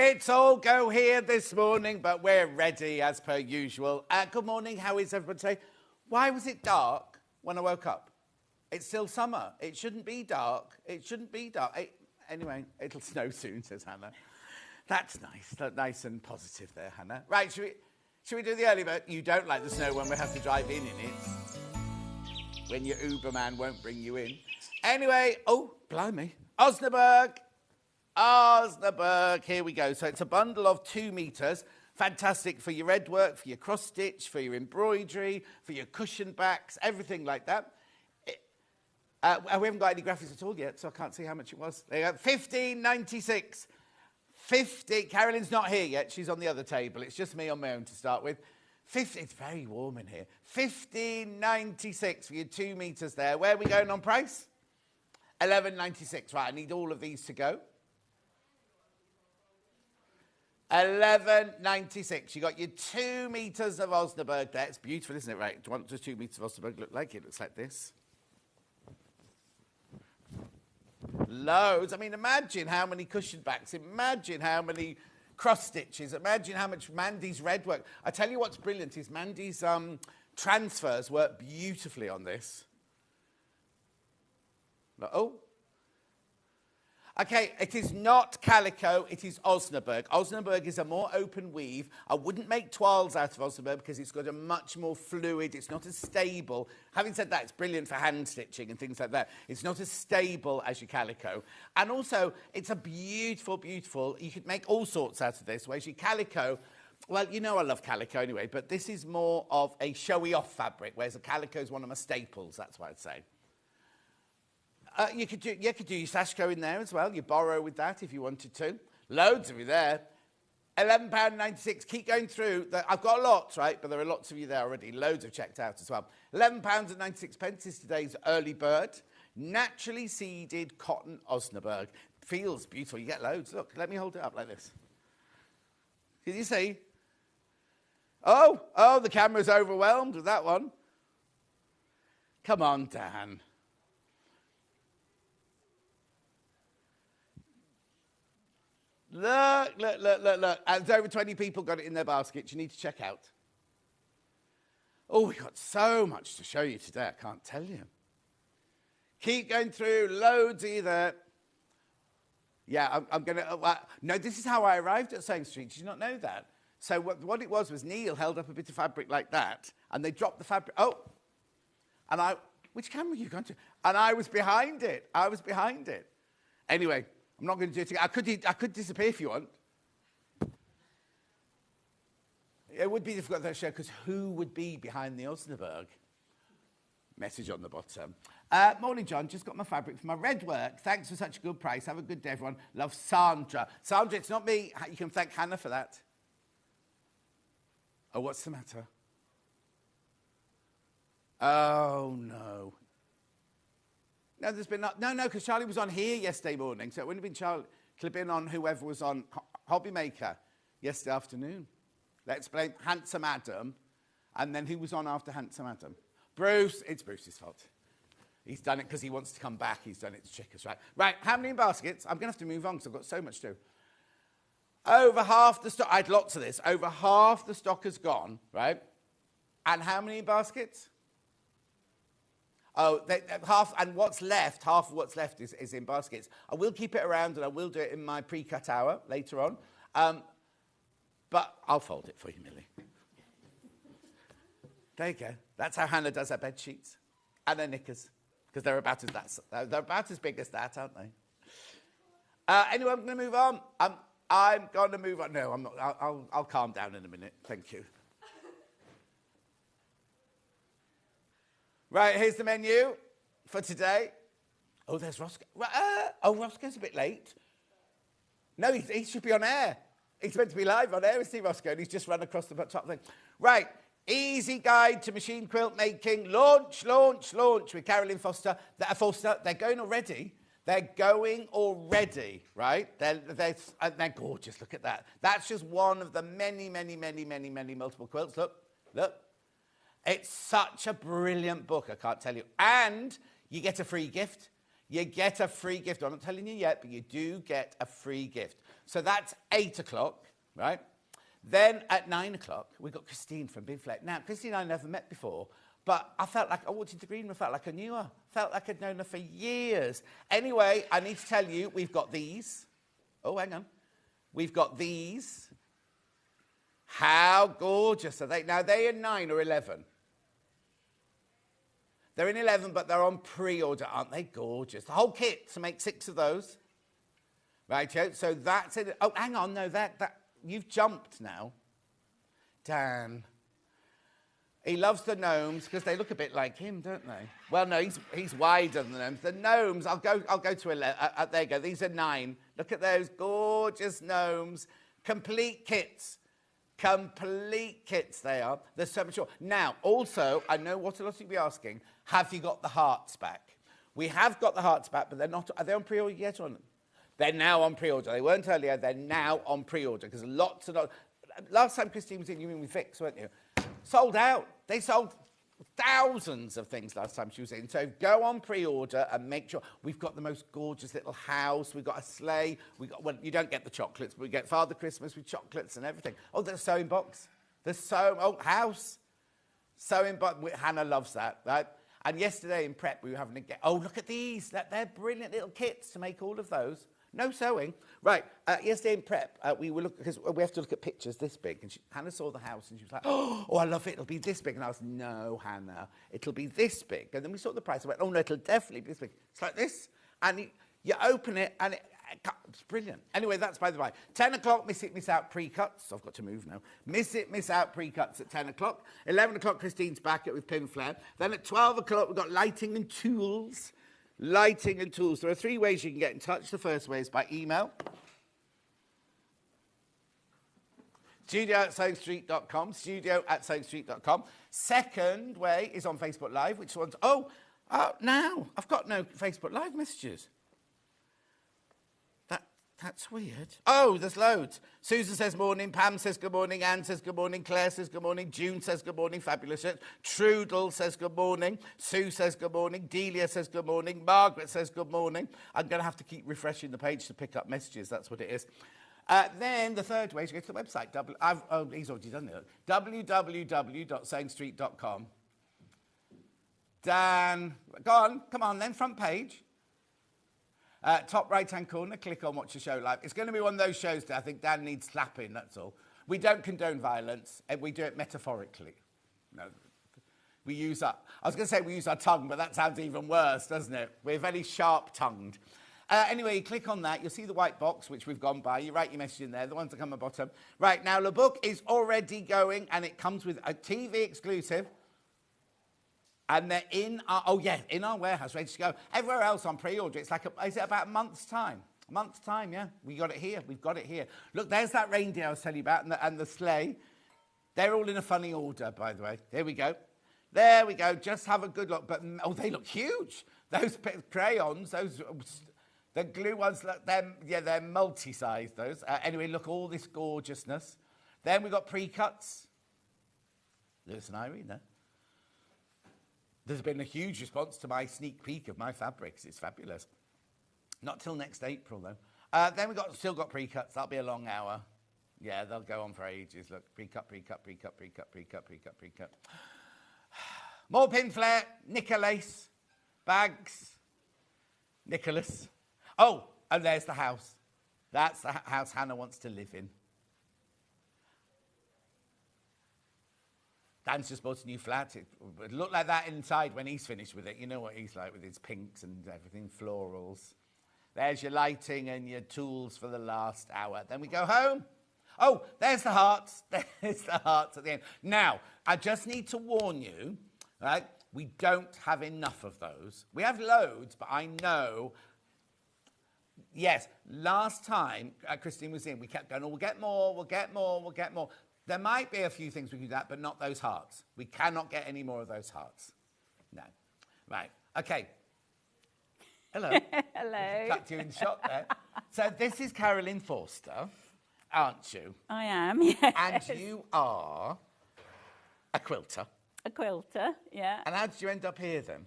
It's all go here this morning, but we're ready as per usual. Good morning. How is everybody today? Why was it dark when I woke up? It's still summer. It shouldn't be dark. It shouldn't be dark. Anyway, it'll snow soon, says Hannah. That's nice. That's nice and positive there, Hannah. Right, should we do the early bird? You don't like the snow when we have to drive in it. When your Uberman won't bring you in. Anyway, oh, blimey. Osnaburg, here we go. So it's a bundle of 2 meters. Fantastic for your red work, for your cross stitch, for your embroidery, for your cushion backs, everything like that. We haven't got any graphics at all yet, so I can't see how much it was. There you go, $15.96. 50. Carolyn's not here yet. She's on the other table. It's just me on my own to start with. 50. It's very warm in here. $15.96 for your 2 meters there. Where are we going on price? $11.96. Right, I need all of these to go. $11.96. You got your 2 meters of Osnaburg there. It's beautiful, isn't it? Right. Do you want the 2 meters of Osnaburg look like? It looks like this. Loads. I mean, imagine how many cushion backs. Imagine how many cross stitches. Imagine how much Mandy's red work. I tell you what's brilliant is Mandy's transfers work beautifully on this. Oh. Okay, it is not calico, it is Osnaburg. Osnaburg is a more open weave. I wouldn't make toiles out of Osnaburg because it's got a much more fluid, it's not as stable. Having said that, it's brilliant for hand stitching and things like that. It's not as stable as your calico. And also, it's a beautiful, beautiful, you could make all sorts out of this, whereas your calico, well, you know I love calico anyway, but this is more of a showy-off fabric, whereas a calico is one of my staples, that's what I'd say. You could do your Sashko in there as well. You borrow with that if you wanted to. Loads of you there. £11.96. Keep going through. I've got lots, right? But there are lots of you there already. Loads have checked out as well. £11.96 is today's early bird. Naturally seeded cotton Osnaburg. Feels beautiful. You get loads. Look, let me hold it up like this. Can you see? Oh, the camera's overwhelmed with that one. Come on, Dan. Look. And there's over 20 people got it in their baskets. You need to check out. Oh, we've got so much to show you today, I can't tell you. Keep going through. Loads of you there. Yeah, I'm going to... no, this is how I arrived at Sewing Street. Did you not know that? So what it was Neil held up a bit of fabric like that, and they dropped the fabric... Oh! And which camera are you going to? And I was behind it. Anyway... I'm not going to do it again. I could disappear if you want. It would be difficult to show because who would be behind the Osnaburg? Message on the bottom. Morning, John. Just got my fabric for my red work. Thanks for such a good price. Have a good day, everyone. Love, Sandra. Sandra, it's not me. You can thank Hannah for that. Oh, what's the matter? Oh, no. No, there's been no, because Charlie was on here yesterday morning, so it wouldn't have been Charlie. Could have been on whoever was on Hobby Maker yesterday afternoon. Let's blame Handsome Adam, and then who was on after Handsome Adam? Bruce. It's Bruce's fault. He's done it because he wants to come back. He's done it to trick us, right? Right, how many in baskets? I'm going to have to move on because I've got so much to do. Over half the stock, I had lots of this. Over half the stock has gone, right? And how many in baskets? Oh, half of what's left is in baskets. I will keep it around and I will do it in my pre-cut hour later on. But I'll fold it for you, Millie. There you go. That's how Hannah does her bed sheets and her knickers. Because they're about as big as that, aren't they? Anyway, I'm going to move on. I'm going to move on. No, I'm not. I'll calm down in a minute. Thank you. Right, here's the menu for today. Oh, there's Roscoe. Roscoe's a bit late. No, he should be on air. He's meant to be live on air, isn't he, Roscoe? And he's just run across the top thing. Right, easy guide to machine quilt making. Launch with Carolyn Foster. They're going already. They're going already, right? They're gorgeous. Look at that. That's just one of the many multiple quilts. Look. It's such a brilliant book, I can't tell you. And you get a free gift. I'm not telling you yet, but you do get a free gift. So that's 8 o'clock, right? Then at 9 o'clock, we got Christine from Pinflair. Now, Christine and I never met before, but I felt like I walked into the green room, felt like I knew her. Felt like I'd known her for years. Anyway, I need to tell you, we've got these. Oh, hang on. We've got these. How gorgeous are they? Now, they're in 9 or 11. They're in 11, but they're on pre-order. Aren't they gorgeous? The whole kit to make 6 of those. Right, so that's it. Oh, hang on. No, you've jumped now. Dan. He loves the gnomes because they look a bit like him, don't they? Well, no, he's wider than the gnomes. The gnomes, I'll go to 11. There you go. These are 9. Look at those gorgeous gnomes. Complete kits. Complete kits they are. They're so much more. Now, also, I know what a lot of you will be asking, have you got the hearts back? We have got the hearts back, but they're not. Are they on pre-order yet or not? They're now on pre-order. They weren't earlier. They're now on pre-order because lots and lots. Last time Christine was in, you were in with Fix, weren't you? Sold out. They sold thousands of things last time she was in. So go on pre-order and make sure. We've got the most gorgeous little house. We've got a sleigh. Well, you don't get the chocolates, but we get Father Christmas with chocolates and everything. Oh, there's a sewing box. House. Sewing box. Hannah loves that, right? And yesterday in prep, we were having a look at these. They're brilliant little kits to make all of those. No sewing. Right, yesterday in prep, we were looking, because we have to look at pictures this big, and Hannah saw the house, and she was like, oh, I love it, it'll be this big. And I was, no, Hannah, it'll be this big. And then we saw the price, I went, oh, no, it'll definitely be this big. It's like this, and you open it, and it's brilliant. Anyway, that's by the way. 10 o'clock, miss it, miss out pre-cuts. I've got to move now. Miss it, miss out pre-cuts at 10 o'clock. 11 o'clock, Christine's back with Pinflair. Then at 12 o'clock, we've got lighting and tools. Lighting and tools. There are 3 ways you can get in touch. The first way is by email. studio@sewingstreet.com. studio@sewingstreet.com. Second way is on Facebook Live, which one's... now. I've got no Facebook Live messages. That's weird. Oh, there's loads. Susan says morning. Pam says good morning. Anne says good morning. Claire says good morning. June says good morning. Fabulous. Trudel says good morning. Sue says good morning. Delia says good morning. Margaret says good morning. I'm going to have to keep refreshing the page to pick up messages. That's what it is. Then the third way is to go to the website. He's already done it. www.sewingstreet.com. Dan, go on. Come on then, front page. Top right-hand corner, click on Watch the Show Live. It's going to be one of those shows that I think Dan needs slapping, that's all. We don't condone violence, and we do it metaphorically. No, we use our tongue, but that sounds even worse, doesn't it? We're very sharp-tongued. Anyway, you click on that, you'll see the white box, which we've gone by. You write your message in there, the ones that come at the bottom. Right, now the book is already going, and it comes with a TV exclusive. And they're in our warehouse, ready to go. Everywhere else on pre-order, it's is it about a month's time? A month's time, yeah. We've got it here. Look, there's that reindeer I was telling you about and the sleigh. They're all in a funny order, by the way. There we go. Just have a good look. But, they look huge. Those crayons, the glue ones, they're multi-sized, those. Anyway, look, all this gorgeousness. Then we've got pre-cuts. Lewis and Irene there. There's been a huge response to my sneak peek of my fabrics. It's fabulous. Not till next April, though. Then we've still got pre-cuts. That'll be a long hour. Yeah, they'll go on for ages. Look, pre-cut. More Pinflair, Nicholas, bags, Nicholas. Oh, and there's the house. That's the house Hannah wants to live in. Dan's just bought a new flat. It would look like that inside when he's finished with it. You know what he's like with his pinks and everything, florals. There's your lighting and your tools for the last hour. Then we go home. Oh, there's the hearts. There's the hearts at the end. Now, I just need to warn you, right? We don't have enough of those. We have loads, but I know... Yes, last time Christine was in, we kept going, we'll get more. There might be a few things we can do that, but not those hearts. We cannot get any more of those hearts. No. Right. Okay. Hello. Hello. Tucked you in the shot there. So this is Carolyn Forster, aren't you? I am, yes. And you are a quilter. A quilter, yeah. And how did you end up here then?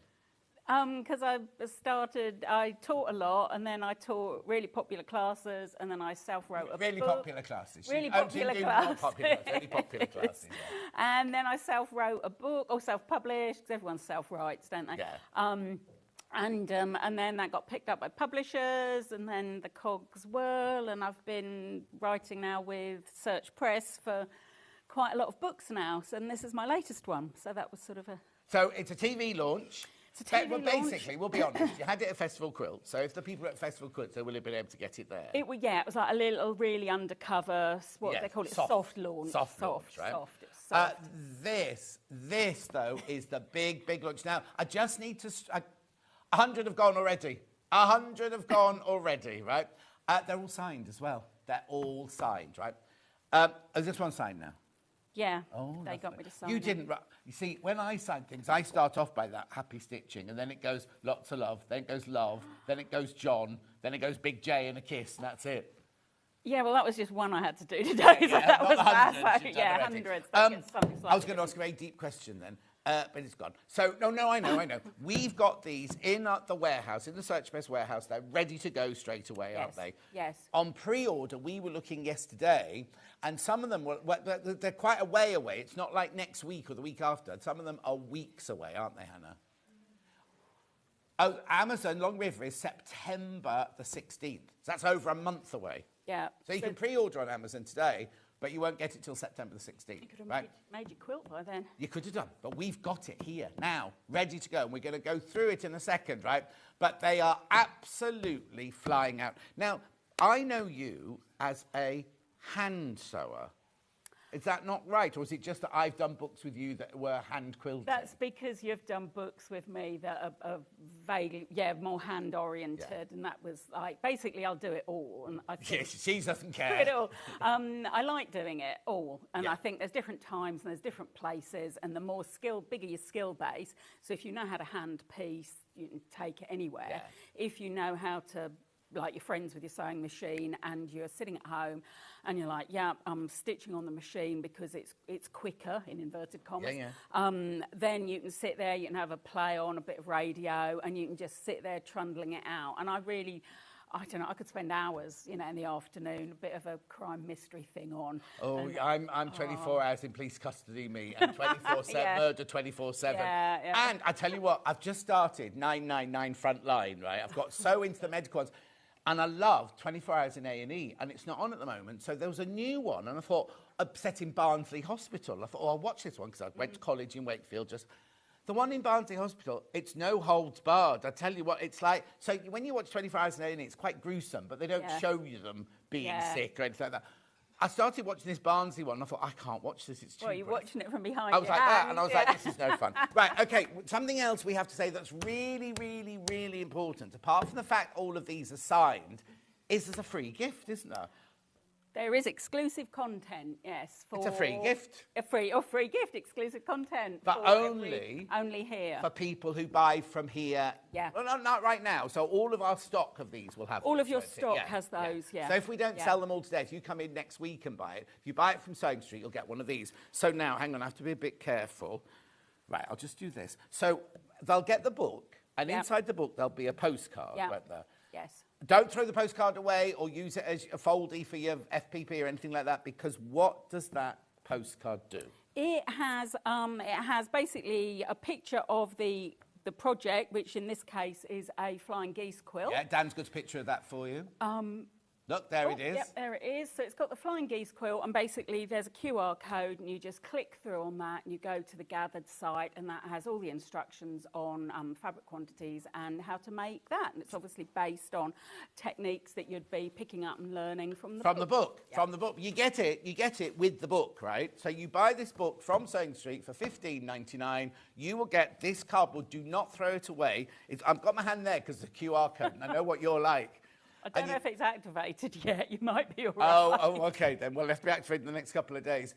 Because I taught a lot, and then I taught really popular classes, and then I self-wrote a book. Really popular classes. Really popular classes. Really popular classes. Yeah. And then I self-wrote a book, or self-published, because everyone self-writes, don't they? Yeah. And then that got picked up by publishers, and then the cogs whirl, and I've been writing now with Search Press for quite a lot of books now, and this is my latest one. So that was sort of a... So it's a TV launch. It's a TV well, launch. basically, we'll be honest, you had it at Festival Quilt, so if the people at Festival Quilt, they will have been able to get it there. It was like a little really undercover, what they call it, soft launch. Soft launch, right? Soft. It's soft. This, though, is the big, big launch. Now, I just need to... 100 have gone already. 100 have gone already, right? They're all signed as well. They're all signed, right? Is this one signed now? Yeah, oh, they got me to sign You it. didn't... You see, when I sign things, I start off by that happy stitching, and then it goes lots of love, then it goes love, then it goes John, then it goes Big J and a kiss, and that's it. Yeah, well, that was just one I had to do today, so that was hundreds, that. Hundreds. I was going to ask a very deep question then, but it's gone. So, no, I know. We've got these in the warehouse, in the Search Press warehouse. They're ready to go straight away, aren't they? Yes. On pre-order, we were looking yesterday, and some of them they're quite a way away. It's not like next week or the week after. Some of them are weeks away, aren't they, Hannah? Oh, Amazon Long River is September the 16th. So that's over a month away. Yeah. So you can pre-order on Amazon today, but you won't get it till September the 16th. You could have right? made your quilt by then. You could have done, but we've got it here now, ready to go. And we're going to go through it in a second, right? But they are absolutely flying out. Now, I know you as a hand sewer. Is that not right? Or is it just that I've done books with you that were hand quilted? That's because you've done books with me that are vaguely, more hand-oriented, and that was like, basically, I'll do it all. And I think she doesn't care. Do it all. I like doing it all, and I think there's different times and there's different places, and the more bigger your skill base. So if you know how to hand piece, you can take it anywhere. Yeah. If you know how to, like, you're friends with your sewing machine and you're sitting at home and you're like, I'm stitching on the machine because it's quicker, in inverted commas. Then you can sit there, you can have a play on, a bit of radio, and you can just sit there trundling it out. And I don't know, I could spend hours, in the afternoon, a bit of a crime mystery thing on. Oh, I'm 24 hours in police custody, me, and 24/7, murder 24/7. Yeah. And I tell you what, I've just started 999 Frontline, right? I've got so into the medical ones. And I love 24 Hours in A&E, and it's not on at the moment. So there was a new one, and I thought, upsetting Barnsley Hospital. I thought, I'll watch this one, because I went to college in Wakefield. The one in Barnsley Hospital, it's no holds barred. I tell you what, it's like... So when you watch 24 Hours in A&E, it's quite gruesome, but they don't show you them being sick or anything like that. I started watching this Barnsley one, and I thought, I can't watch this, it's too Well, you're watching it from behind I was like that, and I was like, this is no fun. Right, OK, something else we have to say that's really, really, really important, apart from the fact all of these are signed, is there's a free gift, isn't there? There is exclusive content, yes. It's a free gift. A free gift, exclusive content. But only here. For people who buy from here. Yeah. Well, not right now. So all of our stock of these will have all of your stock has those, So if we don't sell them all today, if you come in next week and buy it, if you buy it from Sewing Street, you'll get one of these. So now, hang on, I have to be a bit careful. Right, I'll just do this. So they'll get the book, and inside the book there'll be a postcard, won't there? Yes. Don't throw the postcard away or use it as a foldy for your FPP or anything like that, because what does that postcard do? It has basically a picture of the project, which in this case is a flying geese quilt. Yeah, Dan's got a picture of that for you. Look, there it is. Yep, there it is. So it's got the flying geese quilt, and basically there's a QR code, and you just click through on that, and you go to the gathered site, and that has all the instructions on fabric quantities and how to make that. And it's obviously based on techniques that you'd be picking up and learning from the book. From the book. You get it with the book, right? So you buy this book from Sewing Street for $15.99. You will get this cardboard. Do not throw it away. I've got my hand there because the QR code, and I know what you're like. I don't know if it's activated yet. You might be all right. Oh, OK, then. Well, let's be activated in the next couple of days.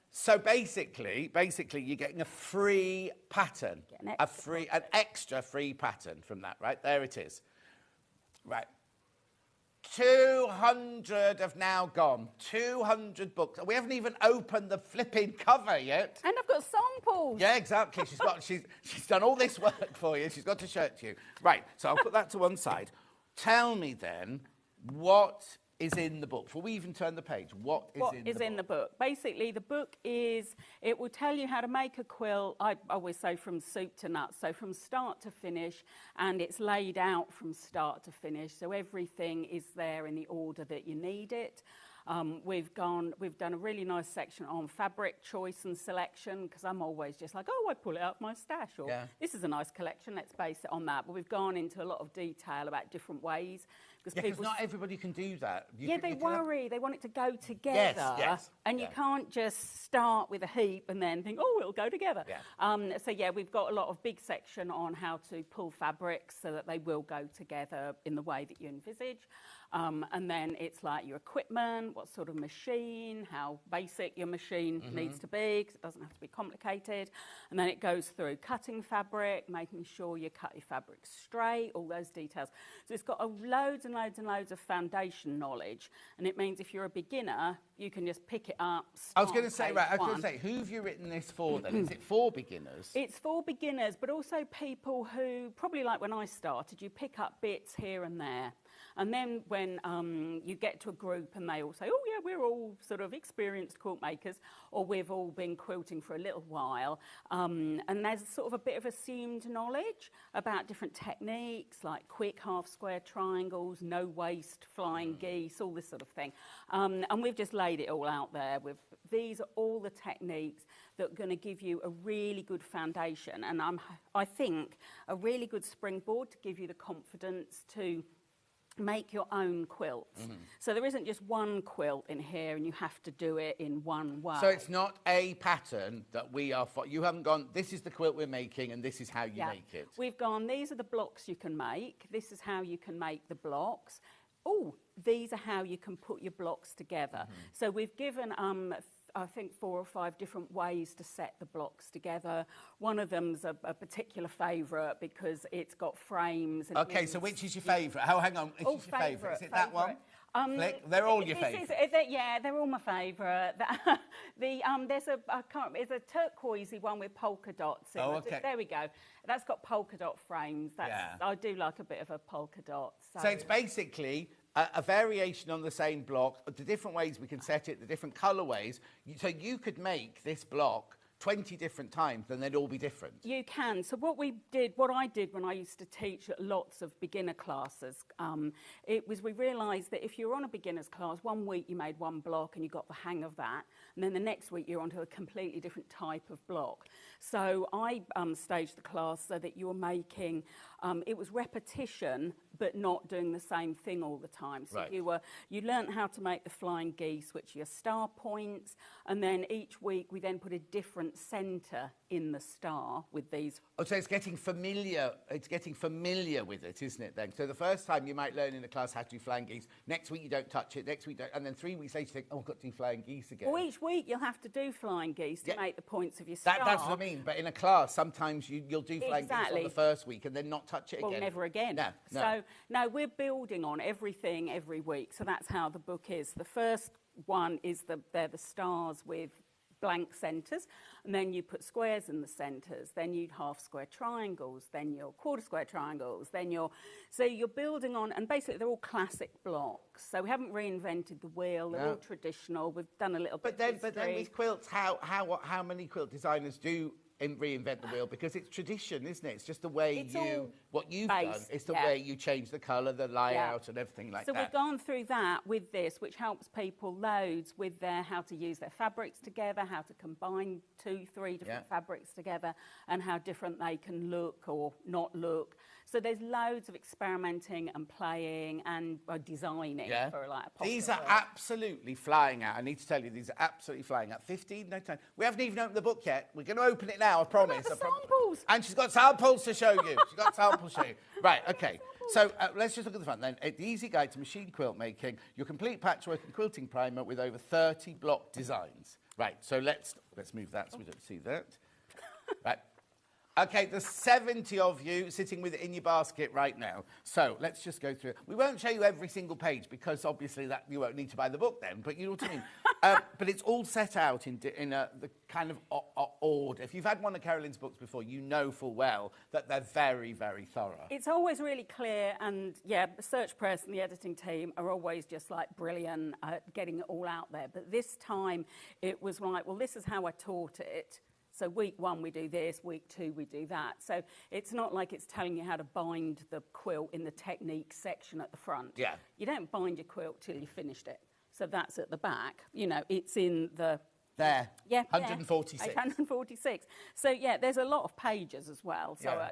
So basically, you're getting a free pattern, an extra free pattern from that, right? There it is. Right. 200 have now gone. 200 books. We haven't even opened the flipping cover yet. And I've got samples. Yeah, exactly. She's done all this work for you. She's got to show it to you. Right, so I'll put that to one side. Tell me then, what is in the book? Before we even turn the page, what is in the book? Basically, the book it will tell you how to make a quilt, I always say from soup to nuts, so from start to finish, and it's laid out from start to finish, so everything is there in the order that you need it. We've done a really nice section on fabric choice and selection, because I'm always just like, oh, I pull it out of my stash, or this is a nice collection, let's base it on that. But we've gone into a lot of detail about different ways. Because not everybody can do that. They worry. They want it to go together. Yes. And you can't just start with a heap and then think, oh, it'll go together. Yeah. We've got a lot of big section on how to pull fabrics so that they will go together in the way that you envisage. And then it's like your equipment, what sort of machine, how basic your machine needs to be, because it doesn't have to be complicated. And then it goes through cutting fabric, making sure you cut your fabric straight, all those details. So it's got loads and loads and loads of foundation knowledge. And it means if you're a beginner, you can just pick it up. I was going to say, who have you written this for then? Is it for beginners? It's for beginners, but also people who, probably like when I started, you pick up bits here and there. And then when you get to a group and they all say, oh, yeah, we're all sort of experienced quilt makers, or we've all been quilting for a little while, and there's sort of a bit of assumed knowledge about different techniques, like quick half-square triangles, no-waste flying geese, all this sort of thing. And we've just laid it all out there. These are all the techniques that are going to give you a really good foundation, and I think a really good springboard to give you the confidence to make your own quilts. So there isn't just one quilt in here and you have to do it in one way. So it's not a pattern that we are... You haven't gone, this is the quilt we're making and this is how you make it. We've gone, these are the blocks you can make. This is how you can make the blocks. Oh, these are how you can put your blocks together. So we've given... I think 4 or 5 different ways to set the blocks together. One of them's a particular favourite because it's got frames. And okay, so which is your favourite? Hang on, which is your favourite? Is it that one? Flick? They're all your favourite. Yeah, they're all my favourite. There's a turquoisey one with polka dots. Oh, okay. There we go. That's got polka dot frames. I do like a bit of a polka dot. So it's basically a variation on the same block, the different ways we can set it, the different colourways. So you could make this block 20 different times and they'd all be different. You can. So what I did when I used to teach lots of beginner classes, we realised that if you're on a beginner's class, one week you made one block and you got the hang of that, and then the next week you're onto a completely different type of block. So I staged the class so that you were making, it was repetition, but not doing the same thing all the time. So you learnt how to make the flying geese, which are your star points, and then each week we then put a different centre in the star with these. Oh, so it's getting familiar with it, isn't it then? So the first time you might learn in the class how to do flying geese, next week you don't touch it, next week don't, and then 3 weeks later you think, oh, I've got to do flying geese again. Well, each week you'll have to do flying geese to make the points of your star. That's what I mean, but in a class sometimes you'll do flying geese on the first week and then not touch it again. Well, never again. No. So, no, we're building on everything every week, so that's how the book is. The first one is they're the stars with blank centres, and then you put squares in the centres, then you'd half square triangles, then your quarter square triangles, so you're building on, and basically they're all classic blocks. So we haven't reinvented the wheel, they're all traditional, we've done a little bit of history. But then with quilts, how many quilt designers do reinvent the wheel? Because it's tradition, isn't it? It's just the way what you've done. It's the way you change the colour, the layout, and everything like that. So we've gone through that with this, which helps people loads with how to use their fabrics together, how to combine 2, 3 different fabrics together, and how different they can look or not look. So there's loads of experimenting and playing and designing for like a These are absolutely flying out. I need to tell you, these are absolutely flying out. 15, no time. We haven't even opened the book yet. We're going to open it now, I promise. What about the samples? And she's got samples to show you. She's got samples to show you. Right, okay. So let's just look at the front then. The Easy Guide to Machine Quilt Making, your complete patchwork and quilting primer with over 30 block designs. Right, so let's move that so we don't see that. Right. Okay, there's 70 of you sitting with it in your basket right now. So let's just go through it. We won't show you every single page because obviously that you won't need to buy the book then, but you know what I mean. But it's all set out in the kind of order. If you've had one of Carolyn's books before, you know full well that they're very, very thorough. It's always really clear, and yeah, the search press and the editing team are always just like brilliant at getting it all out there. But this time it was like, well, this is how I taught it. So week 1 we do this, week 2 we do that. So it's not like it's telling you how to bind the quilt in the technique section at the front. Yeah. You don't bind your quilt till you finished it. So that's at the back. You know, it's in the... There. Yeah. 146. 146. So yeah, there's a lot of pages as well. So yeah.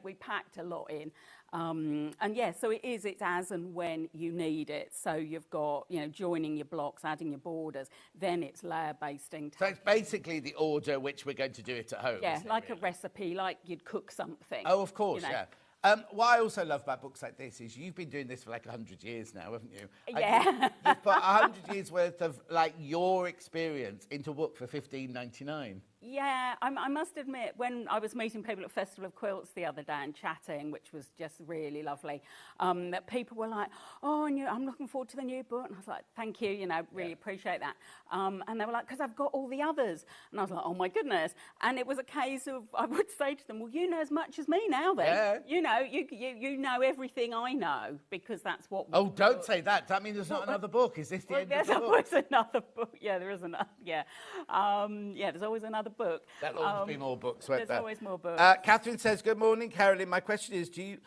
We packed a lot in. And yeah, so it's as and when you need it. So you've got, you know, joining your blocks, adding your borders, then it's layer basting. So it's basically the order which we're going to do it at home. Yeah, like a recipe, like you'd cook something. Oh, of course, you know. yeah. What I also love about books like this is you've been doing this for like 100 years now, haven't you? Yeah. You've put 100 years worth of like your experience into a book for $15.99. Yeah, I must admit, when I was meeting people at Festival of Quilts the other day and chatting, which was just really lovely, that people were like, oh, and I'm looking forward to the new book. And I was like, thank you, you know, really appreciate that. And they were like, because I've got all the others. And I was like, oh, my goodness. And it was a case of, I would say to them, well, you know as much as me now then. Yeah. You know, you know everything I know, because that's what... Oh, don't say that. That means there's not another book. Is this the end of the book? There's always another book. Yeah, there is another, yeah. Yeah, there's always another book. There'll always be more books, won't there? There's always more books. Catherine says, good morning, Carolyn. My question is, do you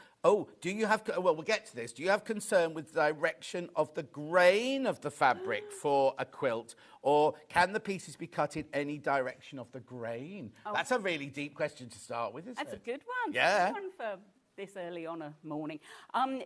have, well, we'll get to this. Do you have concern with the direction of the grain of the fabric for a quilt, or can the pieces be cut in any direction of the grain? Oh. That's a really deep question to start with, isn't it? That's a good one. Yeah. Good one for this early on a morning.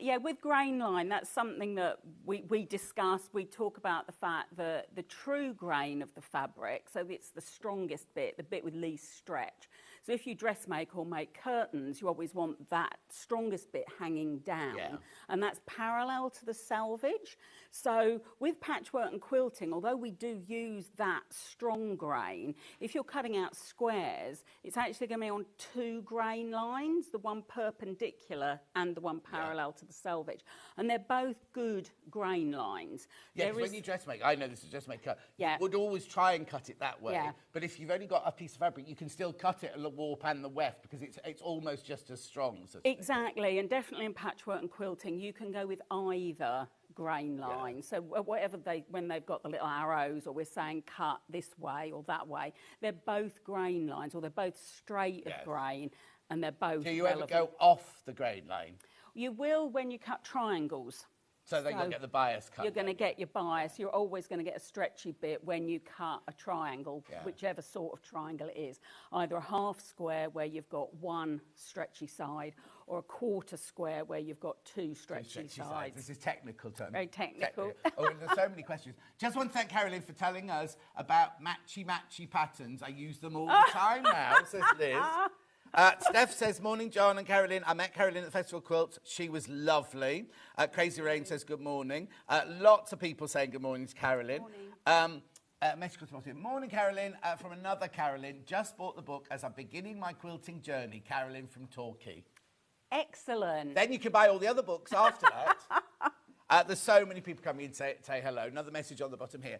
Yeah, with grain line, that's something that we discuss. We talk about the fact that the true grain of the fabric, so it's the strongest bit, the bit with least stretch. So if you dressmaker or make curtains, you always want that strongest bit hanging down, and that's parallel to the selvage. So with patchwork and quilting, although we do use that strong grain, if you're cutting out squares, it's actually going to be on 2 grain lines, the one perpendicular and the one parallel to the selvage. And they're both good grain lines. Yeah, when you dressmaker, I know this is dressmaker, you would always try and cut it that way. Yeah. But if you've only got a piece of fabric, you can still cut it the warp and the weft, because it's almost just as strong. So exactly, and definitely in patchwork and quilting, you can go with either grain line. So whatever when they've got the little arrows, or we're saying cut this way or that way, they're both grain lines, or they're both straight of grain, and they're both Do you relevant. ever go off the grain line? You will when you cut triangles. So then you'll get the bias cut. You're going to get your bias. You're always going to get a stretchy bit when you cut a triangle, whichever sort of triangle it is. Either a half square where you've got one stretchy side, or a quarter square where you've got two stretchy sides. This is technical term. Very technical. Oh, and there's so many questions. Just want to thank Carolyn for telling us about matchy patterns. I use them all the time now, says Liz. Steph says, morning, John and Carolyn. I met Carolyn at the Festival of Quilts. She was lovely. Crazy Rain says, good morning. Lots of people saying good morning to Carolyn. Morning. Morning, Carolyn. From another Carolyn. Just bought the book as I'm beginning my quilting journey. Carolyn from Torquay. Excellent. Then you can buy all the other books after that. There's so many people coming in to say hello. Another message on the bottom here.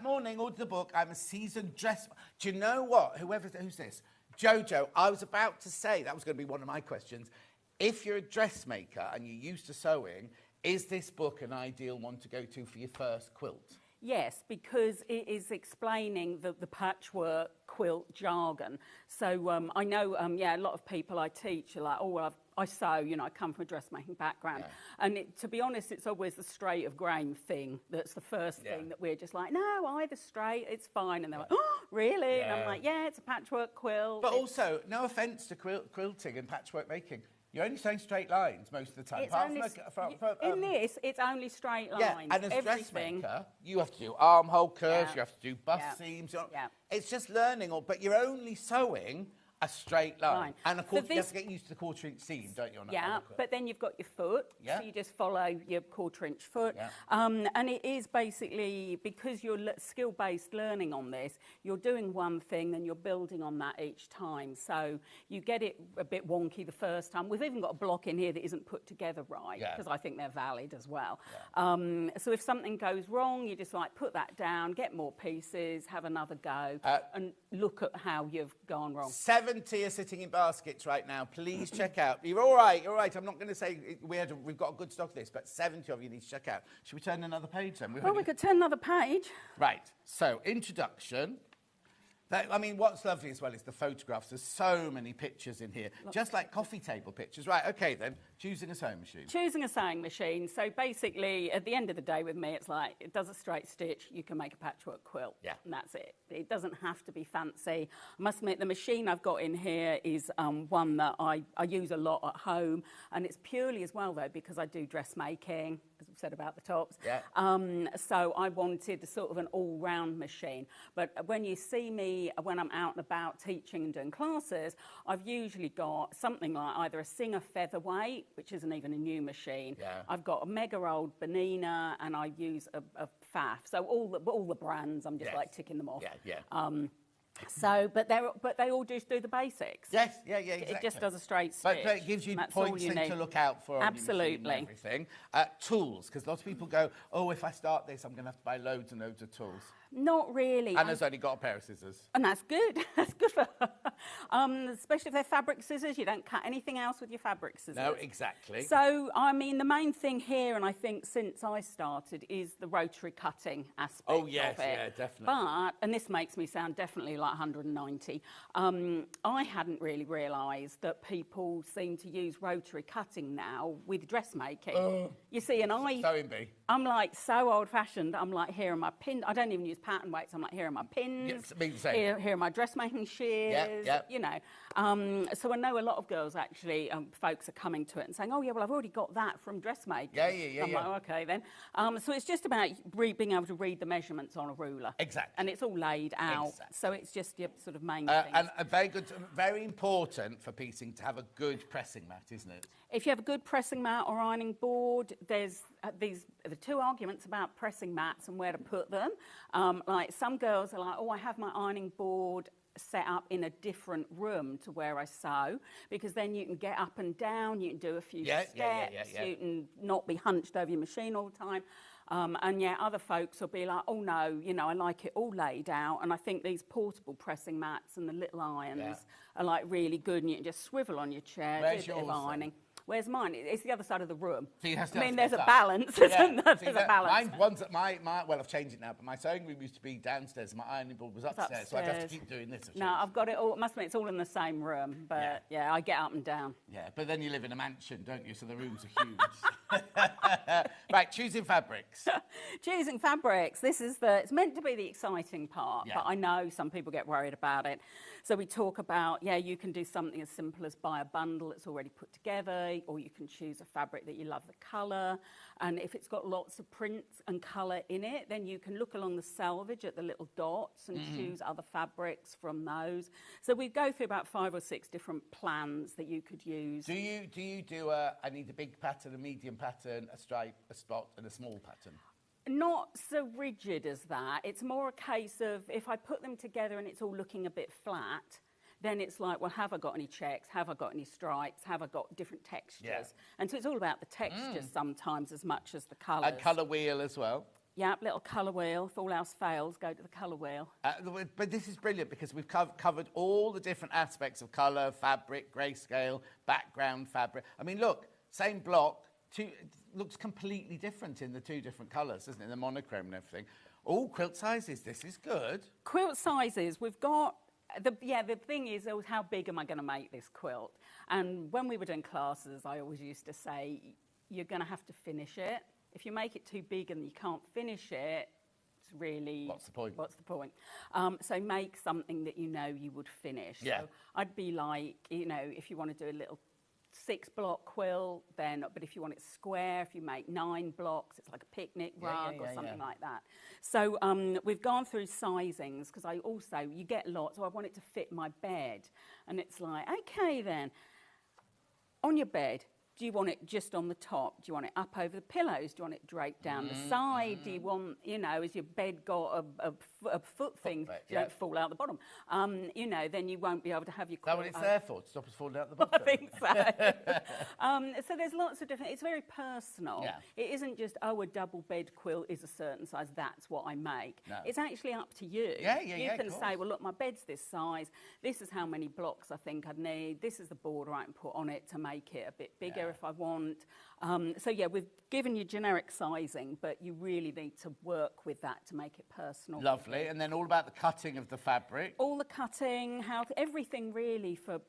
Morning, ordered the book. I'm a seasoned dressmaker. Do you know what? Who's this? Jojo, I was about to say, that was going to be one of my questions. If you're a dressmaker and you're used to sewing, is this book an ideal one to go to for your first quilt? Yes, because it is explaining the patchwork quilt jargon. So I know, a lot of people I teach are like, oh, well, I sew, you know, I come from a dressmaking background. Yeah. And to be honest, it's always the straight of grain thing that's the first thing that we're just like, no, either straight, it's fine. And they're like, oh, really? Yeah. And I'm like, yeah, it's a patchwork quilt. But also, no offence to quilting and patchwork making, you're only sewing straight lines most of the time. In this, it's only straight lines. Yeah, and as a dressmaker, you have to do armhole curves, you have to do bust seams. It's just learning, but you're only sewing A straight line. And of course, So you have to get used to the quarter-inch seam, don't you? But then you've got your foot, so you just follow your quarter-inch foot. And it is basically, because you're skill-based learning on this, you're doing one thing, then you're building on that each time. So you get it a bit wonky the first time. We've even got a block in here that isn't put together right, because I think they're valid as well. So if something goes wrong, you just like put that down, get more pieces, have another go, and look at how you've gone wrong. 70 are sitting in baskets right now. Please check out. You're all right. You're all right. I'm not going to say we've got a good stock of this, but 70 of you need to check out. Should we turn another page then? We could turn another page. Right. So, introduction. I mean, what's lovely as well is the photographs. There's so many pictures in here, just like coffee table pictures. Right, okay then, choosing a sewing machine. Choosing a sewing machine. So basically, at the end of the day with me, it's like, it does a straight stitch, you can make a patchwork quilt. Yeah. And that's it. It doesn't have to be fancy. I must admit, the machine I've got in here is one that I use a lot at home. And it's purely as well, though, because I do dressmaking, as we've said about the tops. Yeah. So I wanted sort of an all-round machine. But when you see me, when I'm out and about teaching and doing classes, I've usually got something like either a Singer Featherweight, which isn't even a new machine. Yeah. I've got a mega old Bernina, and I use a Pfaff. So all the brands, I'm just like ticking them off. Yeah, yeah. So, but they all just do the basics. Yes, yeah, exactly. It just does a straight stitch. But it gives you points to look out for. Absolutely. On your machine and everything. Tools, because lots of people go, oh, if I start this, I'm going to have to buy loads and loads of tools. Not really. Anna's only got a pair of scissors. And that's good. That's good for her. Especially if they're fabric scissors. You don't cut anything else with your fabric scissors. No, exactly. So, I mean, the main thing here, and I think since I started, is the rotary cutting aspect of it. Yeah, definitely. But, and this makes me sound definitely like 190, I hadn't really realised that people seem to use rotary cutting now with dressmaking. You see, and Sewing bee. I'm like so old-fashioned. I'm like, here are my pins. I don't even use pattern weights. I'm like, here are my pins. Yes, me the same. Here are my dressmaking shears. Yeah. You know. So I know a lot of girls actually, folks are coming to it and saying, oh yeah, well I've already got that from dressmaking. Yeah. I'm like, okay then. So it's just about being able to read the measurements on a ruler. Exactly. And it's all laid out. Exactly. So it's just your sort of main thing. And very important for piecing to have a good pressing mat, isn't it? If you have a good pressing mat or ironing board, there's the two arguments about pressing mats and where to put them. Like some girls are like, oh, I have my ironing board set up in a different room to where I sew, because then you can get up and down, you can do a few steps, you can not be hunched over your machine all the time. And other folks will be like, oh no, you know, I like it all laid out. And I think these portable pressing mats and the little irons are like really good, and you can just swivel on your chair, do a bit of ironing. Where's mine? It's the other side of the room. So you have to there's a balance, isn't there? There's a balance. One's at well, I've changed it now, but my sewing room used to be downstairs. My ironing board was upstairs, so I'd have to keep doing this. No, I've got it all. It must admit, it's all in the same room, but I get up and down. Yeah, but then you live in a mansion, don't you? So the rooms are huge. Right, choosing fabrics. Choosing fabrics. It's meant to be the exciting part, but I know some people get worried about it. So we talk about, you can do something as simple as buy a bundle that's already put together, or you can choose a fabric that you love the colour. And if it's got lots of prints and colour in it, then you can look along the selvage at the little dots and choose other fabrics from those. So we go through about 5 or 6 different plans that you could use. Do you do I need a big pattern, a medium pattern, a stripe, a spot, and a small pattern? Not so rigid as that. It's more a case of if I put them together and it's all looking a bit flat, then it's like, well, have I got any checks? Have I got any stripes? Have I got different textures? Yeah. And so it's all about the textures sometimes as much as the colours. And colour wheel as well. Yeah, little colour wheel. If all else fails, go to the colour wheel. But this is brilliant because we've covered all the different aspects of colour, fabric, grayscale, background fabric. I mean, look, same block, looks completely different in the 2 different colours, doesn't it? The monochrome and everything. Oh, quilt sizes, this is good. Quilt sizes, we've got... The thing is, how big am I going to make this quilt? And when we were doing classes, I always used to say, you're going to have to finish it. If you make it too big and you can't finish it, it's really... What's the point? What's the point? So make something that you know you would finish. Yeah. So I'd be like, you know, if you want to do a little 6-block quilt, then, but if you want it square, if you make 9 blocks, it's like a picnic rug or something like that. So we've gone through sizings because you get lots, so I want it to fit my bed. And it's like, okay then, on your bed, do you want it just on the top? Do you want it up over the pillows? Do you want it draped down the side? Do you want, has your bed got a foot thing? You don't fall out the bottom. Then you won't be able to have your quilt. Is that what it's there for? To stop us falling out the bottom? I think so. So there's lots of different, it's very personal. Yeah. It isn't just, a double bed quilt is a certain size, that's what I make. No. It's actually up to you. You can say, well, look, my bed's this size. This is how many blocks I think I'd need. This is the border I can put on it to make it a bit bigger. If I want. We've given you generic sizing, but you really need to work with that to make it personal. Lovely. And then all about the cutting of the fabric. All the cutting, everything really for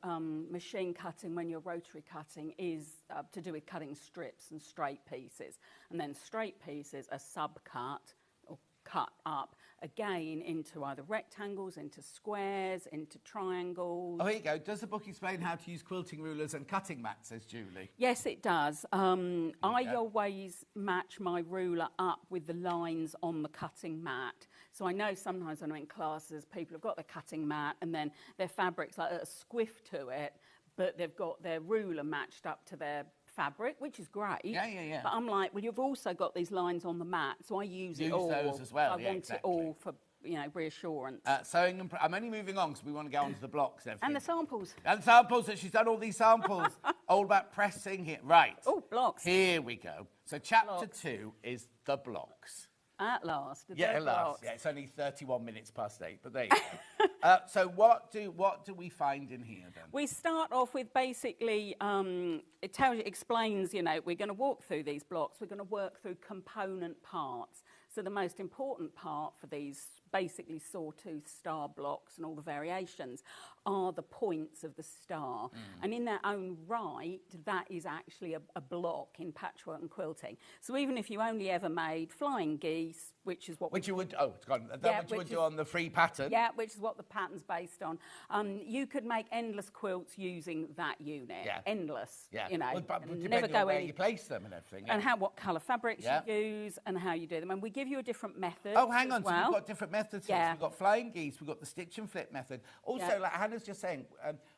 machine cutting when you're rotary cutting is to do with cutting strips and straight pieces. And then straight pieces are sub-cut or cut up again into either rectangles, into squares, into triangles. Oh, here you go. Does the book explain how to use quilting rulers and cutting mats, says Julie? Yes, it does. I always match my ruler up with the lines on the cutting mat. So I know sometimes when I'm in classes, people have got their cutting mat and then their fabric's like a squiff to it, but they've got their ruler matched up to their fabric, which is great. Yeah. But I'm like, well, you've also got these lines on the mat, so I use it all. Use those as well. I want it all for reassurance. Sewing and I'm only moving on because we want to go on to the blocks and everything. And the samples. And samples. So she's done all these samples. All about pressing here. Right. Oh, blocks. Here we go. So chapter 2 is the blocks. At last. At last. Yeah, it's only 31 minutes past 8, but there you go. So what do we find in here then? We start off with basically, it explains, we're going to walk through these blocks, we're going to work through component parts. So the most important part for these basically sawtooth star blocks and all the variations are the points of the star. And in their own right, that is actually a block in patchwork and quilting. So even if you only ever made flying geese, which is what... Which you would... Oh, it's gone. Which you would do on the free pattern. Yeah, which is what the pattern's based on. You could make endless quilts using that unit. Yeah. Endless. Yeah. But never go on where you place them and everything. Yeah. And what colour fabrics you use and how you do them. And we give you a different method. Oh, hang on. So we've got different methods here. So we've got flying geese, we've got the stitch and flip method. Also, like Hannah's just saying,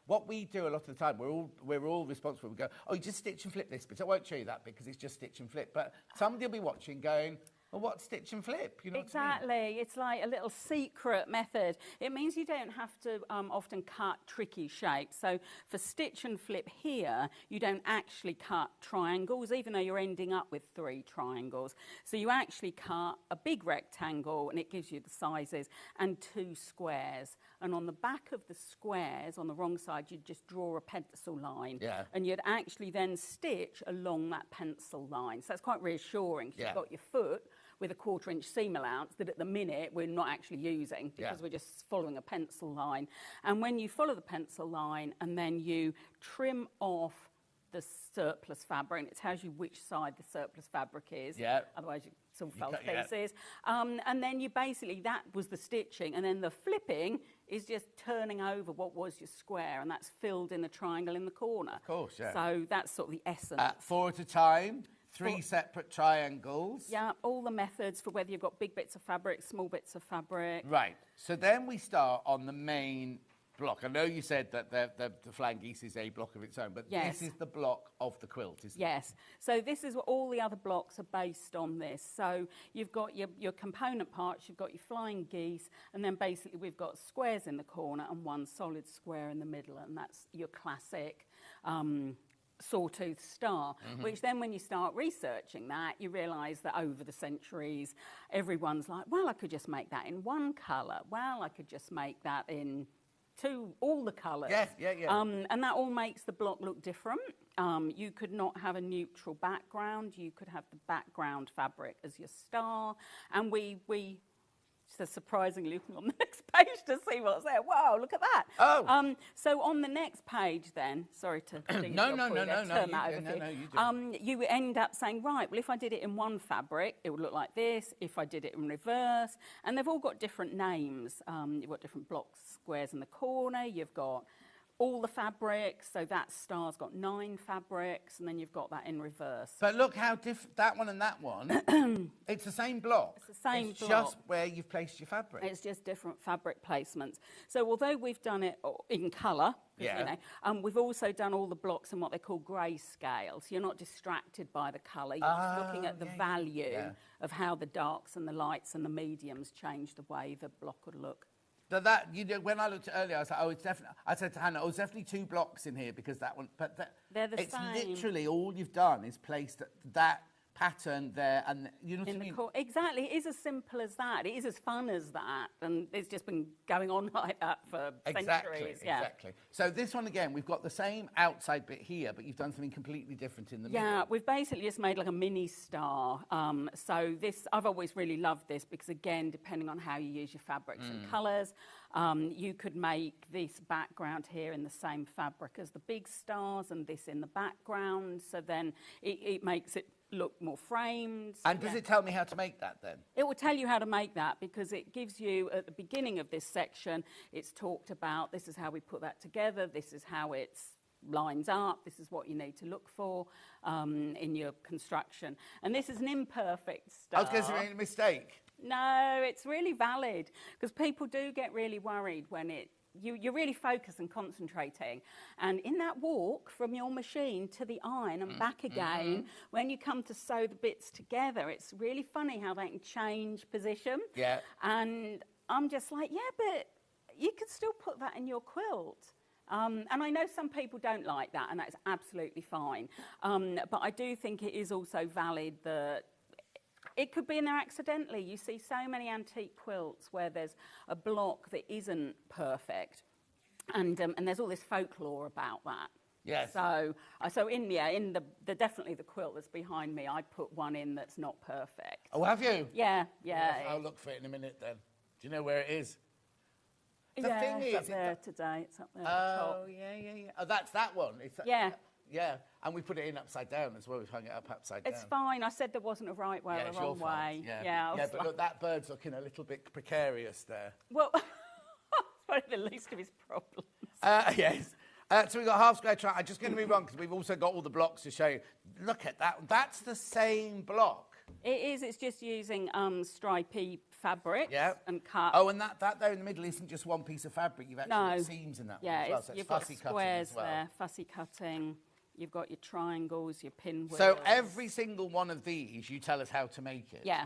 what we do a lot of the time, we're all responsible. We go, oh, you just stitch and flip this bit. I won't show you that because it's just stitch and flip. But somebody will be watching going, well, what's stitch and flip? You know exactly. What I mean? It's like a little secret method. It means you don't have to often cut tricky shapes. So for stitch and flip here, you don't actually cut triangles, even though you're ending up with 3 triangles. So you actually cut a big rectangle, and it gives you the sizes, and 2 squares. And on the back of the squares, on the wrong side, you'd just draw a pencil line. Yeah. And you'd actually then stitch along that pencil line. So that's quite reassuring. You've got your foot with a 1/4 inch seam allowance that at the minute we're not actually using because we're just following a pencil line. And when you follow the pencil line and then you trim off the surplus fabric, and it tells you which side the surplus fabric is. Yeah. Otherwise, you sort of fell to pieces. And then you basically, that was the stitching, and then the flipping is just turning over what was your square, and that's filled in the triangle in the corner. Of course, yeah. So that's sort of the essence. 4 at a time. 3 separate triangles. Yeah, all the methods for whether you've got big bits of fabric, small bits of fabric. Right. So then we start on the main block. I know you said that the flying geese is a block of its own, but this is the block of the quilt, isn't it? Yes. So this is what all the other blocks are based on this. So you've got your component parts, you've got your flying geese, and then basically we've got squares in the corner and 1 solid square in the middle, and that's your classic sawtooth star, which then when you start researching that, you realise that over the centuries, everyone's like, well, I could just make that in 1 colour. Well, I could just make that in 2, all the colours. Yeah. And that all makes the block look different. You could not have a neutral background. You could have the background fabric as your star. And we so surprisingly looking on the next page to see what's there. Wow, look at that. Oh. So on the next page then, sorry to you end up saying, right, well, if I did it in 1 fabric, it would look like this. If I did it in reverse, and they've all got different names. You've got different blocks, squares in the corner. You've got all the fabrics, so that star's got 9 fabrics, and then you've got that in reverse. But look how different that one and that one. It's the same block. It's the same it's block. just where you've placed your fabric. It's just different fabric placements. So although we've done it in colour, yeah. we've also done all the blocks in what they call grayscale. So you're not distracted by the colour. You're just looking at the value of how the darks and the lights and the mediums change the way the block would look. So that, you know, when I looked at earlier, I was like, oh, it's definitely, I said to Hannah, oh, it's definitely 2 blocks in here because that one, but they're the it's same. literally all you've done is placed that pattern there, and you know what I mean? Exactly, it is as simple as that. It is as fun as that, and it's just been going on like that for centuries. Yeah. Exactly. So this one again, we've got the same outside bit here, but you've done something completely different in the middle. Yeah, we've basically just made like a mini star. So this, I've always really loved this because again, depending on how you use your fabrics and colours, you could make this background here in the same fabric as the big stars and this in the background. So then it makes it look more framed. And does it tell me how to make that then? It will tell you how to make that because it gives you, at the beginning of this section, it's talked about this is how we put that together, this is how it lines up, this is what you need to look for in your construction. And this is an imperfect star. I was going to say a mistake. No, it's really valid because people do get really worried when you're really focused and concentrating. And in that walk from your machine to the iron and back again, when you come to sew the bits together, it's really funny how they can change position. Yeah. And I'm just like, yeah, but you could still put that in your quilt. And I know some people don't like that, and that's absolutely fine. But I do think it is also valid that it could be in there accidentally. You see so many antique quilts where there's a block that isn't perfect, and there's all this folklore about that. Yes. So in the definitely the quilt that's behind me, I put one in that's not perfect. Oh, have you? Yeah. I'll look for it in a minute then. Do you know where it is? The yeah, thing it's is, up there today. It's up there. At the top. Yeah. Oh, that's that one. Yeah. Yeah, and we put it in upside down as well. We've hung it up upside down. It's fine. I said there wasn't a right way or a wrong way. Yeah, but look, that bird's looking a little bit precarious there. Well, it's probably the least of his problems. Yes. So we've got half square triangle. I'm just going to move on because we've also got all the blocks to show you. Look at that. That's the same block. It is. It's just using stripy fabrics and cut. Oh, and that there in the middle isn't just one piece of fabric. You've actually got seams in that one as well. So you've fussy got squares cutting as well. there, fussy cutting. You've got your triangles, your pinwheels. So every single one of these, you tell us how to make it. Yeah.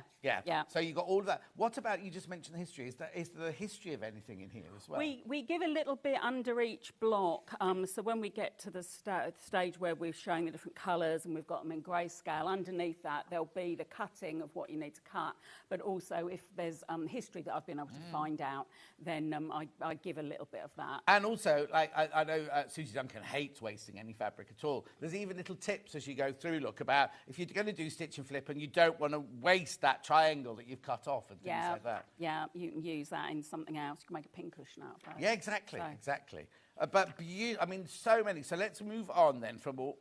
So you got all of that. What about, you just mentioned the history. Is there the history of anything in here as well? We give a little bit under each block. So when we get to the stage where we're showing the different colours and we've got them in grayscale, underneath that there'll be the cutting of what you need to cut. But also if there's history that I've been able to find out, then I give a little bit of that. And also, like I know Susie Duncan hates wasting any fabric at all. There's even little tips as you go through, look, about if you're going to do stitch and flip and you don't want to waste that triangle that you've cut off and things like that. Yeah, you can use that in something else. You can make a pincushion out of that. Yeah, exactly. But so many. So let's move on then from all.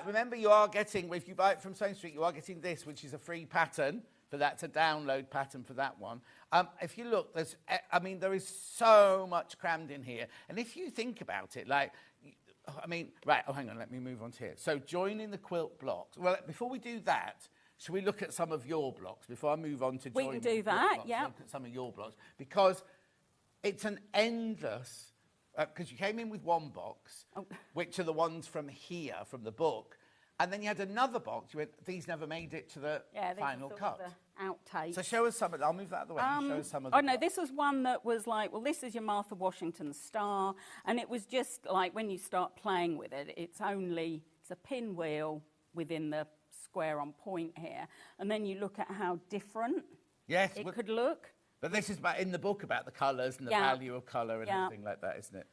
Remember, you are getting, if you buy it from Stone Street, you are getting this, which is a free pattern. For that's a download pattern for that one. If you look, there is so much crammed in here. And if you think about it, right, hang on, let me move on to here. So joining the quilt blocks. Well, before we do that, should we look at some of your blocks before I move on to joining? We can do that, yeah. Look at some of your blocks. Because it's an endless, because you came in with one box, which are the ones from here, from the book, and then you had another box. You went, these never made it to the final cut. The outtakes. So show us some of them. I'll move that out of the way. Show us some of them. Oh, no, this was one that was like, well, this is your Martha Washington star. And it was just like when you start playing with it, it's a pinwheel within the square on point here. And then you look at how different it could look. But this is in the book about the colours and the value of colour and everything like that, isn't it?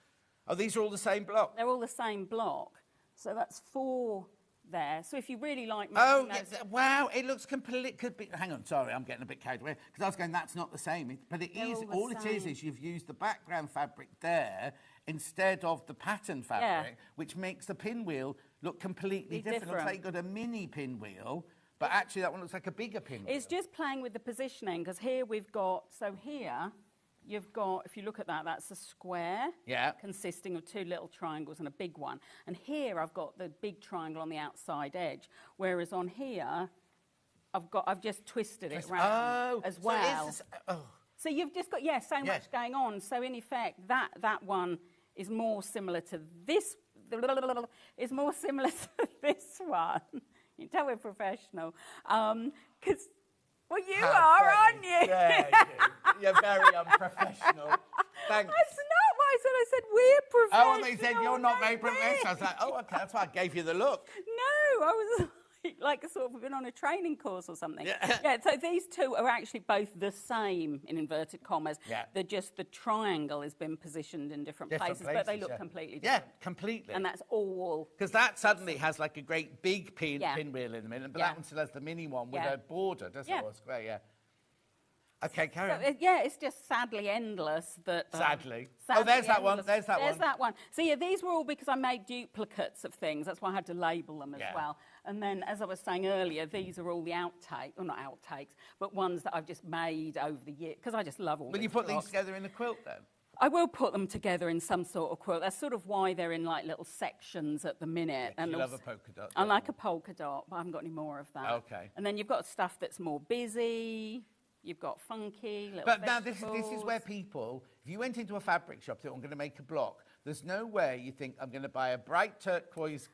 Oh, these are all the same block? They're all the same block. So that's 4 there. So if you really like... Wow, it looks completely... Hang on, sorry, I'm getting a bit carried away. Because I was going, that's not the same. But it is, all it is you've used the background fabric there instead of the pattern fabric, which makes the pinwheel look completely different. It looks like you've got a mini pinwheel, but actually that one looks like a bigger pinwheel. It's just playing with the positioning, because here we've got... So here... you've got, if you look at that, that's a square consisting of 2 little triangles and a big one. And here I've got the big triangle on the outside edge, whereas on here I've just twisted it round as well. So you've just got so much going on. So in effect, that one is more similar to this. Is more similar to this one. You can tell we're professional, because. Well, you are, aren't you? Yeah, you're very unprofessional. Thanks. That's not what I said. I said we're professional. Oh, and they said you're not very professional. I was like, oh, okay, that's why I gave you the look. No, I was like sort of been on a training course or something. Yeah, so these two are actually both the same, in inverted commas. Yeah. They're just the triangle has been positioned in different places, but they look completely different. Yeah, completely. And that's all. Because that suddenly has like a great big pinwheel in the middle, but that one still has the mini one with a border, doesn't it? It's great, Okay, carry on. It's just sadly endless. Sadly. Oh, there's that one. There's that one. So, these were all because I made duplicates of things. That's why I had to label them as well. And then, as I was saying earlier, these are all the outtakes, or not outtakes, but ones that I've just made over the year, because I just love all Will you put these together in a quilt, then? I will put them together in some sort of quilt. That's sort of why they're in, like, little sections at the minute. And you love a polka dot. I like a polka dot, but I haven't got any more of that. Okay. And then you've got stuff that's more busy. You've got funky little But now this is where people, if you went into a fabric shop, thought, I'm going to make a block, there's no way you think, I'm going to buy a bright turquoise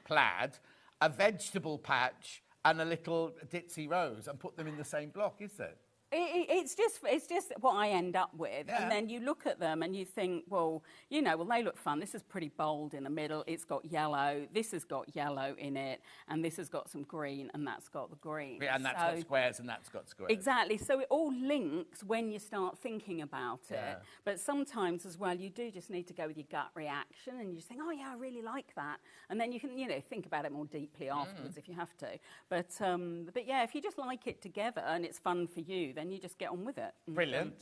plaid, a vegetable patch, and a little ditzy rose, and put them in the same block, is there? It's just what I end up with. And then you look at them and you think, well, they look fun. This is pretty bold in the middle. It's got yellow. This has got yellow in it. And this has got some green, and that's got the green. Yeah, and that's got squares, and that's got squares. Exactly. So it all links when you start thinking about it. But sometimes as well, you do just need to go with your gut reaction, and you just think, oh, yeah, I really like that. And then you can, think about it more deeply afterwards if you have to. But yeah, if you just like it together and it's fun for you, then you just get on with it. Brilliant.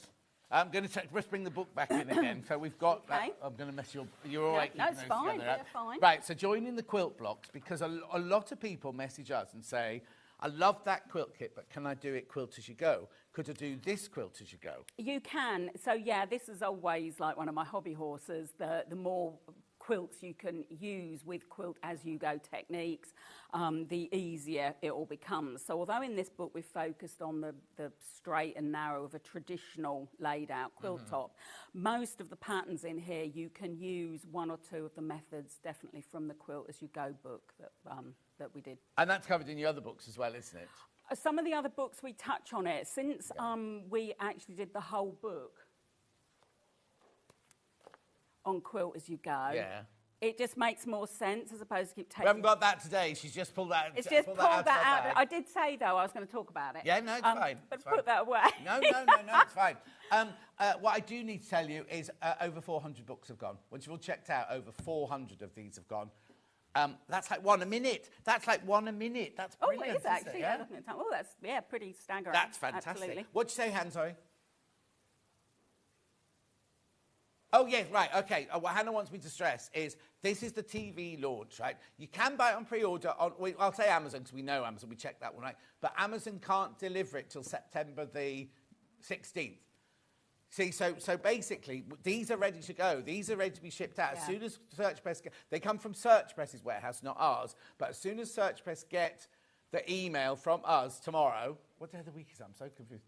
I'm going to just bring the book back in again. So we've got that. I'm going to mess you're all right. No, it's fine. Yeah, fine. Right, so joining the quilt blocks, because a lot of people message us and say, I love that quilt kit, but can I do it quilt as you go? Could I do this quilt as you go? You can. So, this is always like one of my hobby horses. The more quilts you can use with quilt as you go techniques, the easier it all becomes. So although in this book we've focused on the straight and narrow of a traditional laid out quilt top, most of the patterns in here you can use one or two of the methods definitely from the Quilt as You Go book that we did. And that's covered in your other books as well, isn't it? Some of the other books we touch on it. Since we actually did the whole book on Quilt as You Go. Yeah. It just makes more sense as opposed to keep taking... We haven't got that today. She's just pulled that, it's just pulled that out. I did say, though, I was going to talk about it. Yeah, no, it's fine. But it's fine. Put that away. No, it's fine. What I do need to tell you is over 400 books have gone. Once you've all checked out, over 400 of these have gone. That's like one a minute. That's brilliant. Oh, it is actually. Oh, that's, pretty staggering. That's fantastic. Absolutely. What'd you say, Han, sorry? Oh, yes, right, OK. What Hannah wants me to stress is this is the TV launch, right? You can buy it on pre-order on, I'll say Amazon, because we know Amazon, we checked that one, right? But Amazon can't deliver it till September the 16th. See, so basically, these are ready to go. These are ready to be shipped out. As soon as Search Press, they come from Search Press's warehouse, not ours. But as soon as Search Press get the email from us tomorrow, what day of the week is that? I'm so confused.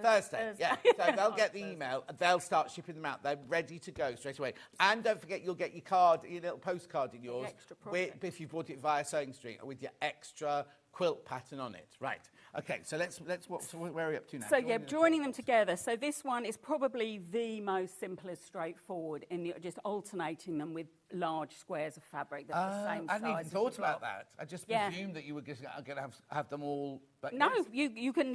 Thursday. Yeah. So they'll get the email and they'll start shipping them out. They're ready to go straight away. And don't forget, you'll get your card, your little postcard in yours, if you bought it via Sewing Street, with your extra quilt pattern on it. Right. Okay, so so where are we up to now? So joining them together. So this one is probably the most simplest, straightforward, in just alternating them with large squares of fabric that are the same size. I hadn't even thought about that. I just presumed that you were going to have them all. But no, you could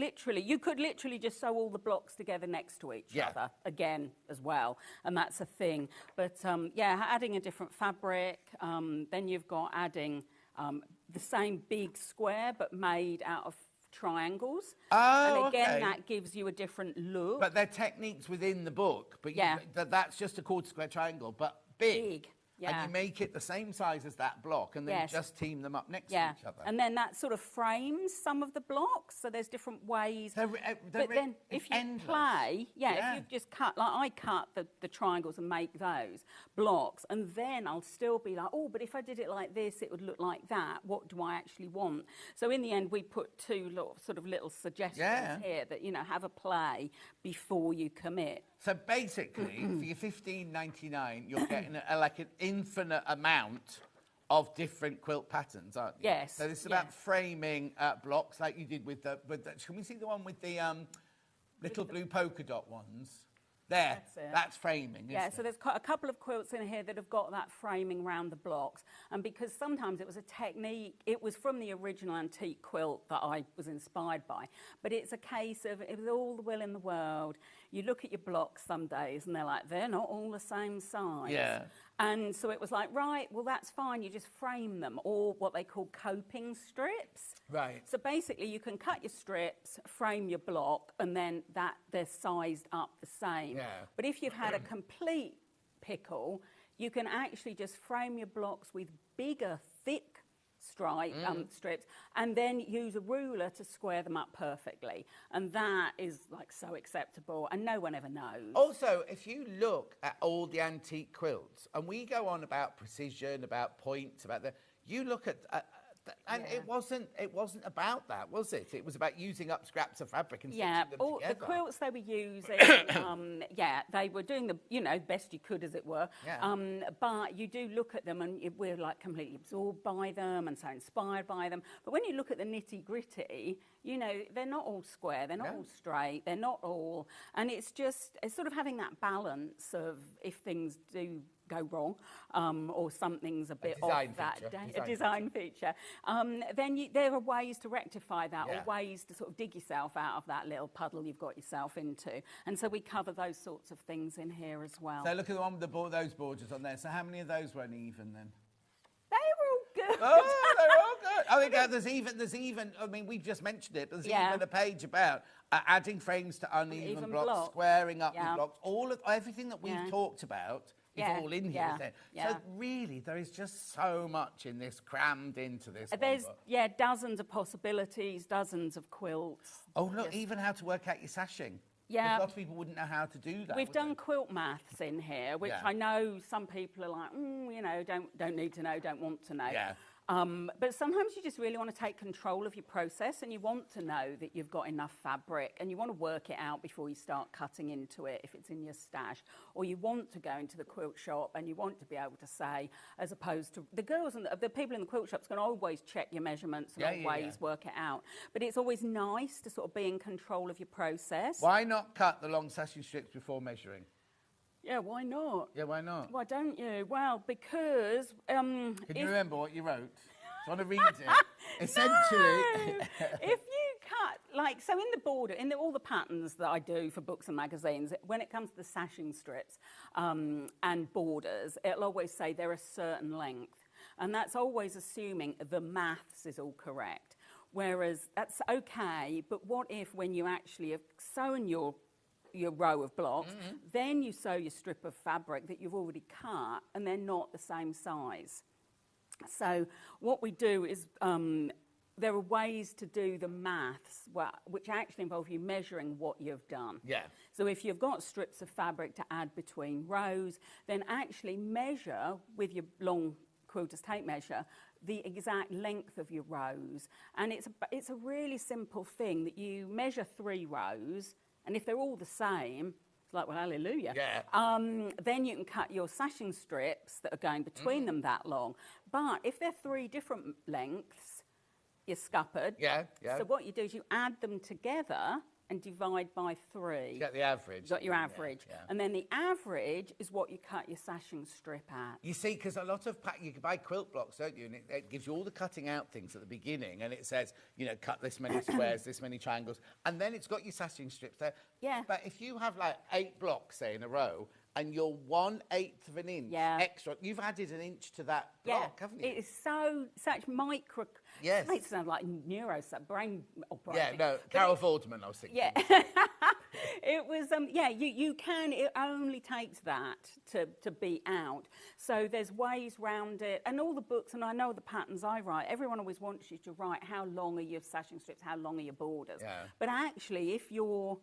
literally just sew all the blocks together next to each other again as well, and that's a thing. But adding a different fabric. Then you've got adding the same big square but made out of triangles. Oh, and again, that gives you a different look. But they're techniques within the book. But that's just a quarter square triangle, but big. and you make it the same size as that block, and then just team them up next to each other. And then that sort of frames some of the blocks, so there's different ways. But then if you play, if you've just cut, like I cut the triangles and make those blocks, and then I'll still be like, oh, but if I did it like this, it would look like that. What do I actually want? So in the end, we put two little suggestions here that, you know, have a play before you commit. So basically, for your $15.99, you're getting like an infinite amount of different quilt patterns, aren't you? Yes. So this is about framing blocks like you did with the can we see the one with the little blue polka dot ones? There, that's framing, isn't it? So there's a couple of quilts in here that have got that framing around the blocks. And because sometimes it was a technique, it was from the original antique quilt that I was inspired by. But it's a case of, it was all the will in the world. You look at your blocks some days and they're like, they're not all the same size. Yeah. And so it was like, right, well, that's fine. You just frame them, or what they call coping strips. Right. So basically, you can cut your strips, frame your block, and then they're sized up the same. Yeah. But if you've had a complete pickle, you can actually just frame your blocks with bigger, thick strips, and then use a ruler to square them up perfectly. And that is like so acceptable, and no one ever knows. Also, if you look at all the antique quilts, and we go on about precision, about points, you look at and it wasn't about that, was it? It was about using up scraps of fabric and stitching them together. The quilts they were using, they were doing the best you could, as it were. Yeah. But you do look at them, and we're like completely absorbed by them and so inspired by them. But when you look at the nitty gritty, you know, they're not all square, they're not all straight, they're not all, and it's sort of having that balance of, if things do go wrong, or something's a bit off that day, a design feature, then there are ways to rectify that, or ways to sort of dig yourself out of that little puddle you've got yourself into. And so we cover those sorts of things in here as well. So look at the one with those borders on there. So how many of those were uneven then? They were all good. Oh, they're all good. I think there's even, I mean, we've just mentioned it, but there's even a page about adding frames to uneven blocks, squaring up your blocks, everything that we've talked about. It's all in here, isn't it? So really, there is just so much in this, crammed into this. There's dozens of possibilities, dozens of quilts. Oh look, even how to work out your sashing. Yeah, a lot of people wouldn't know how to do that. We've done quilt maths in here, which I know some people are like, you know, don't need to know, don't want to know. Yeah. But sometimes you just really want to take control of your process, and you want to know that you've got enough fabric, and you want to work it out before you start cutting into it if it's in your stash, or you want to go into the quilt shop and you want to be able to say, as opposed to the girls and the people in the quilt shops can always check your measurements and always work it out. But it's always nice to sort of be in control of your process. Why not cut the long sashing strips before measuring? Yeah, why not? Yeah, why not? Why don't you? Well, because... Can you remember what you wrote? Do you want to read it? Essentially... No. If you cut, like, so in the border, all the patterns that I do for books and magazines, when it comes to the sashing strips and borders, it'll always say they're a certain length. And that's always assuming the maths is all correct. Whereas that's okay, but what if when you actually have sewn your row of blocks, then you sew your strip of fabric that you've already cut, and they're not the same size. So what we do is there are ways to do the maths which actually involve you measuring what you've done. Yeah. So if you've got strips of fabric to add between rows, then actually measure with your long quilter's tape measure the exact length of your rows. And it's a really simple thing that you measure 3 rows, and if they're all the same, it's like, well, hallelujah. Yeah. Then you can cut your sashing strips that are going between them that long. But if they're 3 different lengths, you're scuppered. Yeah, yeah. So what you do is you add them together and divide by 3. You get the average. You've got your average. Yeah. And then the average is what you cut your sashing strip at. You see, because a lot of you can buy quilt blocks, don't you? And it gives you all the cutting out things at the beginning, and it says, you know, cut this many squares, this many triangles, and then it's got your sashing strips there. Yeah. But if you have like 8 blocks, say, in a row, and you're 1/8 of an inch extra. You've added an inch to that block, haven't you? It is such micro. Yes. It makes it sound like brain operation. Yeah, no, Carol Vorderman, I was thinking. Yeah. It was, you can, it only takes that to be out. So there's ways round it. And all the books, and I know the patterns I write, everyone always wants you to write how long are your sashing strips, how long are your borders. Yeah. But actually, if you're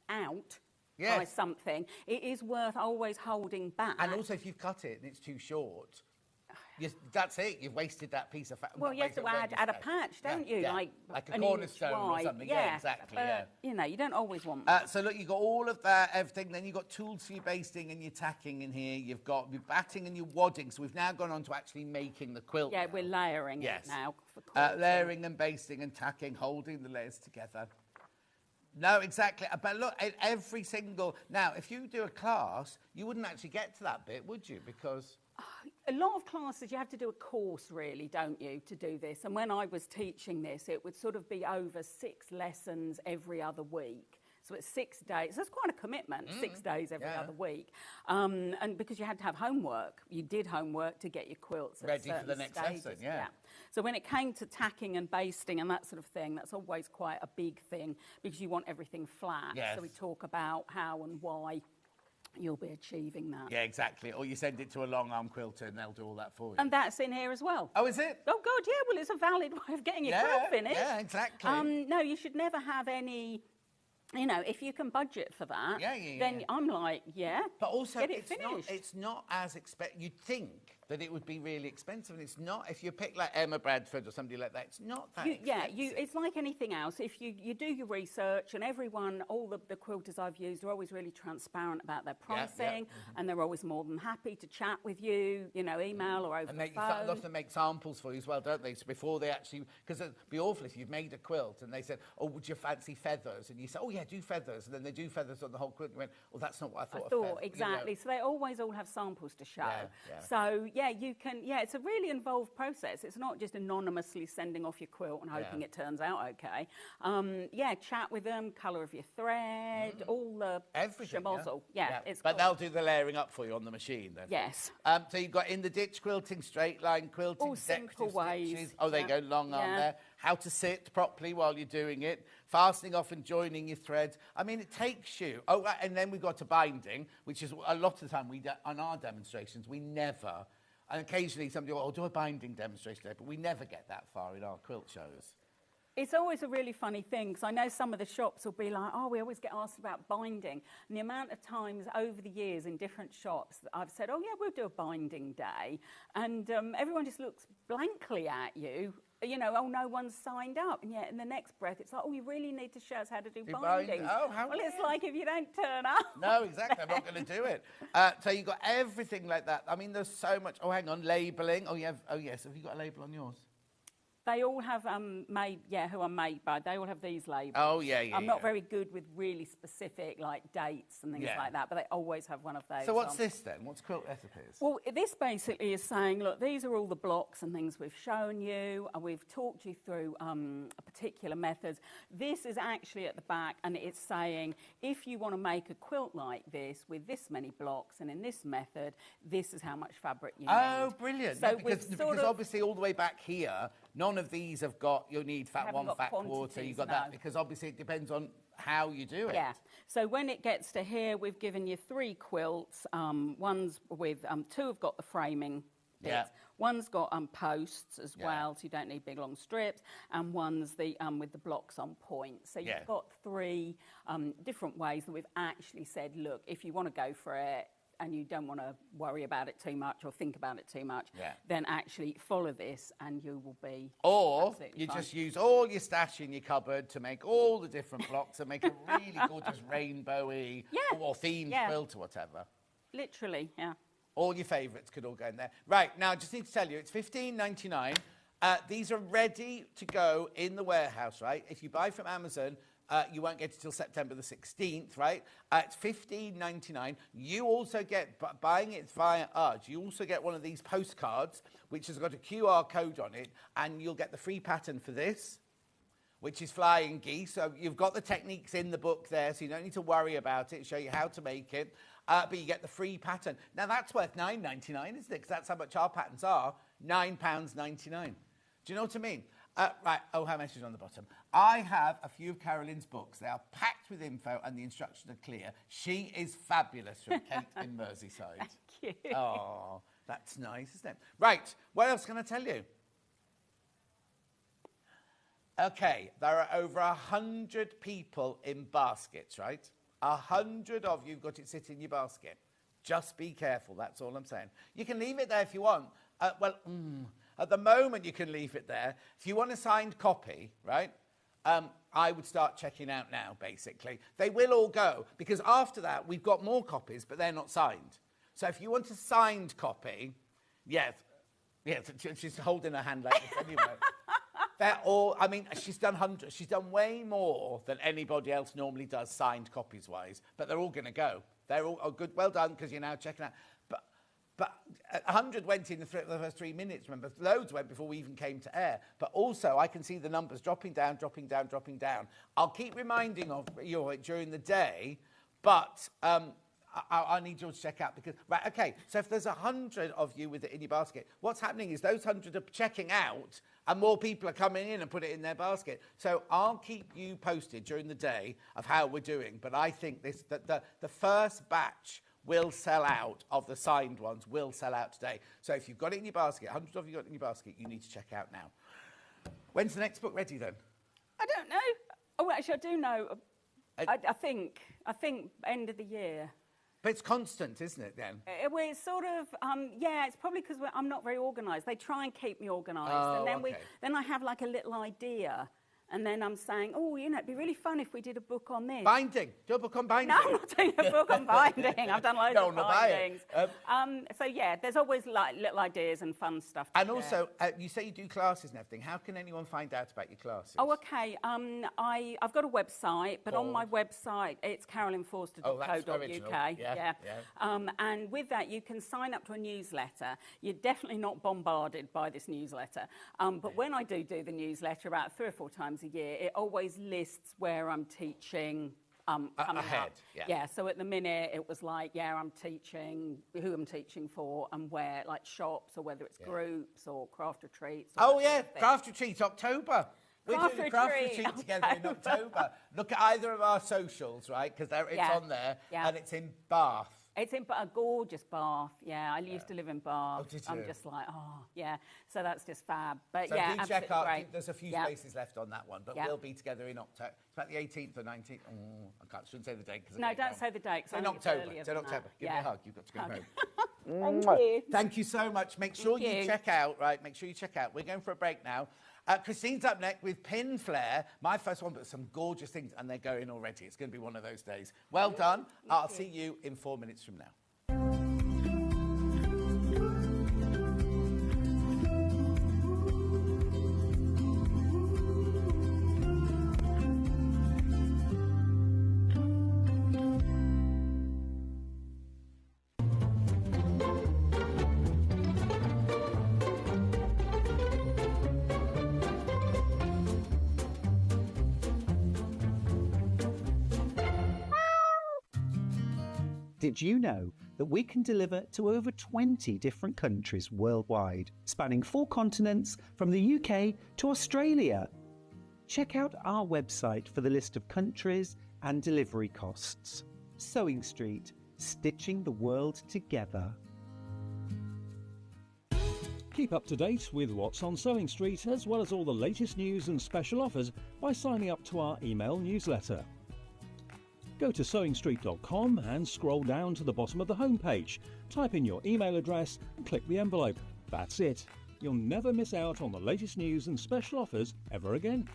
out by something, it is worth always holding back. And also, if you've cut it and it's too short, that's it. You've wasted that piece of well, you have to add a patch, don't you? Yeah. Like a cornerstone or something. Yeah, exactly. You know, you don't always want that. So look, you've got all of that, everything. Then you've got tools for your basting and your tacking in here. You've got your batting and your wadding. So we've now gone on to actually making the quilt. Yeah, we're layering it now. Layering and basting and tacking, holding the layers together. No, exactly. But look, every single... Now, if you do a class, you wouldn't actually get to that bit, would you? Because... A lot of classes, you have to do a course, really, don't you, to do this? And when I was teaching this, it would sort of be over 6 lessons every other week. So it's 6 days. That's quite a commitment, 6 days every other week. And because you had to have homework. You did homework to get your quilts ready for the next lesson, So when it came to tacking and basting and that sort of thing, that's always quite a big thing because you want everything flat. Yes. So we talk about how and why you'll be achieving that. Yeah, exactly. Or you send it to a long arm quilter and they'll do all that for you. And that's in here as well. Oh, is it? Oh, God, yeah. Well, it's a valid way of getting your quilt finished. Yeah, exactly. No, you should never have any... You know, if you can budget for that, then I'm like, But also, get it finished. It's not as expensive. You'd think that it would be really expensive, and it's not. If you pick like Emma Bradford or somebody like that, it's not that expensive. It's like anything else. If you do your research, and everyone, all the quilters I've used are always really transparent about their pricing, and they're always more than happy to chat with you, you know, email or over the phone. And lots of them make samples for you as well, don't they? So before they actually, because it'd be awful if you've made a quilt and they said, oh, would you fancy feathers? And you say, oh, yeah, do feathers. And then they do feathers on the whole quilt. And you went, well, that's not what I thought. Exactly. You know? So they always all have samples to show. So, you can, it's a really involved process. It's not just anonymously sending off your quilt and hoping it turns out okay. Chat with them, colour of your thread, all the everything. But they'll do the layering up for you on the machine then. Yes. So you've got in the ditch quilting, straight line quilting, all simple ways. Stitches. Oh, there you go, long arm there. How to sit properly while you're doing it, fastening off and joining your threads. I mean, it takes you. Oh, and then we've got to binding, which is a lot of the time on our demonstrations, we never, and occasionally somebody will do a binding demonstration there, but we never get that far in our quilt shows. It's always a really funny thing, because I know some of the shops will be like, oh, we always get asked about binding. And the amount of times over the years in different shops that I've said, oh, yeah, we'll do a binding day. And everyone just looks blankly at you. You know, oh, no one's signed up. And yet in the next breath, it's like, oh, you really need to show us how to do binding. Oh, how well, it's like if you don't turn up. No, exactly. I'm not going to do it. So you've got everything like that. I mean, there's so much. Oh, hang on, labelling. Oh, yes. Have you got a label on yours? They all have who I'm made by. They all have these labels. Oh, I'm not very good with really specific, like, dates and things like that, but they always have one of those. So what's this, then? What's Quilt Recipes? Well, this basically is saying, look, these are all the blocks and things we've shown you, and we've talked you through particular methods. This is actually at the back, and it's saying, if you want to make a quilt like this with this many blocks and in this method, this is how much fabric you need. Oh, brilliant. So because obviously all the way back here, none of these have got, you'll need fat one, fat quarter, you've got that, because obviously it depends on how you do it. Yeah, so when it gets to here, we've given you 3 quilts. One's with, 2 have got the framing bits. One's got posts as well, so you don't need big long strips, and one's the with the blocks on point. So you've got 3 different ways that we've actually said, look, if you want to go for it, and you don't want to worry about it too much or think about it too much, then actually follow this and you will be Or you fine. Just use all your stash in your cupboard to make all the different blocks and make a really gorgeous rainbowy or themed quilt or whatever. Literally, All your favourites could all go in there. Right, now I just need to tell you, it's $15.99. These are ready to go in the warehouse, right? If you buy from Amazon, you won't get it till September the 16th, right? It's $15.99. You also get, buying it via us, you also get one of these postcards, which has got a QR code on it, and you'll get the free pattern for this, which is flying geese. So you've got the techniques in the book there, so you don't need to worry about it. Show you how to make it. but you get the free pattern. Now, that's worth £9.99, isn't it? Because that's how much our patterns are, £9.99. Do you know what I mean? Right, how much is on the bottom? I have a few of Carolyn's books. They are packed with info and the instructions are clear. She is fabulous from Kent in Merseyside. Thank you. Oh, that's nice, isn't it? Right, what else can I tell you? Okay, there are over 100 people in baskets, right? 100 of you have got it sitting in your basket. Just be careful, that's all I'm saying. You can leave it there if you want. At the moment, you can leave it there. If you want a signed copy, right, I would start checking out now, basically. They will all go, because after that, we've got more copies, but they're not signed. So if you want a signed copy, yes, she's holding her hand like this anyway. They're all, I mean, she's done hundreds. She's done way more than anybody else normally does, signed copies-wise, but they're all going to go. They're all good. Well done, because you're now checking out. But 100 went in the first 3 minutes, remember? Loads went before we even came to air. But also, I can see the numbers dropping down, dropping down, dropping down. I'll keep reminding of you during the day, but I need you to check out because, right, okay, so if there's 100 of you with it in your basket, what's happening is those 100 are checking out and more people are coming in and put it in their basket. So I'll keep you posted during the day of how we're doing. But I think the first batch will sell out of the signed ones, will sell out today. So if you've got it in your basket, 100 of you got it in your basket, you need to check out now. When's the next book ready then? I don't know. Oh, actually, I do know. I think end of the year. But it's constant, isn't it, then? We're sort of, yeah, it's probably because I'm not very organised. They try and keep me organised. Oh, and then okay. then I have like a little idea. And then I'm saying, oh, you know, it'd be really fun if we did a book on this. Binding. Do a book on binding. No, I'm not doing a book on binding. I've done loads of bindings. So, yeah, there's always like little ideas and fun stuff to And share. also, you say you do classes and everything. How can anyone find out about your classes? Oh, okay. I've got a website, but on my website, it's carolynforster.co.uk. Yeah. And with that, you can sign up to a newsletter. You're definitely not bombarded by this newsletter. But when I do the newsletter about 3 or 4 times a year, it always lists where I'm teaching coming ahead. up. Yeah, so at the minute it was like, I'm teaching, who I'm teaching for and where, like shops or whether it's groups or craft retreats. Oh, yeah, craft retreat, October. We're doing a craft retreat October. together in October. Look at either of our socials, right? Because it's on there and it's in Bath. It's in a gorgeous Bath. Yeah, I used to live in Bath. Oh, did you? I'm just like, so that's just fab. But So yeah, do absolutely check out. great. There's a few spaces left on that one, but we'll be together in October. It's about the 18th or 19th. I shouldn't say the date. No, don't say the date. It's in October. It's in October. Give me a hug. You've got to go home. Thank you. Thank you so much. Make sure you check out, right? Make sure you check out. We're going for a break now. Christine's up next with Pinflair. My first one, but some gorgeous things, and they're going already. It's going to be one of those days. Well done. I'll see you in 4 minutes from now. Did you know that we can deliver to over 20 different countries worldwide, spanning 4 continents from the UK to Australia? Check out our website for the list of countries and delivery costs. Sewing Street, stitching the world together. Keep up to date with what's on Sewing Street, as well as all the latest news and special offers by signing up to our email newsletter. Go to sewingstreet.com and scroll down to the bottom of the homepage. Type in your email address and click the envelope. That's it. You'll never miss out on the latest news and special offers ever again.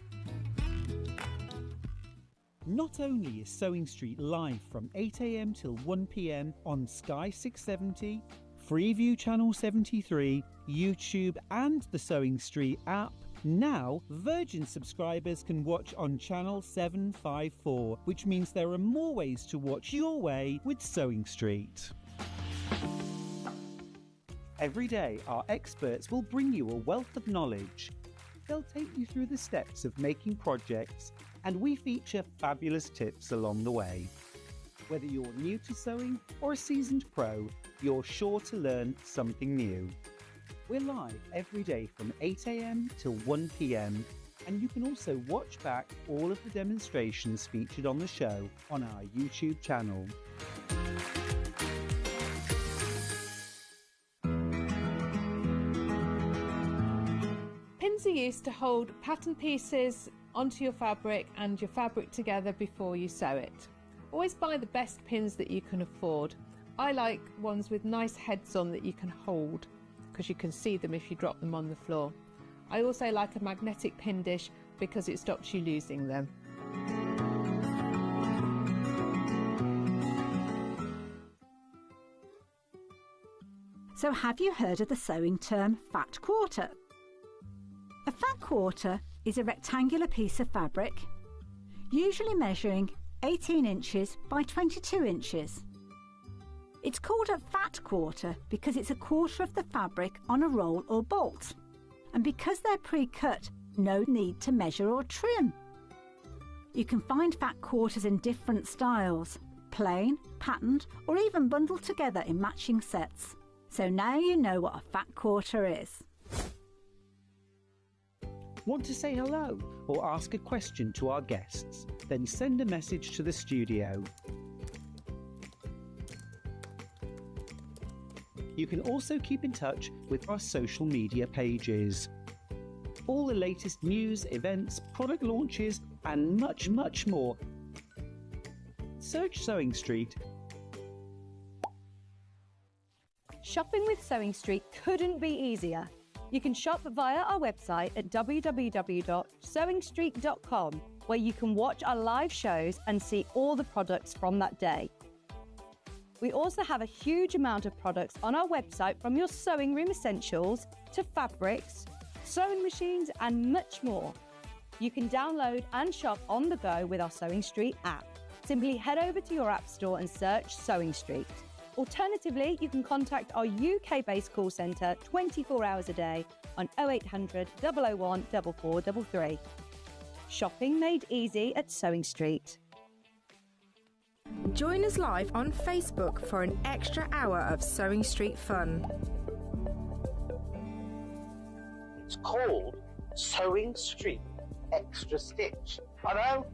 Not only is Sewing Street live from 8 a.m. till 1 p.m. on Sky 670, Freeview Channel 73, YouTube and the Sewing Street app, now Virgin subscribers can watch on Channel 754, which means there are more ways to watch your way with Sewing Street. Every day, our experts will bring you a wealth of knowledge. They'll take you through the steps of making projects, and we feature fabulous tips along the way. Whether you're new to sewing or a seasoned pro, you're sure to learn something new. We're live every day from 8 a.m. till 1 p.m. and you can also watch back all of the demonstrations featured on the show on our YouTube channel. Pins are used to hold pattern pieces onto your fabric and your fabric together before you sew it. Always buy the best pins that you can afford. I like ones with nice heads on that you can hold because you can see them if you drop them on the floor. I also like a magnetic pin dish because it stops you losing them. So have you heard of the sewing term fat quarter? A fat quarter is a rectangular piece of fabric, usually measuring 18 inches by 22 inches. It's called a fat quarter because it's a quarter of the fabric on a roll or bolt. And because they're pre-cut, no need to measure or trim. You can find fat quarters in different styles, plain, patterned, or even bundled together in matching sets. So now you know what a fat quarter is. Want to say hello or ask a question to our guests? Then send a message to the studio. You can also keep in touch with our social media pages. All the latest news, events, product launches, and much, much more. Search Sewing Street. Shopping with Sewing Street couldn't be easier. You can shop via our website at www.sewingstreet.com, where you can watch our live shows and see all the products from that day. We also have a huge amount of products on our website, from your sewing room essentials to fabrics, sewing machines and much more. You can download and shop on the go with our Sewing Street app. Simply head over to your app store and search Sewing Street. Alternatively, you can contact our UK-based call centre 24 hours a day on 0800 001 4433. Shopping made easy at Sewing Street. Join us live on Facebook for an extra hour of Sewing Street fun. It's called Sewing Street Extra Stitch. I know,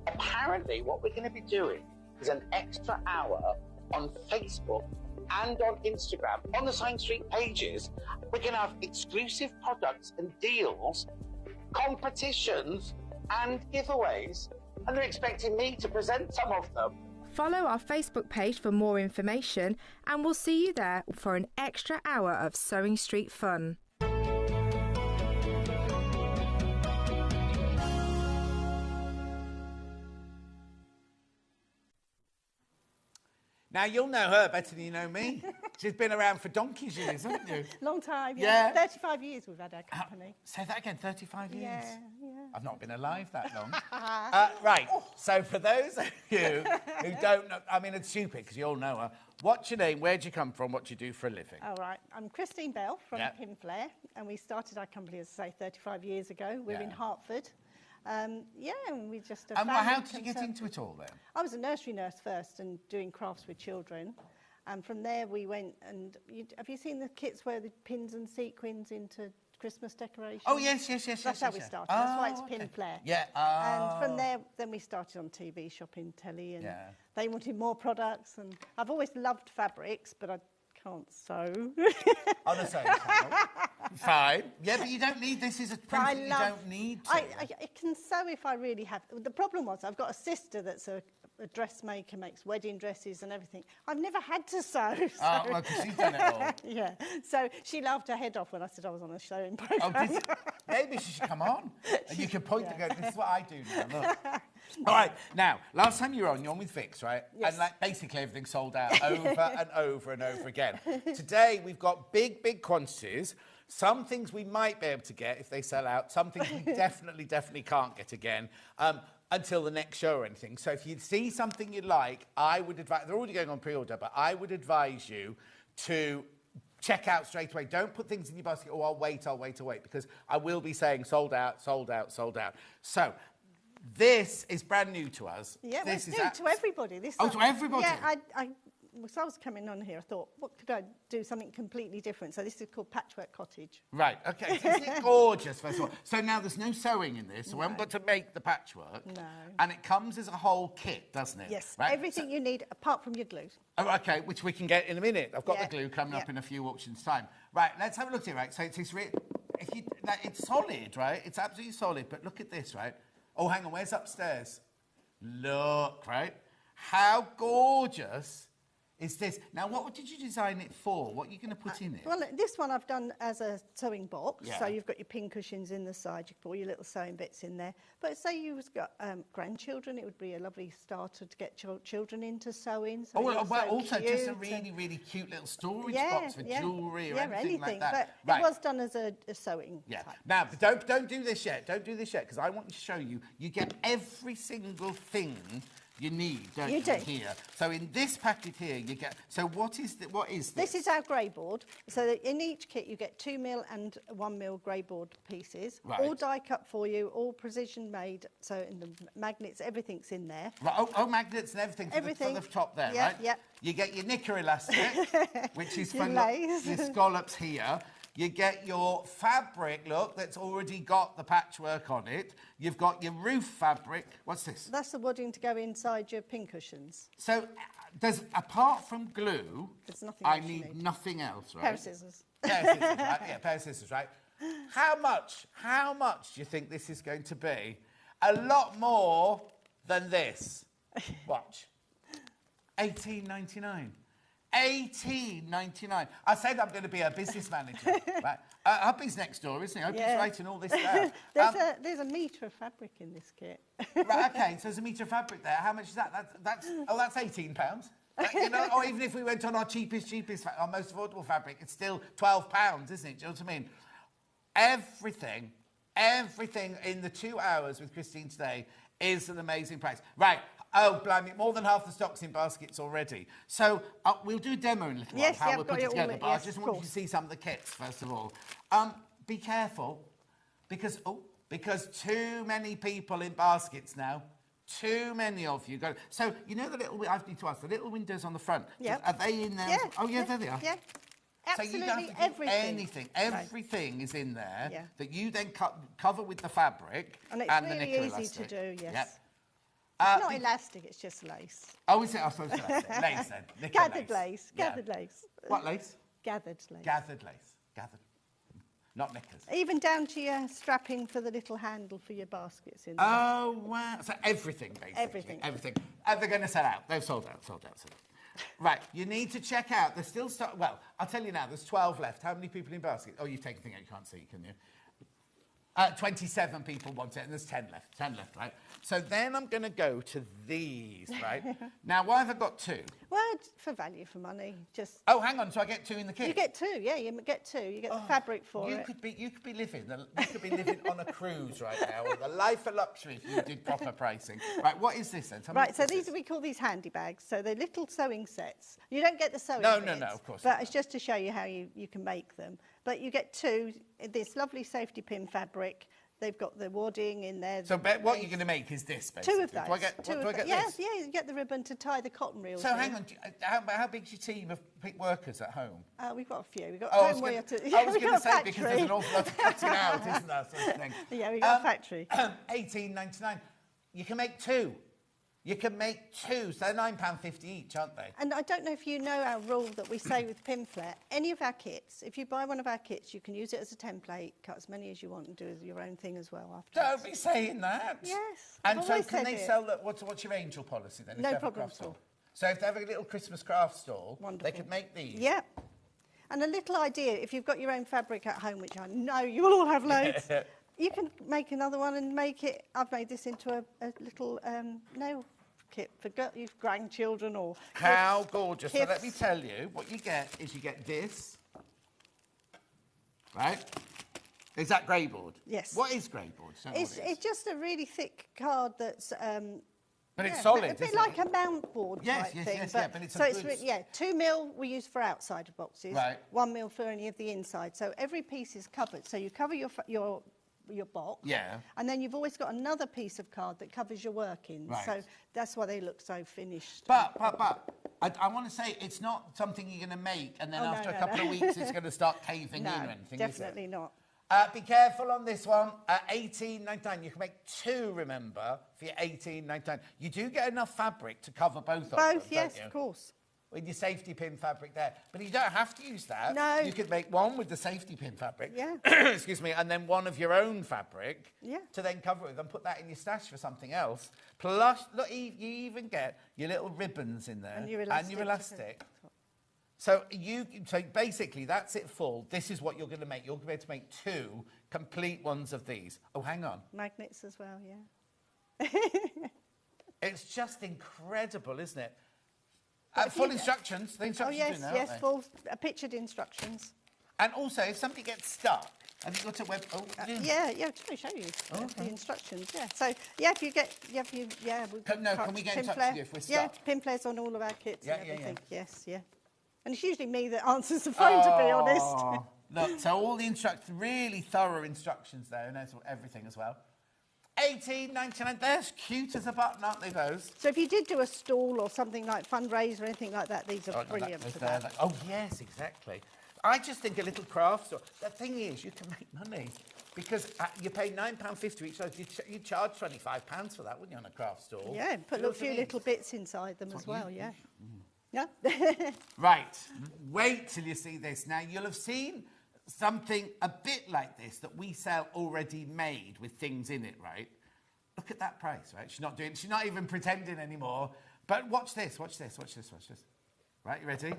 apparently what we're going to be doing is an extra hour on Facebook and on Instagram, on the Sewing Street pages. We're going to have exclusive products and deals, competitions and giveaways, and they're expecting me to present some of them. Follow our Facebook page for more information, and we'll see you there for an extra hour of Sewing Street fun. Now, you'll know her better than you know me. She's been around for donkey's years, haven't you? Long time, yeah. 35 years we've had our company. Say that again, 35 years? Yeah. I've not been alive that long. Right, so for those of you who don't know, I mean, it's stupid because you all know her. What's your name? Where do you come from? What do you do for a living? All right, I'm Christine Bell from Pinflair, and we started our company, as I say, 35 years ago. We're in Hertford. And we just... And how did you get into it all then? I was a nursery nurse first and doing crafts with children. And from there we went and... have you seen the kits where the pins and sequins into Christmas decorations? Oh, yes. That's how we started. That's why it's Pinflair. Yeah. And from there, then we started on TV, shopping telly, and they wanted more products. And I've always loved fabrics, but I can't sew. On a sewing channel. Fine. Yeah, but you don't need... This is a proof that you don't need to. I can sew if I really have... The problem was I've got a sister that's a dressmaker, makes wedding dresses and everything. I've never had to sew. So. Oh, well, because she's done it all. Yeah. So she laughed her head off when I said I was on a sewing programme. Oh, maybe she should come on. And you can point and go, this is what I do now, look. All right, now, last time you were on with Vix, right? Yes. And like basically everything sold out over and over and over again. Today, we've got big quantities. Some things we might be able to get if they sell out. Some things we definitely can't get again until the next show or anything. So if you see something you like, I would advise... They're already going on pre-order, but I would advise you to check out straight away. Don't put things in your basket, oh, I'll wait, because I will be saying sold out. So... This is brand new to us. Yeah, this well, it's new to everybody. To everybody. Yeah, so I was coming on here, I thought, what could I do something completely different? So this is called Patchwork Cottage. Right, okay. So isn't it gorgeous, first of all? So now there's no sewing in this, so we haven't got to make the patchwork. No. And it comes as a whole kit, doesn't it? Yes, right? everything you need apart from your glue. Oh, okay, which we can get in a minute. I've got the glue coming up in a few auctions' time. Right, let's have a look at it, right? So it's solid, right? It's absolutely solid, but look at this, right? Oh, hang on, where's upstairs? Look, right? How gorgeous is this? Now, what did you design it for? What are you going to put in it? Well, this one I've done as a sewing box. Yeah. So you've got your pin cushions in the side. You put all your little sewing bits in there. But say you've got grandchildren, it would be a lovely starter to get children into sewing. So also just a really, really cute little storage box for jewellery or anything like that. But it was done as a sewing type. Now, but don't do this yet. Don't do this yet, because I want to show you. You get every single thing you need, don't you, here. So in this packet here, you get... So what is this? This is our grey board. So that in each kit, you get 2 mil and 1 mil grey board pieces. Right. All die cut for you, all precision made. So in the magnets, everything's in there. Right. Oh, magnets and everything for the top there, right? Yeah. You get your knicker elastic, which is for lace. the scallops here. You get your fabric, look, that's already got the patchwork on it. You've got your roof fabric. What's this? That's the wadding to go inside your pin cushions. So, apart from glue, there's nothing I else need nothing else, right? Pair of scissors. Pair of scissors, right? Yeah, pair of scissors, right? How much do you think this is going to be? A lot more than this. Watch. $18.99. $18.99. I said I'm going to be a business manager. Right? Hubby's next door, isn't he? Hubby's writing all this down. There's a metre of fabric in this kit. Right, okay, so there's a metre of fabric there. How much is that? That's £18. You know, or even if we went on our cheapest, our most affordable fabric, it's still £12, isn't it? Do you know what I mean? Everything in the 2 hours with Christine today is an amazing price. Right. Oh, blimey, more than half the stock's in baskets already. So we'll do a demo in a little while, how we'll put it together. But I just want you to see some of the kits, first of all. Be careful, because too many people in baskets now. Too many of you go. So, you know the little... I need to ask, the little windows on the front, are they in there? Yeah. Oh, yeah, there they are. Yeah. Absolutely so you don't have to do anything. Everything is in there that you then cover with the fabric and it's the really knicker easy elastic. to do, yes. Yep. It's not elastic, it's just lace. Oh, is it? I suppose it's lace then. Gathered lace. Gathered lace. What lace? Gathered lace. Gathered lace. Gathered. Not knickers. Even down to your strapping for the little handle for your baskets in there. Oh, wow. So everything, basically. Everything. And they're going to sell out. They've sold out. Right, you need to check out. There's still stock. Well, I'll tell you now, there's 12 left. How many people in basket? Oh, you've taken a thing out you can't see, can you? 27 people want it, and there's 10 left. 10 left, right? So then I'm going to go to these, right? Now, why have I got 2? Well, for value for money, just... Oh, hang on, so I get 2 in the kit? You get 2, yeah, you get 2. You get the fabric for it. You could be living on a cruise right now, or the life of luxury if you did proper pricing. Right, what is this then? Right, so we call these handy bags. So they're little sewing sets. You don't get the sewing No, bits, of course but not. it's just to show you how you can make them. But you get 2, this lovely safety pin fabric. They've got the wadding in there. So what you're going to make is this, basically. 2 of those. Do I get this? Yeah, you get the ribbon to tie the cotton reels. So hang on, how big's your team of workers at home? We've got a few. We've got home where you have to... I was going to say, because there's an awful lot of cutting out, isn't there, sort of thing? Yeah, we've got a factory. $18.99. You can make 2. You can make 2, so they're £9.50 each, aren't they? And I don't know if you know our rule that we say with Pinflair. Any of our kits, if you buy one of our kits, you can use it as a template, cut as many as you want, and do your own thing as well afterwards. Don't be saying that. Yes. And so can they sell... What's your angel policy then? No problem at all. So if they have a little Christmas craft stall, wonderful, they could make these? Yeah. And a little idea, if you've got your own fabric at home, which I know you will all have loads, you can make another one and make it... I've made this into a little nail kit for your grandchildren or... How gorgeous. So let me tell you, what you get is you get this, right? Is that grey board? Yes. What is grey board? It's just a really thick card that's... but it's solid, a bit like a mount board type thing. Yes, but it's so it's 2 mil we use for outside of boxes, right. 1 mil for any of the inside. So every piece is covered. So you cover your your box. Yeah. And then you've always got another piece of card that covers your workings. Right. So that's why they look so finished. But I want to say it's not something you're going to make and then after a couple of weeks it's going to start caving in or anything, definitely not. Be careful on this one. $18.99. You can make 2, remember, for your $18.99. You do get enough fabric to cover both of them. Both, yes, of course. With your safety pin fabric there. But you don't have to use that. No. You could make one with the safety pin fabric. Yeah. Excuse me. And then one of your own fabric. Yeah. To then cover it with and put that in your stash for something else. Plus, look, you even get your little ribbons in there. And your elastic. So basically, that's it full. This is what you're going to make. You're going to be able to make 2 complete ones of these. Oh, hang on. Magnets as well, yeah. It's just incredible, isn't it? Full instructions. The instructions yes, are in there, yes, aren't they? full pictured instructions. And also, if somebody gets stuck, have you got a web? Oh, yeah, let me show you the instructions. Yeah, so if you get, can we get in touch with you if we're stuck? Yeah, Pinflair's on all of our kits and Yeah. everything. Yes, yeah. And it's usually me that answers the phone, to be honest. Look, so all the really thorough instructions there, and there's everything as well. $18.99. They're as cute as a button, aren't they, those? So if you did do a stall or something like fundraise or anything like that, these are brilliant for that. Oh, yes, exactly. I just think a little craft store. The thing is, you can make money because you pay £9.50 each. So you'd charge £25 for that, wouldn't you, on a craft store? Yeah, put a few little bits inside them as well, yeah. Yeah. Right. Wait till you see this. Now, you'll have seen something a bit like this that we sell already made with things in it, right? Look at that price, right? She's not even pretending anymore. But watch this. Right, you ready?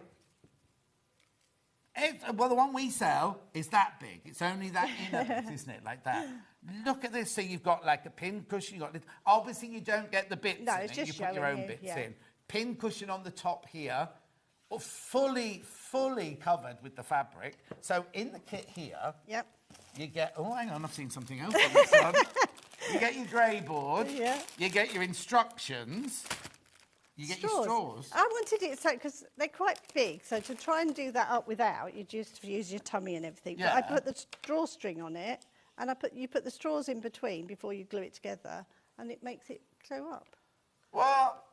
Well, the one we sell is that big. It's only that inner bit, isn't it? Like that. Look at this. So you've got like a pin cushion. Obviously, you don't get the bits no, in it's it. just You put your own bits in. Pin cushion on the top here. Fully covered with the fabric. So in the kit here, you get... Oh, hang on. I've seen something else on this one. You get your grey board. Yeah. You get your instructions. You get your straws. I wanted it so, because they're quite big, so to try and do that up without, you just use your tummy and everything. Yeah. But I put the drawstring on it, and you put the straws in between before you glue it together, and it makes it sew up. What?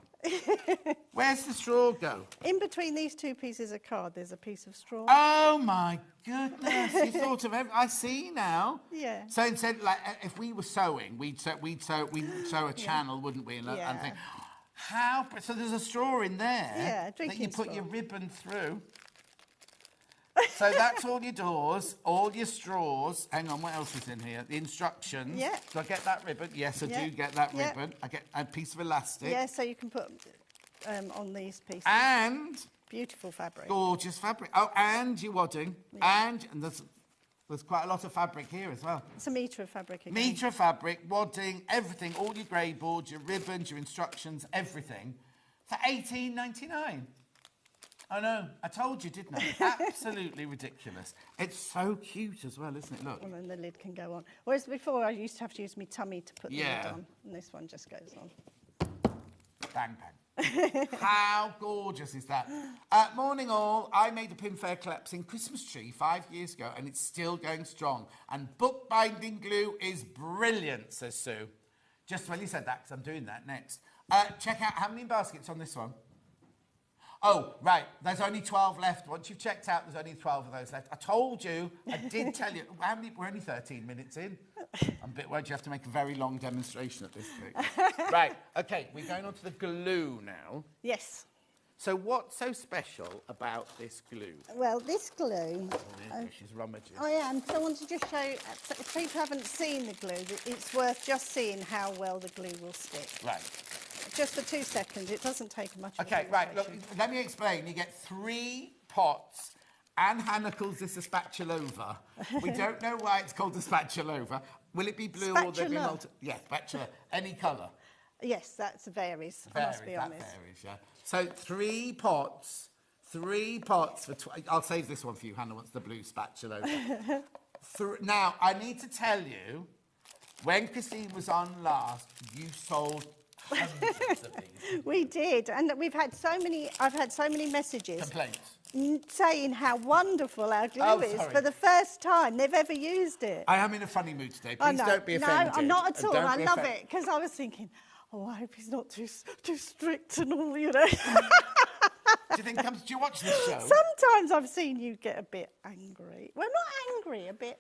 Where's the straw go? In between these 2 pieces of card, there's a piece of straw. Oh, my goodness. You thought of everything. I see now. Yeah. So instead, like, if we were sewing, we'd sew a channel, wouldn't we? And think, so there's a straw in there. Yeah, that you put your ribbon through. So that's all your doors, all your straws. Hang on, what else is in here? The instructions. Yeah. Do I get that ribbon? Yes, I do get that ribbon. I get a piece of elastic. Yeah, so you can put on these pieces. And... beautiful fabric. Gorgeous fabric. Oh, and your wadding. Yeah. And there's quite a lot of fabric here as well. It's a metre of fabric again. Metre of fabric, wadding, everything. All your grey boards, your ribbons, your instructions, everything. For $18.99. I know. I told you, didn't I? Absolutely ridiculous. It's so cute as well, isn't it? Look. And then the lid can go on. Whereas before, I used to have to use my tummy to put the lid on. And this one just goes on. Bang, bang. How gorgeous is that? Morning all. I made a Pinflair collapsing Christmas tree 5 years ago, and it's still going strong. And bookbinding glue is brilliant, says Sue. Just when you said that, because I'm doing that next. Check out how many baskets on this one. Oh, right, there's only 12 left. Once you've checked out, there's only 12 of those left. I told you, I did tell you. We're only 13 minutes in. I'm a bit worried you have to make a very long demonstration at this point. Right, OK, we're going on to the glue now. Yes. So what's so special about this glue? Well, this glue... she's rummaging. I am. So I want to just show, if people haven't seen the glue, it's worth just seeing how well the glue will stick. Right. Just for 2 seconds. It doesn't take much. OK, right, look, let me explain. You get 3 pots. Anne Hannah calls this a spatulova. We don't know why it's called a spatulova. Will it be blue or will it be multi... Yeah, spatula. Any colour? Yes, that varies. I must be honest. That varies, yeah. So 3 pots. 3 pots for... I'll save this one for you. Hannah wants the blue spatulova. Now, I need to tell you, when Christine was on last, you sold... hundreds of these. We did, and we've had so many. I've had so many messages. Complaints. saying how wonderful our glue is sorry. for the first time they've ever used it. I am in a funny mood today. I Please know. don't be offended. No, I'm not at all. Don't I be love offended. it because I was thinking, oh, I hope he's not too strict and all, you know. Do you think? Do you watch this show? Sometimes I've seen you get a bit angry. Well, not angry, a bit.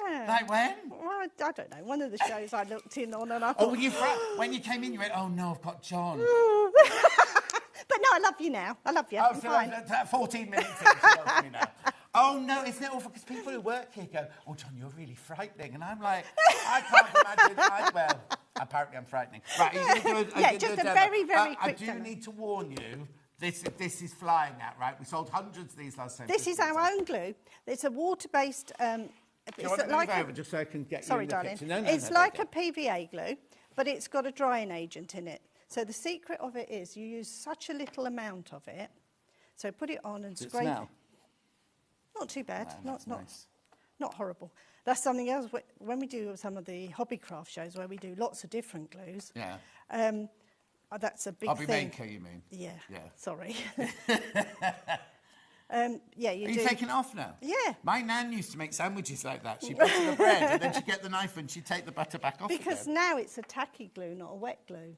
Yeah. Like when? Well, I don't know. One of the shows I looked in on and I thought... Oh, when you came in, you went, oh, no, I've got John. But no, I love you now. I love you. Oh, I'm so fine. 14 minutes in, she loves me now. Oh, no, isn't it awful? Because people who work here go, oh, John, you're really frightening. And I'm like, I can't imagine. Well, apparently I'm frightening. Right, you're going to do Yeah, just a very, very I quick do demo. need to warn you, this is flying out, right? We sold hundreds of these last time. This is our own glue. It's a water-based... Do you want to move over just so I can get Sorry, you in the darling. picture? No, It's like a PVA glue, but it's got a drying agent in it. So the secret of it is you use such a little amount of it. So put it on and Does it scrape. smell? Not too bad. No, not that's nice. not horrible. That's something else. When we do some of the hobby craft shows where we do lots of different glues. Yeah. That's a big Hobby thing. maker, you mean? Yeah. Yeah. Sorry. Yeah, you Are do. you taking it off now? Yeah. My nan used to make sandwiches like that. She'd butter the bread and then she'd get the knife and she'd take the butter back off Because again. now it's a tacky glue, not a wet glue.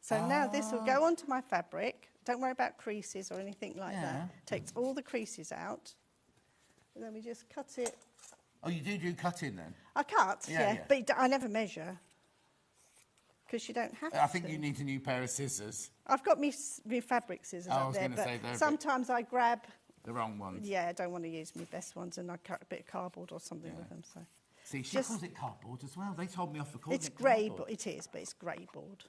So now this will go onto my fabric. Don't worry about creases or anything like that. Takes all the creases out. And then we just cut it. Oh, you do cutting then? I cut, Yeah. but I never measure. Because you don't have to. I think you need a new pair of scissors. I've got me fabric scissors I up was there, gonna but say they're a bit- sometimes I grab... The wrong ones. Yeah, I don't want to use my best ones, and I cut a bit of cardboard or something with them. So See, she Just- calls it cardboard as well. They told me off for calling it's it grey, cardboard. but it is, but it's grey board.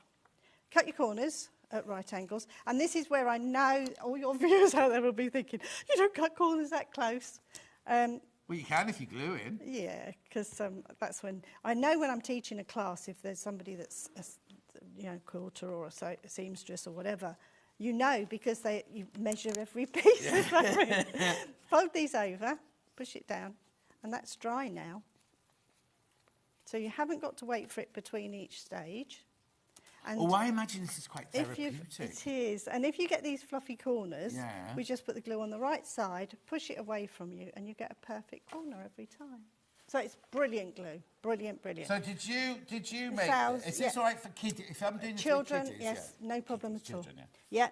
Cut your corners at right angles, and this is where I know all your viewers out there will be thinking, you don't cut corners that close. Well, you can if you glue in. Yeah, because that's when I know when I'm teaching a class, if there's somebody that's a quilter or a seamstress or whatever, you know, because you measure every piece of fabric. Fold these over, push it down, and that's dry now. So you haven't got to wait for it between each stage. And Oh, I imagine this is quite if therapeutic. it is, and if you get these fluffy corners, Yeah. we just put the glue on the right side, push it away from you, and you get a perfect corner every time. So it's brilliant glue, brilliant. So did you make Sounds, this? Is this all right for kids? If I'm doing this Children, for kiddies, yes, no problem at all. Children, Yeah,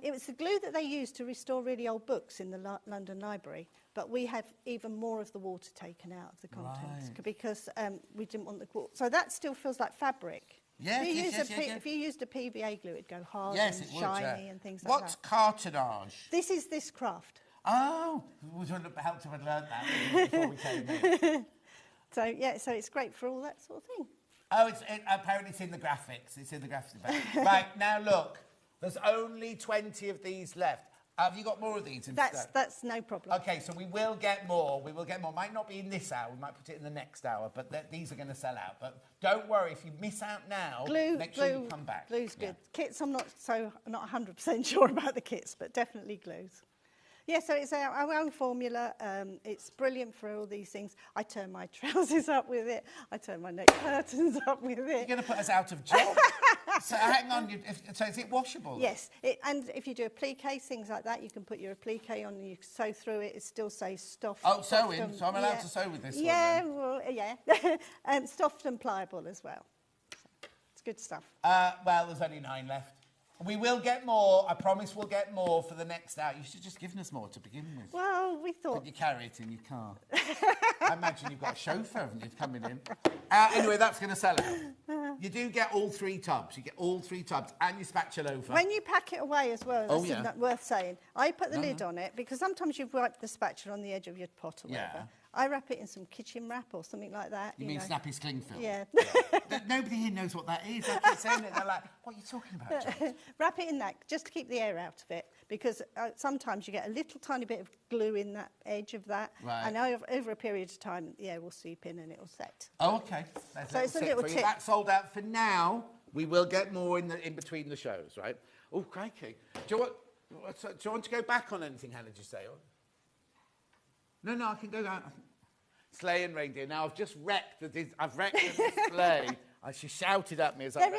it was the glue that they used to restore really old books in the London Library, but we had even more of the water taken out of the contents because we didn't want the water. So that still feels like fabric. Yes, If you used a PVA glue, it'd go hard Yes, and it would, shiny yeah. and things like What's that. cartonnage? This is this craft. Oh, it would have helped to have learned that before we came in. So yeah, so it's great for all that sort of thing. Oh, apparently it's in the graphics. It's in the graphics. Right, now look, there's only 20 of these left. Have you got more of these? That's no problem. Okay, so we will get more. We will get more. Might not be in this hour. We might put it in the next hour, but these are going to sell out. But don't worry, if you miss out now, make sure you come back. Glue's good. Kits, I'm not 100% sure about the kits, but definitely glues. Yeah, so it's our own formula. It's brilliant for all these things. I turn my trousers up with it. I turn my neck curtains up with it. You're going to put us out of job. So hang on. So is it washable? Yes, and if you do applique, things like that, you can put your applique on and you sew through it. It still says stuffed. Oh, sewing. So I'm allowed to sew with this one. Yeah, well, yeah. Stuffed and pliable as well. It's good stuff. Well, there's only 9 left. We will get more. I promise we'll get more for the next hour. You should have just given us more to begin with. Well, we thought... Could you carry it in your car? I imagine you've got a chauffeur, haven't you, coming in? Anyway, that's going to sell out. You do get all 3 tubs. You get all 3 tubs and your spatula over. When you pack it away as well, that's worth saying. I put the lid on it because sometimes you've wiped the spatula on the edge of your pot or whatever. I wrap it in some kitchen wrap or something like that. You mean Snappy Sling film? Yeah. Nobody here knows what that is. I keep saying it. They're like, what are you talking about, John? Wrap it in that just to keep the air out of it because sometimes you get a little tiny bit of glue in that edge of that. Right. And over a period of time, the air will seep in and it will set. Oh, OK. So it's a little tip. That's sold out for now. We will get more in between the shows, right? Oh, crikey. Do you want to go back on anything, Hannah, did you say? No, I can go down. Sleigh and reindeer. Now, I've just wrecked the display. She shouted at me as there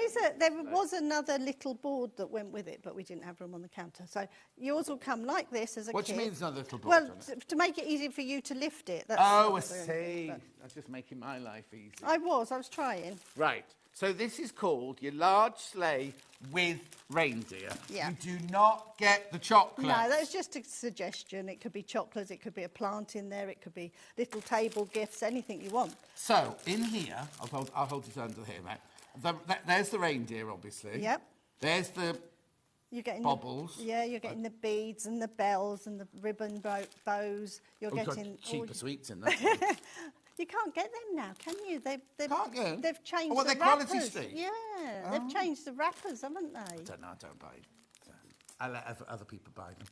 was another little board that went with it, but we didn't have room on the counter. So yours will come like this as a What kit. do you mean there's another little board Well, on it? to make it easier for you to lift it. That's Oh, I that's the only see. thing, That's just making my life easy. I was trying. Right. So this is called your large sleigh with reindeer. Yeah. You do not get the chocolates. No, that's just a suggestion. It could be chocolates, it could be a plant in there, it could be little table gifts, anything you want. So in here, I'll hold it under here, right? There's the reindeer, obviously. Yep. There's the You're getting bobbles. you're getting the beads and the bells and the ribbon bows. You're getting cheaper sweets in that. You can't get them now, can you? They've Can't get 'em? They've changed Oh, the they're Quality wrappers. Street? Yeah, they've changed the wrappers, haven't they? I don't buy it. I let other people buy them.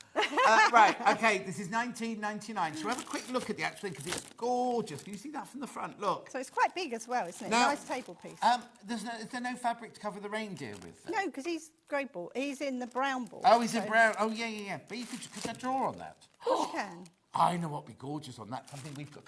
Right, okay, this is $19.99. Shall we have a quick look at the actual thing? Because it's gorgeous. Can you see that from the front? Look. So it's quite big as well, isn't it? No. Nice table piece. Is there no fabric to cover the reindeer with? Then? No, because he's grey ball. He's in the brown ball. Oh, he's in brown. Oh, yeah. But you could I draw on that? Of course you can. I know what would be gorgeous on that. Something we've got.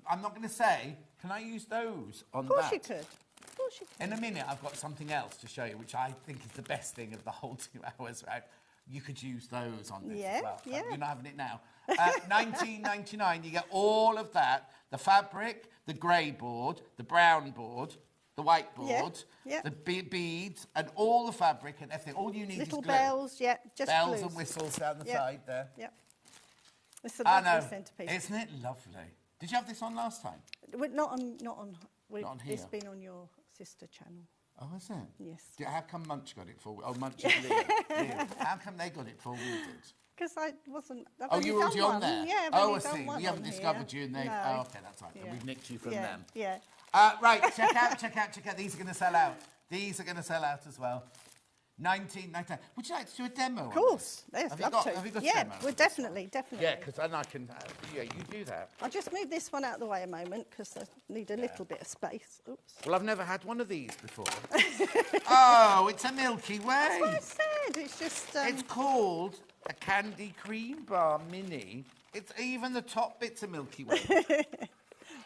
I'm not going to say, can I use those on that? Of course you could. Of course you could. In a minute, I've got something else to show you, which I think is the best thing of the whole 2 hours, right? You could use those on this as well. Yeah. You're not having it now. $19.99, you get all of that. The fabric, the grey board, the brown board, the white board, the beads, and all the fabric and everything. All you need Little is glue. bells, just bells glues. and whistles down the side there. Yep. It's a lovely centrepiece. Isn't it lovely? Did you have this on last time? Not on here. It's been on your sister channel. Oh, is it? Yes. How come Munch got it for? Oh, Munch and Lee. Yeah. How come they got it for? We did. Because I wasn't. You were already on there. Yeah, I see. We haven't discovered you, and they. No. Oh, okay, that's right. Yeah. We've nicked you from them. Yeah. Right, check out. These are going to sell out. These are going to sell out as well. $19.99. Would you like to do a demo? Of course. Have you got a demo? Well, definitely. Yeah, because then I can. You do that. I'll just move this one out of the way a moment because I need a little bit of space. Oops. Well, I've never had one of these before. Oh, it's a Milky Way. That's what I said. It's just. It's called a Candy Cream Bar Mini. It's even the top bits of Milky Way.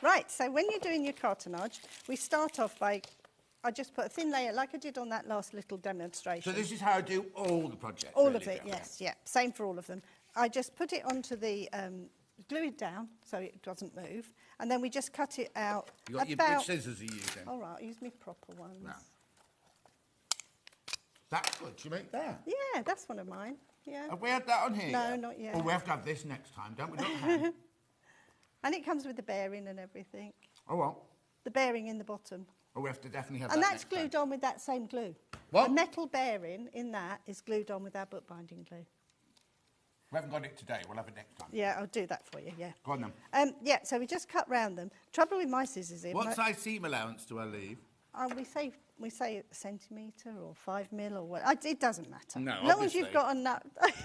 Right. So when you're doing your cartonnage, we start off by. I just put a thin layer, like I did on that last little demonstration. So this is how I do all the projects? All of it, yes, yeah. Same for all of them. I just put it onto the, glue it down so it doesn't move, and then we just cut it out. Which scissors are you using? All right, I'll use my proper ones. No. That's good. You make that? Yeah, that's one of mine, yeah. Have we had that on here No, yet? not yet. Oh, we have to have this next time, don't we? Not And it comes with the bearing and everything. Oh, what? The bearing in the bottom. Oh, we have to definitely have And that that's next glued time. on with that same glue. What? The metal bearing in that is glued on with our bookbinding glue. We haven't got it today. We'll have it next time. Yeah, I'll do that for you, yeah. Go on then. Yeah, so we just cut round them. Trouble with my scissors is... What size seam allowance do I leave? We say a centimetre or 5 mil or what. It doesn't matter. No, as long obviously. as you've got a nut. That's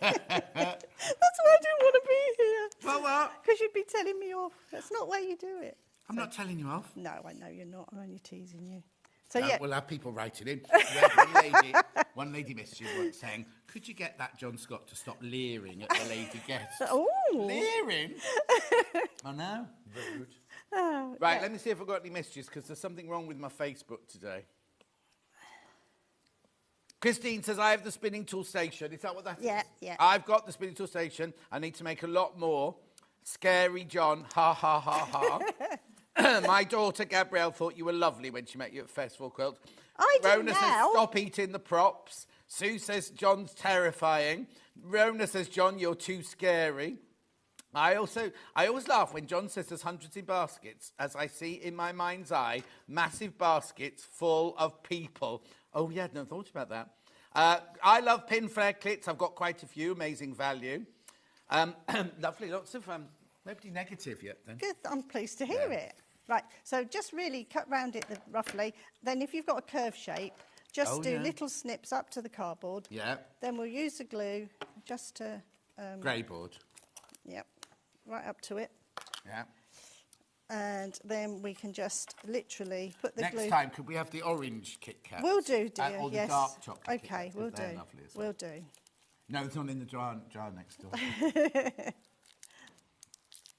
why I didn't want to be here. Well, what? Because you'd be telling me off. That's not why you do it. I'm not telling you off. No, I know you're not. I'm only teasing you. So, yeah. We'll have people writing in. We had one lady messaged once saying, could you get that John Scott to stop leering at the lady guests? Oh. Leering? I know. Rude. Oh, Right, yeah. let me see if I've got any messages, because there's something wrong with my Facebook today. Christine says, I have the spinning tool station. Is that what that is? Yeah. I've got the spinning tool station. I need to make a lot more. Scary John, ha, ha, ha, ha. My daughter Gabrielle thought you were lovely when she met you at Festival Quilt. I do Rona says, now. stop eating the props. Sue says, John's terrifying. Rona says, John, you're too scary. I always laugh when John says there's hundreds in baskets, as I see in my mind's eye massive baskets full of people. Oh, yeah, I'd never thought about that. I love Pinflair clits. I've got quite a few, amazing value. Lovely, lots of... nobody negative yet, then. Good, I'm pleased to hear it. Right, so just really cut round it roughly. Then if you've got a curve shape, just do little snips up to the cardboard. Yeah. Then we'll use the glue just to... Grey board. Yep, right up to it. Yeah. And then we can just literally put the glue... Next time, could we have the orange Kit Kats? We'll do, dear, or the yes. dark chocolate Kit Okay, Kats, we'll 'cause they're do. lovely as well. We'll do. No, it's not in the jar next door.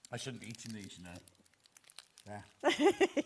I shouldn't be eating these, you know.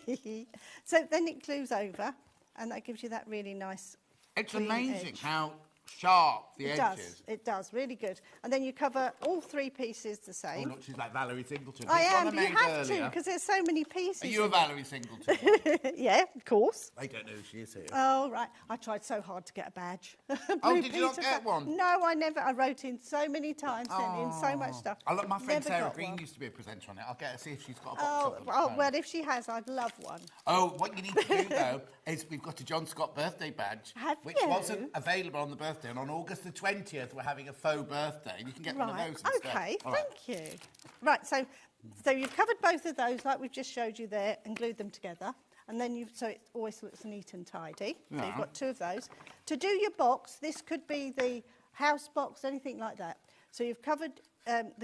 Yeah. So then it glues over, and that gives you that really nice. It's clean amazing edge. how sharp the edge is. It does, really good. And then you cover all 3 pieces the Oh, same. look, she's like Valerie Singleton. I This one am, but you made have to, earlier. because there's so many pieces. Are you a in Valerie Singleton? it. Yeah, of course. I don't know who she is here. Oh, right. I tried so hard to get a badge. Oh, Blue did you not Peter get one? No, I never. I wrote in so many times, sent in so much stuff. I look, my friend Never Sarah got Green one. used to be a presenter on it. I'll get her, see if she's got a box Oh, of them. at well, home. well, if she has, I'd love one. Oh, what you need to do, though, is we've got a John Scott birthday badge, Have which you? wasn't available on the birthday, and on August the 20th, we're having a faux birthday. You can get one of those instead. Okay, All right. thank you. Right, so you've covered both of those, like we've just showed you there, and glued them together. And then so it always looks neat and tidy. So you've got 2 of those. To do your box, this could be the house box, anything like that. So you've covered,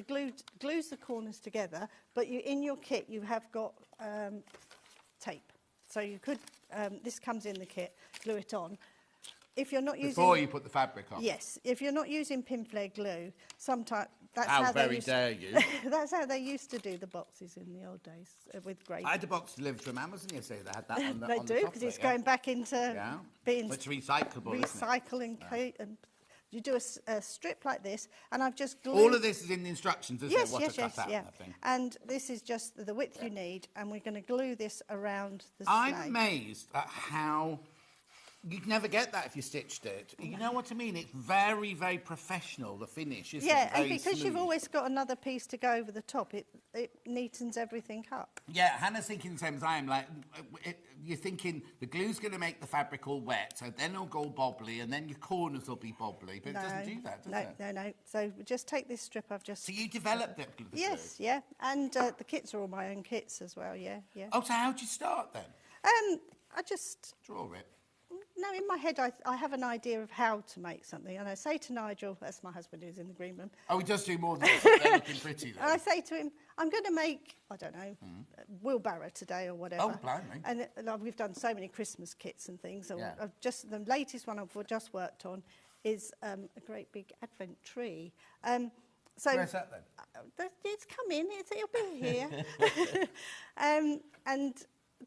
glues the corners together, but in your kit you have got tape. So you could, this comes in the kit, glue it on. If you're not using... Before you put the fabric on? Yes. If you're not using Pinflair glue, sometimes... How very dare you. That's how they used to do the boxes in the old days, with grey. I had a box delivered from Amazon yesterday that had that on the They on the do, top because of it's it, going back into Yeah. being... It's recyclable, isn't it? Recycling, and you do a strip like this, and I've just glued... All of this is in the instructions, isn't Yes, it? What yes, to yes, cut out yeah. and everything. And this is just the width you need, and we're going to glue this around the I'm sleigh. amazed at how... You'd never get that if you stitched it. You know what I mean? It's very, very professional, the finish, isn't it? Yeah, and Very because you've smooth. always got another piece to go over the top, it neatens everything up. Yeah, Hannah's thinking the same as I am. Like, you're thinking the glue's going to make the fabric all wet, so then it'll go all bobbly, and then your corners will be bobbly. But it doesn't do that, does it? No. So we just take this strip I've just... So you developed it? the Yes, glue? yeah. And the kits are all my own kits as well, yeah. Oh, so how'd you start then? I just... Draw it. No, in my head, I have an idea of how to make something. And I say to Nigel, that's my husband who's in the green room. Oh, he does do more than that. They're looking pretty, though. And I say to him, I'm going to make, I don't know, a wheelbarrow today or whatever. Oh, blimey. And we've done so many Christmas kits and things. So Yeah. the latest one I've just worked on is a great big Advent tree. So Where's that then? It's coming. It'll be here. And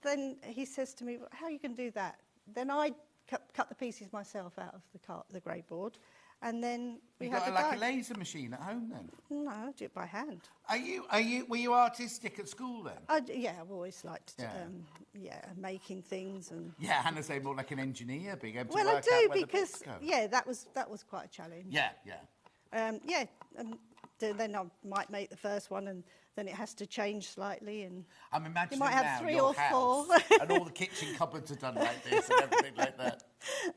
then he says to me, well, how are you going to do that? Then I cut the pieces myself out of the grey board, and then we You had got the a die. laser machine at home then? No, I do it by hand. Were you artistic at school then? Yeah, I've always liked, Yeah. making things and. Yeah, Hannah say more like an engineer, being able to Well, I work do out where the because bits go. that was quite a challenge. Yeah. Then I might make the first one, and then it has to change slightly, and I'm imagining might have now 3 your or house 4. and all the kitchen cupboards are done like this and everything like that.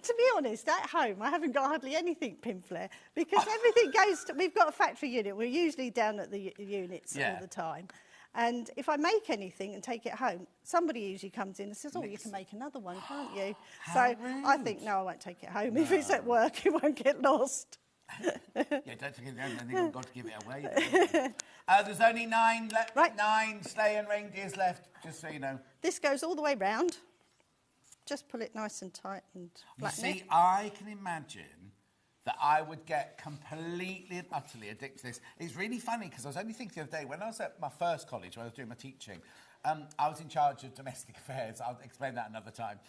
To be honest, at home I haven't got hardly anything Pinflair because everything goes to... We've got a factory unit. We're usually down at the units all the time. And if I make anything and take it home, somebody usually comes in and says, oh, you can make another one, can't you? So I think, no, I won't take it home. If it's at work, it won't get lost. Yeah, don't take it home, then you've got to give it away. There's only 9 sleigh and reindeers left, just so you know. This goes all the way round. Just pull it nice and tight and flatten You it. see, I can imagine that I would get completely and utterly addicted to this. It's really funny, because I was only thinking the other day, when I was at my first college, where I was doing my teaching, I was in charge of domestic affairs. I'll explain that another time.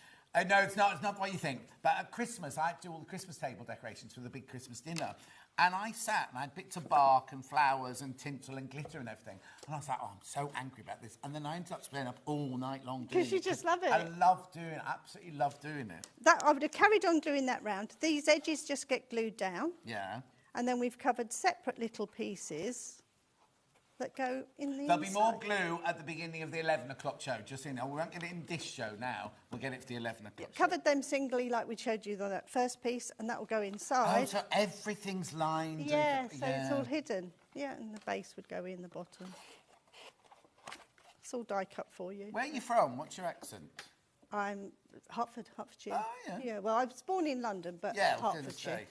No, it's not what you think. But at Christmas, I had to do all the Christmas table decorations for the big Christmas dinner. And I sat and I had bits of bark and flowers and tinsel and glitter and everything. And I was like, oh, I'm so angry about this. And then I ended up staying up all night long doing it. Because you just love it. I love doing it, absolutely love doing it. I would have carried on doing that round. These edges just get glued down. Yeah. And then we've covered separate little pieces that go in the There'll be more inside. glue at the beginning of the 11 o'clock show, just so you know. We won't get it in this show now. We'll get it for the 11 o'clock show. Covered them singly like we showed you on that first piece, and that will go Oh, inside. so everything's lined. Yeah, and, so it's all hidden. Yeah, and the base would go in the bottom. It's all die cut for you. Where are you from? What's your accent? I'm Hertfordshire. Oh, yeah. Yeah, well, I was born in London, but Yeah, I was gonna Hertfordshire. say.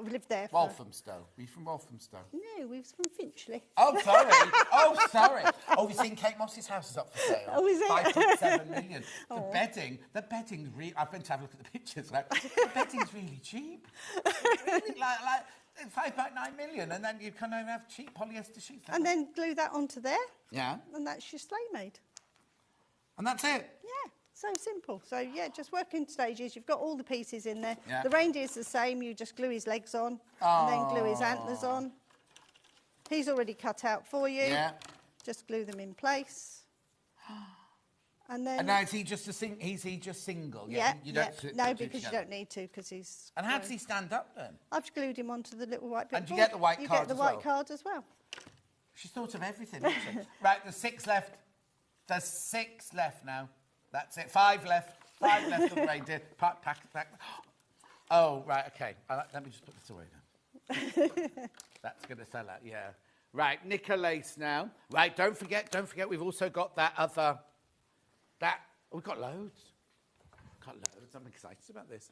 We lived there for... Walthamstow. Are you from Walthamstow? No, we was from Finchley. Oh, sorry. Oh, sorry. Oh, you've seen Kate Moss's house is up for sale. Oh, is it? 5.7 million. The bedding's really... I've been to have a look at the pictures. Like, the bedding's really cheap. Really, like 5.9 million, and then you kind of have cheap polyester sheets. And then glue that onto there, Yeah. and that's your sleigh made. And that's it? Yeah, so simple. So, yeah, just work in stages. You've got all the pieces in there. Yeah. The reindeer's the same. You just glue his legs on and then glue his antlers on. He's already cut out for you. Yeah. Just glue them in place. And then... And now is he just just single? Yeah, You don't no, because you don't need to, because he's... And how does he stand up then? I've glued him onto the little white bit. And you get the white card You get the as white well? card as well. She's thought of everything, hasn't she? Right, there's 6 left. There's 6 left now. That's it. 5 left. 5 left of the reindeer. Pack. Oh, right, OK. Let me just put this away now. That's going to sell out, yeah. Right, knicker lace now. Right, don't forget, we've also got that other... We've got loads. I'm excited about this.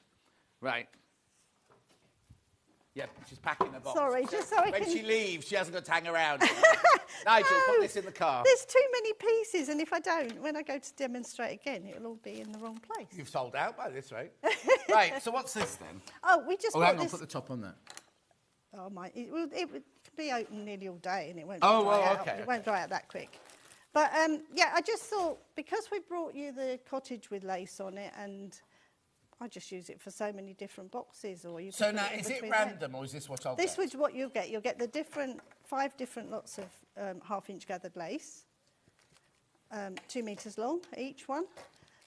Right. Yeah, she's packing a box. Sorry, just so I when can... she leaves, she hasn't got to hang around. Nigel, put this in the car. There's too many pieces, and if I don't, when I go to demonstrate again, it'll all be in the wrong place. You've sold out by this rate. Right, so what's this then? Oh, we just hang on, this... put the top on that. Oh, my... It would be open nearly all day, and it won't Oh, dry well, out. OK. It won't dry out that quick. But, yeah, I just thought, because we brought you the cottage with lace on it, and... I just use it for so many different boxes, or you. So now, is it random, or is this what I'll get? This is what you'll get. You'll get the 5 different lots of half-inch gathered lace, 2 metres long each one.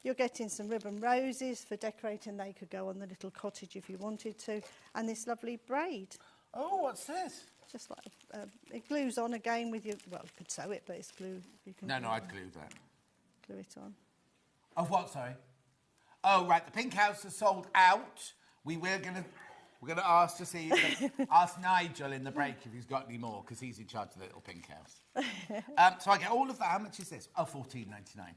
You're getting some ribbon roses for decorating. They could go on the little cottage if you wanted to, and this lovely braid. Oh, what's this? Just like it glues on again with your. Well, you could sew it, but it's glue. You can No, I'd glue that. Glue it on. Of what? Sorry. Oh, right, the pink house is sold out. We're gonna ask to see, ask Nigel in the break if he's got any more, because he's in charge of the little pink house. So I get all of that. How much is this? Oh, $14.99.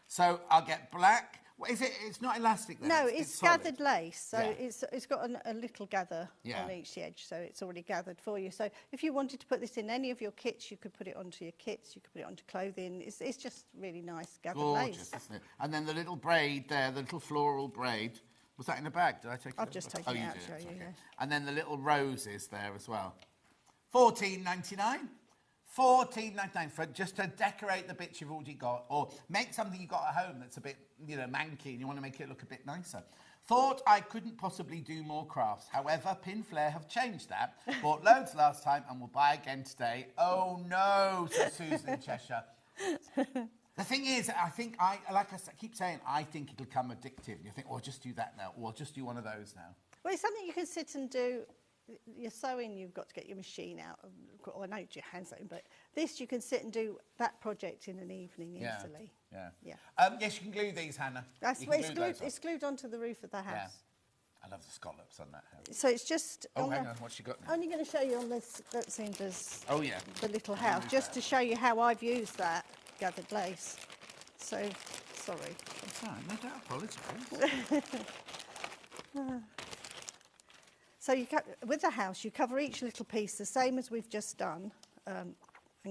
So I'll get black. What is it? It's not elastic then? No, it's gathered lace, so Yeah. it's got a little gather on each edge, so it's already gathered for you. So if you wanted to put this in any of your kits, you could put it onto your kits, you could put it onto clothing. It's just really nice gathered Gorgeous, lace. isn't it? And then the little braid there, the little floral braid. Was that in a bag? Did I take it? I've just taken it out did, to show you, okay. yeah. And then the little roses there as well. $14.99. $14.99 for just to decorate the bits you've already got, or make something you got at home that's a bit, manky, and you want to make it look a bit nicer. Thought I couldn't possibly do more crafts. However, Pinflair have changed that. Bought loads last time and will buy again today. Oh no, says Susan in Cheshire. The thing is, I think like I keep saying, I think it'll become addictive. You think, just do that now, or just do one of those now. Well, it's something you can sit and do. Your sewing, you've got to get your machine out, or I know your hand sewing, but this you can sit and do that project in an evening easily. Yeah. Yes, you can glue these, Hannah. It's glued onto the roof of the house. Yeah. I love the scallops on that house. So it's just... Oh, hang on, what's she got now? Only going to show you on this, that's in this, yeah. the little house, just to show you how I've used that gathered lace. So, sorry. It's fine, no, don't apologise. So with the house, you cover each little piece the same as we've just done, and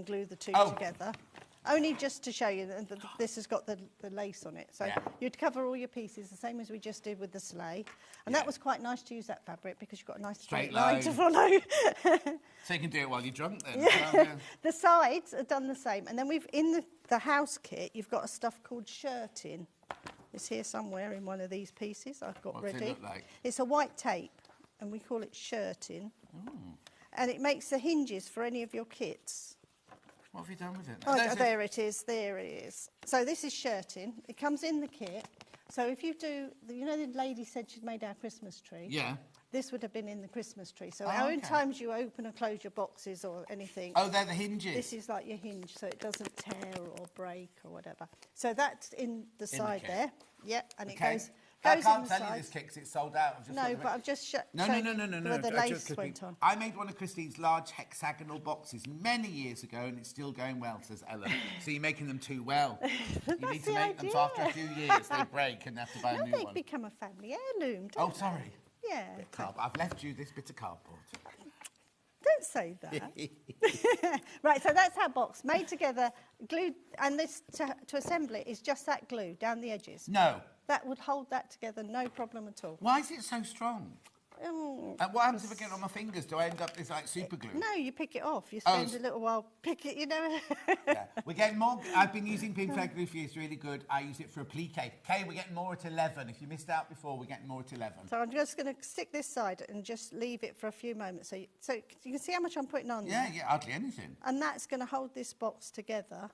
glue the two together. Only just to show you that this has got the lace on it. So you'd cover all your pieces the same as we just did with the sleigh. And that was quite nice to use that fabric because you've got a nice straight line to follow. So you can do it while you're drunk then. Yeah. The sides are done the same. And then in the house kit, you've got a stuff called shirting. It's here somewhere in one of these pieces I've got ready. What's it look like? It's a white tape, and we call it shirting. And it makes the hinges for any of your kits. What have you done with it? Oh, there it is. There it is. So this is shirting. It comes in the kit. So if you do, the lady said she'd made our Christmas tree. Yeah. This would have been in the Christmas tree. So in times you open or close your boxes or anything. Oh, they're the hinges. This is like your hinge, so it doesn't tear or break or whatever. So that's in the side there. Yeah, and it goes. I can't tell you this kit because it's sold out. But I've just shown No. where the lace went on. I made one of Christine's large hexagonal boxes many years ago and it's still going well, says Ellen. So you're making them too well. You need to make them so after a few years they break and have to buy a new one. They become a family heirloom, don't they? Sorry. Yeah. I've left you this bit of cardboard. Don't say that. Right, so that's our box, made together, glued, and this, to assemble it, is just that glue down the edges. No. That would hold that together, no problem at all. Why is it so strong? And what happens if I get it on my fingers? Do I end up, it's like super glue? No, you pick it off. You spend a little while pick it, you know. Yeah. We're getting more. I've been using Pinflair glue for years. It's really good. I use it for applique. Okay, we're getting more at 11. If you missed out before, we're getting more at 11. So I'm just going to stick this side and just leave it for a few moments. So you can see how much I'm putting on there. Yeah, hardly anything. And that's going to hold this box together.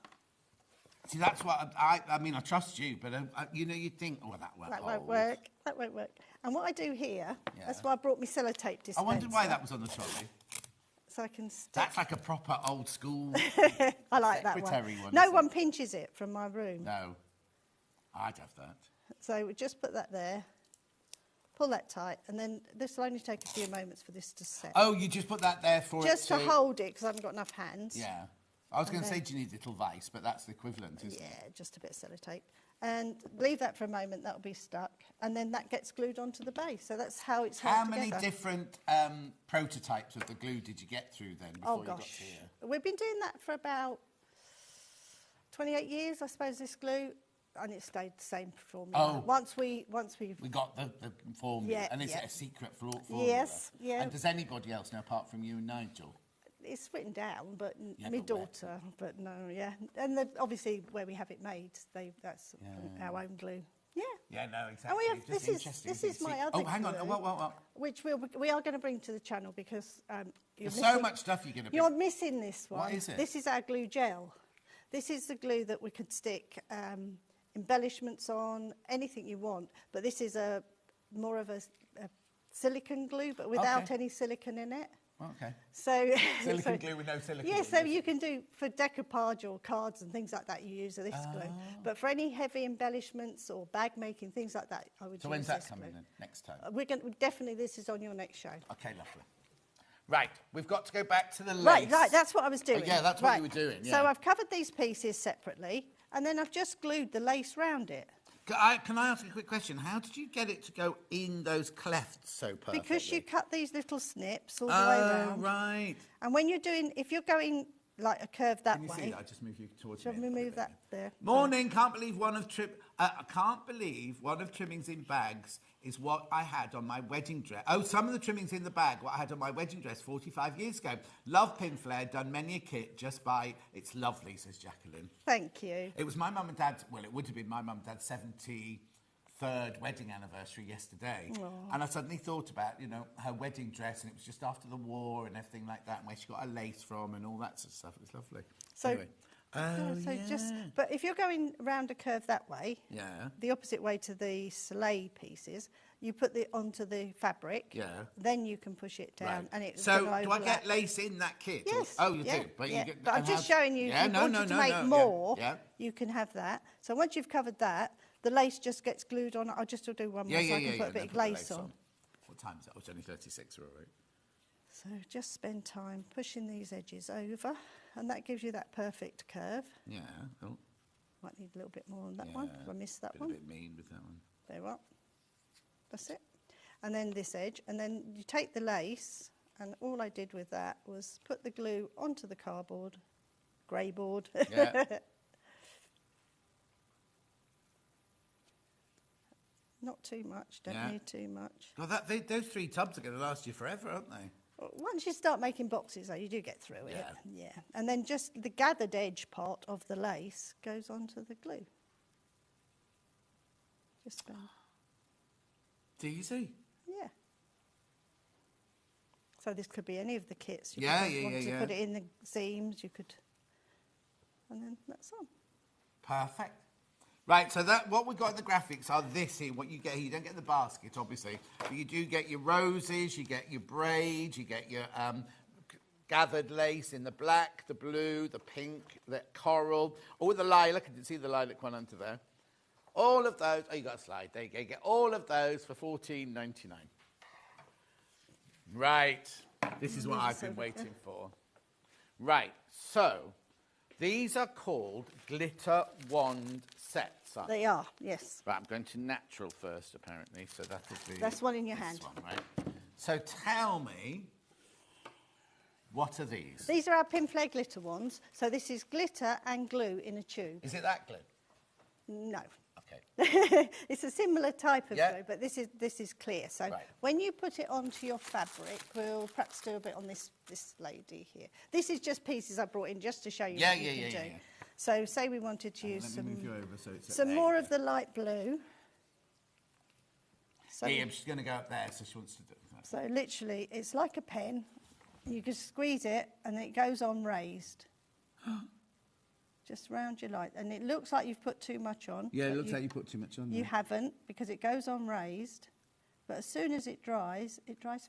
See, that's what I mean, I trust you, but, you know, you'd think, oh, that won't hold. Work. That won't work. And what I do here, that's why I brought my sellotape dispenser. I wondered why that was on the trolley. So I can stick. That's like a proper old school I like that secretary one. one. No one pinches it from my room. No. I'd have that. So we just put that there, pull that tight, and then this will only take a few moments for this to set. Oh, you just put that there for just to hold it, because I haven't got enough hands. Yeah. I was going to say, do you need a little vice, but that's the equivalent, isn't it? Yeah, just a bit of sellotape. And leave that for a moment, that'll be stuck. And then that gets glued onto the base. So that's how it's held together. How many different prototypes of the glue did you get through then before you got to here? We've been doing that for about 28 years, I suppose, this glue. And it stayed the same formula. Oh. Once we got the formula. Yeah, and is yeah. it a secret formula? Yes, yeah. And does anybody else know apart from you and Nigel? It's written down, but Yeah, my but daughter, but no, yeah. And obviously where we have it made, that's our own glue. Yeah. Yeah, no, exactly. And we have, Just this is my other Oh, hang on. glue, What? which we are going to bring to the channel because There's so much stuff you're going to bring. You're missing this one. What is it? This is our glue gel. This is the glue that we could stick embellishments on, anything you want. But this is more of a silicone glue, but without any silicone in it. Okay. So silicone glue with no silicone. Yeah, so you can do for decoupage or cards and things like that. You use this glue, but for any heavy embellishments or bag making things like that, I would. So use when's that this coming glue. then? Next time. We're going definitely. This is on your next show. Okay, lovely. Right, we've got to go back to the lace. Right. That's what I was doing. Oh, yeah, that's what you were doing. Yeah. So I've covered these pieces separately, and then I've just glued the lace round it. Can I ask a quick question? How did you get it to go in those clefts so perfectly? Because you cut these little snips all the way around. Oh, right. And when you're doing, if you're going like a curve that way. Can you see? I just move you towards me. Shall we move that there? Morning. Can't believe I can't believe one of trimmings in bags is what I had on my wedding dress. Oh, some of the trimmings in the bag, what I had on my wedding dress 45 years ago. Love Pinflair, done many a kit just by, it's lovely, says Jacqueline. Thank you. It was my mum and dad's, well, it would have been my mum and dad's 73rd wedding anniversary yesterday. Aww. And I suddenly thought about, you know, her wedding dress, and it was just after the war and everything like that, and where she got her lace from and all that sort of stuff. It was lovely. So, anyway. But if you're going round a curve that way, yeah, the opposite way to the sleigh pieces, you put it onto the fabric. Yeah. Then you can push it down, right. and it's so. Do I get lace in that kit? Yes. Oh, you do. But you get. But I'm just showing you. Yeah, if you wanted to make more, you can have that. So once you've covered that, the lace just gets glued on. I'll just do one more so I can put a bit of lace on. What time is it? Oh, it's only 36. We're all right. So just spend time pushing these edges over, and that gives you that perfect curve. Yeah. Oh. Might need a little bit more on that one, because I missed that one. A bit mean with that one. There you are. That's it. And then this edge, and then you take the lace, and all I did with that was put the glue onto the cardboard, grey board. Yeah. Not too much, don't need too much. Well, those 3 tubs are going to last you forever, aren't they? Once you start making boxes, though, you do get through it. Yeah. And then just the gathered edge part of the lace goes onto the glue. Just go. It's easy. Yeah. So this could be any of the kits. You could want to put it in the seams, you could. And then that's on. Perfect. Right, so what we've got in the graphics are this here, what you get here. You don't get the basket, obviously, but you do get your roses, you get your braids, you get your gathered lace in the black, the blue, the pink, the coral, or the lilac. I can see the lilac one under there. All of those, you got a slide, there you go. You get all of those for $14.99. Right, this is what I've been waiting for. Right, so these are called glitter wand sets. They are, yes. Right, I'm going to natural first, apparently, so that'll be... That's one in your hand. One, right? So tell me, what are these? These are our Pinflair glitter ones. So this is glitter and glue in a tube. Is it that glue? No. Okay. It's a similar type of Yeah. glue, but this is clear. So when you put it onto your fabric, we'll perhaps do a bit on this lady here. This is just pieces I brought in just to show you what you can do. So say we wanted to use some more of the light blue. So yeah, she's going to go up there, so she wants to do that. So literally, it's like a pen. You can squeeze it, and it goes on raised. Just round your light. And it looks like you've put too much on. Yeah, it looks like you put too much on. You haven't, because it goes on raised. But as soon as it dries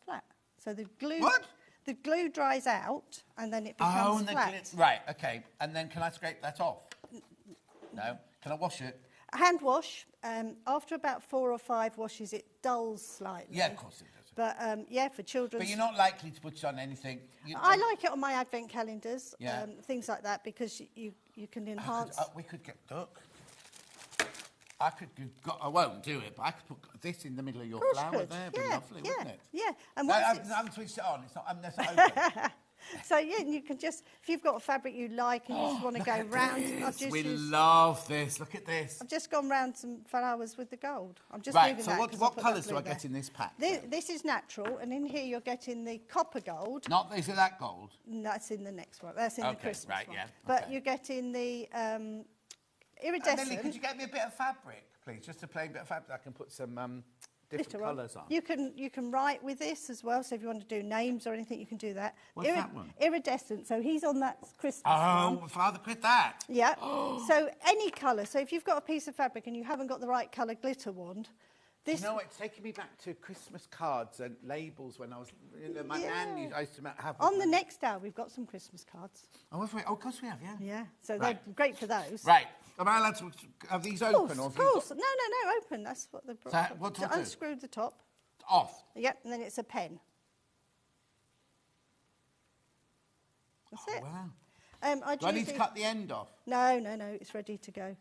flat. So the glue... What? The glue dries out, and then it becomes flat. Right, okay. And then can I scrape that off? No? Can I wash it? Hand wash. After about 4 or 5 washes, it dulls slightly. Yeah, of course it does. But, yeah, for children... But you're not likely to put it on anything... I like it on my advent calendars, yeah. Things like that, because you can enhance... we could get duck. I won't do it, but I could put this in the middle of your flower there. It'd be lovely, wouldn't it? Yeah, and I haven't switched it on. It's not open. So, yeah, and you can just... If you've got a fabric you like and you just want to go round... We love this. Look at this. I've just gone round some flowers with the gold. I'm just right, moving so that. what colours do I get in this pack? This is natural, and in here you're getting the copper gold. Is it that gold? No, that's in the next one. That's in the Christmas right, one. Yeah. But you're getting the iridescent... Lily, could you get me a bit of fabric, please? Just a plain bit of fabric. I can put some... different colours on. You can write with this as well, so if you want to do names or anything, you can do that. What's that one? Iridescent, so he's on that Christmas one. Oh, Father, quit that. Yeah, so any colour. So if you've got a piece of fabric and you haven't got the right colour glitter wand, this... You know, it's taking me back to Christmas cards and labels when I was... my nan I used to have... On the next hour, we've got some Christmas cards. Oh, of course we have, yeah. Yeah, so they're great for those. Right. Am I allowed to have these open? Of course. No, open. That's what the... So what do I do? Unscrew the top. Off? Yep, and then it's a pen. That's it. Wow. Do I need to cut the end off? No, it's ready to go.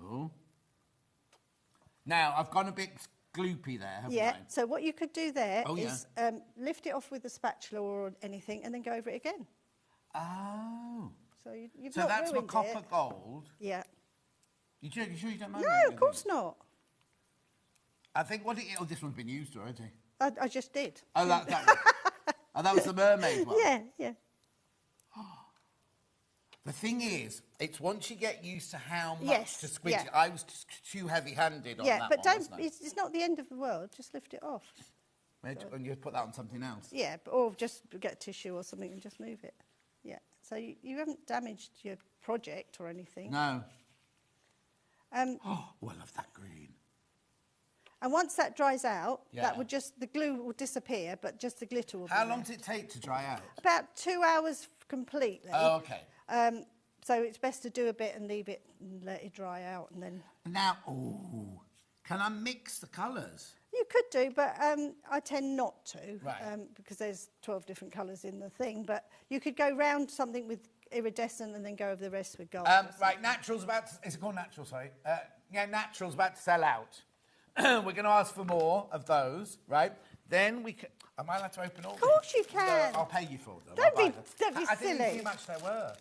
Oh. Now, I've gone a bit gloopy there, haven't I? Yeah, so what you could do there is lift it off with a spatula or anything and then go over it again. Oh. So you've so not that's ruined my copper it. gold. Yeah. You sure you don't mind? No, of course not. I think this one's been used already. I just did. Oh, that was the mermaid one? Yeah. The thing is, it's once you get used to how much to squeeze it. I was too heavy-handed on that one. Yeah, but it's not the end of the world. Just lift it off. And you put that on something else? Yeah, or just get tissue or something and just move it. Yeah, so you haven't damaged your project or anything. No. I love that green. And once that dries out, the glue will disappear, but just the glitter will be How long does it take to dry out? About 2 hours completely. Oh, okay. So it's best to do a bit and leave it and let it dry out, and then... Now, can I mix the colours? You could do, but I tend not to, because there's 12 different colours in the thing. But you could go round something with iridescent and then go over the rest with gold. Right, Natural's about to... Is it called Natural, sorry? Natural's about to sell out. We're going to ask for more of those, right? Then we can... Am I allowed to open all these? Of course you can. I'll pay you for them. Don't be silly. I didn't see how much they were.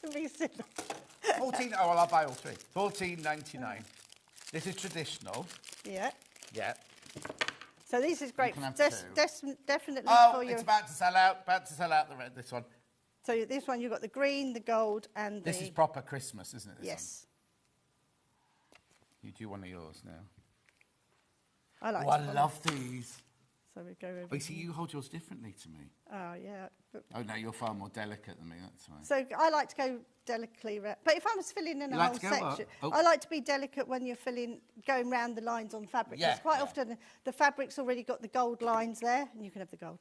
Don't be silly. 14... Oh, well, I'll buy all three. $14.99. This is traditional. Yeah. Yeah. So this is great. Definitely for your... it's about to sell out. About to sell out the red, this one. So this one, you've got the green, the gold, and This is proper Christmas, isn't it? Yes. You do one of yours now. I like I love these. So we go over... Oh, see, you hold yours differently to me. Oh, yeah. Oh, no, you're far more delicate than me, that's fine. So I like to go delicately... But if I was filling in a whole section... I like to be delicate when you're going round the lines on fabric. Because quite often the fabric's already got the gold lines there, and you can have the gold.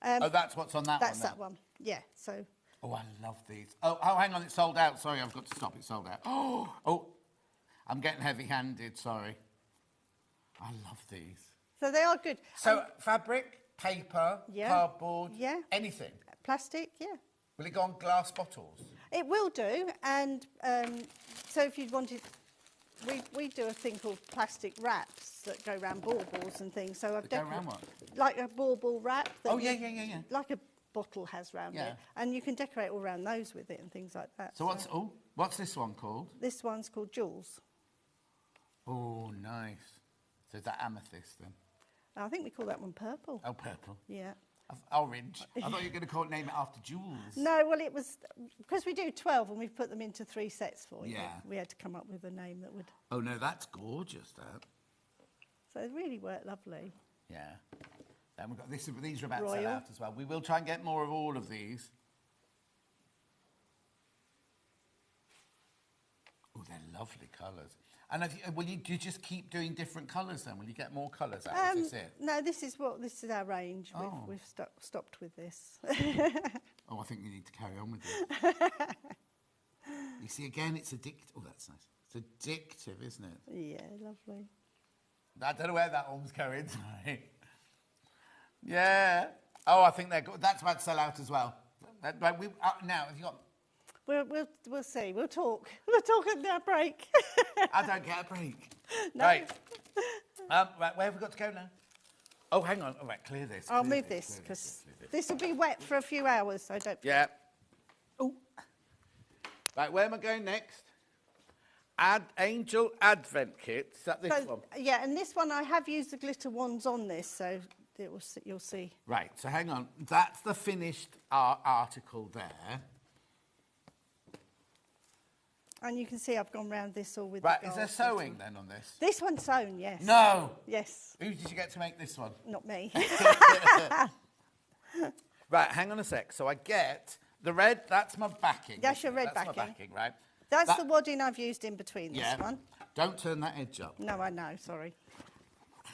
That's what's on that one? That's that one, yeah, so... Oh, I love these. Oh, hang on, it's sold out. Sorry, I've got to stop, it's sold out. Oh, I'm getting heavy-handed, sorry. I love these. So they are good. So fabric, paper, cardboard, anything? Plastic, yeah. Will it go on glass bottles? It will do, and so if you wanted... We do a thing called plastic wraps that go around baubles and things. So I've go around what? Like a bauble wrap. Oh, yeah. Like a bottle has round Yeah. it. And you can decorate all around those with it and things like that. So what's this one called? This one's called Jewels. Oh, nice. So is that amethyst then? I think we call that one purple. Oh, purple. Yeah. Orange. I thought you were going to name it after jewels. No, well, it was because we do 12 and we've put them into 3 sets for you. Yeah. We had to come up with a name that would. Oh, no, that's gorgeous, that. So it really worked lovely. Yeah. Then we've got this. These are about to sell Royal. out as well. We will try and get more of all of these. Oh, they're lovely colours. And do you just keep doing different colours then? Will you get more colours out? Is this it? No, this is our range. Oh. We've stopped with this. Oh, I think you need to carry on with it. You see, again, it's addictive. Oh, that's nice. It's addictive, isn't it? Yeah, lovely. I don't know where that one was going. Sorry. Yeah. Oh, I think they're good. That's about to sell out as well. Now, have you got... We'll see. We'll talk. We'll talk at our break. I don't get a break. No. Right. Right, where have we got to go now? Oh, hang on. All right, clear this. I'll move this because this will be wet for a few hours, so don't... Yeah. Oh. Right, where am I going next? Angel Advent Kit. Is that this one? Yeah, and this one I have used the glitter wands on this, so you'll see. Right, so hang on. That's the finished article there. And you can see I've gone round this all with Right, the is there gold sewing then on this? This one's sewn, yes. No! Yes. Who did you get to make this one? Not me. Right, hang on a sec. So I get the red, that's my backing. That's your red That's my backing. backing, right? That's the wadding I've used in between Yeah. this one. Don't turn that edge up. No, I know, sorry.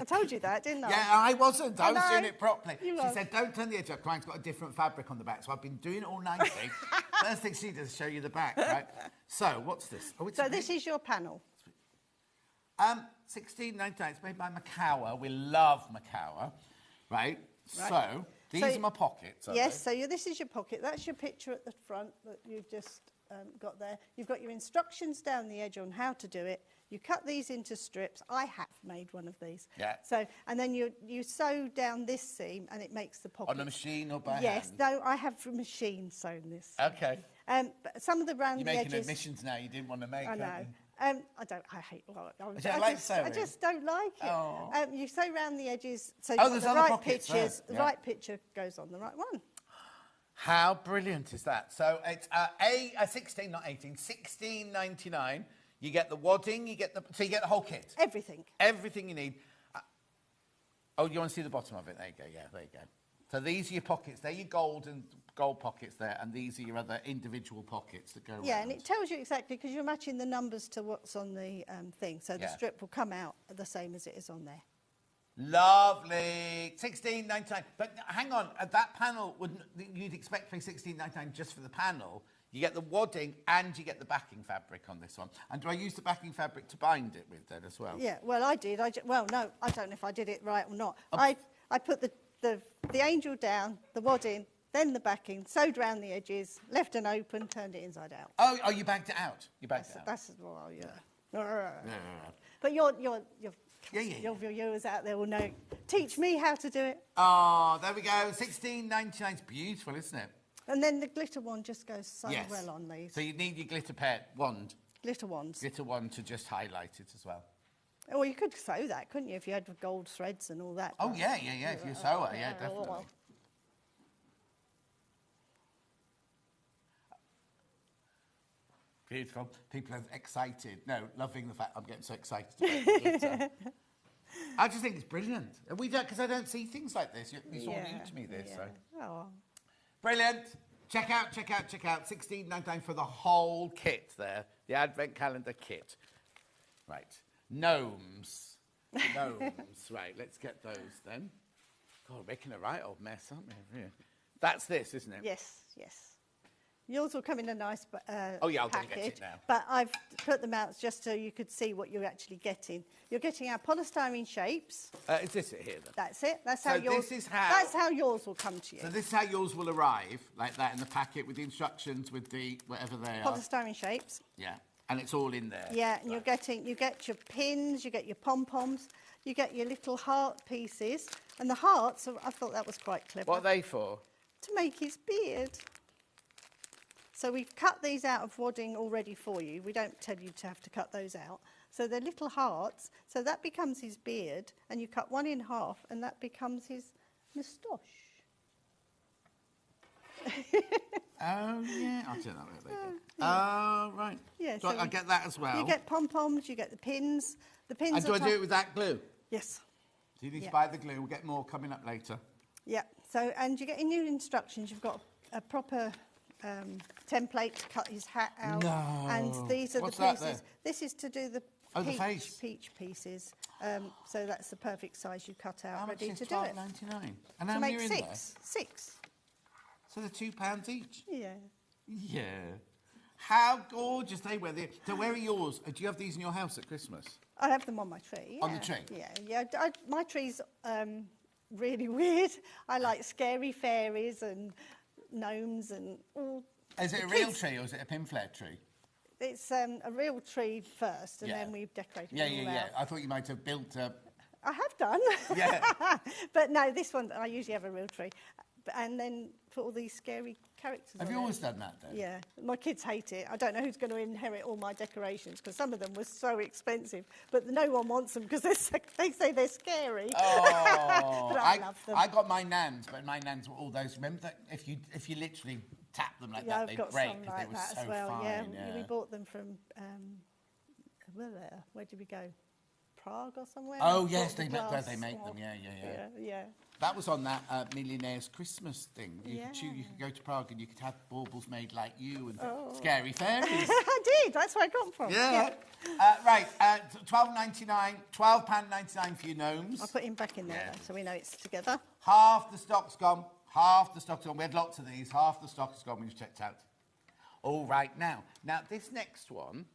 I told you that, didn't I? Yeah, I wasn't. I was know. doing it properly. You She was. said, don't turn the edge up. Client's got a different fabric on the back. So I've been doing it all nicely. First thing she does is show you the back, right? So, what's this? Oh, it's So this is your panel. $16.99. It's made by Macawa. We love Macawa, right? So, these are my pockets, are Yes, they? so this is your pocket. That's your picture at the front that you've just got there. You've got your instructions down the edge on how to do it. You cut these into strips. I have made one of these. Yeah. So, and then you sew down this seam and it makes the pocket. On a machine or by Yes, hand? no, I have a machine sewn this. Okay. But some of the round You're the making edges... admissions now you didn't want to make, I know. aren't you? I hate... Well, You don't like sewing? I just don't like it. Oh. You sew round the edges so Oh, there's the other right pockets there. pictures. The Yeah. right picture goes on the right one. How brilliant is that? So it's 16, not 18, $16.99. You get the wadding, you get the whole kit. Everything. Everything you need. Oh, you want to see the bottom of it? There you go. Yeah, there you go. So these are your pockets. They're your gold pockets there, and these are your other individual pockets that go around. Yeah, and it tells you exactly because you're matching the numbers to what's on the thing, so the Yeah. strip will come out the same as it is on there. Lovely. $16.99. But hang on, that panel, you'd expect to pay $16.99 just for the panel. You get the wadding and you get the backing fabric on this one. And do I use the backing fabric to bind it with then as well? Yeah, well, I did. Well, no, I don't know if I did it right or not. I put the angel down, the wadding, then the backing, sewed round the edges, left it open, turned it inside out. Oh, you bagged it out. You bagged it out. That's well, yeah. But your viewers out there will know. Teach me how to do it. Oh, there we go. $16.99. It's beautiful, isn't it? And then the glitter wand just goes so Yes. well on these. So you need your glitter wand. Glitter wands. Glitter wand to just highlight it as well. Well, you could sew that, couldn't you, if you had gold threads and all that? Oh, yeah. If you're a sewer, yeah, definitely. Beautiful. People are excited. No, loving the fact I'm getting so excited about the glitter. I just think it's brilliant. We don't, because I don't see things like this. It's all new to me, this. Yeah. So. Oh. Brilliant. Check out. $16.99 for the whole kit there. The Advent Calendar kit. Right. Gnomes. Right, let's get those then. God, we're making a right old mess, aren't we? Yeah. That's this, isn't it? Yes. Yours will come in a nice Oh, yeah, I'm going to package, get it now. but I've put them out just so you could see what you're actually getting. You're getting our polystyrene shapes. Is this it here then? That's it. That's how So yours. this is how- That's how yours will come to you. So this is how yours will arrive, like that in the packet with the instructions, with the whatever they are. Polystyrene shapes. Yeah, and it's all in there. Yeah, and you get your pins, you get your pom-poms, you get your little heart pieces. And the hearts, I thought that was quite clever. What are they for? to make his beard. So we've cut these out of wadding already for you. We don't tell you to have to cut those out. So they're little hearts. So that becomes his beard, and you cut one in half, and that becomes his moustache. Oh, yeah. I'll do that later. Oh, right. Yeah, so I get that as well. You get pom-poms, you get the pins. The pins and do I do it with that glue? Yes. So you need to buy the glue. We'll get more coming up later. Yeah. So, and you get in your instructions, you've got a proper template to cut his hat out. No. And these are What's the pieces. that there? This is to do the peach pieces. So that's the perfect size you cut out, ready to do it. £12.99. And how To many make are in there? six. So they're £2 each? Yeah. Yeah. How gorgeous they were. So where are yours? Do you have these in your house at Christmas? I have them on my tree. On the tree? Yeah. My tree's really weird. I like scary fairies and gnomes and all. Is it a real tree or is it a Pinflair tree? It's a real tree first, and then we've decorated it all out. I thought you might have built a... I have done. Yeah. But no, this one, I usually have a real tree. And then put all these scary characters Have on you it. always done that, then? Yeah. My kids hate it. I don't know who's going to inherit all my decorations, because some of them were so expensive. But no one wants them because they say they're scary. Oh. But I love them. I got my nans, but my nans were all those... Remember that if you literally tap them like that, I've they'd got break some because like they were that so as well. fine. Yeah. We bought them from... where did we go? Prague or somewhere? Oh, yes, Bought the where glass. they make them. Yeah. Yeah. That was on that Millionaire's Christmas thing. You Yeah. could go to Prague and you could have baubles made like you and scary fairies. I did. That's where I got them from. Yeah. Right. £12.99 for your gnomes. I'll put him back in there, though, so we know it's together. Half the stock's gone. Half the stock's gone. We had lots of these. Half the stock is gone. We've checked out. All right, now this next one.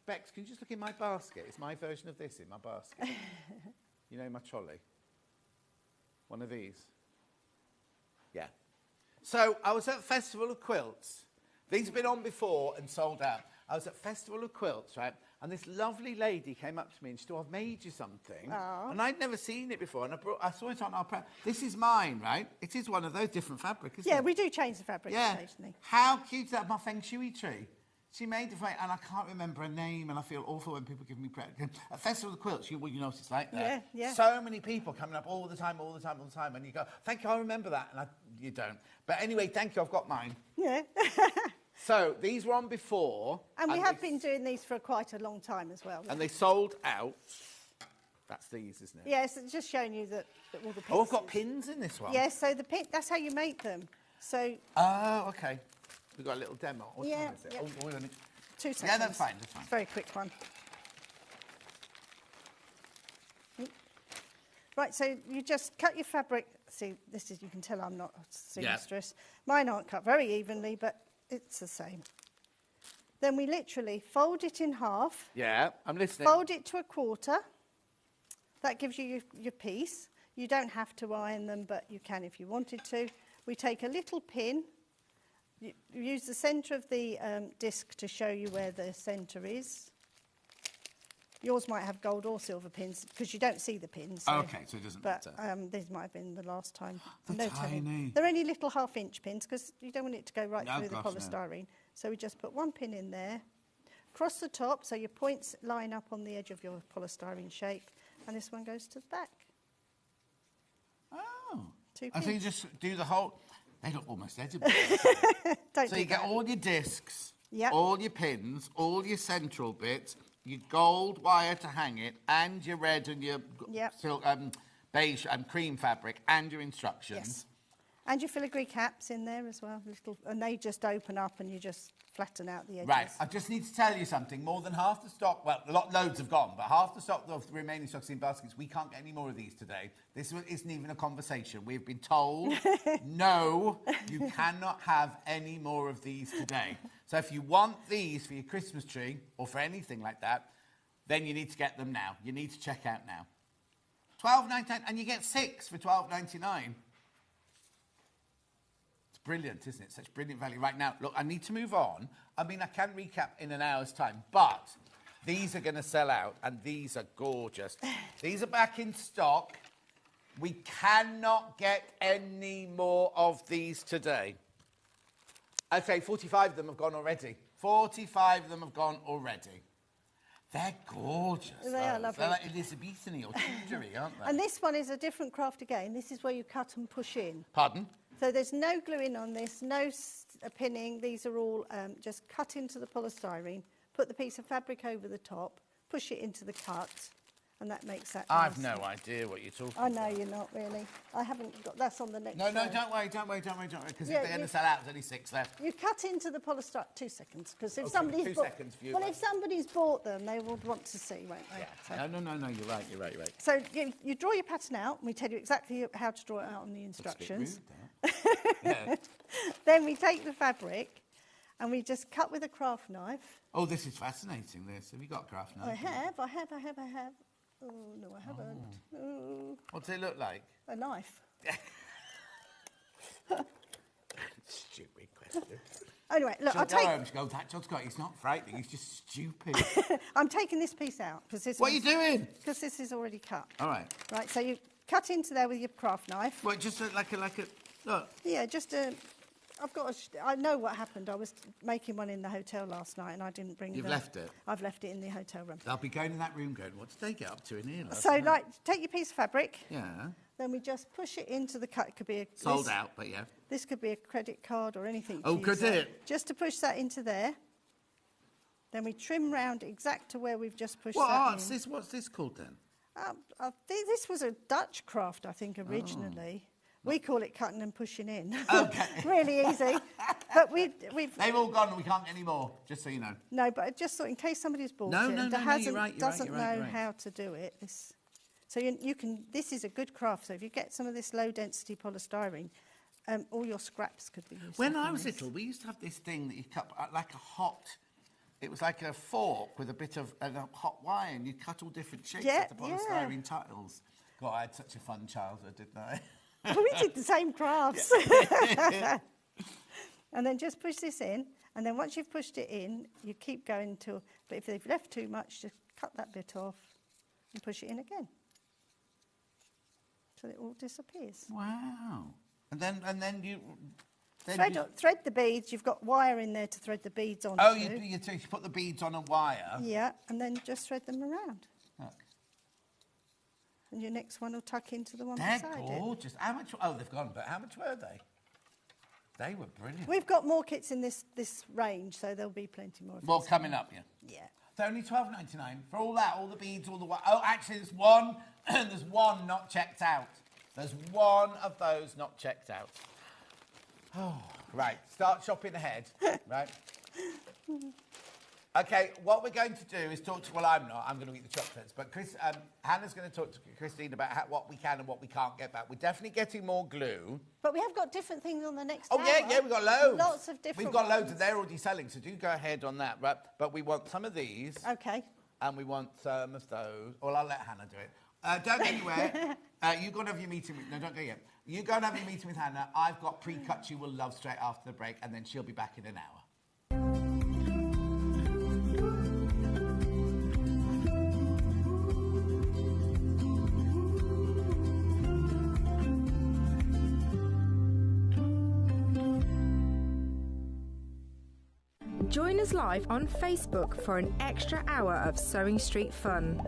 Bex, can you just look in my basket? It's my version of this in my basket. You know, my trolley. One of these. Yeah. So I was at Festival of Quilts. These have been on before and sold out. I was at Festival of Quilts, right? And this lovely lady came up to me and she said, I've made you something. Aww. And I'd never seen it before. And I saw it on our... This is mine, right? It is one of those different fabric, isn't it? Yeah, we do change the fabric occasionally. How cute is that? My feng shui tree. She made it for me, and I can't remember her name, and I feel awful when people give me credit. At Festival of Quilts, you know what it's like there. Yeah. So many people coming up all the time, and you go, thank you, I remember that, and you don't. But anyway, thank you, I've got mine. Yeah. So these were on before. And we have been doing these for quite a long time as well. And they sold out. That's these, isn't it? Yes, it's just showing you that all the pins. Oh, I've got pins in this one. Yes, so the pin, that's how you make them. So. Oh, okay. We've got a little demo. What Yeah. time is it? Yeah. Oh, 2 seconds. Yeah, that's fine. It's a very quick one. Right, so you just cut your fabric. See, this is, you can tell I'm not a seamstress. Mine aren't cut very evenly, but it's the same. Then we literally fold it in half. Yeah, I'm listening. Fold it to a quarter. That gives you your piece. You don't have to iron them, but you can if you wanted to. We take a little pin. You use the centre of the disc to show you where the centre is. Yours might have gold or silver pins because you don't see the pins. So, okay, so it doesn't matter. But these might have been the last time. They're tiny. They're only little half-inch pins because you don't want it to go right through the No. polystyrene. So we just put one pin in there, across the top, so your points line up on the edge of your polystyrene shape, and this one goes to the back. Oh. 2 And pins. so you just do the whole... They look almost edible. So you get all your discs, all your pins, all your central bits, your gold wire to hang it, and your red and your silk, beige and cream fabric, and your instructions. Yes. And your filigree caps in there as well, and they just open up and you just flatten out the edges. Right, I just need to tell you something. More than half the stock, well, loads have gone, but half the stock of the remaining stocks in baskets, we can't get any more of these today. This isn't even a conversation. We've been told, no, you cannot have any more of these today. So if you want these for your Christmas tree or for anything like that, then you need to get them now. You need to check out now. $12.99, and you get 6 for $12.99. Brilliant, isn't it? Such brilliant value. Right now, look, I need to move on. I mean, I can recap in an hour's time, but these are going to sell out, and these are gorgeous. These are back in stock. We cannot get any more of these today. I'd say 45 of them have gone already. 45 of them have gone already. They're gorgeous. They are lovely. They're like Elizabethan or Tudor-y, aren't they? And this one is a different craft again. This is where you cut and push in. Pardon? So there's no gluing on this, no pinning. These are all just cut into the polystyrene, put the piece of fabric over the top, push it into the cut, and that makes that I've nice. no idea what you're talking I about. know you're not really. I haven't got, that's on the next No, row. don't worry, because Yeah, if they're going to sell out, there's only 6 left. You cut into the polystyrene, 2 seconds, because if Okay, somebody's 2 bought, seconds for you, well, right. if somebody's bought them, they would want to see, won't they? Yeah. So, No, you're right. so you draw your pattern out, and we tell you exactly how to draw it out on the instructions. That's a bit rude, that. Yeah. Then we take the fabric, and we just cut with a craft knife. Oh, this is fascinating, this. Have you got a craft knife? I have. Oh, no, I haven't. Oh. What's it look like? A knife. Stupid question. Anyway, look, She'll go home, she'll go, that John's got, he's not frightening, he's just stupid. I'm taking this piece out because this. What are you doing? Because this is already cut. All right. Right, so you cut into there with your craft knife. Well, just like a, look. Yeah, just a. I know what happened. I was making one in the hotel last night, and I didn't bring. You've left it. I've left it in the hotel room. They'll be going in that room, going, what did they get up to in here? Last So, night? like, take your piece of fabric. Yeah. Then we just push it into the cut. It could be a Sold out, but yeah. This could be a credit card or anything. Oh, could it? Just to push that into there. Then we trim round exact to where we've just pushed What that art's in. this? What's this called then? This was a Dutch craft, I think, originally. We call it cutting and pushing in. Okay. Really easy. But we've... They've all gone and we can't get any more, just so you know. No, but I just thought in case somebody's bought No, it no, and no, hasn't, you're right, doesn't you're right. know how to do it. So you can... This is a good craft. So if you get some of this low-density polystyrene, all your scraps could be used. When I was little, we used to have this thing that you cut like a hot... It was like a fork with a bit of hot wire, and you cut all different shapes of the polystyrene tiles. God, I had such a fun childhood, didn't I? We did the same crafts. And then just push this in, and then once you've pushed it in, you keep going till... But if they've left too much, just cut that bit off and push it in again. So it all disappears. Wow. And then you... Thread the beads. You've got wire in there to thread the beads on. Oh, you put the beads on a wire? Yeah, and then just thread them around. Look. And your next one will tuck into the one They're beside gorgeous. How much... Oh, they've gone, but how much were they? They were brilliant. We've got more kits in this range, so there'll be plenty more. Well, coming up, yeah. Yeah. It's only $12.99 for all that, all the beads, all the... Oh, actually, there's one. There's one not checked out. There's one of those not checked out. Oh, right. Start shopping ahead, right? Okay, what we're going to do is talk to... Well, I'm not. I'm going to eat the chocolates. But Hannah's going to talk to Christine about what we can and what we can't get back. We're definitely getting more glue. But we have got different things on the next Oh, hour. yeah, we've got loads. Lots of different We've got loads, ones. and they're already selling, so do go ahead on that, right? But we want some of these. Okay. And we want some of those. Well, I'll let Hannah do it. Don't go anywhere. You go and have your meeting with... No, don't go yet. You go and have your meeting with Hannah. I've got pre-cuts you will love straight after the break, and then she'll be back in an hour. Join us live on Facebook for an extra hour of Sewing Street fun.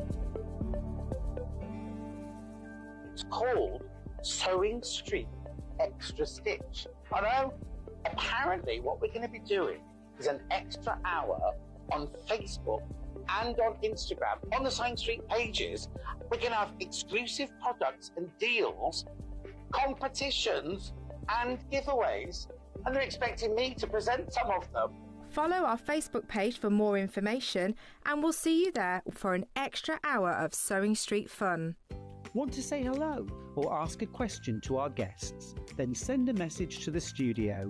It's called Sewing Street Extra Stitch. I know, apparently what we're going to be doing is an extra hour on Facebook and on Instagram, on the Sewing Street pages. We're going to have exclusive products and deals, competitions and giveaways, and they're expecting me to present some of them. Follow our Facebook page for more information, and we'll see you there for an extra hour of Sewing Street fun. Want to say hello or ask a question to our guests? Then send a message to the studio.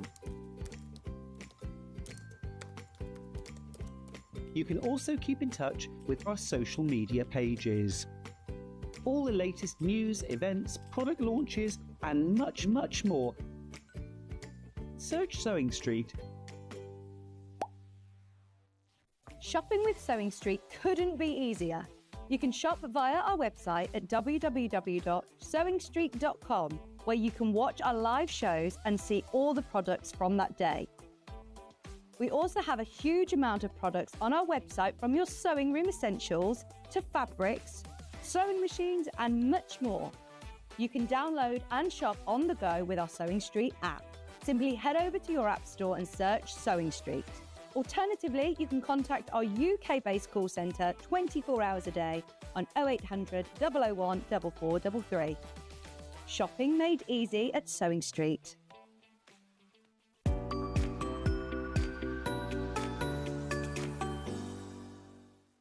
You can also keep in touch with our social media pages. All the latest news, events, product launches, and much, much more. Search Sewing Street. Shopping with Sewing Street couldn't be easier. You can shop via our website at www.sewingstreet.com, where you can watch our live shows and see all the products from that day. We also have a huge amount of products on our website, from your sewing room essentials to fabrics, sewing machines and much more. You can download and shop on the go with our Sewing Street app. Simply head over to your app store and search Sewing Street. Alternatively, you can contact our UK-based call centre 24 hours a day on 0800 001 4433. Shopping made easy at Sewing Street.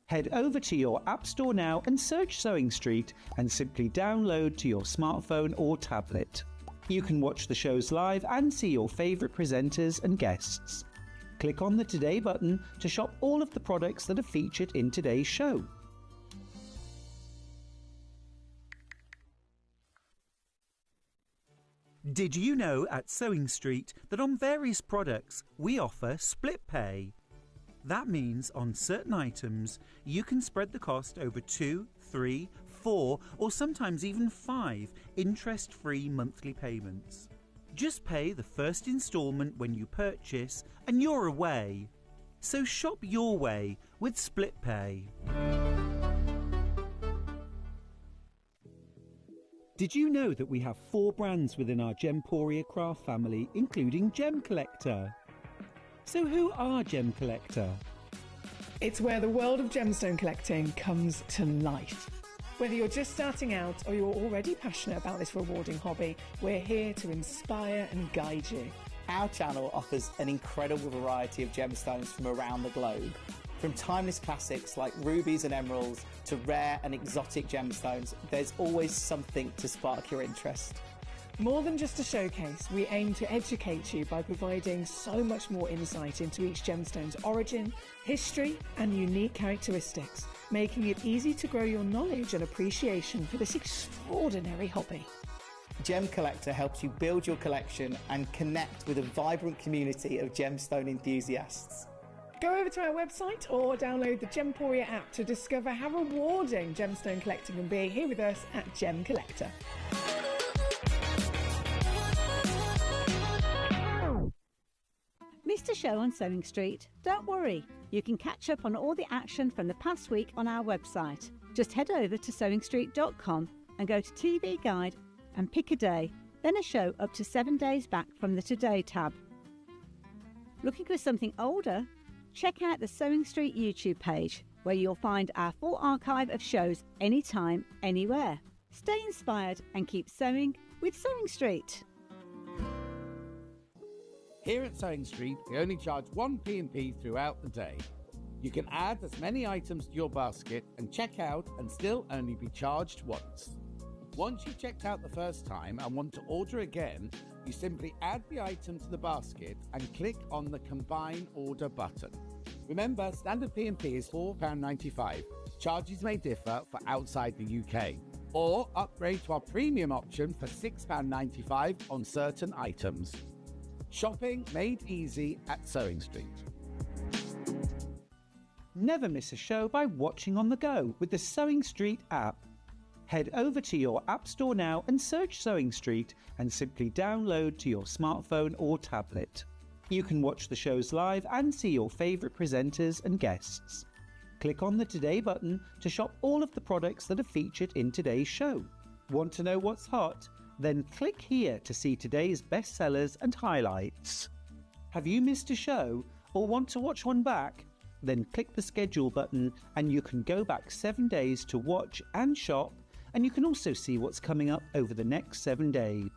Head over to your App Store now and search Sewing Street and simply download to your smartphone or tablet. You can watch the shows live and see your favourite presenters and guests. Click on the Today button to shop all of the products that are featured in today's show. Did you know at Sewing Street that on various products we offer split pay? That means on certain items you can spread the cost over 2, 3, 4 or sometimes even 5 interest-free monthly payments. Just pay the first instalment when you purchase and you're away. So shop your way with split pay. Did you know that we have 4 brands within our Gemporia craft family, including Gem Collector? So who are Gem Collector? It's where the world of gemstone collecting comes to life. Whether you're just starting out or you're already passionate about this rewarding hobby, we're here to inspire and guide you. Our channel offers an incredible variety of gemstones from around the globe. From timeless classics like rubies and emeralds to rare and exotic gemstones, there's always something to spark your interest. More than just a showcase, we aim to educate you by providing so much more insight into each gemstone's origin, history and unique characteristics, making it easy to grow your knowledge and appreciation for this extraordinary hobby. Gem Collector helps you build your collection and connect with a vibrant community of gemstone enthusiasts. Go over to our website or download the Gemporia app to discover how rewarding gemstone collecting can be here with us at Gem Collector. Missed a show on Sewing Street? Don't worry, you can catch up on all the action from the past week on our website. Just head over to sewingstreet.com and go to TV Guide and pick a day, then a show up to 7 days back from the Today tab. Looking for something older? Check out the Sewing Street YouTube page, where you'll find our full archive of shows anytime, anywhere. Stay inspired and keep sewing with Sewing Street. Here at Sewing Street, we only charge 1 P&P throughout the day. You can add as many items to your basket and check out and still only be charged once. Once you've checked out the first time and want to order again, you simply add the item to the basket and click on the Combine Order button. Remember, standard P&P is £4.95. Charges may differ for outside the UK. Or upgrade to our premium option for £6.95 on certain items. Shopping made easy at Sewing Street. Never miss a show by watching on the go with the Sewing Street app. Head over to your App Store now and search Sewing Street and simply download to your smartphone or tablet. You can watch the shows live and see your favourite presenters and guests. Click on the Today button to shop all of the products that are featured in today's show. Want to know what's hot? Then click here to see today's bestsellers and highlights. Have you missed a show or want to watch one back? Then click the schedule button and you can go back 7 days to watch and shop, and you can also see what's coming up over the next 7 days.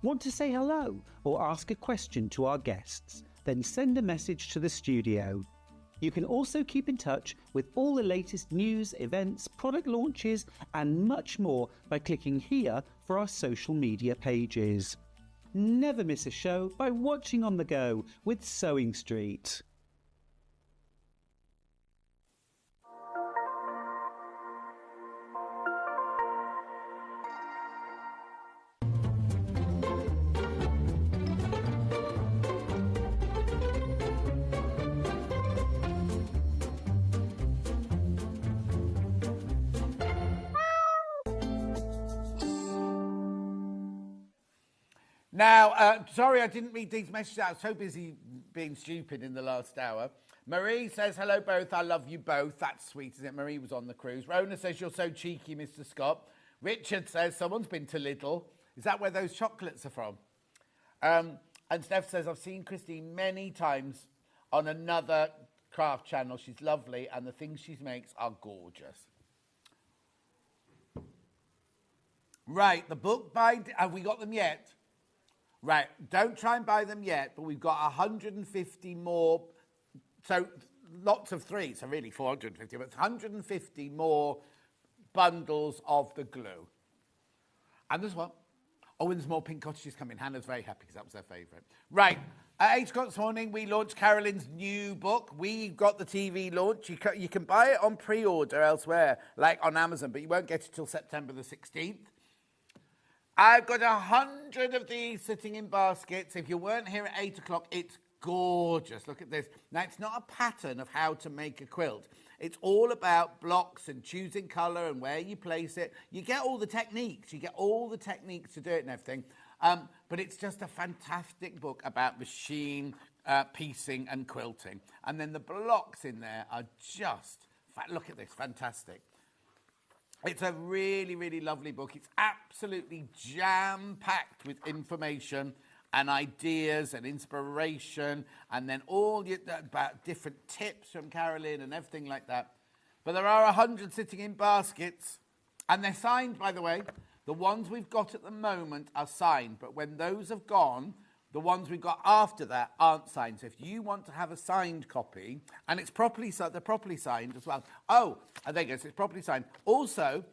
Want to say hello or ask a question to our guests? Then send a message to the studio. You can also keep in touch with all the latest news, events, product launches and much more by clicking here for our social media pages. Never miss a show by watching on the go with Sewing Street. Now, sorry I didn't read these messages out. I was so busy being stupid in the last hour. Marie says, hello both, I love you both. That's sweet, isn't it? Marie was on the cruise. Rona says, you're so cheeky, Mr. Scott. Richard says, someone's been to Lidl. Is that where those chocolates are from? And Steph says, I've seen Christine many times on another craft channel. She's lovely, and the things she makes are gorgeous. Right, the book bind. Have we got them yet? Right, don't try and buy them yet, but we've got 150 more. So lots of three, so really 450, but 150 more bundles of the glue. And there's what? Oh, and there's more pink cottages coming. Hannah's very happy because that was her favourite. Right, at 8 o'clock this morning, we launched Carolyn's new book. We got the TV launch. You can buy it on pre-order elsewhere, like on Amazon, but you won't get it till September the 16th. I've got 100 of these sitting in baskets. If you weren't here at 8 o'clock, it's gorgeous. Look at this. Now, it's not a pattern of how to make a quilt. It's all about blocks and choosing colour and where you place it. You get all the techniques. You get all the techniques to do it and everything. But it's just a fantastic book about machine piecing and quilting. And then the blocks in there are just, look at this, fantastic. It's a really, really lovely book. It's absolutely jam-packed with information and ideas and inspiration, and then all about different tips from Carolyn and everything like that. But there are 100 sitting in baskets, and they're signed, by the way. The ones we've got at the moment are signed, but when those have gone, the ones we've got after that aren't signed. So if you want to have a signed copy, and it's properly they're properly signed as well. Oh, there you go, so it's properly signed. Also,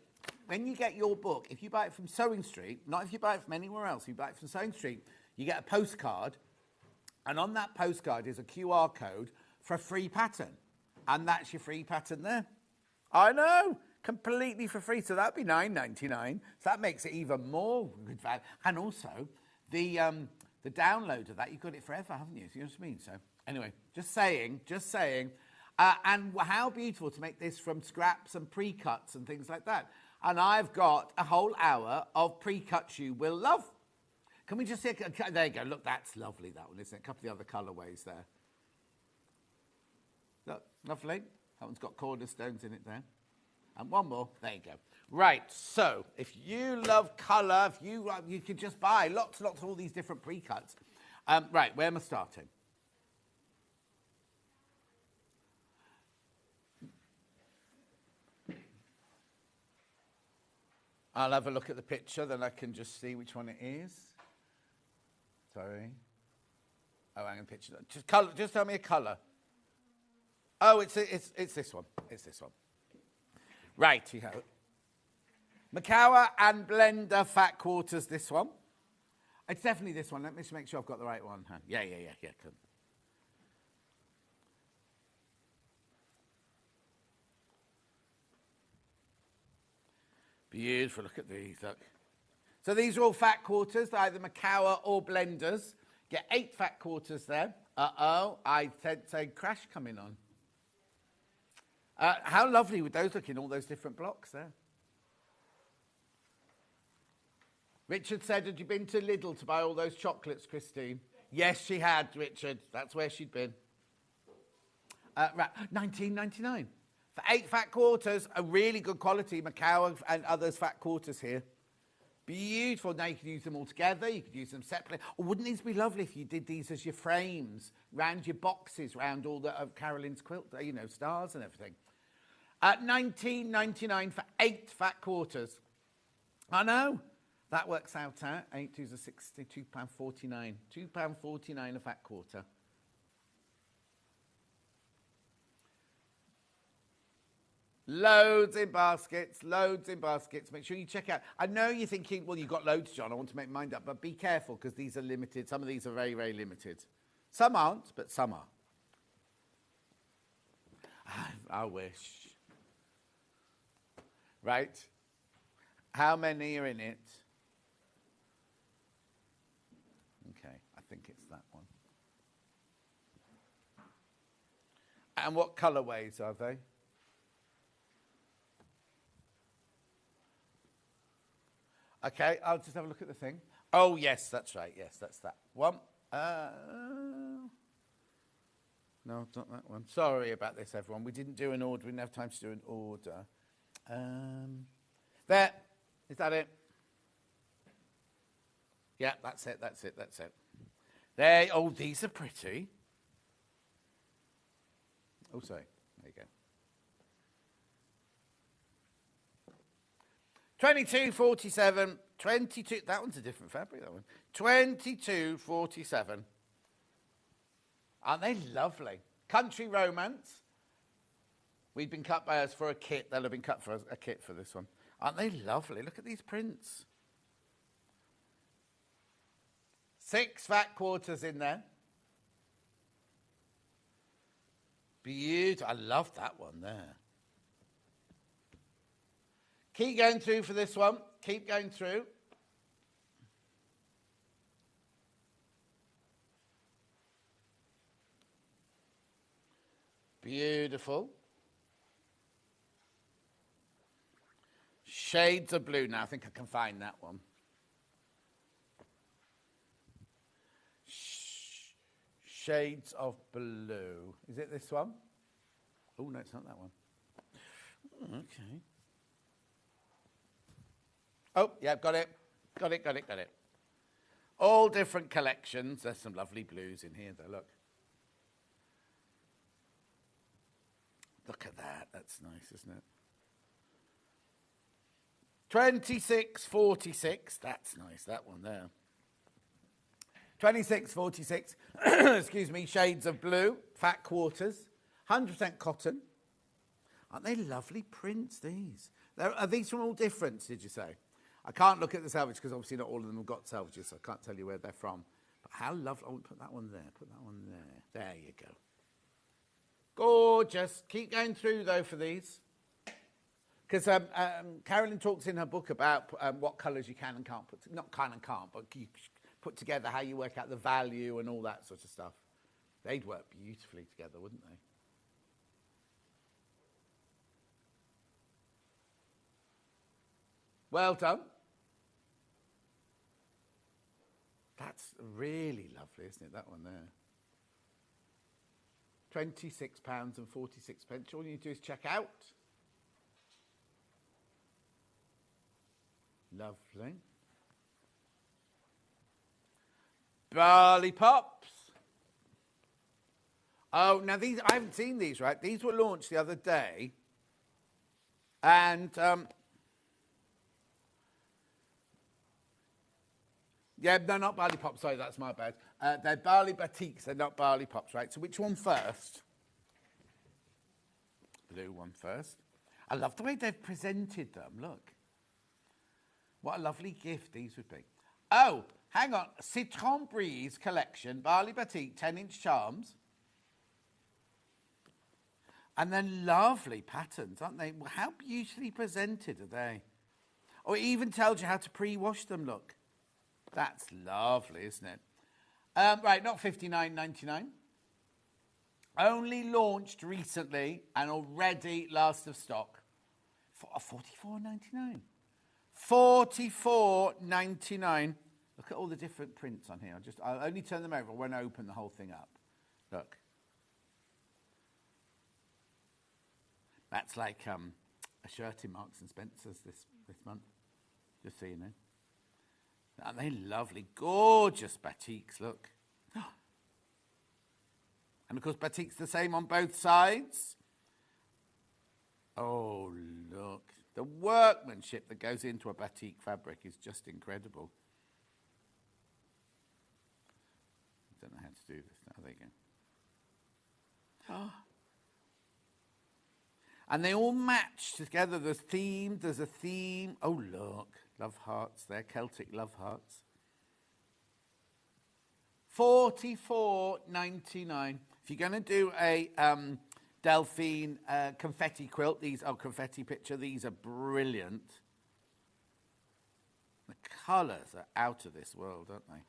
when you get your book, if you buy it from Sewing Street, not if you buy it from anywhere else, if you buy it from Sewing Street, you get a postcard, and on that postcard is a QR code for a free pattern. And that's your free pattern there. I know, completely for free. So that'd be $9.99. So that makes it even more good value. And also, the download of that, you've got it forever, haven't you? You know what I mean? So anyway, just saying. And how beautiful to make this from scraps and pre-cuts and things like that. And I've got a whole hour of pre-cuts you will love. Can we just see? There you go. Look, that's lovely, that one, isn't it? A couple of the other colourways there. Look, lovely. That one's got cornerstones in it there. And one more. There you go. Right, so if you love colour, if you could just buy lots and lots of all these different pre-cuts. Right, where am I starting? I'll have a look at the picture, then I can just see which one it is. Sorry. Oh, hang on, picture. Just colour. Just tell me a colour. Oh, it's this one. It's this one. Right, you go. Makawa and Blender Fat Quarters, this one. It's definitely this one. Let me just make sure I've got the right one. Yeah. Good. Beautiful, look at these, look. So these are all fat quarters, they're either Makawa or Blenders. Get 8 fat quarters there. Uh-oh, I said crash coming on. How lovely would those look in all those different blocks there? Richard said, had you been to Lidl to buy all those chocolates, Christine? Yes, she had, Richard. That's where she'd been. Right, $19.99. For 8 fat quarters, a really good quality Makawa and others fat quarters here. Beautiful. Now you can use them all together. You could use them separately. Or wouldn't these be lovely if you did these as your frames, round your boxes, round all of Carolyn's quilt, you know, stars and everything. $19.99 for 8 fat quarters. I know. That works out at 8 2s are 60, £2.49. £2.49 a fat quarter. Loads in baskets, loads in baskets. Make sure you check out. I know you're thinking, well, you've got loads, John. I want to make mine up. But be careful because these are limited. Some of these are very, very limited. Some aren't, but some are. I wish. Right. How many are in it? Okay, I think it's that one. And what colourways are they? Okay, I'll just have a look at the thing. Oh, yes, that's right. Yes, that's that one. No, it's not that one. Sorry about this, everyone. We didn't do an order. We didn't have time to do an order. There. Is that it? Yeah, that's it. There. Oh, these are pretty. Oh, sorry. There you go. 22.47. 22. That one's a different fabric, that one. 22.47. Aren't they lovely? Country Romance. We've been cut by us for a kit. They'll have been cut for a kit for this one. Aren't they lovely? Look at these prints. 6 fat quarters in there. Beautiful. I love that one there. Keep going through for this one. Keep going through. Beautiful. Shades of blue. Now, I think I can find that one. Shades of blue. Is it this one? Oh, no, it's not that one. Okay. Oh, yeah, got it. Got it. All different collections. There's some lovely blues in here, though, look. Look at that. That's nice, isn't it? 26.46. That's nice, that one there. 26.46. Excuse me. Shades of blue. Fat quarters. 100% cotton. Aren't they lovely prints, these? Are these from all different, did you say? I can't look at the salvage because obviously not all of them have got salvages, so I can't tell you where they're from. But how lovely. Oh, put that one there. Put that one there. There you go. Gorgeous. Keep going through, though, for these. Because Carolyn talks in her book about what colours you can and can't put. Not can and can't, but you put together how you work out the value and all that sort of stuff. They'd work beautifully together, wouldn't they? Well done. That's really lovely, isn't it, that one there? £26.46. All you need to do is check out. Lovely. Barley Pops. Oh, now these, I haven't seen these, right? These were launched the other day. And, yeah, they're not Barley Pops, sorry, that's my bad. They're Barley Batiks, they're not Barley Pops, right? So which one first? Blue one first. I love the way they've presented them, look. What a lovely gift these would be. Oh, hang on. Citron Breeze collection, Barley Batik, 10-inch charms. And then lovely patterns, aren't they? Well, how beautifully presented are they? Or it even tells you how to pre-wash them, look. That's lovely, isn't it? Right, not $59.99. Only launched recently and already last of stock. For $44.99. $44.99. Look at all the different prints on here. I'll only turn them over. I won't open the whole thing up. Look. That's like a shirt in Marks and Spencer's this month. Just so you know. Aren't they lovely? Gorgeous batiks, look. And of course, batik's the same on both sides. Oh, look. The workmanship that goes into a batik fabric is just incredible. I don't know how to do this now. There you go. And they all match together. There's a theme. Oh, look. Love hearts there. Celtic love hearts. $44.99. If you're going to do a Delphine confetti quilt, confetti picture, these are brilliant. The colours are out of this world, aren't they?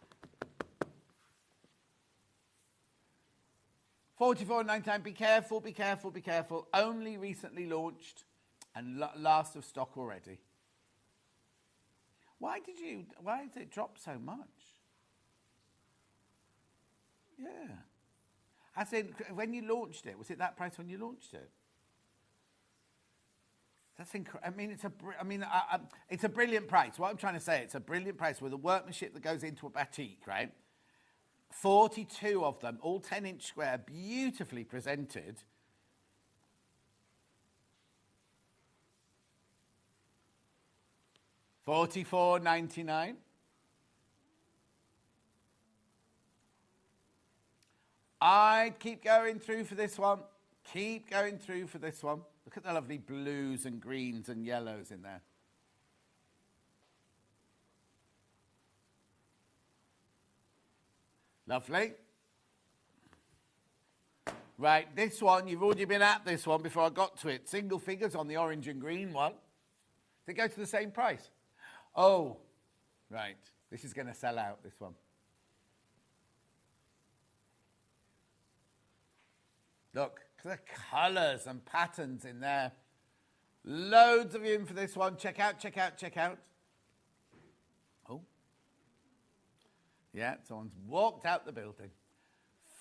$44.99. Be careful, be careful, be careful. Only recently launched and last of stock already. Why did it drop so much? Yeah. As in, when you launched it, was it that price when you launched it? That's incredible. I mean, it's a brilliant price. What I'm trying to say, it's a brilliant price with the workmanship that goes into a batik, right? 42 of them, all 10-inch square, beautifully presented. $44.99. I'd keep going through for this one. Keep going through for this one. Look at the lovely blues and greens and yellows in there. Lovely. Right, this one, you've already been at this one before I got to it. Single figures on the orange and green one. They go to the same price. Oh, right. This is going to sell out, this one. Look, the colours and patterns in there. Loads of you in for this one. Check out, check out, check out. Oh. Yeah, someone's walked out the building.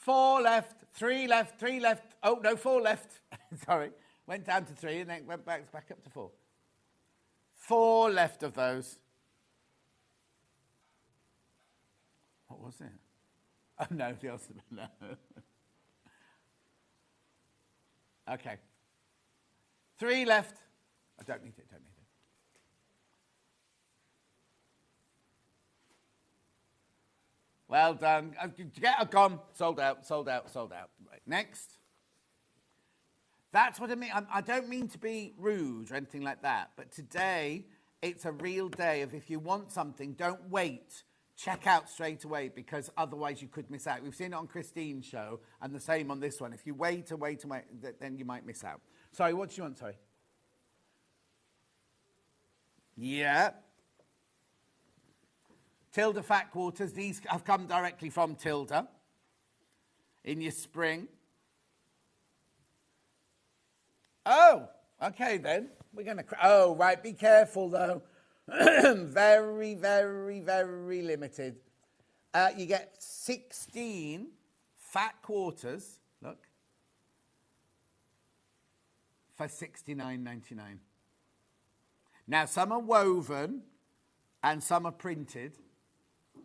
4 left, 3 left, 3 left. Oh, no, 4 left. Sorry. Went down to 3 and then went back up to 4. 4 left of those. What was it? Oh, no, the Osnaburg. No. Okay. 3 left. I don't need it, don't need it. Well done. Gone. Sold out, sold out, sold out. Right, next. That's what I mean. I don't mean to be rude or anything like that, but today it's a real day of if you want something, don't wait. Check out straight away because otherwise you could miss out. We've seen it on Christine's show and the same on this one. If you wait and wait and wait, then you might miss out. Sorry, what do you want? Sorry. Yeah. Tilda Fat Quarters. These have come directly from Tilda in your spring. Oh, okay then. We're going to... Oh, right. Be careful though. Very, very, very limited. You get 16 fat quarters, look, for $69.99. Now, some are woven and some are printed.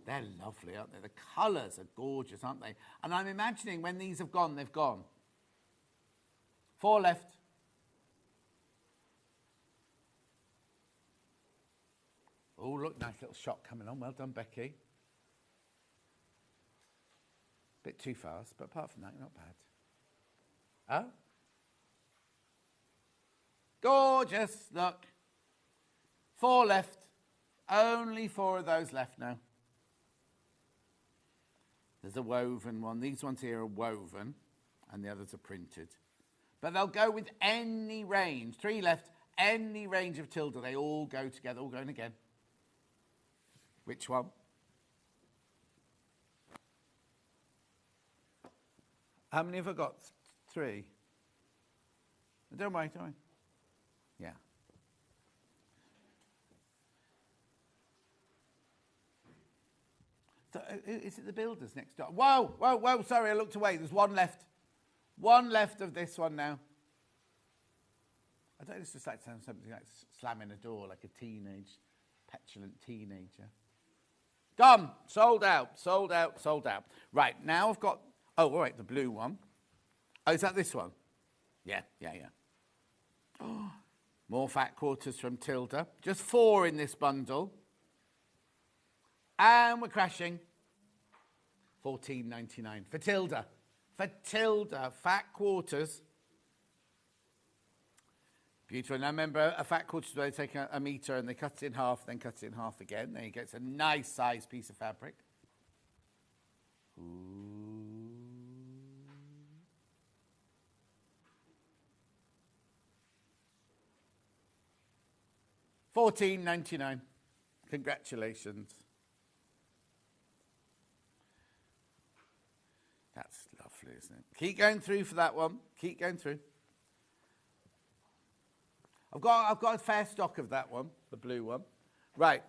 They're lovely, aren't they? The colours are gorgeous, aren't they? And I'm imagining when these have gone, they've gone. 4 left. Oh, look, nice little shot coming on. Well done, Becky. Bit too fast, but apart from that, not bad. Oh? Gorgeous, look. 4 left. Only 4 of those left now. There's a woven one. These ones here are woven, and the others are printed. But they'll go with any range. 3 left, any range of Tilda. They all go together, all going again. Which one? How many have I got? 3. Don't worry, don't worry. Yeah. So, is it the builders next door? Whoa, whoa, whoa, sorry, I looked away. There's 1 left. 1 left of this one now. I don't know, it's just like something like slamming a door like a petulant teenager. Gone. Sold out. Sold out. Sold out. Right, now I've got... Oh, all right, the blue one. Oh, is that this one? Yeah, yeah, yeah. Oh, more fat quarters from Tilda. Just 4 in this bundle. And we're crashing. $14.99 for Tilda. For Tilda, fat quarters. Beautiful. Now remember, a fat quarter is where they take a metre and they cut it in half, then cut it in half again. There you go. It's a nice size piece of fabric. $14.99. Congratulations. That's lovely, isn't it? Keep going through for that one. Keep going through. I've got a fair stock of that one, the blue one. Right,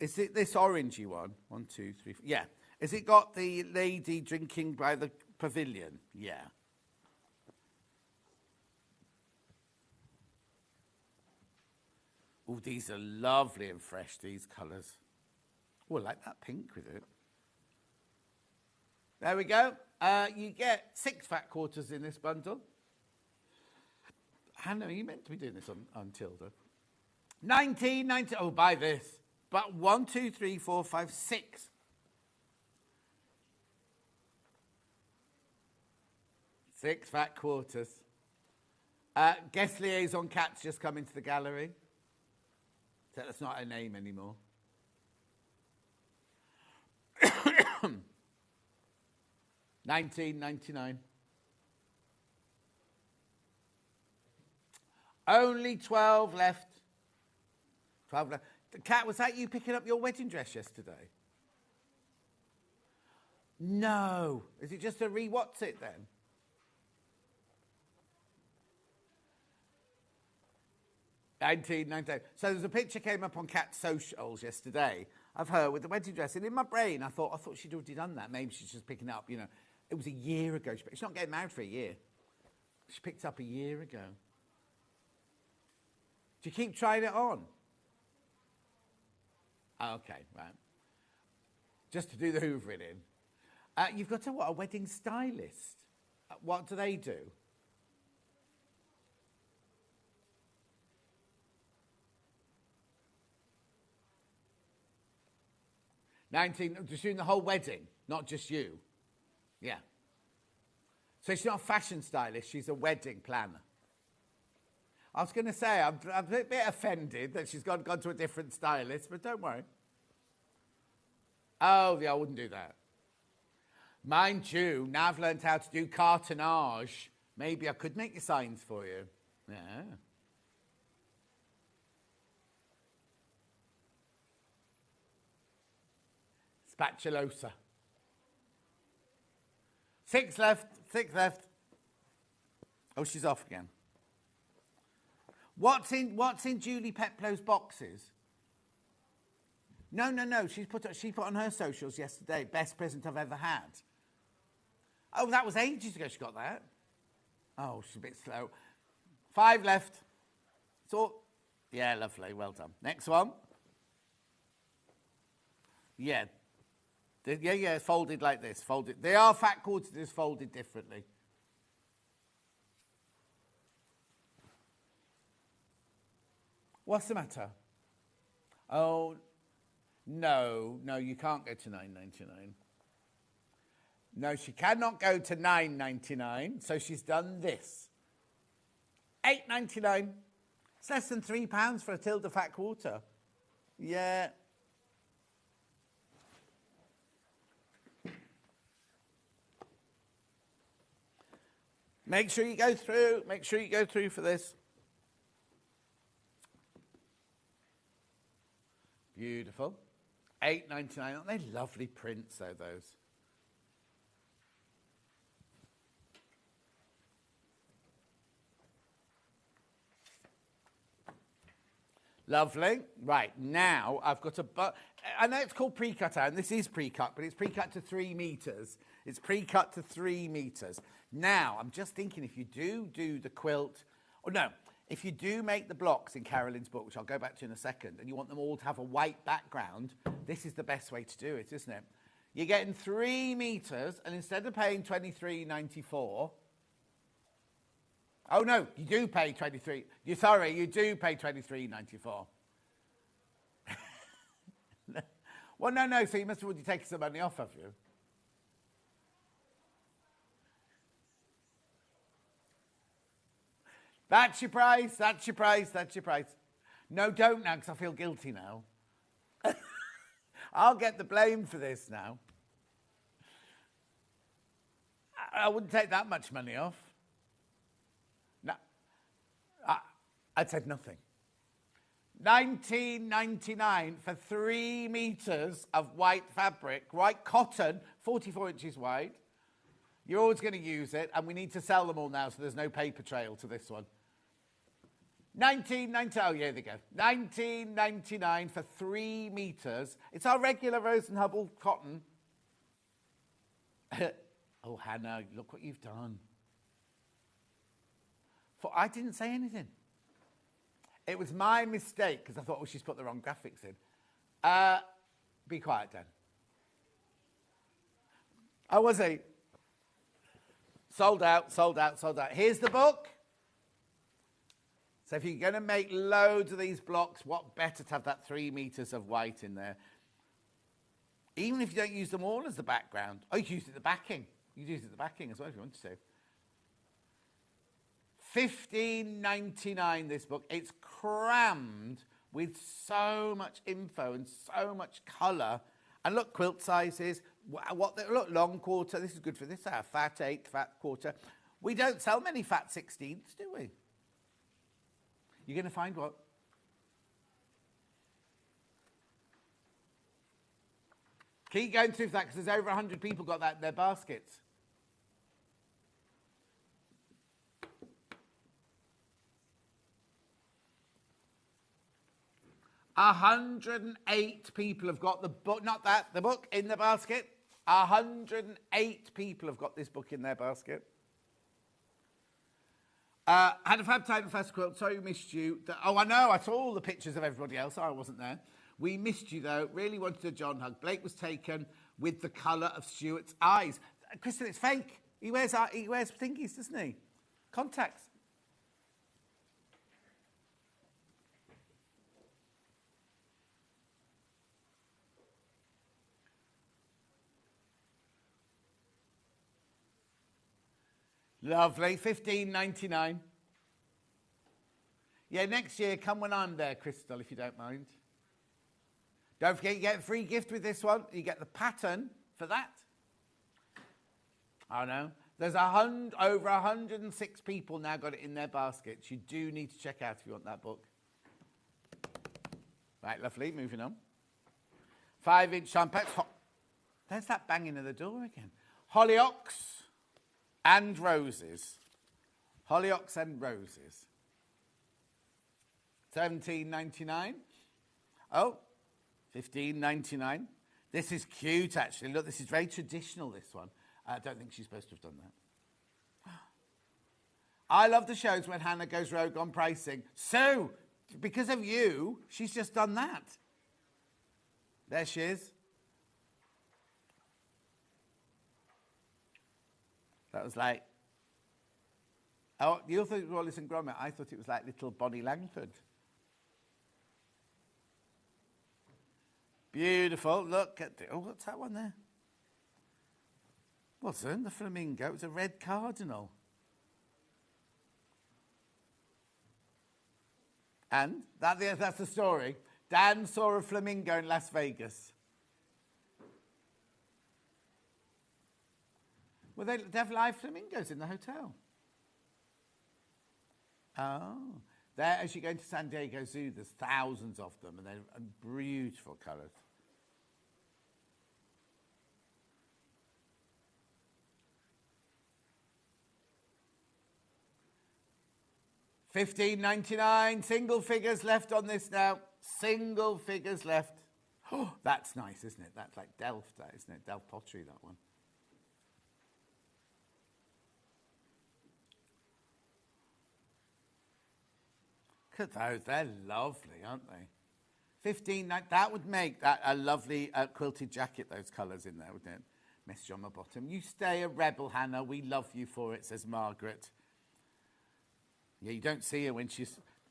Is it this orangey one? 1, 2, 3, 4. Yeah. Has it got the lady drinking by the pavilion? Yeah. Oh, these are lovely and fresh, these colours. Oh, I like that pink with it. There we go. You get 6 fat quarters in this bundle. Hannah, you meant to be doing this on Tilda. 19.90. Oh, buy this. But 1, 2, 3, 4, 5, 6. Six fat quarters. Guest liaison cat's just come into the gallery. So that's not her name anymore. $19.99. Only 12 left. 12 left. Kat, was that you picking up your wedding dress yesterday? No. Is it just a re-what's it then? $19.99. So there's a picture came up on Kat's socials yesterday of her with the wedding dress, and in my brain I thought she'd already done that. Maybe she's just picking it up. You know, it was a year ago. She's not getting married for a year. She picked it up a year ago. Do you keep trying it on? Okay, right. Just to do the hoovering in. You've got a wedding stylist. What do they do? Just doing the whole wedding, not just you. Yeah. So she's not a fashion stylist, she's a wedding planner. I was going to say, I'm a bit offended that she's gone to a different stylist, but don't worry. Oh, yeah, I wouldn't do that. Mind you, now I've learned how to do cartonnage. Maybe I could make your signs for you. Yeah. Spatulosa. 6 left, 6 left. Oh, she's off again. What's in Julie Peplow's boxes? No. She put on her socials yesterday. Best present I've ever had. Oh, that was ages ago. She got that. Oh, she's a bit slow. 5 left. So, yeah, lovely. Well done. Next one. Yeah. Yeah. Folded like this. Folded. They are fat quarters, just folded differently. What's the matter? Oh, no, you can't go to $9.99. No, she cannot go to $9.99, so she's done this. $8.99. It's less than £3 for a Tilda fat quarter. Yeah. Make sure you go through. Make sure you go through for this. Beautiful. $8.99. Aren't they lovely prints, though, those? Lovely. Right, now I've got I know it's called pre-cut iron. This is pre-cut, but it's pre-cut to 3 meters. It's pre-cut to 3 meters. Now, I'm just thinking if you do the quilt, if you do make the blocks in Carolyn's book, which I'll go back to in a second, and you want them all to have a white background, this is the best way to do it, isn't it? You're getting 3 meters, and instead of paying $23.94, oh no, you do pay $23. You do pay $23.94. Well, no. So you must have already taken some money off, have you? That's your price. That's your price. That's your price. No, don't now, because I feel guilty now. I'll get the blame for this now. I wouldn't take that much money off. No, I'd said nothing. $19.99 for 3 meters of white fabric, white cotton, 44 inches wide. You're always going to use it, and we need to sell them all now, so there's no paper trail to this one. 1990. Oh, yeah, there you go. 1999 for 3 meters. It's our regular Rose and Hubble cotton. Oh, Hannah, look what you've done. I didn't say anything. It was my mistake because I thought, oh, she's put the wrong graphics in. Be quiet, Dan. Oh, was he? Sold out, sold out, sold out. Here's the book. So if you're going to make loads of these blocks, what better to have that 3 meters of white in there? Even if you don't use them all as the background. Oh, you can use it as the backing. You can use it as the backing as well if you want to. $15.99 this book. It's crammed with so much info and so much colour. And look, quilt sizes. Look, long quarter. This is good for this hour. Fat 8, fat quarter. We don't sell many fat 16s, do we? You're going to find what? Keep going through that because there's over 100 people got that in their baskets. $108 people have got the book, not that, the book in the basket. 108 people have got this book in their basket. Had a fab time at Fast Quilt. Sorry we missed you. Oh, I know. I saw all the pictures of everybody else. I wasn't there. We missed you, though. Really wanted a John hug. Blake was taken with the colour of Stuart's eyes. Kristen, it's fake. He wears thingies, doesn't he? Contacts. Lovely. $15.99. Yeah, next year, come when I'm there, Crystal, if you don't mind. Don't forget, you get a free gift with this one. You get the pattern for that. I know. There's over 106 people now got it in their baskets. You do need to check out if you want that book. Right, lovely. Moving on. 5-inch champagne. There's that banging at the door again. Hollyoaks and roses. Hollyoaks and roses. $17.99. Oh, $15.99. This is cute, actually. Look, this is very traditional, this one. I don't think she's supposed to have done that. I love the shows when Hannah goes rogue on pricing. So, because of you, she's just done that. There she is. That was like... Oh, you thought it was Wallace and Gromit. I thought it was like little Bonnie Langford. Beautiful. Look at... Oh, what's that one there? Wasn't the flamingo? It was a red cardinal. And that's the story. Dan saw a flamingo in Las Vegas. Well, they have live flamingos in the hotel. Oh. There, as you go into San Diego Zoo, there's thousands of them, and they're beautiful colours. $15.99. Single figures left on this now. Single figures left. Oh, that's nice, isn't it? That's like Delft, that, isn't it? Delft pottery, that one. Look at those. They're lovely, aren't they? $15.99. That would make that a lovely quilted jacket, those colours in there, wouldn't it? Message on the bottom. You stay a rebel, Hannah. We love you for it, says Margaret. Yeah, you don't see her when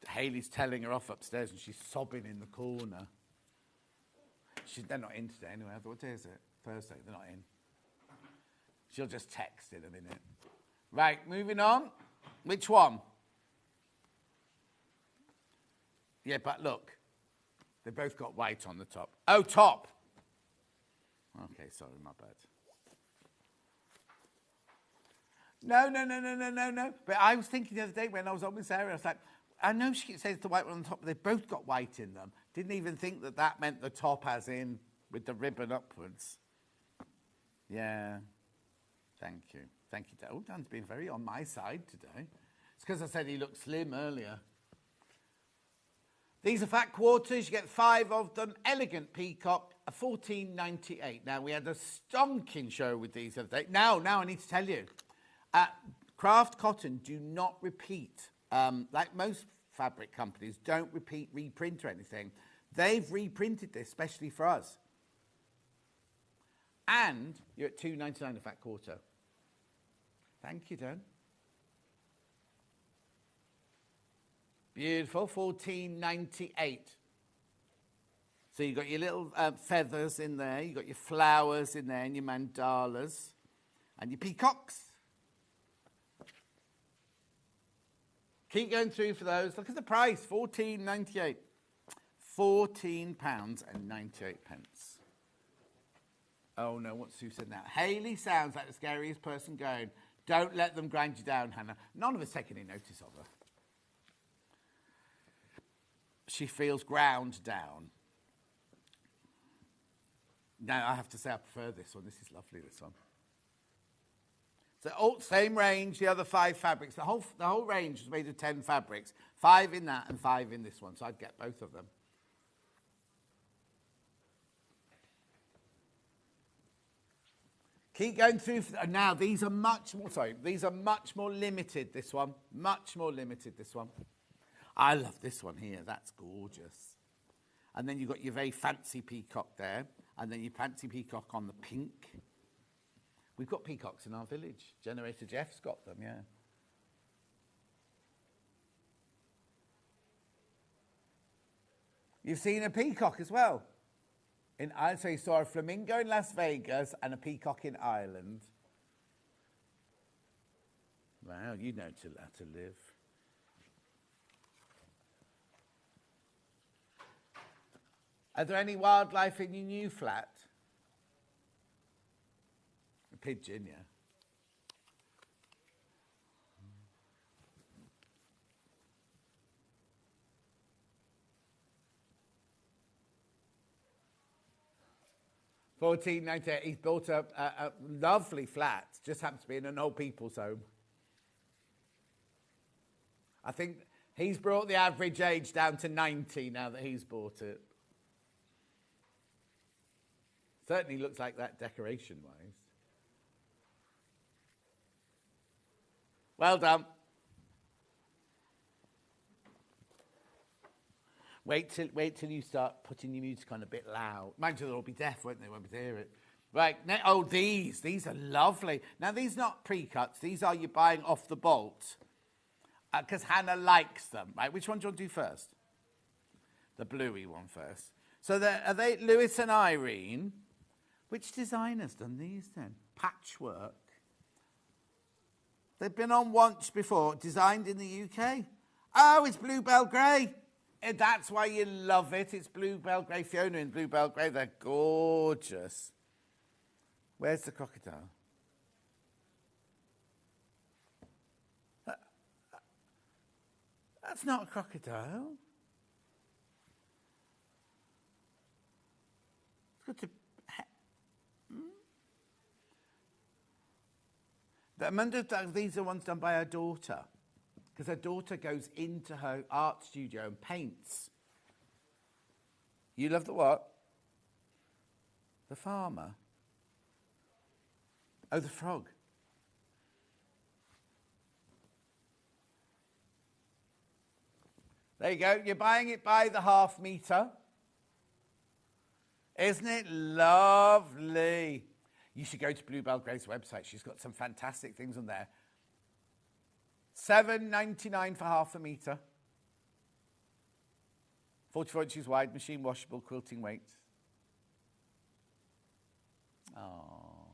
Hayley's telling her off upstairs and she's sobbing in the corner. They're not in today anyway. What day is it? Thursday. They're not in. She'll just text in a minute. Right, moving on. Which one? Yeah, but look. They both got white on the top. Oh, top. Okay, sorry, my bad. No. But I was thinking the other day when I was on with Sarah, I was like, I know she says the white one on the top, but they've both got white in them. Didn't even think that meant the top as in with the ribbon upwards. Yeah. Thank you. Thank you, Dan. Oh, Dan's been very on my side today. It's because I said he looked slim earlier. These are fat quarters. You get 5 of them. Elegant peacock, $14.98. Now, we had a stonking show with these the other day. Now I need to tell you, craft cotton do not repeat. Like most fabric companies, don't reprint or anything. They've reprinted this especially for us. And you're at $2.99 a fat quarter. Thank you, Dan. Beautiful, $14.98. So you've got your little feathers in there, you've got your flowers in there, and your mandalas, and your peacocks. Keep going through for those. Look at the price, £14.98. £14.98. Oh no, what's Sue said now? Hayley sounds like the scariest person going. Don't let them grind you down, Hannah. None of us take any notice of her. She feels ground down. Now, I have to say I prefer this one. This is lovely, this one. So, same range, the other 5 fabrics. The whole range is made of 10 fabrics. 5 in that and 5 in this one. So I'd get both of them. Keep going through. Now, these are much more limited, this one. Much more limited, this one. I love this one here. That's gorgeous. And then you've got your very fancy peacock there. And then your fancy peacock on the pink. We've got peacocks in our village. Generator Jeff's got them, yeah. You've seen a peacock as well. So you saw a flamingo in Las Vegas and a peacock in Ireland. Wow, you know how to live. Are there any wildlife in your new flat? A pigeon, yeah. $14.98. He's built a lovely flat. Just happens to be in an old people's home. I think he's brought the average age down to 90 now that he's bought it. Certainly looks like that decoration-wise. Well done. Wait till you start putting your music on a bit loud. Mind you, they'll all be deaf, won't they, when we hear it? Right, oh, these are lovely. Now, these are not pre-cuts. These are you buying off the bolt because Hannah likes them, right? Which one do you want to do first? The bluey one first. So are they Lewis and Irene? Which designer's done these then? Patchwork. They've been on once before, designed in the UK. Oh, it's Bluebell Grey. That's why you love it. It's Bluebell Grey. Fiona in Bluebell Grey. They're gorgeous. Where's the crocodile? That's not a crocodile. It's got to... These are ones done by her daughter. Because her daughter goes into her art studio and paints. You love the what? The farmer. Oh, the frog. There you go. You're buying it by the half metre. Isn't it lovely? You should go to Bluebell Grey's website. She's got some fantastic things on there. $7.99 for half a metre. 44 inches wide, machine washable, quilting weight. Oh.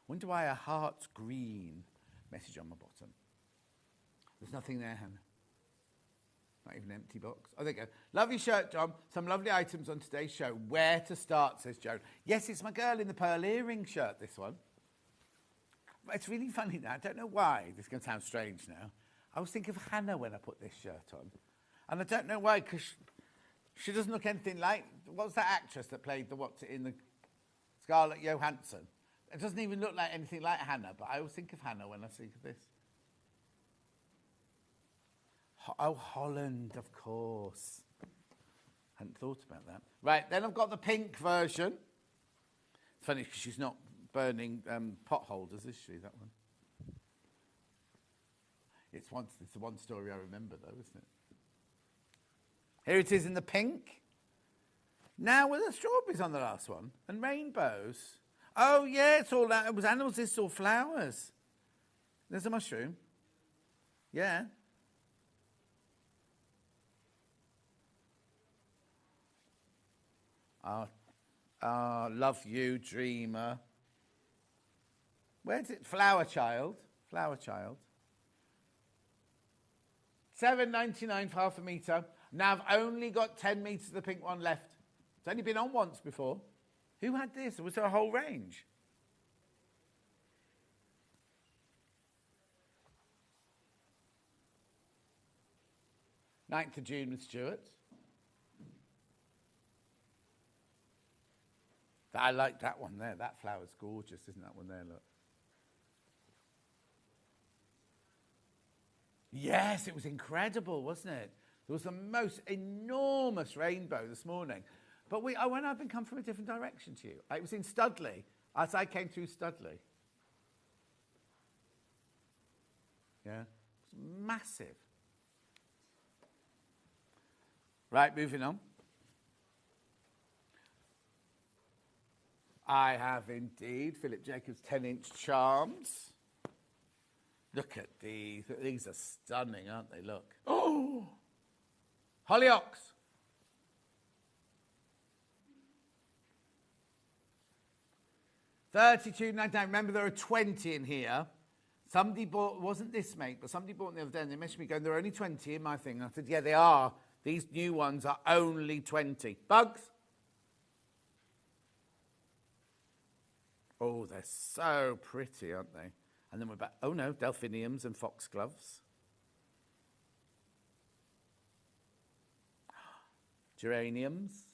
Wonder why her heart's green. Message on my bottom. There's nothing there, Hannah. Not even an empty box. Oh, there you go. Lovely shirt, John. Some lovely items on today's show. Where to start, says Joan. Yes, it's my girl in the pearl earring shirt, this one. It's really funny now. I don't know why. This is going to sound strange now. I was thinking of Hannah when I put this shirt on. And I don't know why, because she doesn't look anything like... What was that actress that played in the Scarlett Johansson? It doesn't even look like anything like Hannah, but I always think of Hannah when I think of this. Oh, Holland, of course. Hadn't thought about that. Right, then I've got the pink version. It's funny because she's not burning pot holders, is she, that one? It's the one story I remember, though, isn't it? Here it is in the pink. Now, were there strawberries on the last one? And rainbows? Oh, yeah, it's all that. It was animals, this is all flowers. There's a mushroom. Yeah. Love you, dreamer. Where's it? Flower child. Flower child. $7.99 for half a metre. Now I've only got 10 metres of the pink one left. It's only been on once before. Who had this? Or was there a whole range? Ninth of June with Stuart. I like that one there. That flower's gorgeous, isn't that one there? Look. Yes, it was incredible, wasn't it? There was the most enormous rainbow this morning. But when I've been come from a different direction to you. It was in Studley, as I came through Studley. Yeah, it was massive. Right, moving on. I have indeed Philip Jacobs 10-inch charms. Look at these. These are stunning, aren't they? Look. Oh! Hollyoaks. $32.99. Remember, there are 20 in here. Somebody bought, wasn't this mate, but somebody bought them the other day and they messaged me going, there are only 20 in my thing. And I said, yeah, they are. These new ones are only 20. Bugs? Oh, they're so pretty, aren't they? And then we're back. Oh, no, delphiniums and foxgloves. Geraniums.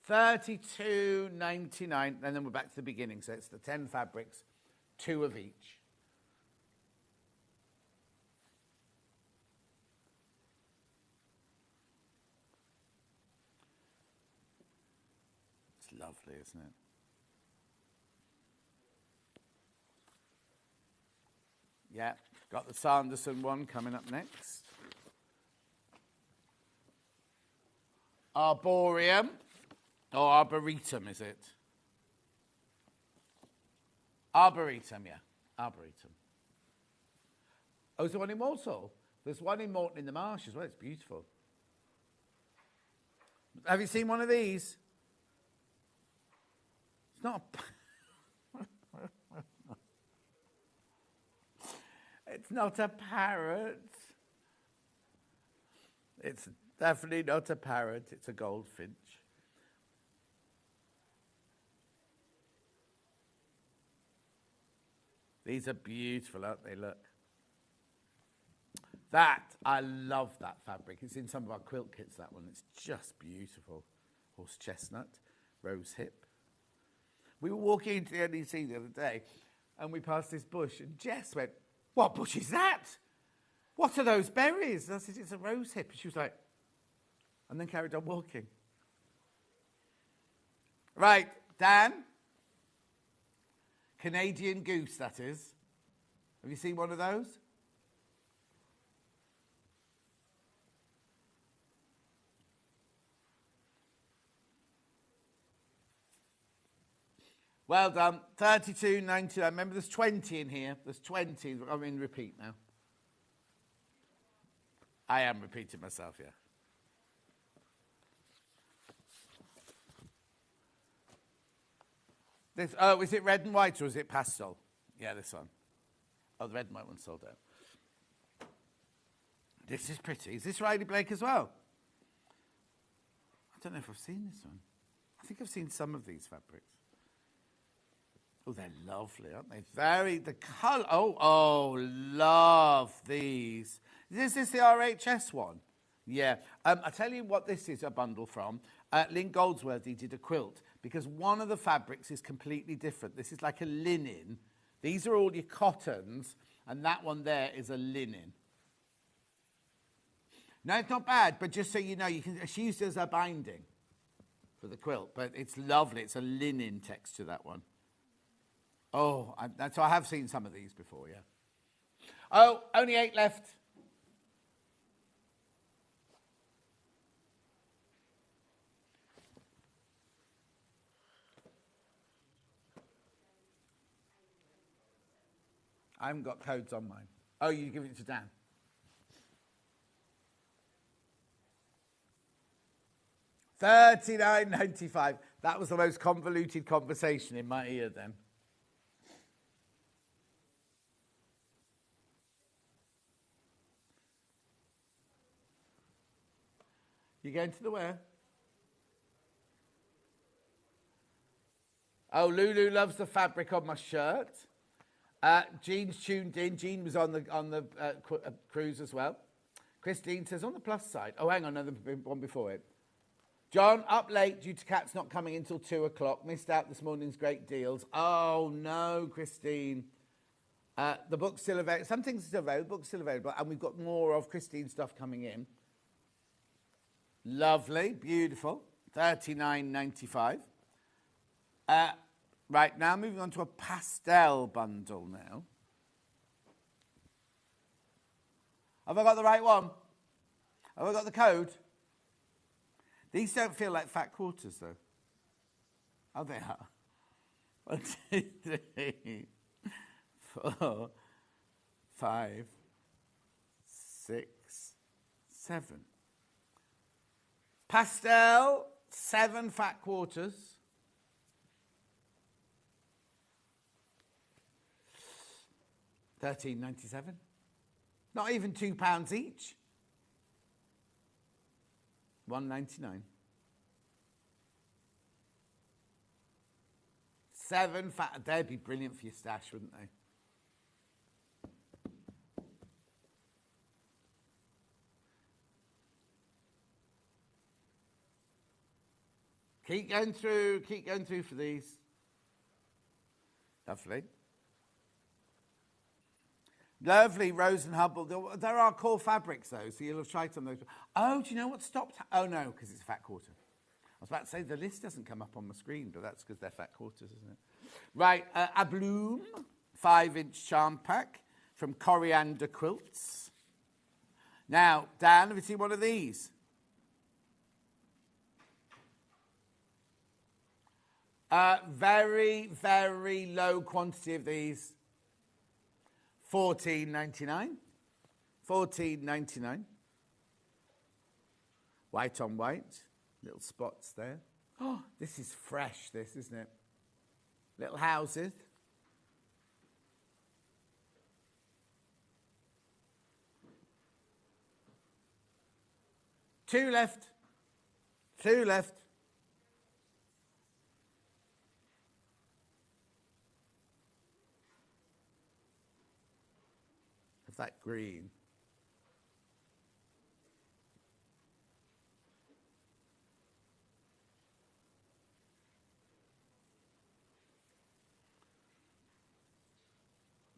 $32.99. And then we're back to the beginning. So it's the 10 fabrics, 2 of each. It's lovely, isn't it? Yeah, got the Sanderson one coming up next. Arboreum, or Arboretum, is it? Arboretum, yeah, Arboretum. Oh, is there one in Walsall? There's one in Morton in the Marsh as well. It's beautiful. Have you seen one of these? It's not a... It's not a parrot. It's definitely not a parrot. It's a goldfinch. These are beautiful, aren't they? Look. I love that fabric. It's in some of our quilt kits, that one. It's just beautiful. Horse chestnut, rose hip. We were walking into the NEC the other day, and we passed this bush, and Jess went, "What bush is that? What are those berries?" And I said, "It's a rose hip." And she was like, and then carried on walking. Right, Dan. Canadian goose, that is. Have you seen one of those? Well done. $32.99. Remember, there's 20 in here. There's 20. I'm in repeat now. I am repeating myself, yeah. This, oh, is it red and white or is it pastel? Yeah, this one. Oh, the red and white one's sold out. This is pretty. Is this Riley Blake as well? I don't know if I've seen this one. I think I've seen some of these fabrics. Oh, they're lovely, aren't they? The colour. Oh, love these. Is this the RHS one? Yeah. I'll tell you what this is a bundle from. Lynn Goldsworthy did a quilt because one of the fabrics is completely different. This is like a linen. These are all your cottons, and that one there is a linen. No, it's not bad, but just so you know, she used it as a binding for the quilt, but it's lovely. It's a linen texture, that one. Oh, so I have seen some of these before, yeah. Oh, only 8 left. I haven't got codes on mine. Oh, you give it to Dan. $39.95. That was the most convoluted conversation in my ear then. You going to the where? Oh, Lulu loves the fabric on my shirt. Jean's tuned in. Jean was on the cruise as well. Christine says, on the plus side. Oh, hang on, no, the one before it. John, up late due to cats not coming until 2 o'clock. Missed out this morning's great deals. Oh, no, Christine. The book's still available. Some things are still available. The book's still available. And we've got more of Christine's stuff coming in. Lovely. Beautiful. $39.95. Right, now moving on to a pastel bundle now. Have I got the right one? Have I got the code? These don't feel like fat quarters, though. Oh, they are. 1, 2, 3, 4, 5, 6, 7. Pastel, 7 fat quarters. $13.97. Not even £2 each. $1.99. 7 fat. They'd be brilliant for your stash, wouldn't they? Keep going through for these. Lovely. Lovely, Rose and Hubble. There are core fabrics, though, so you'll have tried some of those. Oh, do you know what stopped? Oh, no, because it's a fat quarter. I was about to say the list doesn't come up on the screen, but that's because they're fat quarters, isn't it? Right, a Bloom 5-inch charm pack from Coriander Quilts. Now, Dan, have you seen one of these? Very, very low quantity of these. $14.99. $14.99. White on white. Little spots there. Oh, this is fresh, this, isn't it? Little houses. Two left. Of that green.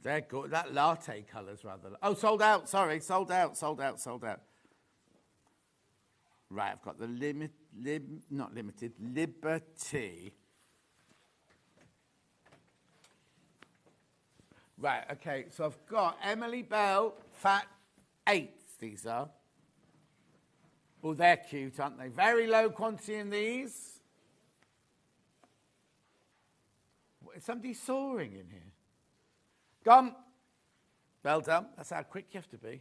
They're good. That latte colour's rather... Oh, sold out. Sorry. Sold out. Right, I've got the not limited, Liberty. Right, okay. So I've got Emily Bell, fat 8s, these are. Oh, they're cute, aren't they? Very low quantity in these. Is somebody soaring in here? Gone. Well done. That's how quick you have to be.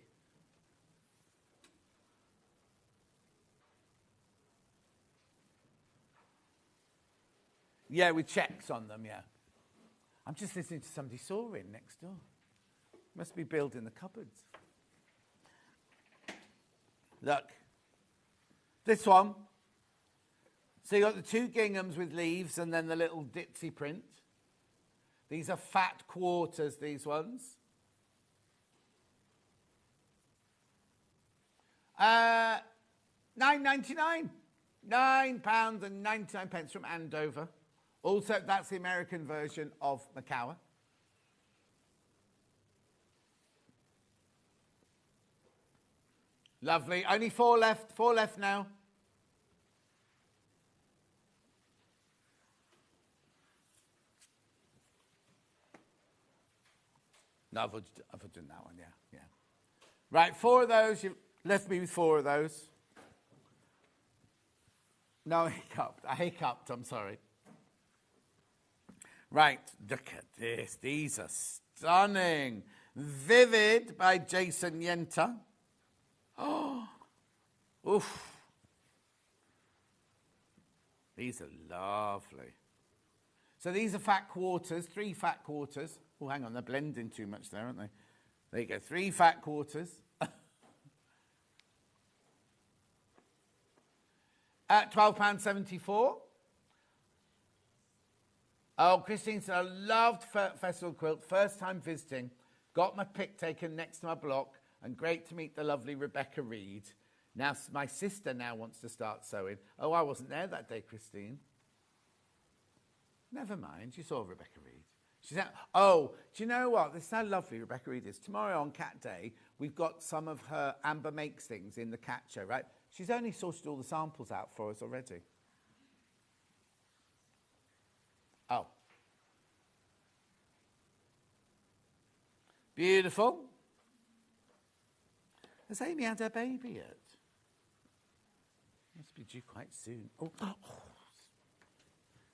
Yeah, with checks on them, yeah. I'm just listening to somebody sawing next door. Must be building the cupboards. Look. This one. So you got the 2 ginghams with leaves and then the little ditzy print. These are fat quarters, these ones. £9.99. £9.99 from Andover. Also, that's the American version of Macawa. Lovely. Only 4 left. 4 left now. No, I've done that one, yeah. Right, 4 of those. You've left me with 4 of those. No, I hiccuped, I'm sorry. Right, look at this. These are stunning. Vivid by Jason Yenta. Oh, oof. These are lovely. So these are fat quarters, 3 fat quarters. Oh, hang on, they're blending too much there, aren't they? There you go, 3 fat quarters. At £12.74. Oh, Christine said, I loved Festival Quilt. First time visiting. Got my pic taken next to my block. And great to meet the lovely Rebecca Reed. Now, my sister now wants to start sewing. Oh, I wasn't there that day, Christine. Never mind. You saw Rebecca Reed. She said, oh, do you know what? This is how lovely Rebecca Reed is. Tomorrow on Cat Day, we've got some of her Amber Makes things in the Cat Show, right? She's only sorted all the samples out for us already. Oh. Beautiful. Has Amy had her baby yet? Must be due quite soon. Oh.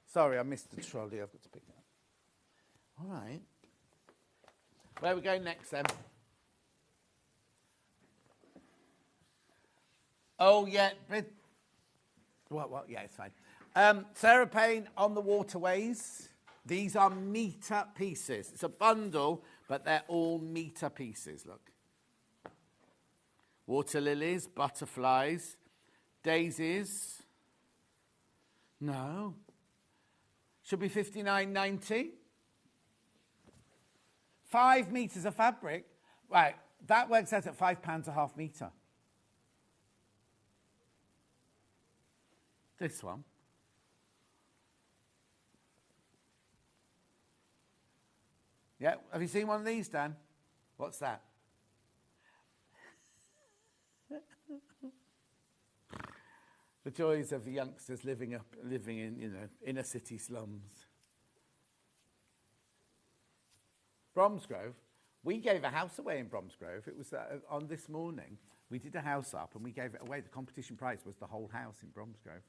Sorry, I missed the trolley. I've got to pick it up. All right. Where are we going next then? Oh, yeah. What? Yeah, it's fine. Sarah Payne on the waterways. These are metre pieces. It's a bundle, but they're all metre pieces. Look. Water lilies, butterflies, daisies. No. Should be $59.90. 5 metres of fabric. Right, that works out at £5 a half metre. This one. Yeah, have you seen one of these, Dan? What's that? The joys of the youngsters living in, inner city slums. Bromsgrove. We gave a house away in Bromsgrove. It was on this morning. We did a house up and we gave it away. The competition prize was the whole house in Bromsgrove.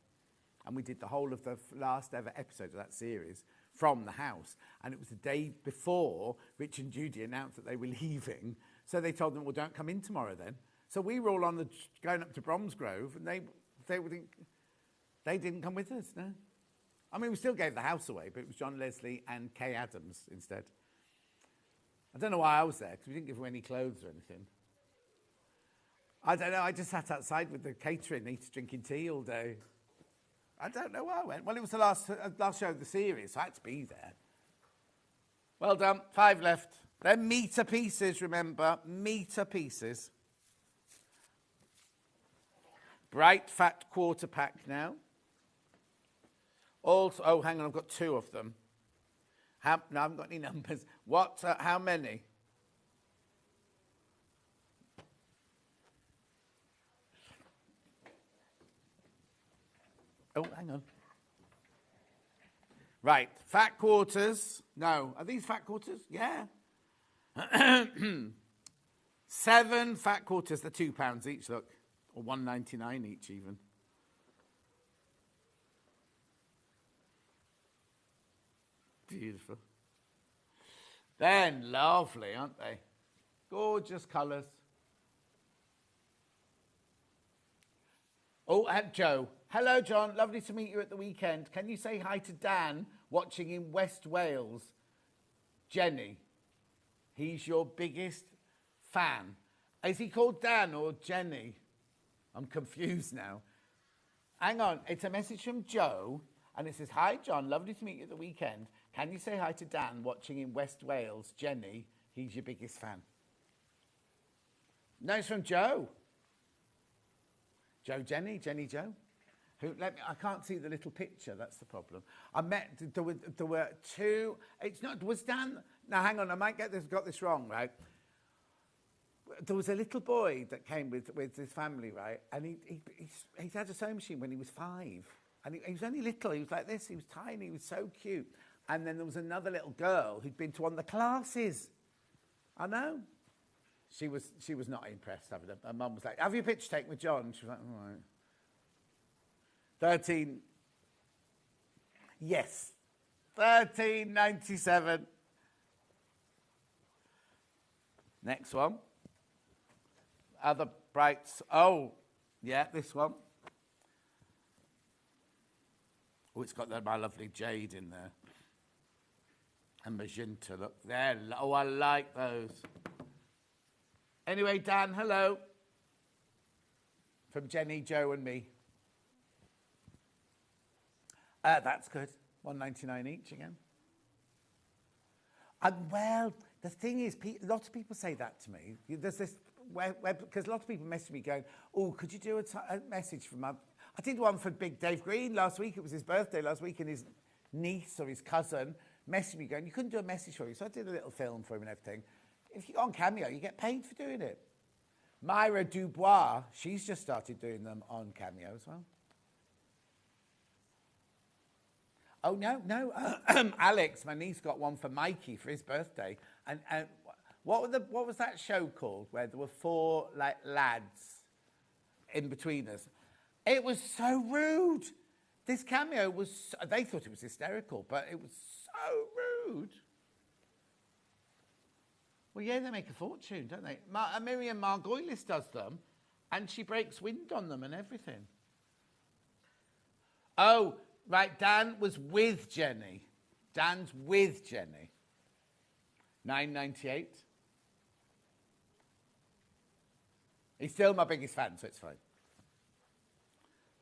And we did the whole of the last ever episode of that series from the house. And it was the day before Rich and Judy announced that they were leaving. So they told them, well, don't come in tomorrow then. So we were all going up to Bromsgrove and they didn't come with us, no. I mean, we still gave the house away, but it was John Leslie and Kay Adams instead. I don't know why I was there, because we didn't give away any clothes or anything. I don't know, I just sat outside with the catering, drinking tea all day. I don't know why I went. Well, it was the last show of the series, so I had to be there. Well done, 5 left. They're metre pieces, remember, metre pieces. Bright fat quarter pack now. Also, oh, hang on, I've got 2 of them. No, I haven't got any numbers. What? How many? Oh, hang on. Right, fat quarters. No, are these fat quarters? Yeah. 7 fat quarters. They're £2 each. Look, or $1.99 each, even. Beautiful. Then lovely, aren't they? Gorgeous colours. Oh, and Joe. Hello, John. Lovely to meet you at the weekend. Can you say hi to Dan, watching in West Wales? Jenny. He's your biggest fan. Is he called Dan or Jenny? I'm confused now. Hang on. It's a message from Joe, and it says, hi, John. Lovely to meet you at the weekend. Can you say hi to Dan, watching in West Wales? Jenny. He's your biggest fan. No, it's from Joe. Joe, Jenny, Joe. I can't see the little picture, that's the problem. There were 2, it's not, was Dan, now hang on, I might got this wrong, right? there was a little boy that came with his family, right? And he had a sewing machine when he was 5. And he was only little. He was like this. He was tiny. He was so cute. And then there was another little girl who'd been to one of the classes. I know. She was not impressed. Her mum was like, have your picture taken with John? She was like, all right. 13. Yes. 13.97. Next one. Other brights. Oh, yeah, this one. Oh, it's got my lovely jade in there. And magenta, look there. Oh, I like those. Anyway, Dan, hello. From Jenny, Joe and me. That's good. $1.99 each again. And well, the thing is, lots of people say that to me. There's this because a lot of people message me going, oh, could you do a message from I did one for Big Dave Green last week. It was his birthday last week, and his niece or his cousin messaged me going, you couldn't do a message for you. So I did a little film for him and everything. If you go on Cameo, you get paid for doing it. Myra Dubois, she's just started doing them on Cameo as well. Oh, no. Alex, my niece, got one for Mikey for his birthday. And what was that show called where there were 4 lads in between us? It was so rude. This Cameo was, they thought it was hysterical, but it was so rude. Well, yeah, they make a fortune, don't they? Miriam Margolis does them, and she breaks wind on them and everything. Oh, right, Dan was with Jenny. Dan's with Jenny. $9.98. He's still my biggest fan, so it's fine.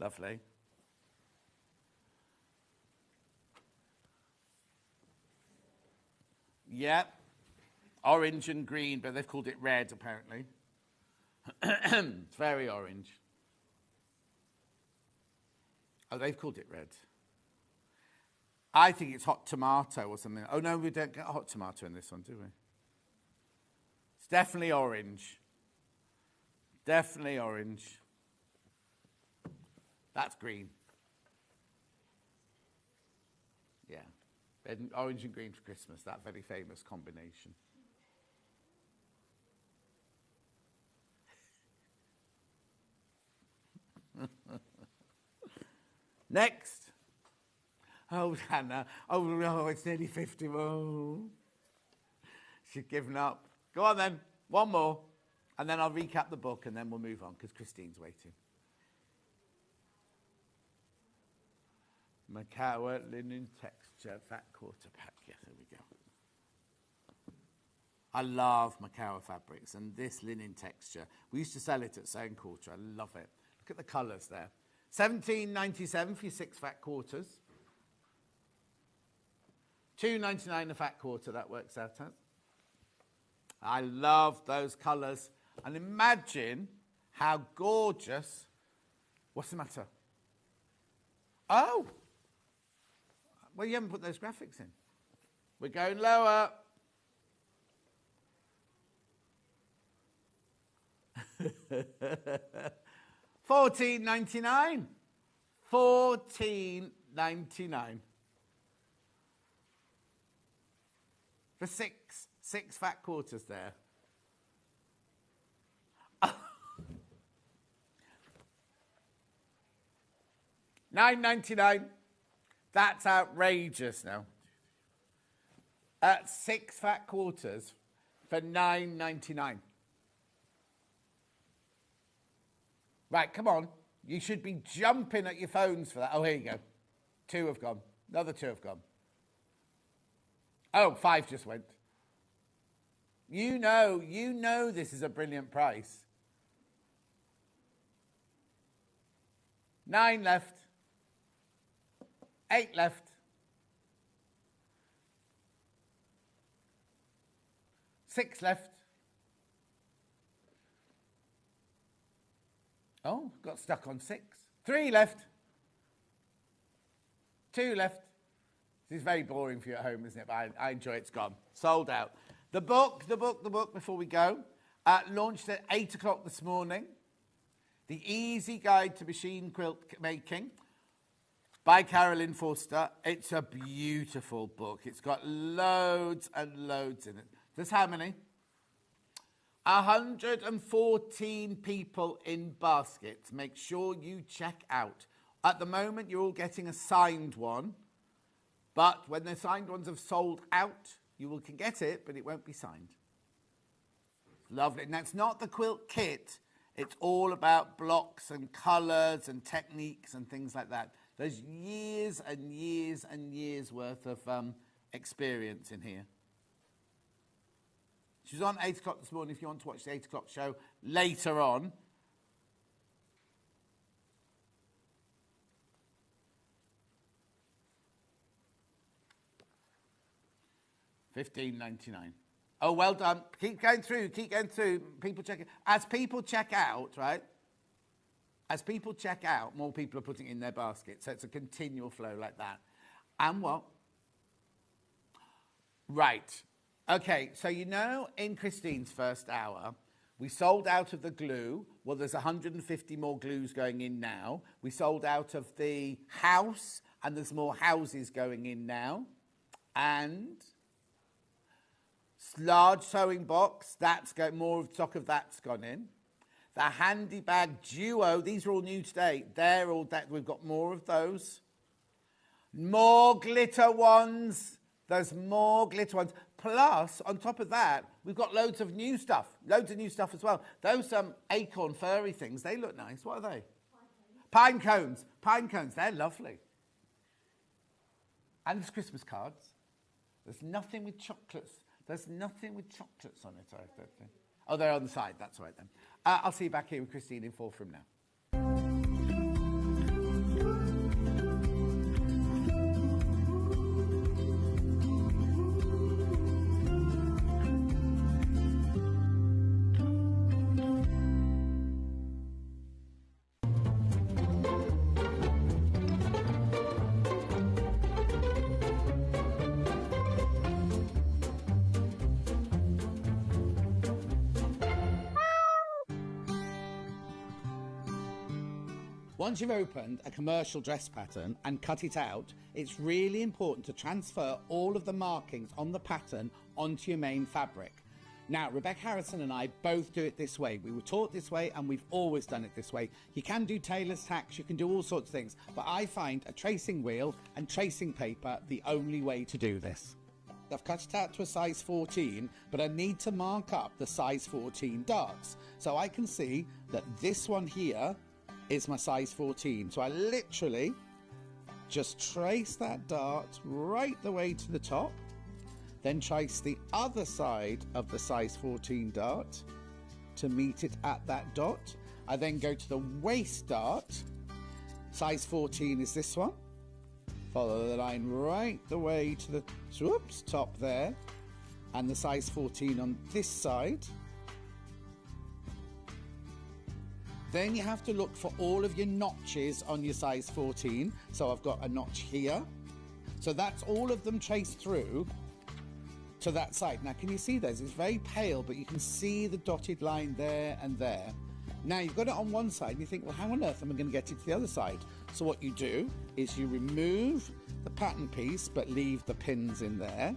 Lovely. Yeah. Orange and green, but they've called it red, apparently. It's very orange. Oh, they've called it red. I think it's hot tomato or something. Oh, no, we don't get hot tomato in this one, do we? It's definitely orange. Definitely orange. That's green. Yeah. Orange and green for Christmas, that very famous combination. Next. Oh, Hannah. Oh, no, it's nearly 50. Oh. She's given up. Go on then. One more. And then I'll recap the book and then we'll move on because Christine's waiting. Macawa linen texture fat quarter pack. Yes, there we go. I love Macawa fabrics and this linen texture. We used to sell it at Sewing Quarter. I love it. Look at the colours there. $17.97 for your 6 fat quarters. $2.99 a fat quarter, that works out as. I love those colours. And imagine how gorgeous. What's the matter? Oh! Well, you haven't put those graphics in. We're going lower. $14.99. $14.99. For six fat quarters there. $9.99. That's outrageous now. 6 fat quarters for $9.99. Right, come on. You should be jumping at your phones for that. Oh, here you go. 2 have gone. Another 2 have gone. Oh, 5 just went. You know this is a brilliant price. 9 left. 8 left. 6 left. Oh, got stuck on 6. 3 left. 2 left. This is very boring for you at home, isn't it? But I enjoy it. It's gone. Sold out. The book, before we go. Launched at 8 o'clock this morning. The Easy Guide to Machine Quilt Making by Carolyn Forster. It's a beautiful book. It's got loads and loads in it. There's how many? 114 people in baskets. Make sure you check out. At the moment, you're all getting a signed one, but when the signed ones have sold out, you can get it, but it won't be signed. Lovely. And that's not the quilt kit. It's all about blocks and colours and techniques and things like that. There's years and years and years worth of experience in here. She was on 8 o'clock this morning if you want to watch the 8 o'clock show later on. $15.99. Oh, well done. Keep going through. People check it. As people check out, right? As people check out, more people are putting it in their basket. So it's a continual flow like that. And what? Right. Okay, so you know in Christine's first hour, we sold out of the glue. Well, there's 150 more glues going in now. We sold out of the house, and there's more houses going in now. And large sewing box, more of stock of that's gone in. The handy bag duo, these are all new today. They're all that, we've got more of those. More glitter ones. There's more glitter ones. Plus, on top of that, we've got loads of new stuff as well. Those acorn furry things, they look nice. What are they? Pine cones. Pine cones, they're lovely. And there's Christmas cards. There's nothing with chocolates. There's nothing with chocolates on it, I don't think. Oh, they're on the side. That's right then. I'll see you back here with Christine in 4 from now. Once you've opened a commercial dress pattern and cut it out, it's really important to transfer all of the markings on the pattern onto your main fabric. Now, Rebecca Harrison and I both do it this way. We were taught this way and we've always done it this way. You can do tailor's tacks, you can do all sorts of things, but I find a tracing wheel and tracing paper the only way to do this. I've cut it out to a size 14, but I need to mark up the size 14 darts. So I can see that this one here is my size 14. So I literally just trace that dart right the way to the top, then trace the other side of the size 14 dart to meet it at that dot. I then go to the waist dart. Size 14 is this one. Follow the line right the way to the top there, and the size 14 on this side. Then you have to look for all of your notches on your size 14. So I've got a notch here. So that's all of them traced through to that side. Now, can you see those? It's very pale, but you can see the dotted line there and there. Now, you've got it on one side, and you think, well, how on earth am I going to get it to the other side? So what you do is you remove the pattern piece, but leave the pins in there.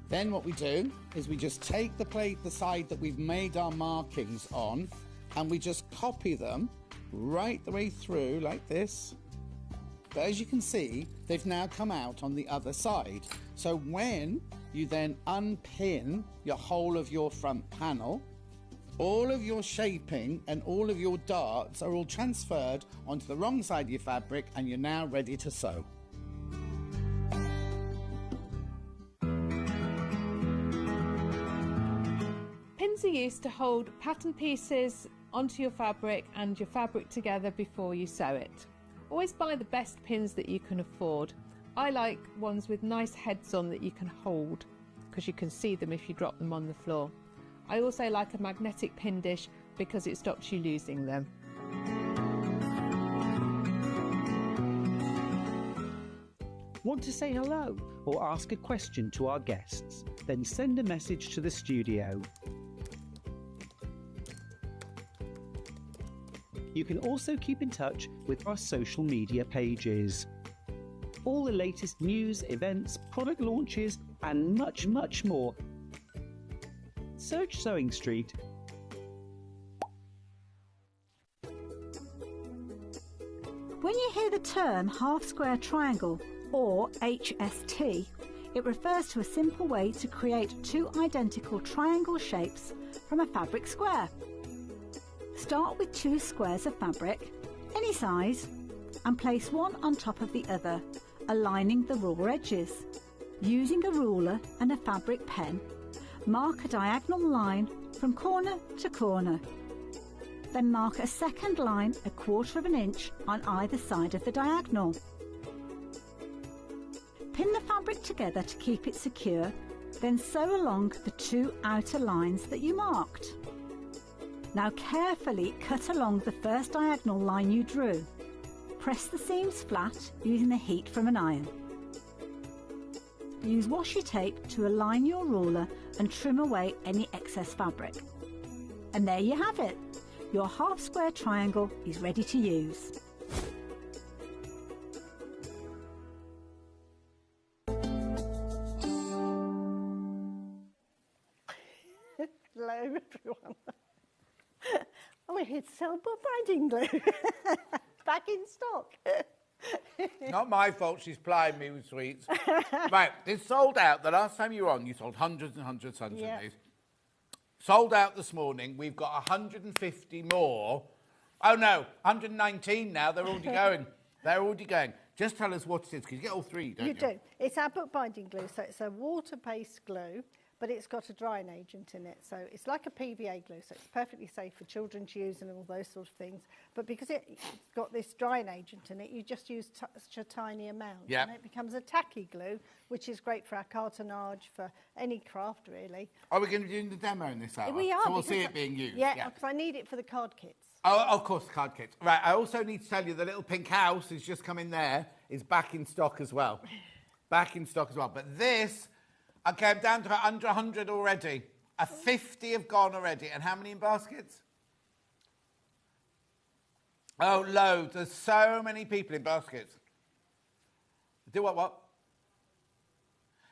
Then what we do is we just take the side that we've made our markings on, and we just copy them right the way through like this. But as you can see, they've now come out on the other side. So when you then unpin your whole of your front panel, all of your shaping and all of your darts are all transferred onto the wrong side of your fabric, and you're now ready to sew. Pins are used to hold pattern pieces onto your fabric and your fabric together before you sew it. Always buy the best pins that you can afford. I like ones with nice heads on that you can hold, because you can see them if you drop them on the floor. I also like a magnetic pin dish because it stops you losing them. Want to say hello or ask a question to our guests? Then send a message to the studio. You can also keep in touch with our social media pages. All the latest news, events, product launches, and much, much more. Search Sewing Street. When you hear the term half-square triangle, or HST, it refers to a simple way to create two identical triangle shapes from a fabric square. Start with two squares of fabric, any size, and place one on top of the other, aligning the raw edges. Using a ruler and a fabric pen, mark a diagonal line from corner to corner. Then mark a second line 1/4 inch on either side of the diagonal. Pin the fabric together to keep it secure, then sew along the two outer lines that you marked. Now carefully cut along the first diagonal line you drew. Press the seams flat using the heat from an iron. Use washi tape to align your ruler and trim away any excess fabric. And there you have it. Your half-square triangle is ready to use. Hello everyone. Oh, it's Selma binding glue. Back in stock. Not my fault she's plying me with sweets. Right, it's sold out. The last time you were on, you sold hundreds and hundreds of these. Sold out this morning. We've got 150 more. Oh, no, 119 now. They're already going. They're already going. Just tell us what it is, because you get all three, don't you? You do. It's our bookbinding glue, so it's a water-based glue, but it's got a drying agent in it. So it's like a PVA glue, so it's perfectly safe for children to use and all those sort of things. But because it's got this drying agent in it, you just use such a tiny amount. Yep. And it becomes a tacky glue, which is great for our cartonnage, for any craft, really. Are we going to be doing the demo in this hour? We are. So we'll see it being used. Yeah, because I need it for the card kits. Oh, of course, the card kits. Right, I also need to tell you the little pink house has just come in there, is back in stock as well. Back in stock as well. But this, okay, I'm down to under 100 already. 50 have gone already. And how many in baskets? Oh, loads. There's so many people in baskets. Do what?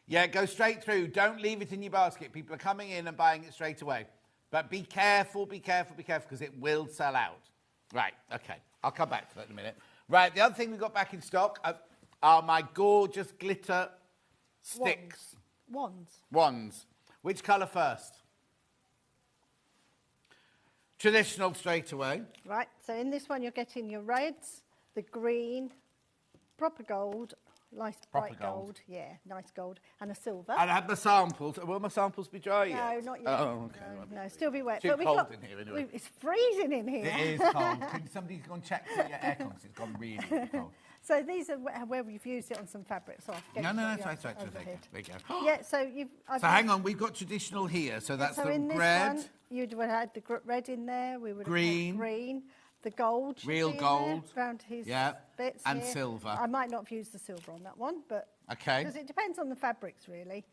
Yeah, go straight through. Don't leave it in your basket. People are coming in and buying it straight away. But be careful, because it will sell out. Right, okay. I'll come back to that in a minute. Right, the other thing we've got back in stock are my gorgeous glitter sticks. Wands. Which colour first? Traditional straight away. Right, so in this one you're getting your reds, the green, proper gold, nice bright gold. Yeah, nice gold, and a silver. And I have my samples. Will my samples be dry yet? No, not yet. Oh, okay. No, still be wet. Too but cold in here anyway. It's freezing in here. It is cold. Can somebody go and check your aircon? Because it's gone really, really cold. So these are where we've used it on some fabric. So No, that's right. There you go. Yeah, so you've... So hang on, we've got traditional here. So that's so the in this red. One, you'd have had the red in there. We would green. have had green. The gold. Real gold. Around his bits and here. silver. I might not have used the silver on that one, but... Okay. Because it depends on the fabrics, really.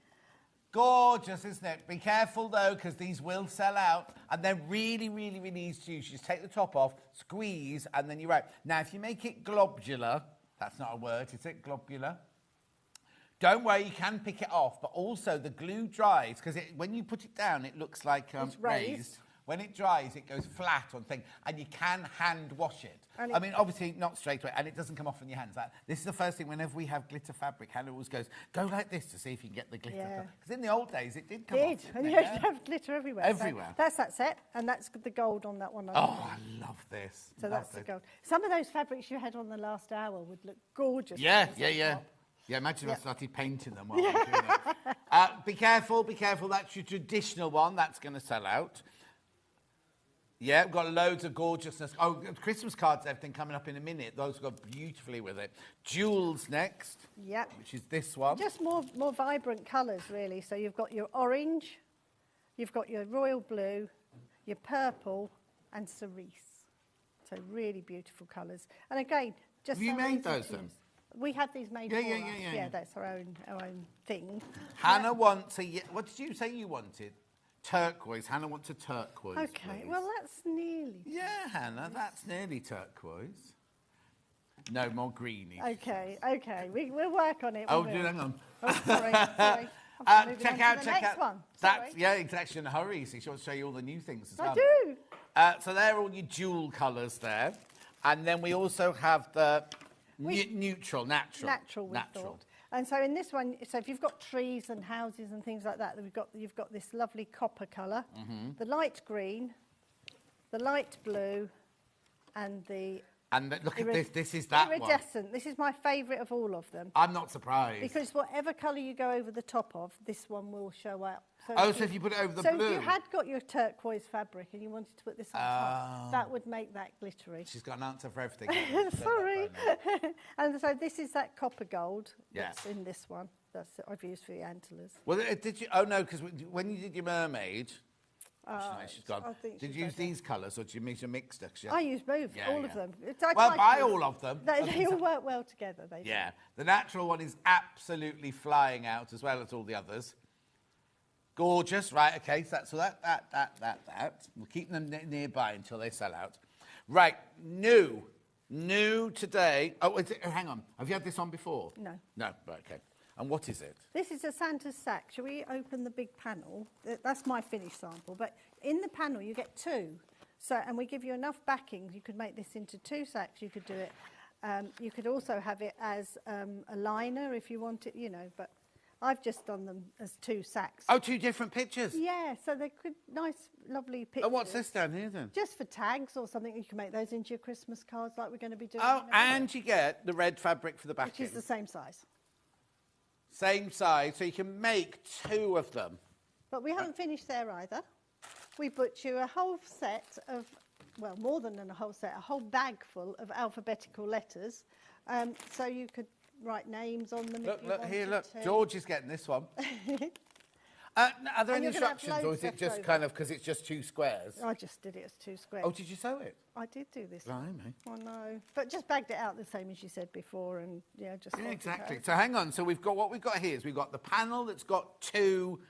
Gorgeous, isn't it? Be careful, though, because these will sell out. And they're really, really, really easy to use. You just take the top off, squeeze, and then you write. Now, if you make it globular, that's not a word, is it? Globular? Don't worry, you can pick it off, but also the glue dries, because when you put it down, it looks like it's raised. When it dries, it goes flat on thing, and you can hand wash it. And I mean, obviously, not straight away, and it doesn't come off in your hands. This is the first thing, whenever we have glitter fabric, Hannah always goes, go like this to see if you can get the glitter. Because in the old days, it did come off. And you have glitter everywhere. Everywhere. So that's that set, and that's the gold on that one. Oh, I love this. So that's the gold. Some of those fabrics you had on the last hour would look gorgeous. Yeah. Yeah, imagine if I started painting them while we were doing it. Be careful. That's your traditional one. That's going to sell out. Yeah, we've got loads of gorgeousness. Oh, Christmas cards, everything coming up in a minute. Those go beautifully with it. Jewels next. Yep. Which is this one. Just more vibrant colours, really. So you've got your orange, you've got your royal blue, your purple, and cerise. So really beautiful colours. And again, just... Have you made those then? We had these made for us. Yeah. That's our own thing. Hannah wants a... What did you say you wanted? Turquoise. Hannah wants a turquoise. Okay, please. well, that's nearly. Yeah, Hannah, that's nearly turquoise. No, more greeny. Okay, we'll work on it. Oh, we will. hang on. Oh, sorry. Moving Check on out, to the check next out. one. That's, Sorry. yeah, it's actually in a hurry, so she wants to show you all the new things as well. I do. So they're all your jewel colours there. And then we also have the natural. Natural, we thought. And so in this one, so if you've got trees and houses and things like that, you've got this lovely copper colour, the light green, the light blue, and the look at this. This is that iridescent. one. This is my favourite of all of them. I'm not surprised. Because whatever colour you go over the top of, this one will show up. So if you put it over the blue. So if you had got your turquoise fabric and you wanted to put this on top, that would make that glittery. She's got an answer for everything. Sorry. And so this is that copper gold that's Yeah. in this one. That's I've used for the antlers. Well, did you? Oh no, because when you did your mermaid, she's gone. I think Did she's you use okay. these colours or did you use a mixed? I use both, all of them. Well, buy all of them. They all work well together. They do. Yeah, the natural one is absolutely flying out as well as all the others. Gorgeous, right? Okay, so that's that. We'll keep them nearby until they sell out. Right, new today. Oh, hang on. Have you had this on before? No. No, right, okay. And what is it? This is a Santa's sack. Shall we open the big panel? That's my finished sample. But in the panel, you get two. So, and we give you enough backing. You could make this into 2 sacks. You could do it. You could also have it as a liner if you want it, but I've just done them as 2 sacks. Oh, 2 different pictures? Yeah, so they're good, nice, lovely pictures. Oh, what's this down here then? Just for tags or something. You can make those into your Christmas cards like we're going to be doing. Oh, and you get the red fabric for the backing. Which is the same size. Same size, so you can make 2 of them. But we haven't finished there either. We bought you a whole set of, well, more than a whole set, a whole bag full of alphabetical letters. So you could write names on them if you wanted Here, look. to. George is getting this one. Are there And any you're gonna have instructions, or loads is it left just over. kind of because it's just 2 squares? I just did it as 2 squares. Oh, did you sew it? I did do this. Blimey. I know. But just bagged it out the same as you said before and, just... Yeah, sorted it exactly. out. So hang on. So what we've got here is we've got the panel that's got 2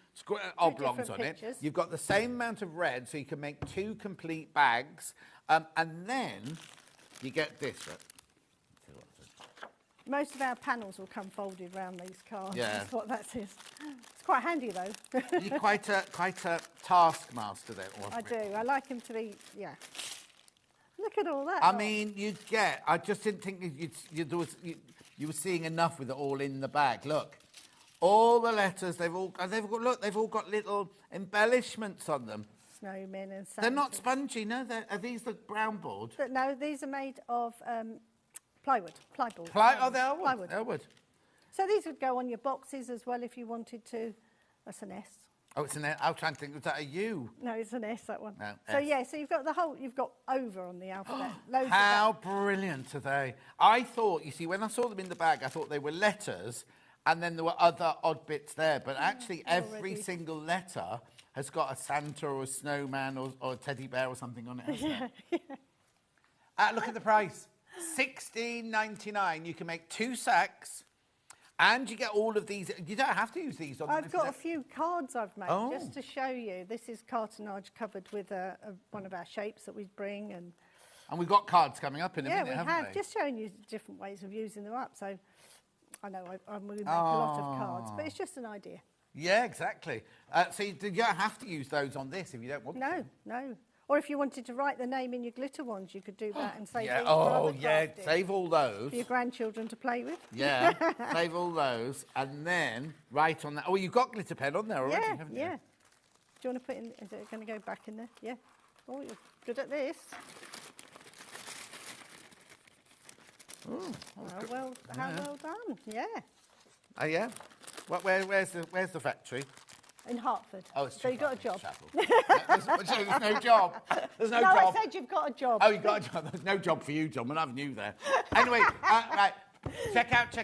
oblongs on it. pictures. You've got the same amount of red, so you can make 2 complete bags. And then you get this. Right? Most of our panels will come folded around these cards. Yeah. That's what that is. It's quite handy, though. You're quite a taskmaster then. I do. I like him to be, Look at all that. I mean, I just didn't think you were seeing enough with it all in the bag. Look, all the letters, they've all got little embellishments on them. Snowmen and Santas. They're not spongy, no. Are these the brown board? No, these are made of plywood. Plyboard. They're wood. Plywood. They're wood. So these would go on your boxes as well if you wanted to. That's an S. Oh, it's an S. I was trying to think, was that a U? No, it's an S, that one. No, so S. so you've got you've got over on the alphabet. Loads of How brilliant are they? I thought, you see, when I saw them in the bag, I thought they were letters and then there were other odd bits there. But actually, every single letter has got a Santa or a snowman or a teddy bear or something on it, hasn't it? Look at the price. $16.99. You can make 2 sacks. And you get all of these. You don't have to use these. I've got a few cards I've made just to show you. This is cartonnage covered with one of our shapes that we bring. And we've got cards coming up in a minute, we haven't have. we? Just showing you different ways of using them up. So I know we make a lot of cards, but it's just an idea. Yeah, exactly. So you don't have to use those on this if you don't want to. No. Or if you wanted to write the name in your glitter ones, you could do that and save these for other crafting. Save all those. For your grandchildren to play with. Yeah, save all those, and then write on that. Oh, you've got glitter pen on there already, haven't you? Yeah. Do you want to put in? Is it going to go back in there? Yeah. Oh, you're good at this. How well done? Yeah. Oh yeah. Where's the factory? In Hertford. Oh, it's so you've got a job. There's no job. There's no job. I said you've got a job. Oh, you've got a job. There's no job for you, John. We're not having you there. Anyway, right. Check out.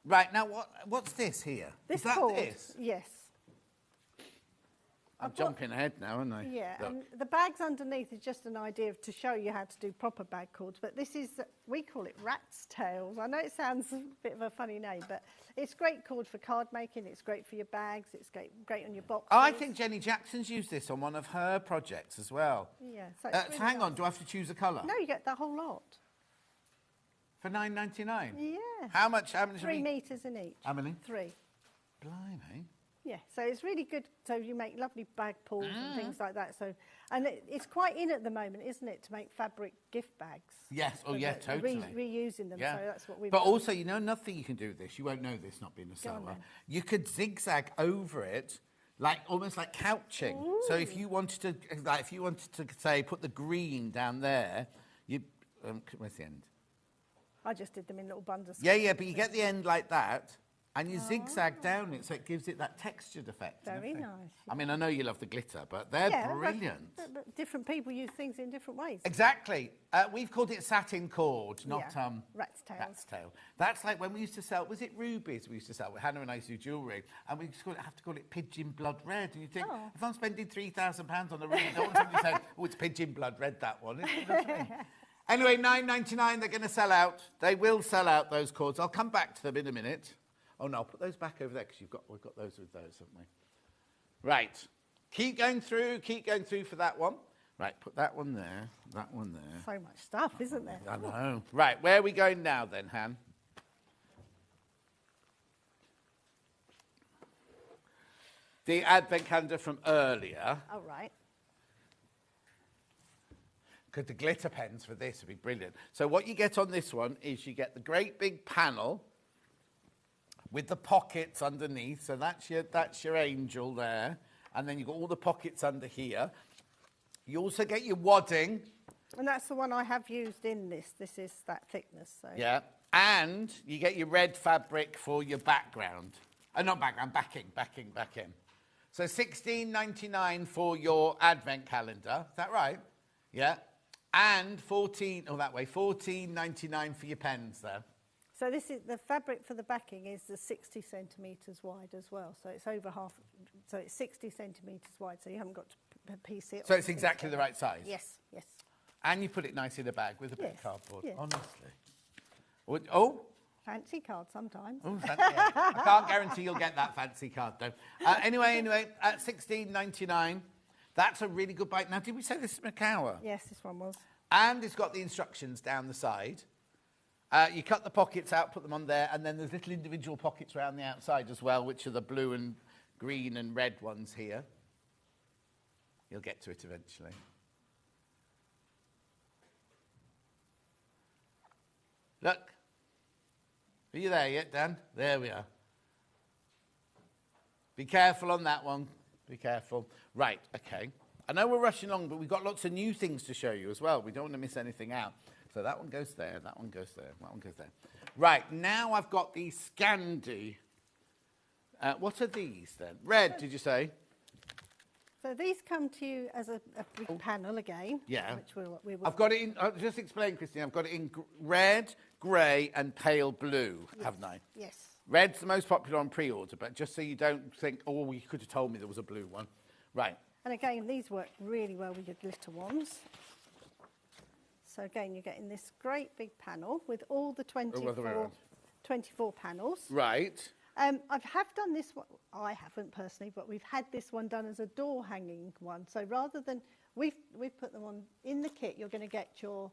Right, now what's this here? This Is that cord, this? yes. I'm jumping ahead now, aren't I? Yeah, Look. and the bags underneath is just an idea to show you how to do proper bag cords, but this is, we call it rat's tails. I know it sounds a bit of a funny name, but it's great cord for card making, it's great for your bags, it's great on your boxes. I think Jenny Jackson's used this on one of her projects as well. Yeah. So, So hang on, do I have to choose a colour? No, you get the whole lot. For $9.99? Yeah. How much? 3 metres in each. How many? 3. Blimey. Yeah, so it's really good. So you make lovely bag pulls and things like that. So, and it's quite in at the moment, isn't it, to make fabric gift bags? Yes. Oh, yeah, totally. Reusing them. Yeah. So that's what we've. But done. also, you know, another thing you can do with this. You won't know this, not being a Go on sewer. then. You could zigzag over it, like almost like couching. Ooh. So if you wanted to, say, put the green down there, you. Where's the end? I just did them in little bundles. Yeah, but you get the end like that, and you zigzag down it, so it gives it that textured effect. and Very everything. nice. I mean, I know you love the glitter, but they're brilliant. But different people use things in different ways. Exactly. We've called it satin cord, not rat's tail. rat's tail. That's like when we used to sell, was it rubies we used to sell? Hannah and I used to do jewellery, and we just have to call it pigeon blood red. And you think, if I'm spending £3,000 on a ruby, I don't want somebody saying, oh, it's pigeon blood red, that one. Anyway, $9.99, they're going to sell out. They will sell out, those cords. I'll come back to them in a minute. Oh, no, I'll put those back over there because we've got those with those, haven't we? Right. Keep going through for that one. Right, put that one there, that one there. So much stuff, isn't there? I know. Right, where are we going now then, Han? The advent calendar from earlier. Oh, right. Because the glitter pens for this would be brilliant. So what you get on this one is you get the great big panel with the pockets underneath. So that's your angel there. And then you've got all the pockets under here. You also get your wadding. And that's the one I have used in this. This is that thickness. So. Yeah. And you get your red fabric for your background. Not background, backing. So $16.99 for your advent calendar. Is that right? Yeah. And $14.99 for your pens there. So this is the fabric for the backing is the 60 centimetres wide as well. So it's over half. So it's 60 centimetres wide. So you haven't got to piece it. So it's exactly the right size. Yes. And you put it nice in a bag with a bit of cardboard. Yes. Honestly. Oh. Fancy card sometimes. Oh, yeah. I can't guarantee you'll get that fancy card though. Anyway, at $16.99. That's a really good bike. Now, did we say this is Macawa? Yes, this one was. And it's got the instructions down the side. You cut the pockets out, put them on there, and then there's little individual pockets around the outside as well, which are the blue and green and red ones here. You'll get to it eventually. Look. Are you there yet, Dan? There we are. Be careful on that one. Be careful. Right, okay. I know we're rushing along, but we've got lots of new things to show you as well. We don't want to miss anything out. So that one goes there, that one goes there, that one goes there. Right, now I've got these Scandi. What are these then? Red, did you say? So these come to you as a big panel again. Yeah. Which we will. I've got it in, I'll just explain, Christine. I've got it in red, grey and pale blue, haven't I? Yes. Red's the most popular on pre-order, but just so you don't think, oh, you could have told me there was a blue one. Right. And again, these work really well with your glitter ones. So again, you're getting this great big panel with all the 24 panels. Right. I have done this one, I haven't personally, but we've had this one done as a door hanging one. So rather than, we've put them on, in the kit, you're going to get your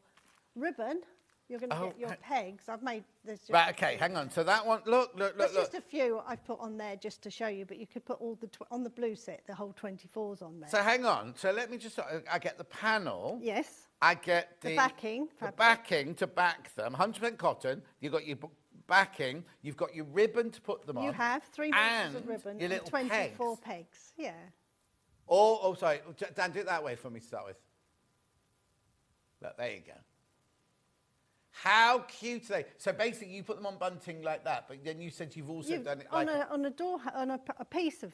ribbon, you're going to get your pegs. I've made this. Right, okay, hang on. So that one, look. There's just a few I've put on there just to show you, but you could put all the, on the blue set, the whole 24s on there. So hang on. So let me just, I get the panel. Yes. I get the backing. The backing to back them, 100% cotton. You've got your backing. You've got your ribbon to put them on. You have 3 meters of ribbon your and little 24 pegs. Yeah. Oh, sorry. Dan, do it that way for me to start with. Look, there you go. How cute are they? So basically, you put them on bunting like that, but then you said you've also done it like on a door, on a piece of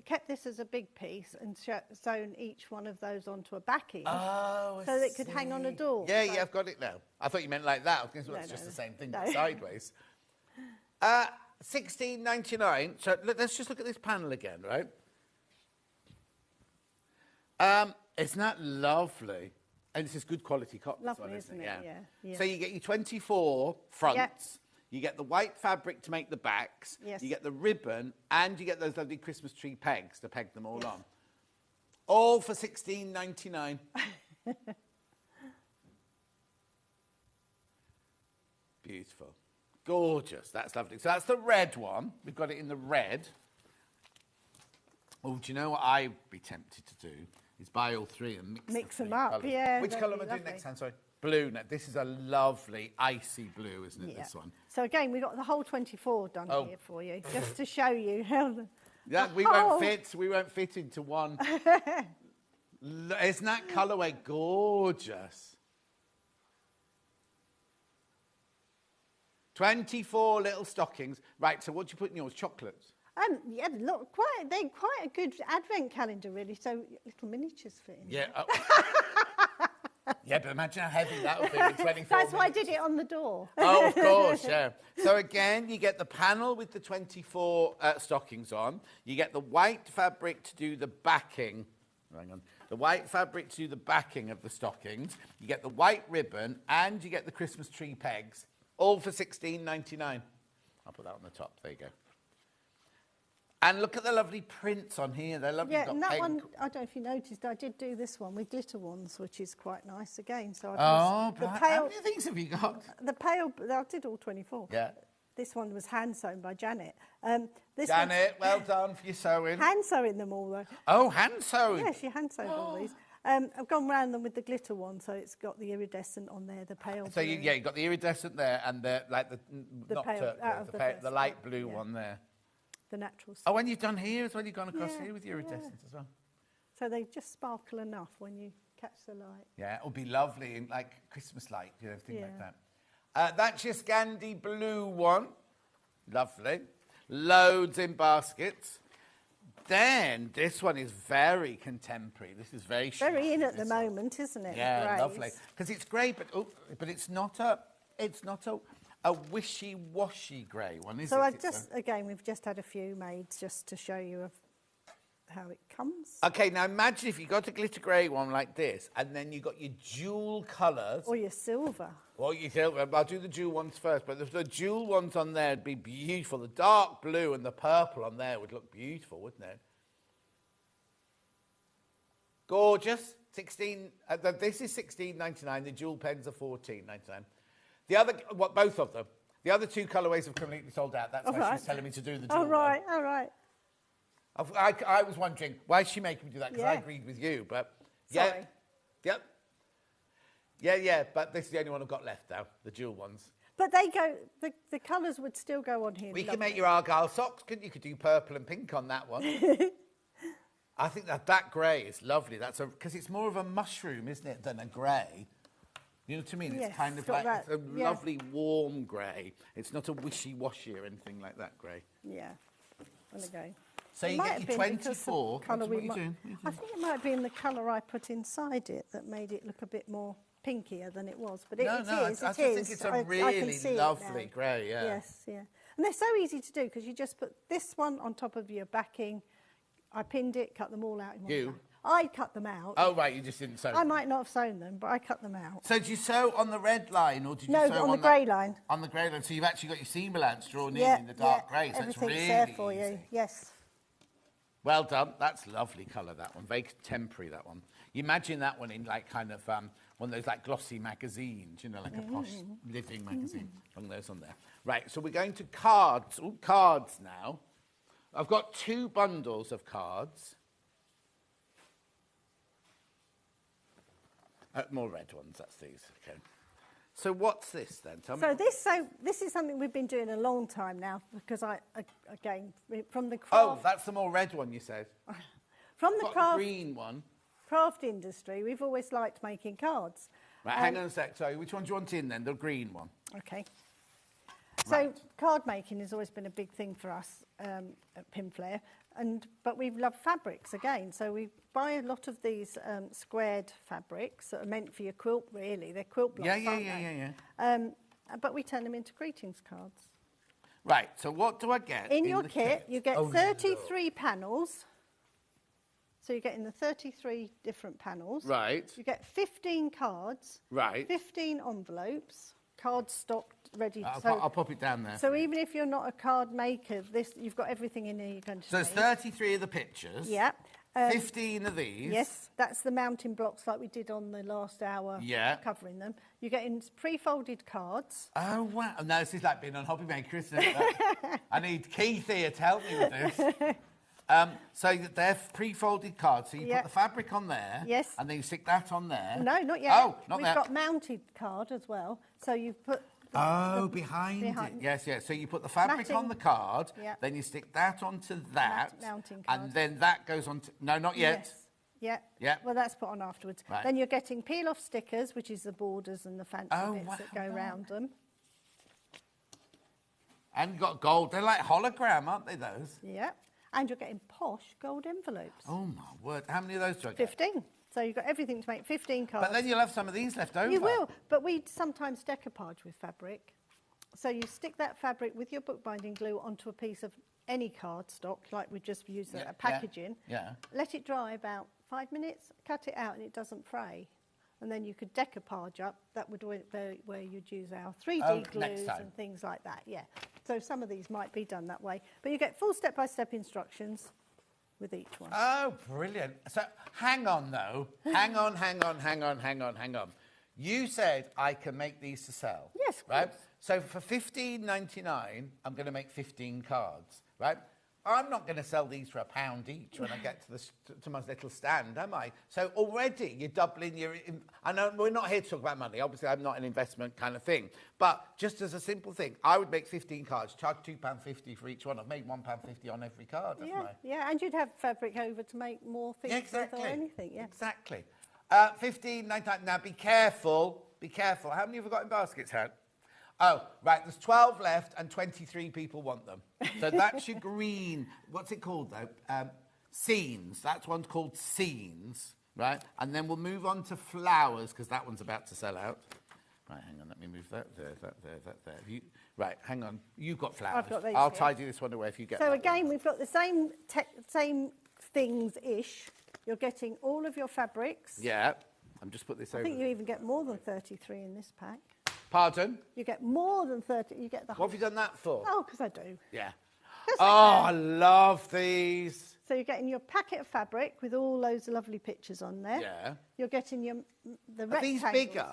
kept this as a big piece and sewn each one of those onto a backing. Oh, so that it could hang on a door. Yeah, I've got it now. I thought you meant like that. I was going to say, it's just the same thing, but sideways. $16.99. So let's just look at this panel again, right? Isn't that lovely? And this is good quality cotton. Lovely, isn't it? Yeah. So you get your 24 fronts. You get the white fabric to make the backs. Yes. You get the ribbon, and you get those lovely Christmas tree pegs to peg them all on. All for $16.99. Beautiful. Gorgeous. That's lovely. So that's the red one. We've got it in the red. Oh, do you know what I'd be tempted to do? Is buy all three and mix them up. Colours. Yeah. Which colour am I doing next time? Sorry. Blue. Now, this is a lovely icy blue, isn't it, this one? So again, we've got the whole 24 done here for you, just to show you how the... We won't fit into one. Isn't that colourway gorgeous? 24 little stockings. Right, so what do you put in yours? Chocolates? Yeah, look, they're quite a good advent calendar, really. So little miniatures fit in. Yeah. Yeah, but imagine how heavy that would be with 24 That's why I did it on the door. Oh, of course, yeah. So again, you get the panel with the 24 stockings on. You get the white fabric to do the backing. Hang on. The white fabric to do the backing of the stockings. You get the white ribbon, and you get the Christmas tree pegs, all for $16.99. I'll put that on the top. There you go. And look at the lovely prints on here. They're lovely. Yeah, and that one, I don't know if you noticed, I did do this one with glitter ones, which is quite nice again. So how many things have you got? The pale, I did all 24. Yeah. This one was hand sewn by Janet. Janet, well done for your sewing. Hand sewing them all though. Oh, hand sewing. Yeah, she hand sewed all these. I've gone round them with the glitter one, so it's got the iridescent on there, the pale. So you've got the iridescent there, and the light blue one there. The natural stuff. Oh, and you've done here as well. You've gone across here with your iridescent as well. So they just sparkle enough when you catch the light. Yeah, it'll be lovely in like Christmas light, everything like that. That's your Scandi blue one. Lovely. Loads in baskets. Then this one is very contemporary. This is very chic. Very in at the moment, isn't it? Yeah, lovely. Because it's grey, but it's not a wishy-washy grey one, is it? So again, we've just had a few made just to show you how it comes. Okay, now imagine if you got a glitter grey one like this, and then you got your jewel colours. Or your silver. Or your silver. I'll do the jewel ones first, but the jewel ones on there would be beautiful. The dark blue and the purple on there would look beautiful, wouldn't it? Gorgeous. This is $16.99. The jewel pens are $14.99. The other, both of them. The other two colourways have completely sold out. That's why she's telling me to do the jewel all right. I was wondering, why is she making me do that? Because I agreed with you, but... Sorry. Yeah, but this is the only one I've got left now, the jewel ones. But they go, the colours would still go on here. We can make your Argyle socks, couldn't you? You could do purple and pink on that one. I think that grey is lovely. Because it's more of a mushroom, isn't it, than a grey. You know what I mean? Yes, it's kind of like it's a lovely warm grey. It's not a wishy-washy or anything like that grey. Yeah. And again. So you get your 24. What are you doing? I think it might have been the colour I put inside it that made it look a bit more pinkier than it was. But I just think it's a really lovely grey, yeah. Yes, yeah. And they're so easy to do because you just put this one on top of your backing. I pinned it, cut them all out in one time. I cut them out. Oh, right, you just didn't sew them. I might not have sewn them, but I cut them out. So did you sew on the red line, or did you sew on the grey line? On the grey line. So you've actually got your seam allowance drawn in the dark grey. So it's really there for you, yes. Well done. That's lovely colour, that one. Very contemporary, that one. You imagine that one in like kind of one of those like glossy magazines, like a posh living magazine. One of those on there. Right, so we're going to cards. Ooh, cards now. I've got 2 bundles of cards. More red ones, that's these. Okay. So what's this then? Tell me. This is something we've been doing a long time now because again, from the craft... Oh, that's the more red one you said. From the craft... green one. Craft industry, we've always liked making cards. Right, hang on a sec. Sorry, which one do you want in then? The green one. Okay. Right. So card making has always been a big thing for us at Pinflair, but we love fabrics again. So we buy a lot of these squared fabrics that are meant for your quilt. Really, they're quilt blocks, aren't they? But we turn them into greetings cards. Right. So what do I get in your kit? You get 33 panels. So you're getting the 33 different panels. Right. You get 15 cards. Right. 15 envelopes. Cards stocked, ready. I'll pop it down there. So even if you're not a card maker, you've got everything in here you're going to So it's 33 of the pictures. Yeah. 15 of these. Yes, that's the mounting blocks like we did on the last hour. Yeah. Covering them. You're getting pre-folded cards. Oh, wow. No, this is like being on Hobby Maker, isn't it? I need Keith here to help me with this. So they're pre-folded cards. So you put the fabric on there. Yes. And then you stick that on there. No, not yet. Oh, not We've yet. got mounted card as well. So you've put... behind it. Yes, yes. So you put the fabric on the card, then you stick that onto that, mounting card. and then that goes on to... No, not yet. Yes. Yeah. Yeah. Well, that's put on afterwards. Right. Then you're getting peel-off stickers, which is the borders and the fancy bits that go around them. And you've got gold. They're like hologram, aren't they, those? Yeah. And you're getting posh gold envelopes. Oh, my word. How many of those do I get? 15. So you've got everything to make 15 cards. But then you'll have some of these left over. You will, but we sometimes decoupage with fabric. So you stick that fabric with your bookbinding glue onto a piece of any cardstock, like we just used a packaging. Yeah. Let it dry about 5 minutes, cut it out and it doesn't fray. And then you could decoupage up. That would be where you'd use our 3D glues and things like that, yeah. So some of these might be done that way. But you get full step-by-step instructions with each one. Oh, brilliant. So hang on, though. hang on. You said I can make these to sell. Yes, of right? course. So for $15.99, I'm going to make 15 cards, right? I'm not going to sell these for £1 each when I get to my little stand, am I? So already you're doubling your... I know we're not here to talk about money. Obviously, I'm not an investment kind of thing. But just as a simple thing, I would make 15 cards, charge £2.50 for each one. I've made £1.50 on every card, haven't I? Yeah, and you'd have fabric over to make more things with or anything, yeah. Exactly. $15.99. Now, be careful. Be careful. How many have we got in baskets, Han? Oh, right, there's 12 left and 23 people want them. So that's your green, what's it called, though? Scenes. That's one's called Scenes, right? And then we'll move on to Flowers, because that one's about to sell out. Right, hang on, let me move that there. Right, hang on. You've got Flowers. I've got these I'll here. tidy this one away if you get So that again, one. we've got the same things-ish. You're getting all of your fabrics. Yeah, I'm just put this over. I think you even get more than 33 in this pack. Pardon? You get more than 30. You get the whole... What have you done that for? Oh, because I do. Yeah. Oh, I love these. So you're getting your packet of fabric with all those lovely pictures on there. Yeah. You're getting the Are rectangles. these bigger?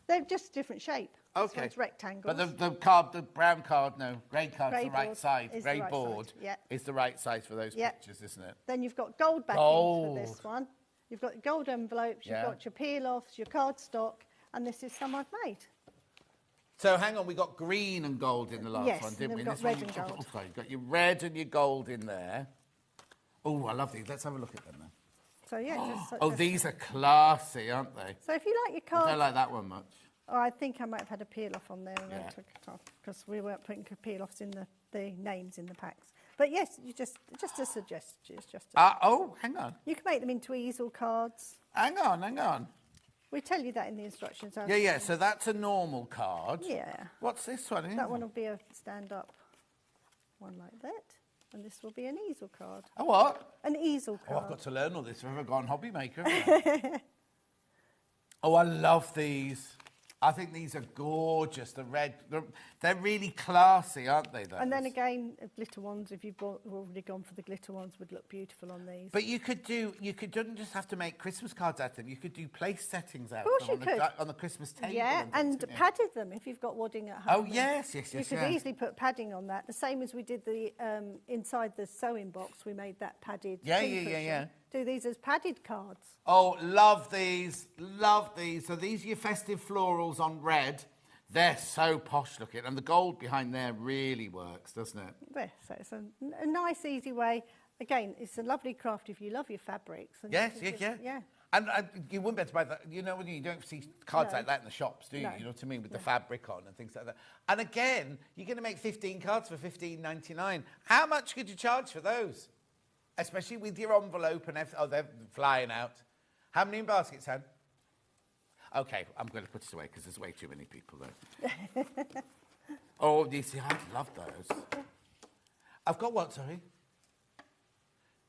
They're just different shape. Okay. This one's rectangles. But the brown card, no, grey card's Grey the right board side. is the Grey right board side, yeah. is the right size for those Yeah. pictures, isn't it? Then you've got gold backings for this one. You've got gold envelopes, you've Yeah. got your peel-offs, your cardstock, and this is some I've made. So hang on, we got green and gold in the last Yes, one, and didn't then we? we've got This red one, and gold. Oh, sorry, you've got your red and your gold in there. Oh, I love these. Let's have a look at them then. So yeah, Oh, these are classy, aren't they? So if you like your I cards... don't like that one much. Oh, I think I might have had a peel-off on there and then Yeah. took it off because we weren't putting peel-offs in the names in the packs. But yes, you just a suggestion. Oh, hang on. You can make them into easel cards. Hang on. We tell you that in the instructions. Yeah, so that's a normal card. Yeah. What's this one? That one will be a stand-up one like that. And this will be an easel card. A what? An easel Oh, card. I've got to learn all this if I've ever gone hobby maker. haven't I? Oh, I love these. I think these are gorgeous. The red, they're really classy, aren't they? Those? And then again, glitter ones, if you've already gone for the glitter ones, would look beautiful on these. But you don't just have to make Christmas cards out of them. You could do place settings out Of course of them you could. on the Christmas table. Yeah, and things, padded them if you've got wadding at home. Oh, yes. You could easily put padding on that. The same as we did the inside the sewing box, we made that padded. Yeah. Do these as padded cards. Oh, love these. So these are your festive florals on red. They're so posh looking. And the gold behind there really works, doesn't it? Yeah, so it's a nice, easy way. Again, it's a lovely craft if you love your fabrics. And Yes, you can just- yeah. And you wouldn't be able to buy that. You know, you don't see cards No. like that in the shops, do you? No. You know what I mean? With the fabric on and things like that. And again, you're going to make 15 cards for $15.99. How much could you charge for those? Especially with your envelope and everything. Oh, they're flying out. How many in baskets, Han? OK, I'm going to put this away because there's way too many people there. Oh, you see, I love those. I've got what, sorry?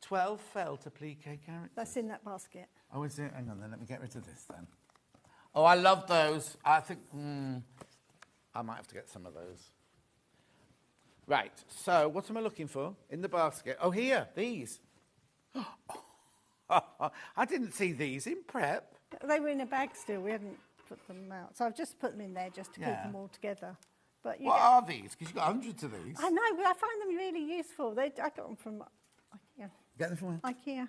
12 felt applique characters. That's in that basket. Oh, is it? Hang on then, let me get rid of this then. Oh, I love those. I think, I might have to get some of those. Right, so what am I looking for in the basket? Oh, here, these. I didn't see these in prep. They were in a bag still, we hadn't put them out. So I've just put them in there just to keep them all together. But what are these? Because you've got hundreds of these. I know, but I find them really useful. I got them from IKEA. Get them from where? IKEA.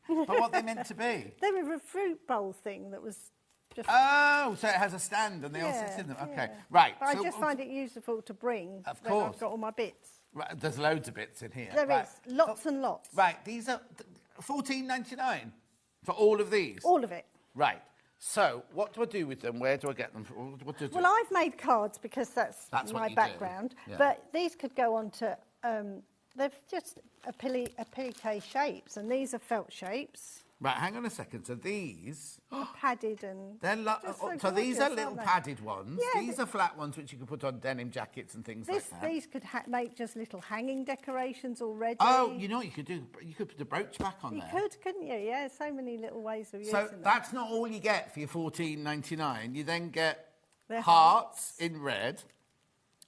But what are they meant to be? They were a fruit bowl thing that was just... Oh, so it has a stand and they all sit in them. Okay, right. But so, I just find it useful to bring of when course. I've got all my bits. Right, there's loads of bits in here. There is, lots and lots. Right, these are $14.99 for all of these? All of it. Right. So, what do I do with them? Where do I get them? What do I do? Well, I've made cards because that's what my you background. do. Yeah. But these could go on to, they're just applique shapes, and these are felt shapes. Right, hang on a second. So these... padded and... They're so these are little padded ones. Yeah, these are flat ones which you can put on denim jackets and things like that. These could make just little hanging decorations already. Oh, you know what you could do? You could put the brooch back on there. You could, couldn't you? Yeah, so many little ways of using So them. that's not all you get for your $14.99. You then get They're hearts in red,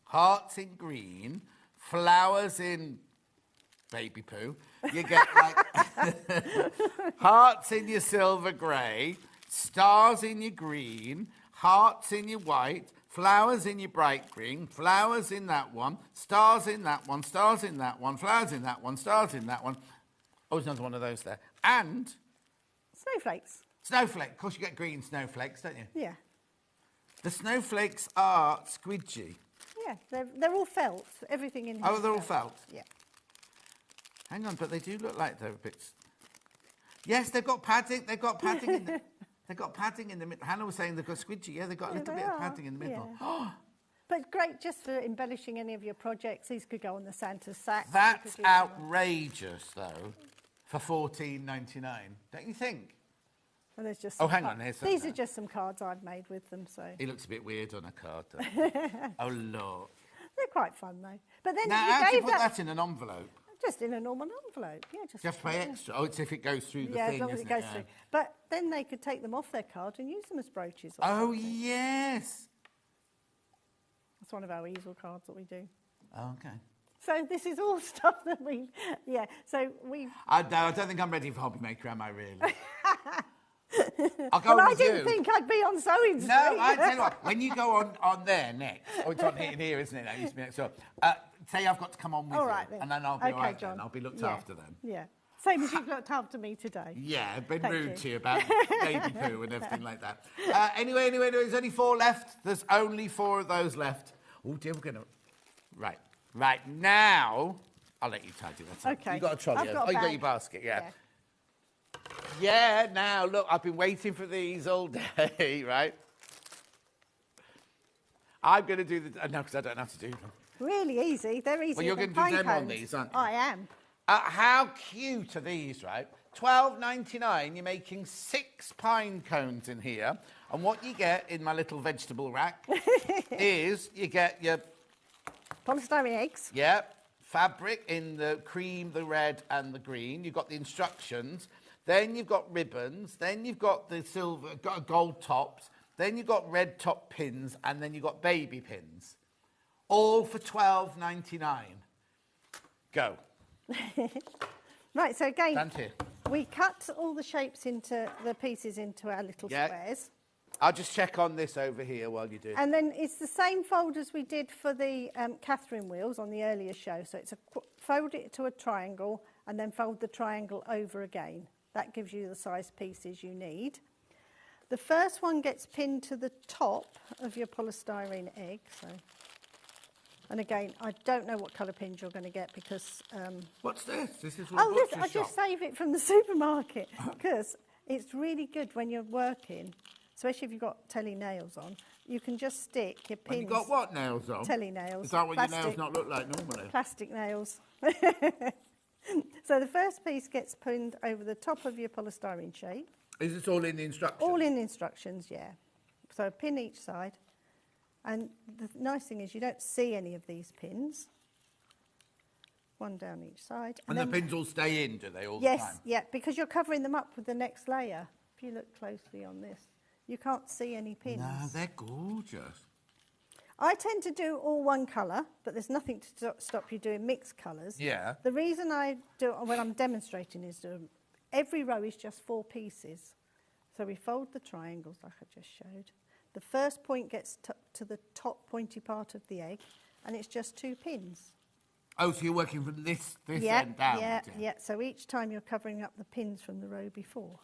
hearts in green, flowers in baby poo. You get like hearts in your silver grey, stars in your green, hearts in your white, flowers in your bright green, flowers in that one, stars in that one, stars in that one, flowers in that one, stars in that one. Oh, there's another one of those there. And... snowflakes. Snowflake. Of course, you get green snowflakes, don't you? Yeah. The snowflakes are squidgy. Yeah, they're all felt. Everything in here. Oh, they're all felt? Yeah. Hang on, but they do look like they're bits... Yes, they've got padding. They've got padding in the... They've got padding in the middle. Hannah was saying they've got squidgy. Yeah, they've got a little bit of padding in the middle. Yeah. But great just for embellishing any of your projects. These could go on the Santa's sack. That's outrageous, though, for $14.99. Don't you think? And there's just hang on. These are just some cards I've made with them, so... He looks a bit weird on a card, though. Oh, look. They're quite fun, though. But then now, you how do you gave put that in an envelope? Just in a normal envelope, yeah. Just, Do you have to pay extra? Oh, it's if it goes through the yeah, thing, as long as it goes through. But then they could take them off their card and use them as brooches. Or something. Yes. That's one of our easel cards that we do. Oh, okay. So this is all stuff that we, so we... I don't think I'm ready for Hobby Maker, am I really? I'll go well, I with didn't you. think I'd be on Sewing Street. No, I tell you what, when you go on there next, oh, it's on here, isn't it? That used to be next door. Say I've got to come on with all right, you, then. and then I'll be okay, all right John. then. I'll be looked after then. Yeah. Same as you've looked after me today. Yeah, I've been Thank rude you. to you about baby poo and everything like that. Anyway, there's only 4 left. There's only 4 of those left. Oh, dear, we're going to... Right, now... I'll let you tidy that up. Okay. You got a trolley. I've got a you got bag. your basket, yeah. Yeah, now, look, I've been waiting for these all day, right? I'm going to do the... No, because I don't have to do them. Really easy. They're easy. Well, you're going to do them on these, aren't you? I am. How cute are these, right? $12.99, you're making 6 pine cones in here. And what you get in my little vegetable rack is you get your... polystyrene eggs. Yeah, fabric in the cream, the red and the green. You've got the instructions. Then you've got ribbons. Then you've got the silver, gold tops. Then you've got red top pins. And then you've got baby pins. All for $12.99. Go. Right, so again, Stand here. we cut all the shapes into the pieces into our little squares. I'll just check on this over here while you do. And then it's the same fold as we did for the Catherine wheels on the earlier show. So it's fold it to a triangle and then fold the triangle over again. That gives you the size pieces you need. The first one gets pinned to the top of your polystyrene egg. So, and again, I don't know what colour pins you're going to get because... What's this? This is I just save it from the supermarket because it's really good when you're working, especially if you've got telly nails on. You can just stick your pins... When you've got what nails on? Telly nails. Is that what your nails not look like normally? Plastic nails. So the first piece gets pinned over the top of your polystyrene shape. Is this all in the instructions? All in the instructions, yeah. So pin each side. And the nice thing is you don't see any of these pins. one down each side. And the pins all stay in, do they, all the time? Yes, yeah, because you're covering them up with the next layer. If you look closely on this, you can't see any pins. No, they're gorgeous. I tend to do all one colour, but there's nothing to stop you doing mixed colours. Yeah. The reason I do it when I'm demonstrating is every row is just 4 pieces. So we fold the triangles like I just showed. The first point gets to the top pointy part of the egg, and it's just 2 pins. Oh, so you're working from this end down? Yeah. So each time you're covering up the pins from the row before.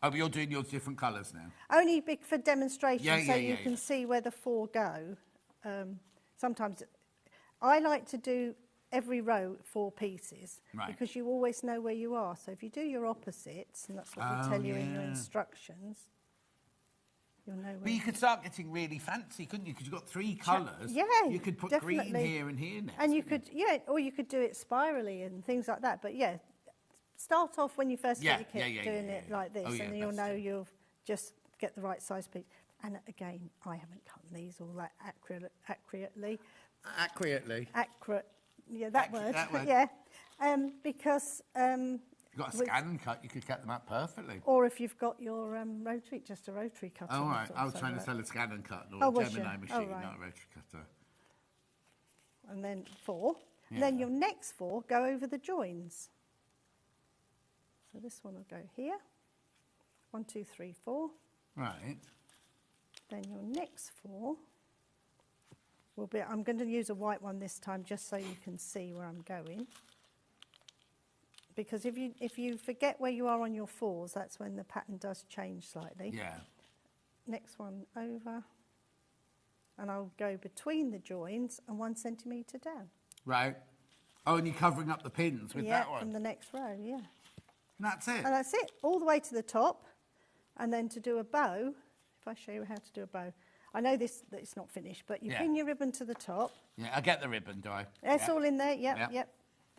Oh, but you're doing yours different colours now? Only for demonstration, so you can yeah. see where the 4 go. Sometimes I like to do every row 4 pieces, because you always know where you are. So if you do your opposites, and that's what we tell you in your instructions, you'll know where. But you could start getting really fancy, couldn't you? Because you've got 3 colours. Yeah, you could put definitely. green here and here next. And you could, or you could do it spirally and things like that. But yeah, start off when you first get your kit doing it like this, and you'll know you'll just get the right size piece. And again, I haven't cut these all that accurately. Accurate. Yeah, that word. Yeah, because. You've got a scan and cut, you could cut them out perfectly. Or if you've got your rotary, just a rotary cutter. Oh, right. I was trying to sell a scan and cut, or a Gemini machine, not a rotary cutter. And then 4. Yeah. And then your next 4 go over the joins. So this one will go here. 1, 2, 3, 4. Right. Then your next 4 will be, I'm going to use a white one this time just so you can see where I'm going. Because if you forget where you are on your 4s, that's when the pattern does change slightly. Yeah. Next one over. And I'll go between the joins and 1 centimetre down. Right. Oh, and you're covering up the pins with that one? Yeah, from the next row, yeah. And that's it? And that's it, all the way to the top. And then to do a bow, if I show you how to do a bow. I know that it's not finished, but you pin your ribbon to the top. Yeah, I get the ribbon, do I? It's all in there, yep.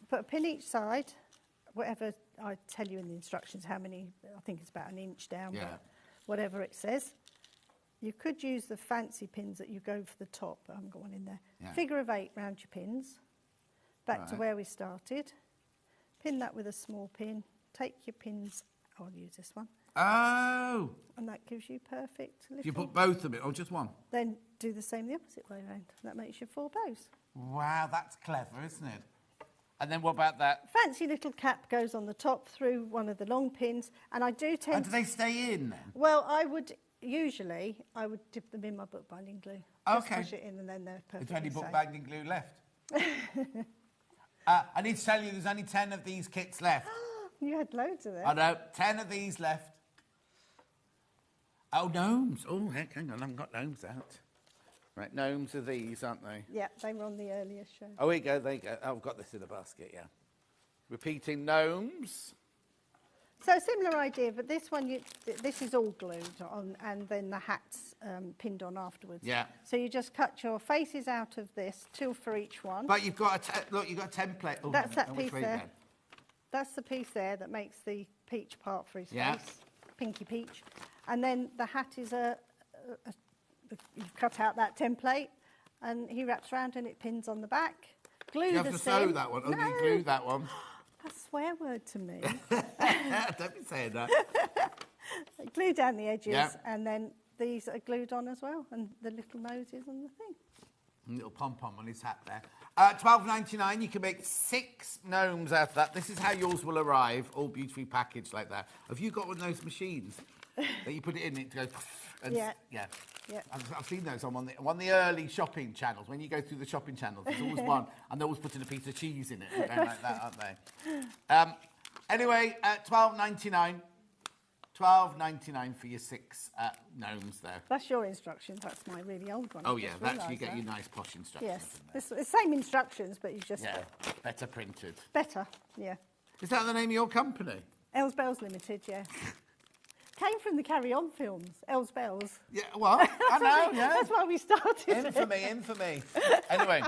Put a pin each side. Whatever I tell you in the instructions, how many, I think it's about 1 inch down, but whatever it says. You could use the fancy pins that you go for the top, but I haven't got one in there. Yeah. Figure of 8 round your pins, back to where we started. Pin that with a small pin. Take your pins, I'll use this one. Oh! And that gives you perfect little... You put both of it, or just one? Then do the same the opposite way around. That makes you 4 bows. Wow, that's clever, isn't it? And then what about that? Fancy little cap goes on the top through one of the long pins, and I do tend. And do they stay in then? Well, I would dip them in my bookbinding glue. Just push it in, and then they're perfect. Is there any bookbinding glue left? I need to tell you, there's only 10 of these kits left. You had loads of them. I know, 10 of these left. Oh, gnomes. Oh, heck, hang on, I haven't got gnomes out. Right, gnomes are these, aren't they? Yeah, they were on the earlier show. Oh, here you go, there you go. Oh, I've got this in a basket, yeah. Repeating gnomes. So similar idea, but this one, this is all glued on, and then the hat's pinned on afterwards. Yeah. So you just cut your faces out of this, 2 for each one. But you've got look, you've got a template. Oh, that's that piece there. That's the piece there that makes the peach part for his face, pinky peach. And then the hat is you've cut out that template, and he wraps around and it pins on the back. Glue you have to sew that one. No. You glue that one. A swear word to me. Don't be saying that. Glue down the edges, and then these are glued on as well, and the little noses and the thing. A little pom-pom on his hat there. $12.99, you can make 6 gnomes out of that. This is how yours will arrive, all beautifully packaged like that. Have you got one of those machines that you put it in, it goes... And yeah. I've seen those on one of the early shopping channels. When you go through the shopping channels, there's always one, and they're always putting a piece of cheese in it, and going like that, aren't they? Anyway, $12.99. $12.99 for your 6 gnomes there. That's your instructions. That's my really old one. Oh, yeah, that's you get your nice posh instructions. Yes, it's the same instructions, but you just... Yeah, better printed. Better, yeah. Is that the name of your company? Els Bells Limited, yeah. Came from the Carry On films, Els Bells. Yeah, what? I know, yeah. That's why we started. Infamy. Anyway.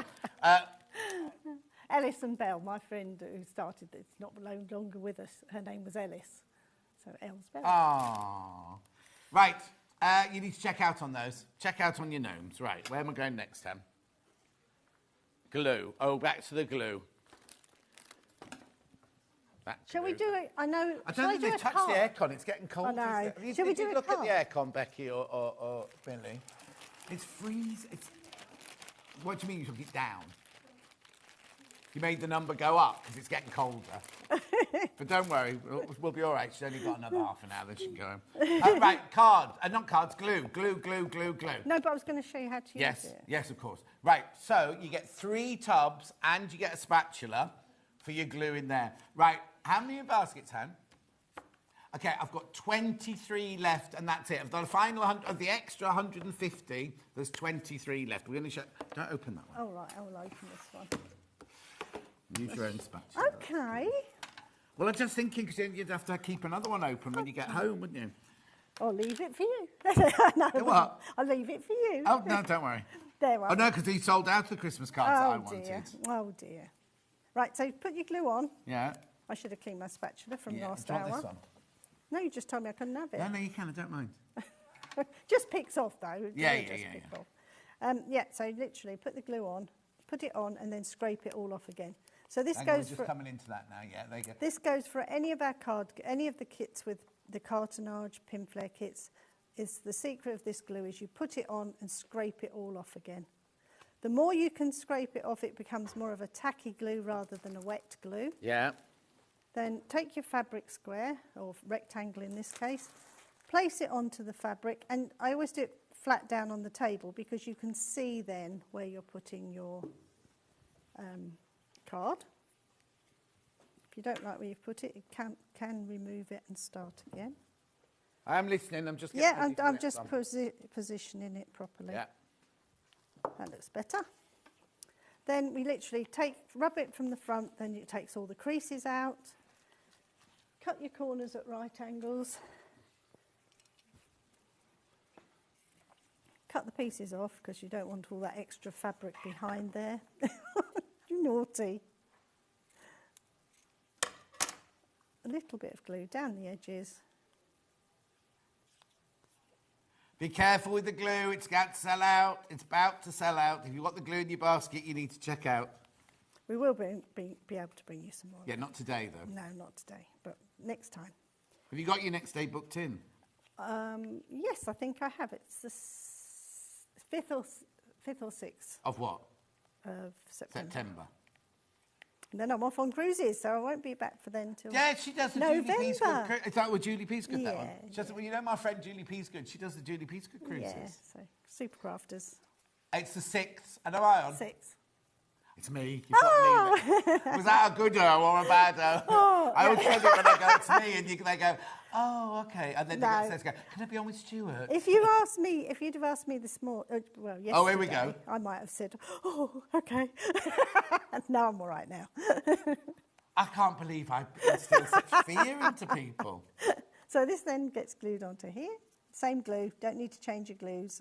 Ellis and Bell, my friend who started this, not no longer with us. Her name was Ellis. So Els Bells. Oh. Right. You need to check out on those. Check out on your gnomes. Right. Where am I going next, Tam? glue. Oh, back to the glue. Shall we do it? I know. I don't think they've touched the aircon. It's getting cold. I know. Shall we do look at the aircon, Becky or Billy? It's freezing. What do you mean you took it down? You made the number go up because it's getting colder. But don't worry, we'll be all right. She's only got another half an hour, then she can go home. Right, not cards, glue. No, but I was going to show you how to use it. Yes, of course. Right, so you get 3 tubs and you get a spatula for your glue in there. Right, how many baskets, Han? Okay, I've got 23 left, and that's it. I've done a final of the extra 150. There's 23 left. We're going to show. Don't open that one. Oh, right, I will open this one. Use your own spatula. Okay. Well, I'm just thinking, because you'd have to keep another one open when you get home, wouldn't you? I'll leave it for you. No, what? I'll leave it for you. Oh, no, don't worry. There, oh, no, because he sold out the Christmas cards that I wanted. Oh, dear. Right, so put your glue on. Yeah. I should have cleaned my spatula from last do you hour. want this one? No, you just told me I couldn't have it. No, you can. I don't mind. Just picks off, though. Yeah. So literally put the glue on, put it on, and then scrape it all off again. So this Hang goes on, we're for... just coming into that now, yeah. There you go. This goes for any of any of the kits with the cartonnage, Pinflair kits. Is the secret of this glue is you put it on and scrape it all off again. The more you can scrape it off, it becomes more of a tacky glue rather than a wet glue. Yeah. Then take your fabric square, or rectangle in this case, place it onto the fabric, and I always do it flat down on the table because you can see then where you're putting your card. If you don't like where you've put it, you can remove it and start again. I'm listening, I'm just I'm just positioning it properly. Yeah. That looks better. Then we literally rub it from the front, then it takes all the creases out. Cut your corners at right angles. Cut the pieces off because you don't want all that extra fabric behind there. You're naughty. A little bit of glue down the edges. Be careful with the glue, it's got to sell out. It's about to sell out. If you've got the glue in your basket, you need to check out. We will be able to bring you some more. Yeah, not today, though. No, not today, but next time. Have you got your next day booked in? Yes, I think I have. It's the 5th or 6th. Of what? Of September. September. And then I'm off on cruises, so I won't be back for then till Yeah, she does the November. Julie Peasgood. Is that with Julie Peasgood, that one? Yeah, She does, well, you know my friend Julie Peasgood? She does the Julie Peasgood cruises. Yeah, so super crafters. It's the 6th. And am I on? 6th. It's me. You've got me. Was that a good O or a bad O? I always get it when I go, it's me, and they go, oh, okay. And then the go, can I be on with Stuart? If you'd have asked me this morning, well, yesterday, oh, here we go. I might have said, oh, okay. No, I'm all right now. I can't believe I instilled such fear into people. So this then gets glued onto here. Same glue. Don't need to change your glues.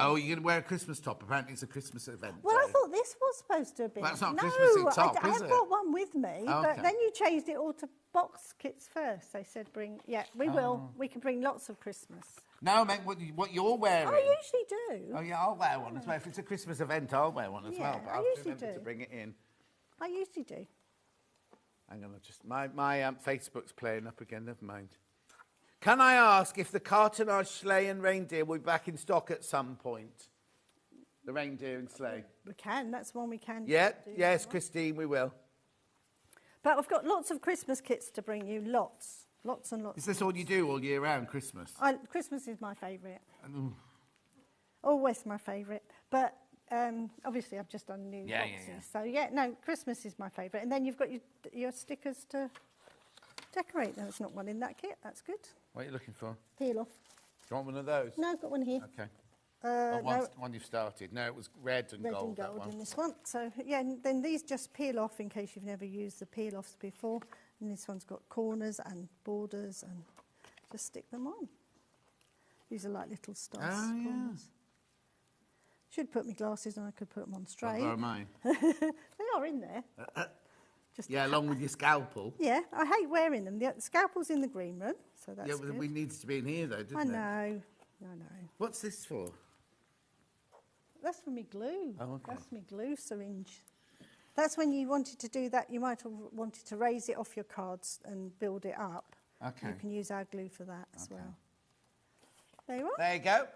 Oh, you're going to wear a Christmas top. Apparently it's a Christmas event. Well, I thought this was supposed to have been. That's not a Christmassy top, I is have it? got one with me, Okay. but then you changed it all to box kits first. They said bring, we will. We can bring lots of Christmas. No, mate, what you're wearing. I usually do. Oh, yeah, I'll wear one as well. If it's a Christmas event, I'll wear one as well. But I I'll usually remember do. to bring it in. I usually do. Hang on, my Facebook's playing up again, never mind. Can I ask if the cartonnage sleigh and reindeer will be back in stock at some point? The reindeer and sleigh. We can. That's one we can. Yeah, do yes, Christine, we will. But I've got lots of Christmas kits to bring you. Lots and lots. Is this all you do all year round, Christmas? Christmas is my favourite. Always my favourite. But obviously I've just done new boxes. So, Christmas is my favourite. And then you've got your stickers to decorate. There's not one in that kit. That's good. What are you looking for? Peel off. Do you want one of those? No, I've got one here. Okay. No. One you've started. No, it was red and gold. Red and gold in this one. So, and then these just peel off in case you've never used the peel-offs before. And this one's got corners and borders, and just stick them on. These are like little stars. Oh, yeah. Corners. Should put my glasses on, I could put them on straight. Oh, mine. They are in there. Along with your scalpel. Yeah, I hate wearing them. The scalpel's in the green room, so that's good. We needed to be in here, though, didn't it? I know. What's this for? That's for me glue. Oh, okay. That's me glue syringe. That's when you wanted to do that. You might have wanted to raise it off your cards and build it up. Okay. You can use our glue for that as well. There you are. There you go.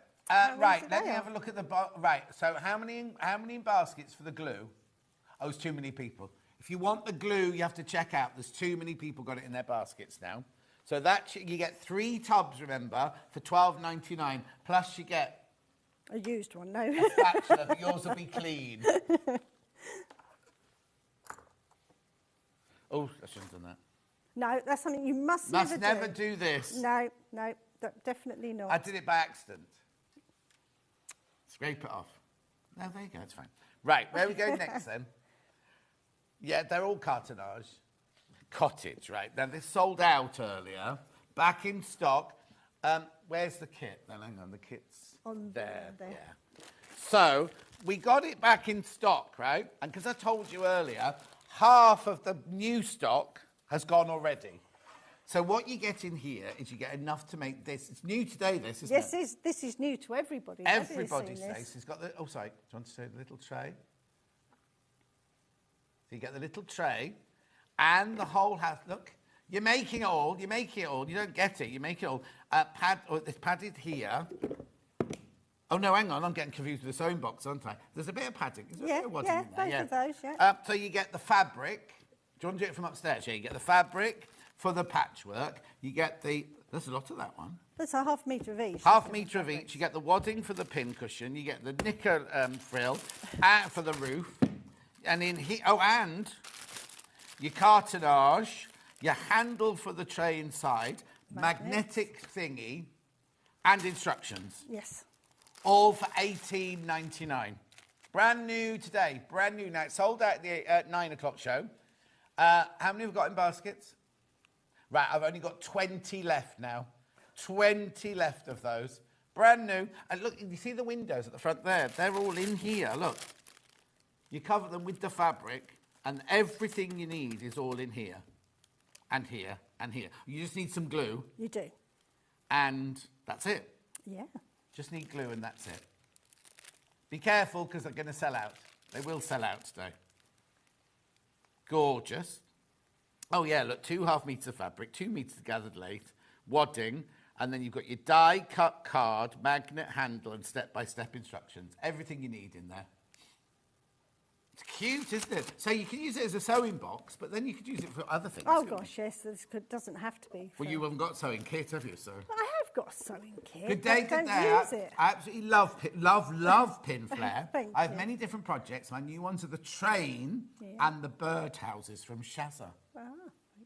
Right, let me have a look at the... Right, so how many baskets for the glue? Oh, it's too many people. If you want the glue, you have to check out. There's too many people got it in their baskets now. So that you get 3 tubs, remember, for $12.99. Plus you get... A used one, no. A spatula, but yours will be clean. Oh, I shouldn't have done that. No, that's something you must never do this. No, definitely not. I did it by accident. Scrape it off. No, there you go, it's fine. Right, where are we going next then? Yeah, they're all cartonnage. Cottage, right. Now, this sold out earlier. Back in stock. Where's the kit? Then hang on, the kit's on there. Yeah. So, we got it back in stock, right? And because I told you earlier, half of the new stock has gone already. So what you get in here is you get enough to make this. It's new today, this, isn't it? This is new to everybody. Everybody's face. It's got the... Oh, sorry. Do you want to say the little tray? So you get the little tray and the whole house. Look, you're making it all. You're making it all. You don't get it. You make it all. It's padded here. Oh, no, hang on. I'm getting confused with the sewing box, aren't I? There's a bit of padding. Is there a bit of wadding in there? Both of those, yeah. So you get the fabric. Do you want to do it from upstairs? Yeah, you get the fabric for the patchwork. You get the... There's a lot of that one. That's a half metre of each. Half metre of each. You get the wadding for the pin cushion. You get the knicker frill for the roof. And in here... Oh, and your cartonnage, your handle for the tray inside, magnetic thingy, and instructions. Yes. All for $18.99. Brand new today. Brand new now. It sold out at the 9 o'clock show. How many have we got in baskets? Right, I've only got 20 left now. 20 left of those. Brand new. And look, you see the windows at the front there? They're all in here, look. You cover them with the fabric, and everything you need is all in here. And here, and here. You just need some glue. You do. And that's it. Yeah. Just need glue and that's it. Be careful, because they're going to sell out. They will sell out today. Gorgeous. Oh, yeah, look, 2 half metres of fabric, 2 metres of gathered lace, wadding, and then you've got your die-cut card, magnet handle, and step-by-step instructions. Everything you need in there. It's cute, isn't it? So you can use it as a sewing box, but then you could use it for other things. Oh, gosh, yes, this doesn't have to be. Well, you haven't got a sewing kit, have you, so? I have got a sewing kit. Good day, good day. Use it. I absolutely love Pinflair. I have many different projects. My new ones are the train and the bird houses from Shazza. Ah,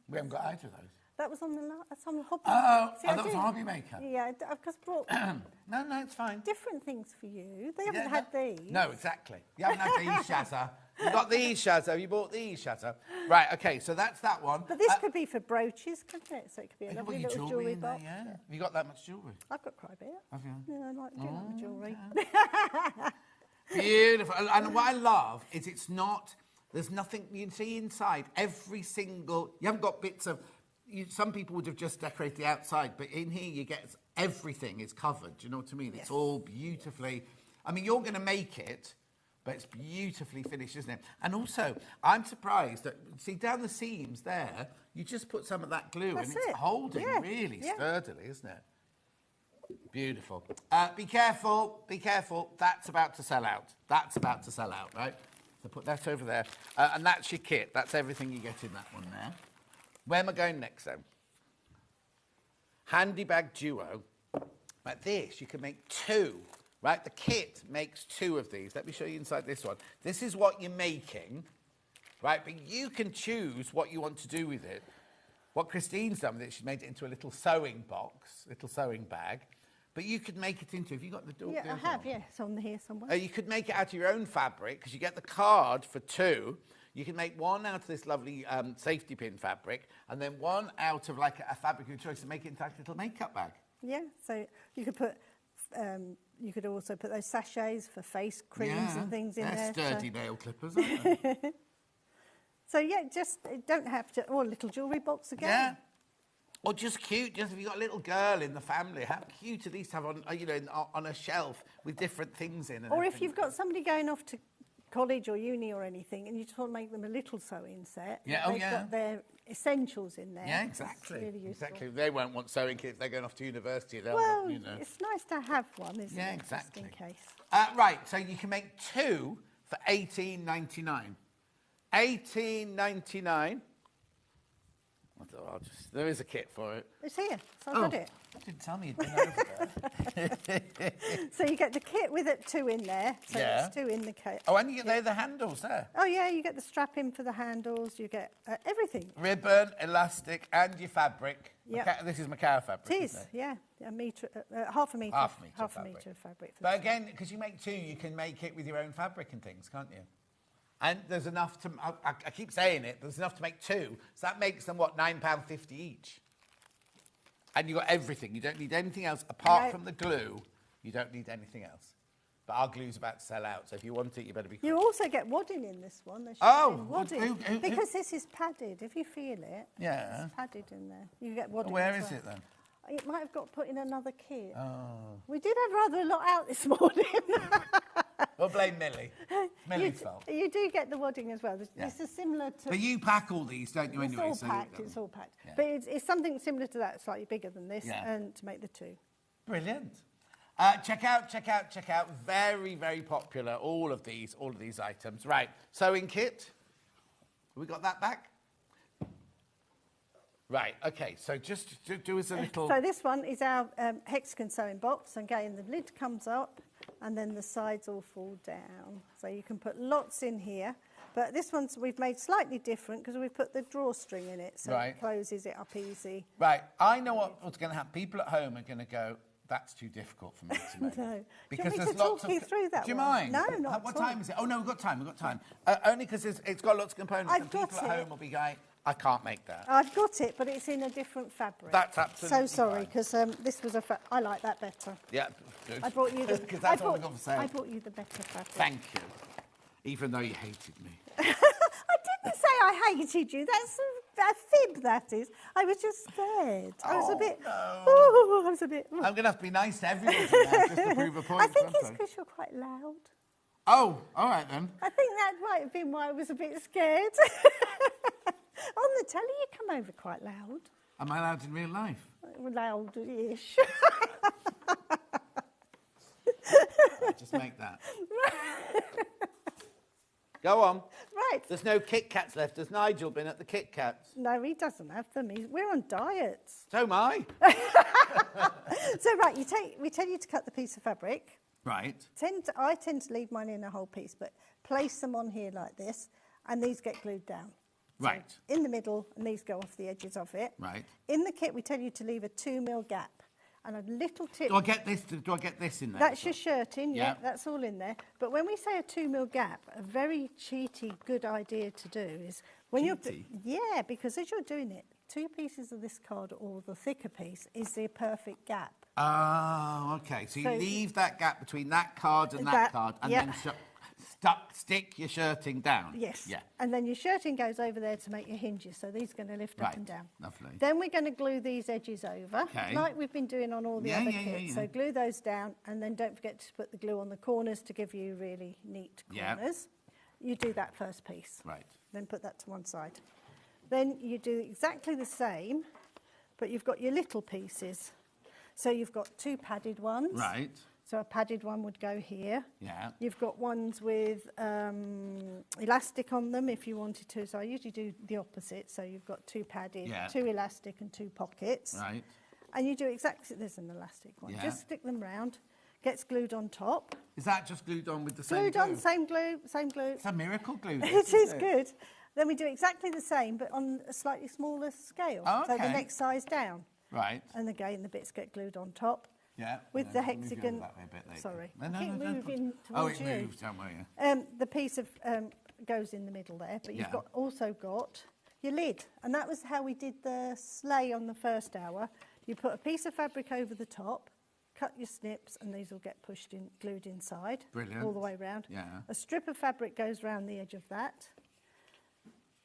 we haven't got either of those. That was on the hobby. That was a hobby maker. Yeah, I've just brought no, it's fine. different things for you. They haven't had these. No, exactly. You haven't had these, Shazza. You got these, Shazza. You bought these, Shazza. Right, okay, so that's that one. But this could be for brooches, couldn't it? So it could be a lovely little jewellery in there, box. yeah. Have you got that much jewellery? I've got quite a bit. Have you? Yeah, I like my jewellery. Beautiful. And what I love is it's not... There's nothing... You can see inside every single... You haven't got bits of... some people would have just decorated the outside, but in here you get... Everything is covered. Do you know what I mean? Yes. It's all beautifully... I mean, you're going to make it... But it's beautifully finished, isn't it? And also, I'm surprised that, see, down the seams there, you just put some of that glue and it's holding really sturdily, isn't it? Beautiful. Be careful, be careful. That's about to sell out. That's about to sell out, right? So put that over there. And that's your kit. That's everything you get in that one there. Where am I going next, then? Handy bag duo. Like this, you can make 2. Right, the kit makes 2 of these. Let me show you inside this one. This is what you're making, right? But you can choose what you want to do with it. What Christine's done with it, she's made it into a little sewing box, little sewing bag. But you could make it into, have you got the door? Yeah, I have, yeah. It's on here somewhere. You could make it out of your own fabric, because you get the card for 2. You can make one out of this lovely safety pin fabric, and then one out of like a fabric of your choice to make it into like a little makeup bag. Yeah, so you could put... you could also put those sachets for face creams and things in there. Sturdy nail clippers, aren't they? So, yeah, just don't have to... Or a little jewellery box again. Or just cute, just if you've got a little girl in the family, how cute are these to have on, on a shelf with different things in. And or if you've got somebody going off to college or uni or anything, and you just want to make them a little sewing set. Yeah, they've got their essentials in there. Yeah, exactly. It's really useful. Exactly. They won't want sewing kits. They're going off to university. Well, it's nice to have one, isn't it? Yeah, exactly. Just in case. Right. So you can make 2 for $18.99. $18.99. There is a kit for it. It's here, so I've got it. You didn't tell me you'd been over there. So you get the kit with it 2 in there. So it's 2 in the kit. Oh, and you get the handles there. Oh, yeah, you get the strap in for the handles. You get everything. Ribbon, elastic, and your fabric. Yeah. This is Macao fabric. It is, yeah. A metre, half a metre. Half a metre half fabric. a metre of fabric. But again, because you make 2, you can make it with your own fabric and things, can't you? And there's enough to, I keep saying it, there's enough to make 2. So that makes them, what, £9.50 each? And you've got everything. You don't need anything else apart from the glue. You don't need anything else. But our glue's about to sell out, so if you want it, you better be quick. You also get wadding in this one. Wadding. Because this is padded. If you feel it, it's padded in there. You get wadding. Where is it then? It might have got put in another kit. Oh. We did have rather a lot out this morning. We'll blame Millie. Millie's fault. You do get the wadding as well. This is similar to... But you pack all these, don't you, anyway? It's all packed. Yeah. But it's something similar to that, slightly bigger than this, and to make the 2. Brilliant. Check out. Very, very popular, all of these items. Right, sewing kit. Have we got that back? Right, okay, so just do us a little... So this one is our hexagon sewing box. Again, the lid comes up and then the sides all fall down. So you can put lots in here. But this one's we've made slightly different because we've put the drawstring in it, so it closes it up easy. Right, I know what's going to happen. People at home are going to go, that's too difficult for me to make. No. Because do you want me there's to lots talk you through that Do you one? mind? No, not What at all. time is it? Oh, no, we've got time. Only because it's got lots of components and people at home will be going, I can't make that. I've got it, but it's in a different fabric. That's absolutely So sorry, because this was I like that better. Yeah, good. I brought you the... Because that's what we've got for sale. I brought you the better fabric. Thank you. Even though you hated me. I didn't say I hated you. That's a fib, that is. I was just scared. I was a bit... No. Oh, I was a bit... I'm going to have to be nice to everybody now just to prove a point. I think it's because you're quite loud. Oh, all right then. I think that might have been why I was a bit scared. On the telly, you come over quite loud. Am I loud in real life? Loud-ish. Just make that. Go on. Right. There's no Kit Kats left. Has Nigel been at the Kit Kats? No, he doesn't have them. We're on diets. So am I. So, right, we tell you to cut the piece of fabric. Right. I tend to leave mine in a whole piece, but place them on here like this, and these get glued down. Right. So in the middle, and these go off the edges of it. Right. In the kit, we tell you to leave a 2 mil gap. And a little tip... Do I get this in there? That's your shirting, yeah, that's all in there. But when we say a 2 mil gap, a very cheaty, good idea to do is... when cheaty? Yeah, because as you're doing it, 2 pieces of this card or the thicker piece is the perfect gap. Oh, okay. So you leave that gap between that card and that card, and then stick your shirting down. Yes. Yeah. And then your shirting goes over there to make your hinges, so these are going to lift up and down. Lovely. Then we're going to glue these edges over, like we've been doing on all the other kits. Yeah. So glue those down, and then don't forget to put the glue on the corners to give you really neat corners. You do that first piece. Right. Then put that to one side. Then you do exactly the same, but you've got your little pieces. So you've got 2 padded ones. Right. So a padded one would go here. Yeah. You've got ones with elastic on them if you wanted to. So I usually do the opposite. So you've got 2 padded, 2 elastic and 2 pockets. Right. And you do exactly, there's an elastic one. Yeah. Just stick them round. Gets glued on top. Is that just glued on with the same glue? Glued on, same glue. It's a miracle glue. It is good. Then we do exactly the same, but on a slightly smaller scale. Oh, okay. So the next size down. Right. And again, the bits get glued on top. Yeah. With the hexagon. Sorry. I keep moving towards you. Oh, it moves, don't worry. The piece of goes in the middle there, but you've also got your lid. And that was how we did the sleigh on the first hour. You put a piece of fabric over the top, cut your snips, and these will get pushed in, glued inside. Brilliant. All the way around. Yeah. A strip of fabric goes around the edge of that,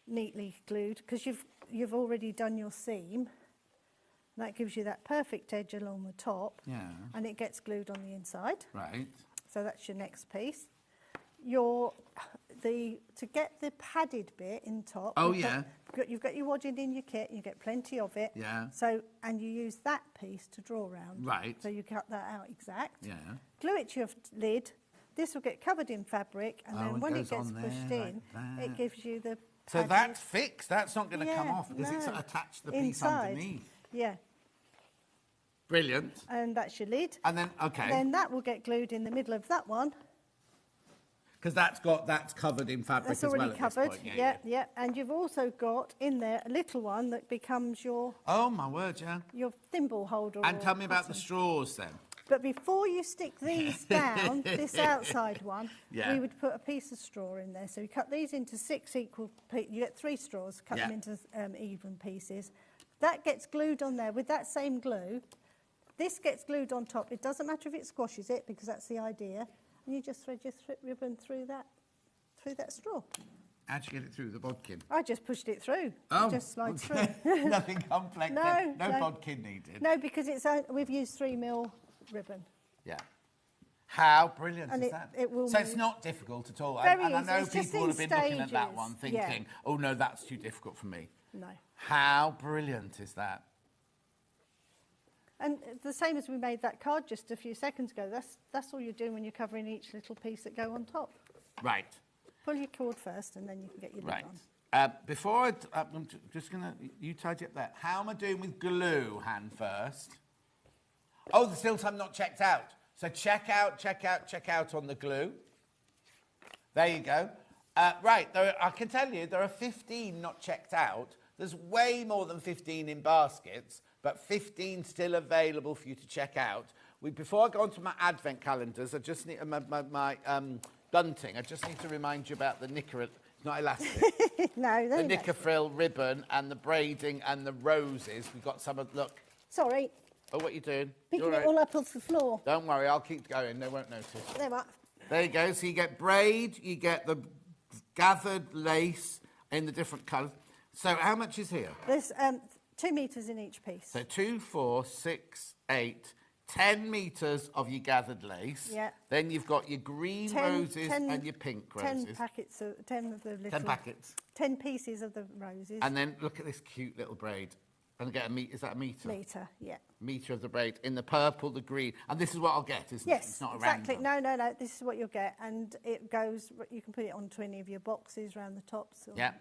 neatly glued, because you've already done your seam. That gives you that perfect edge along the top. Yeah. And it gets glued on the inside. Right. So that's your next piece. To get the padded bit in top. Oh, yeah. You've got your wadding in your kit. You get plenty of it. Yeah. And you use that piece to draw around. Right. So you cut that out exact. Yeah. Glue it to your lid. This will get covered in fabric, and then when it gets pushed in, it gives you the. So that's fixed. That's not going to come off because it's attached to the piece underneath. Yeah. Brilliant. And that's your lid. And then, okay. Then that will get glued in the middle of that one. Because that's covered in fabric that's as well. That's already covered. Yeah. And you've also got in there a little one that becomes your. Oh my word! Yeah. Your thimble holder. And tell me about the straws then. But before you stick these down, this outside one, yeah. we would put a piece of straw in there. So you cut these into 6 equal pieces. You get 3 straws, cut them into even pieces. That gets glued on there with that same glue. This gets glued on top. It doesn't matter if it squashes it, because that's the idea. And you just thread your ribbon through that straw. How'd you get it through the bodkin? I just pushed it through. Oh, it just slides through. Nothing complex. No bodkin needed. No, because we've used 3mm ribbon. Yeah. How brilliant and is that? So it's not difficult at all. Very and I know easy. people have been looking at that one thinking, oh no, that's too difficult for me. No. How brilliant is that? And the same as we made that card just a few seconds ago, that's all you're doing when you're covering each little piece that go on top. Right. Pull your cord first and then you can get your lid on. Before I'm just going to, you tidy up there. How am I doing with glue, hand first? Oh, there's still some not checked out. So check out on the glue. There you go. Right, I can tell you there are 15 not checked out. There's way more than 15 in baskets, but 15 still available for you to check out. Before I go on to my advent calendars, I just need my bunting. I just need to remind you about the knicker. It's not elastic. No, the knicker frill ribbon and the braiding and the roses. We've got some of, look. Sorry. Oh, what are you doing? Picking it all up off the floor. Don't worry, I'll keep going. They won't notice. There you go. So you get braid, you get the gathered lace in the different colours. So how much is here? There's 2 metres in each piece. So 2, 4, 6, 8, 10 metres of your gathered lace. Yeah. Then you've got your green roses and your pink roses. 10 packets, 10 of the little... 10 packets. 10 pieces of the roses. And then look at this cute little braid. And get a metre, is that a metre? Metre, yeah. Metre of the braid in the purple, the green. And this is what I'll get, isn't it? Yes, it's not exactly. random. No, this is what you'll get. And it goes, you can put it onto any of your boxes around the tops. Yeah.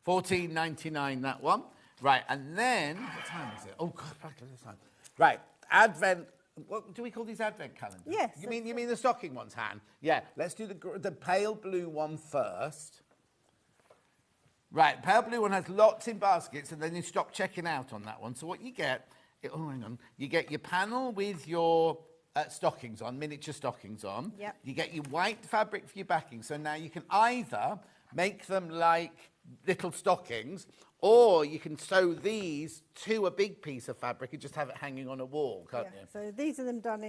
$14.99, that one. Right, and then, what time is it? Oh, God, back at this time. Right, Advent, what do we call these Advent calendars? Yes. You mean the stocking ones, Han? Yeah, let's do the pale blue one first. Right, pale blue one has lots in baskets, and then you stop checking out on that one. So what you get, you get your panel with your stockings on, miniature stockings on. Yep. You get your white fabric for your backing. So now you can either make them like little stockings, or you can sew these to a big piece of fabric and just have it hanging on a wall, can't you? So these are them done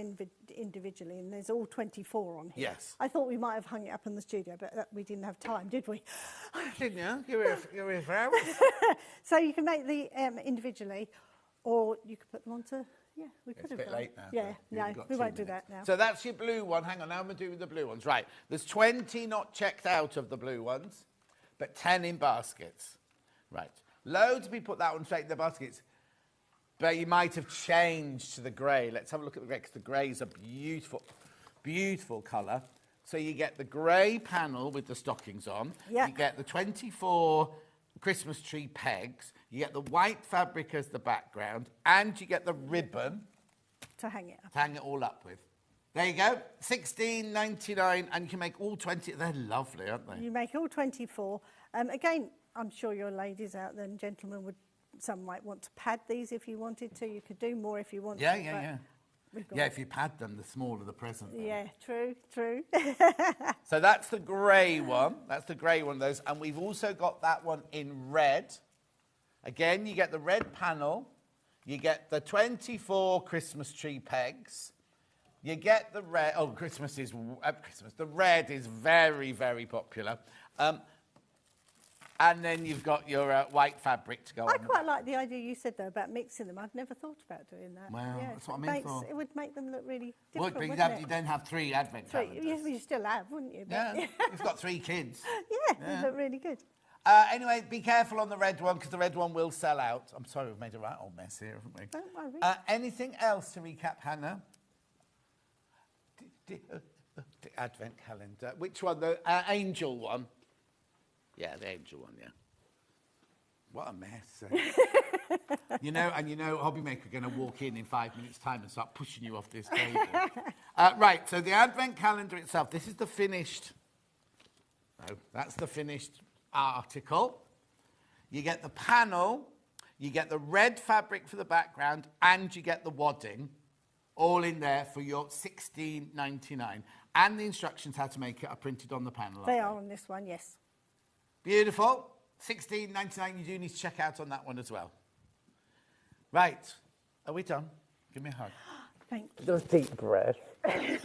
individually, and there's all 24 on here. Yes. I thought we might have hung it up in the studio, but we didn't have time, did we? Didn't you? You're here for hours. So you can make the individually, or you could put them onto... Yeah, we could have done. It's a bit late now. Yeah, no, we won't do that now. So that's your blue one. Hang on, now I'm going to do with the blue ones. Right, there's 20 not checked out of the blue ones, but 10 in baskets. Right. Loads of people put that one straight in the baskets, but you might have changed to the grey. Let's have a look at the grey, because the grey is a beautiful, beautiful colour. So you get the grey panel with the stockings on. Yeah. You get the 24 Christmas tree pegs. You get the white fabric as the background, and you get the ribbon to hang it up. To hang it all up with. There you go, $16.99, and you can make all 20. They're lovely, aren't they? You make all 24. Again, I'm sure your ladies out there and gentlemen some might want to pad these if you wanted to. You could do more if you wanted to. Yeah. Yeah, if you pad them, the smaller the present. Then. Yeah, true. So that's the grey one. That's the grey one of those. And we've also got that one in red. Again, you get the red panel. You get the 24 Christmas tree pegs. You get the red. Oh, Christmas. The red is very, very popular. And then you've got your white fabric to go on. I quite like the idea you said, though, about mixing them. I'd never thought about doing that. Well, yeah, that's what I mean for. It would make them look really Would, different, but you then have 3 advent calendars. Yes, you still have, wouldn't you? Yeah, you've got 3 kids. Yeah, they look really good. Anyway, be careful on the red one, because the red one will sell out. I'm sorry, we've made a right old mess here, haven't we? Don't worry. Anything else to recap, Hannah? The advent calendar. Which one? The angel one? Yeah, the angel one, yeah. What a mess. You know, Hobbymaker are going to walk in 5 minutes' time and start pushing you off this table. Right, so the advent calendar itself, this is the finished... No, that's the finished article. You get the panel, you get the red fabric for the background, and you get the wadding, all in there for your $16.99. And the instructions how to make it are printed on the panel. They are on this one, yes. Beautiful. $16.99. You do need to check out on that one as well. Right. Are we done? Give me a hug. Thank you. Just deep breath. I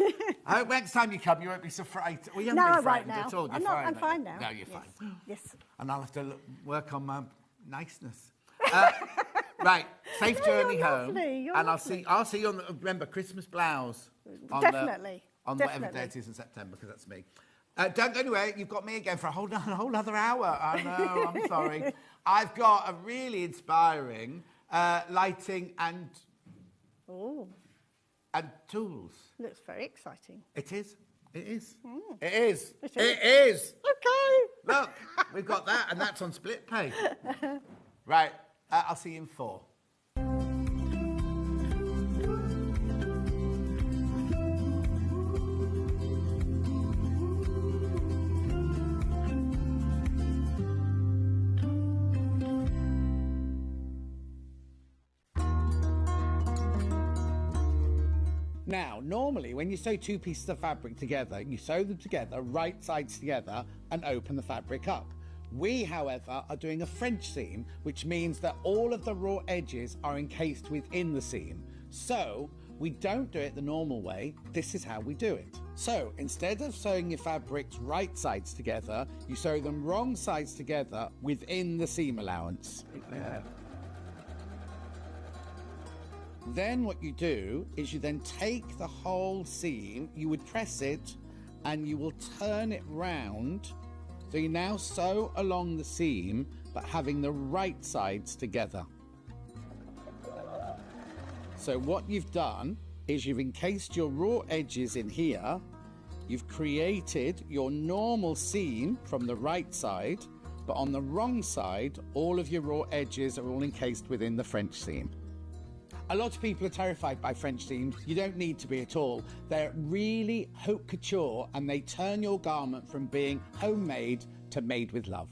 hope next time you come, you won't be so frightened. Well, you haven't been frightened at all. I'm fine now. No, you're fine. Yes. And I'll have to work on my niceness. Right. Safe journey home. And I'll see you on the, remember, Christmas blouse. Definitely. On whatever day it is in September, because that's me. Don't go anywhere. You've got me again for a whole other hour. I know, I'm sorry. I've got a really inspiring lighting and tools. Looks very exciting. It is. It is. Mm. It is. It is. Okay. Look, we've got that, and that's on split pay. Right. I'll see you in 4. Now, normally when you sew 2 pieces of fabric together, you sew them together, right sides together, and open the fabric up. We, however, are doing a French seam, which means that all of the raw edges are encased within the seam. So, we don't do it the normal way. This is how we do it. So, instead of sewing your fabrics right sides together, you sew them wrong sides together within the seam allowance. Yeah. Then what you do is you then take the whole seam, you would press it, and you will turn it round. So you now sew along the seam, but having the right sides together. So what you've done is you've encased your raw edges in here, you've created your normal seam from the right side, but on the wrong side, all of your raw edges are all encased within the French seam. A lot of people are terrified by French seams. You don't need to be at all. They're really haute couture, and they turn your garment from being homemade to made with love.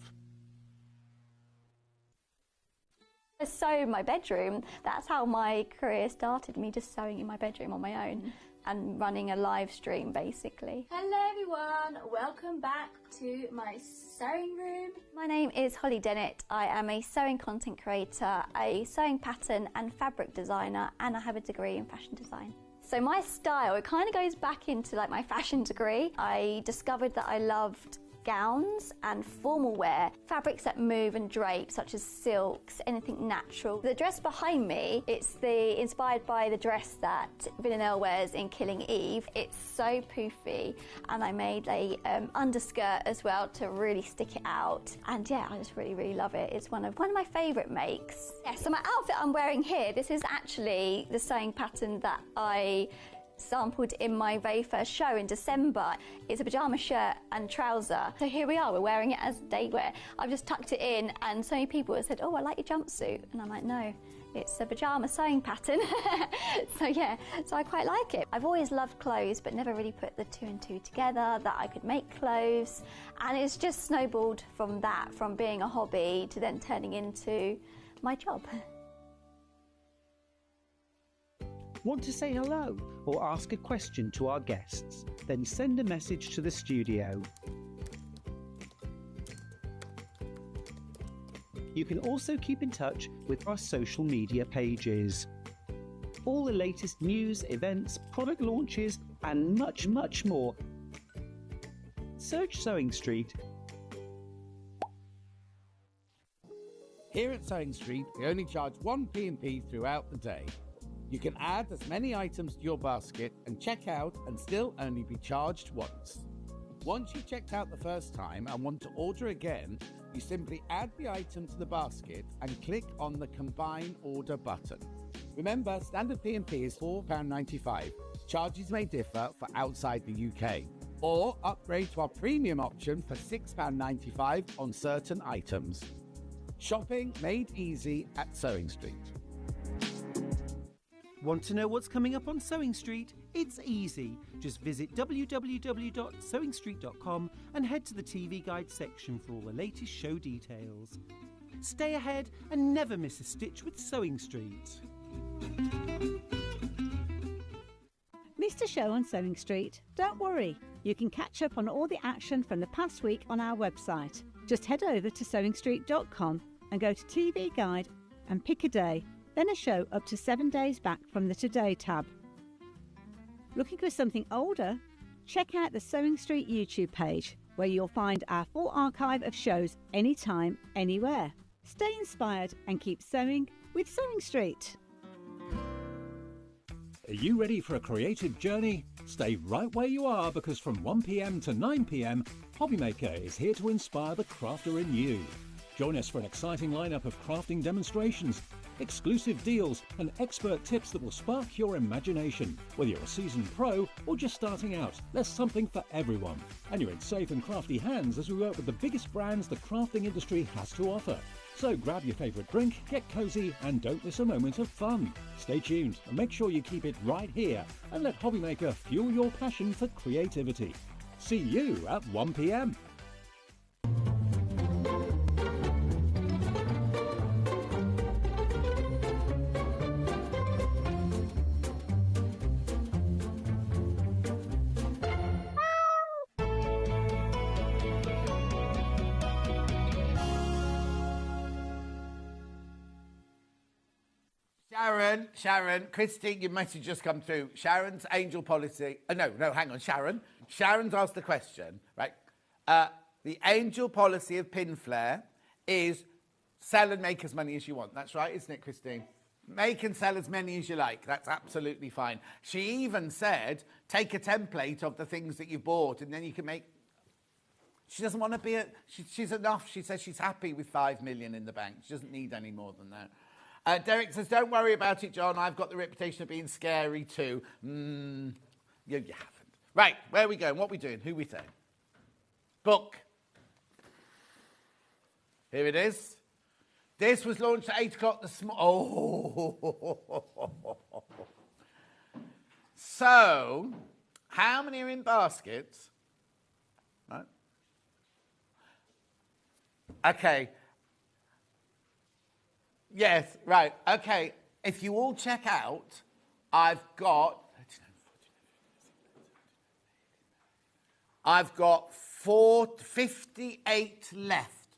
I sew in my bedroom. That's how my career started, me just sewing in my bedroom on my own and running a live stream, basically. Hello everyone, welcome back to my sewing room. My name is Holly Dennett. I am a sewing content creator, a sewing pattern and fabric designer, and I have a degree in fashion design. So my style, it kind of goes back into like my fashion degree. I discovered that I loved gowns and formal wear, fabrics that move and drape, such as silks, anything natural. The dress behind me, it's inspired by the dress that Villanelle wears in Killing Eve. It's so poofy, and I made a underskirt as well to really stick it out. And yeah, I just really love it. It's one of my favourite makes. Yeah, so my outfit I'm wearing here, this is actually the sewing pattern that I sampled in my very first show in December. It's a pyjama shirt and trouser. So here we are, we're wearing it as day wear. I've just tucked it in, and so many people have said, oh, I like your jumpsuit. And I'm like, no, it's a pyjama sewing pattern. So yeah, so I quite like it. I've always loved clothes, but never really put the 2 and 2 together, that I could make clothes. And it's just snowballed from that, from being a hobby to then turning into my job. Want to say hello or ask a question to our guests? Then send a message to the studio. You can also keep in touch with our social media pages. All the latest news, events, product launches, and much more. Search Sewing Street Here at Sewing Street, we only charge 1 P&P throughout the day. You can add as many items to your basket and check out and still only be charged once. Once you've checked out the first time and want to order again, you simply add the item to the basket and click on the Combine Order button. Remember, standard P&P is £4.95. Charges may differ for outside the UK. Or upgrade to our premium option for £6.95 on certain items. Shopping made easy at Sewing Street. Want to know what's coming up on Sewing Street? It's easy. Just visit www.sewingstreet.com and head to the TV Guide section for all the latest show details. Stay ahead and never miss a stitch with Sewing Street. Missed a show on Sewing Street? Don't worry. You can catch up on all the action from the past week on our website. Just head over to sewingstreet.com and go to TV Guide and pick a day, then a show up to 7 days back from the Today tab. Looking for something older? Check out the Sewing Street YouTube page, where you'll find our full archive of shows anytime, anywhere. Stay inspired and keep sewing with Sewing Street. Are you ready for a creative journey? Stay right where you are, because from 1 p.m. to 9 p.m, Hobbymaker is here to inspire the crafter in you. Join us for an exciting lineup of crafting demonstrations, exclusive deals and expert tips that will spark your imagination. Whether you're a seasoned pro or just starting out, there's something for everyone. And you're in safe and crafty hands as we work with the biggest brands the crafting industry has to offer. So grab your favourite drink, get cosy and don't miss a moment of fun. Stay tuned and make sure you keep it right here and let Hobbymaker fuel your passion for creativity. See you at 1 p.m. Sharon, Christine, your message just come through. Sharon's angel policy. No, hang on, Sharon. Sharon's asked the question, right? The angel policy of Pinflair is sell and make as many as you want. That's right, isn't it, Christine? Make and sell as many as you like. That's absolutely fine. She even said, take a template of the things that you bought and then you can make... She doesn't want to be she's enough. She says she's happy with 5 million in the bank. She doesn't need any more than that. Derek says, don't worry about it, John. I've got the reputation of being scary too. You haven't. Right, where are we going? What are we doing? Who are we saying? Book. Here it is. This was launched at 8 o'clock this morning. Oh. So, how many are in baskets? Right. Okay. Yes, right. Okay. If you all check out, I've got 58 left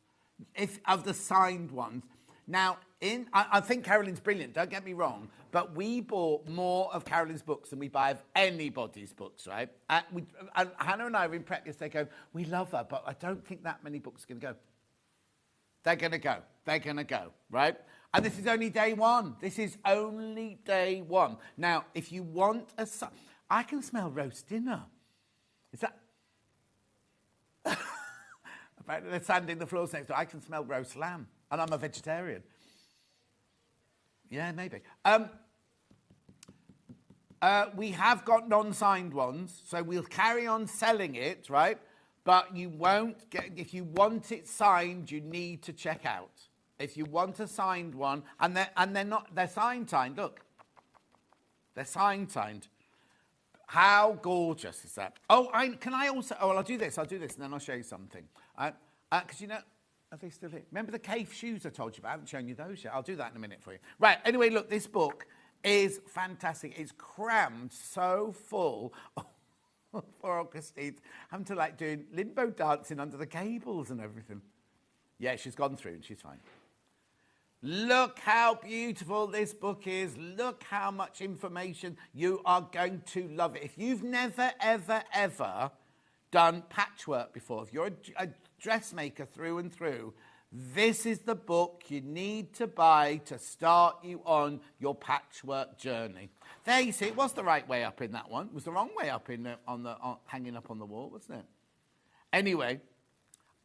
of the signed ones. Now, I think Carolyn's brilliant, don't get me wrong, but we bought more of Carolyn's books than we buy of anybody's books, right? And Hannah and I were in practice, they go, we love her, but I don't think that many books are going to go. They're going to go. They're going to go, right? And this is only day one. This is only day one. Now, if you want I can smell roast dinner. Is that... Apparently they're sanding the floors next door. I can smell roast lamb. And I'm a vegetarian. Yeah, maybe. We have got non-signed ones, so we'll carry on selling it, right? But you won't get... If you want it signed, you need to check out. If you want a signed one, and they're signed. Look, they're signed. How gorgeous is that? Oh, I'll do this, and then I'll show you something. Because are they still here? Remember the cave shoes I told you about? I haven't shown you those yet. I'll do that in a minute for you. Right, anyway, look, this book is fantastic. It's crammed so full. Poor Augustine, having to doing limbo dancing under the cables and everything. Yeah, she's gone through and she's fine. Look how beautiful this book is. Look how much information. You are going to love it. If you've never, ever, ever done patchwork before, if you're a dressmaker through and through, This is the book you need to buy to start you on your patchwork journey. There you see, it was the right way up in that one. It was the wrong way up in hanging up on the wall, wasn't it? Anyway,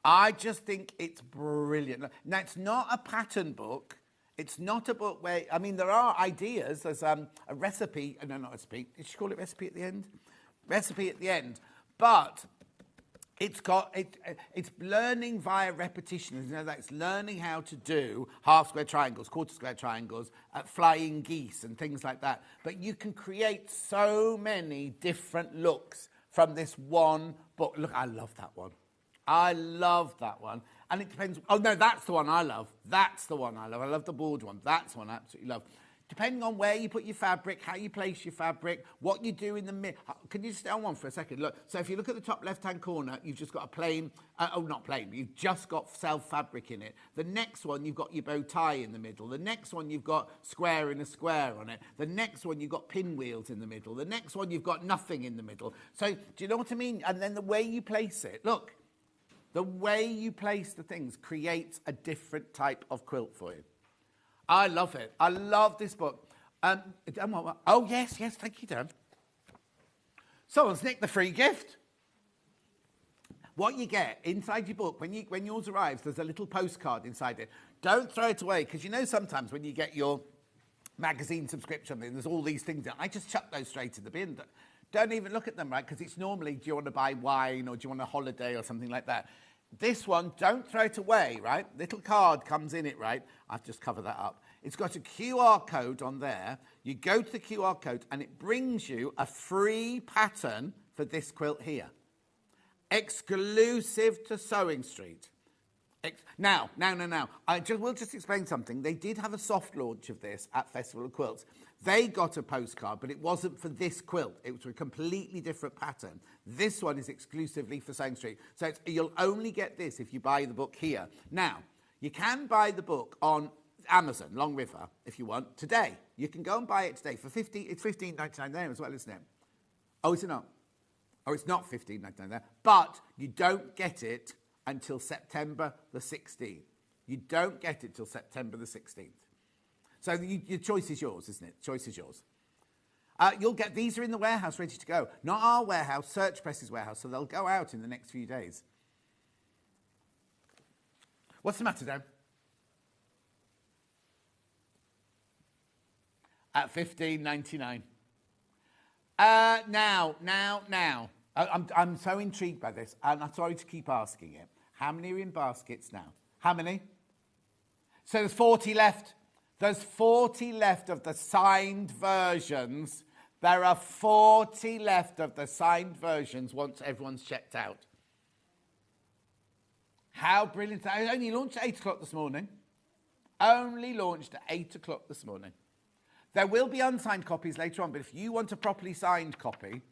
I just think it's brilliant. Now, it's not a pattern book. It's not a book where, I mean, there are ideas. There's a recipe, no, not recipe. Did she call it recipe at the end? Recipe at the end. But it's learning via repetition. You know, that's learning how to do half square triangles, quarter square triangles, flying geese and things like that. But you can create so many different looks from this one book. Look, I love that one. I love that one. And it depends. Oh, no, that's the one I love. That's the one I love. I love the board one. That's the one I absolutely love. Depending on where you put your fabric, how you place your fabric, what you do in the middle. Can you just stay on one for a second? Look, so if you look at the top left-hand corner, you've just got a plain, not plain, you've just got self fabric in it. The next one, you've got your bow tie in the middle. The next one, you've got square in a square on it. The next one, you've got pinwheels in the middle. The next one, you've got nothing in the middle. So do you know what I mean? And then the way you place it, look, the way you place the things creates a different type of quilt for you. I love it. I love this book. Oh, yes, thank you, Dan. Someone's nicked the free gift. What you get inside your book, when yours arrives, there's a little postcard inside it. Don't throw it away, because you know sometimes when you get your magazine subscription, there's all these things. I just chuck those straight in the bin. Don't even look at them, right? Because it's normally, do you want to buy wine or do you want a holiday or something like that? This one, don't throw it away, right? Little card comes in it, right? I've just covered that up. It's got a QR code on there. You go to the QR code and it brings you a free pattern for this quilt here. Exclusive to Sewing Street. Now. We'll just explain something. They did have a soft launch of this at Festival of Quilts. They got a postcard, but it wasn't for this quilt. It was a completely different pattern. This one is exclusively for Sewing Street. So you'll only get this if you buy the book here. Now, you can buy the book on Amazon, Long River, if you want, today. You can go and buy it today for it's $15.99 there as well, isn't it? Oh, is it not? Oh, it's not $15.99 there. But you don't get it until September the 16th. You don't get it till September the 16th. So your choice is yours, isn't it? Choice is yours. You'll get, these are in the warehouse ready to go. Not our warehouse, Search Press's warehouse, so they'll go out in the next few days. What's the matter, Dan? At $15.99. Now. I'm so intrigued by this, and I'm sorry to keep asking it. How many are in baskets now? How many? So there's 40 left. There's 40 left of the signed versions. There are 40 left of the signed versions once everyone's checked out. How brilliant. I only launched at 8 o'clock this morning. Only launched at 8 o'clock this morning. There will be unsigned copies later on, but if you want a properly signed copy,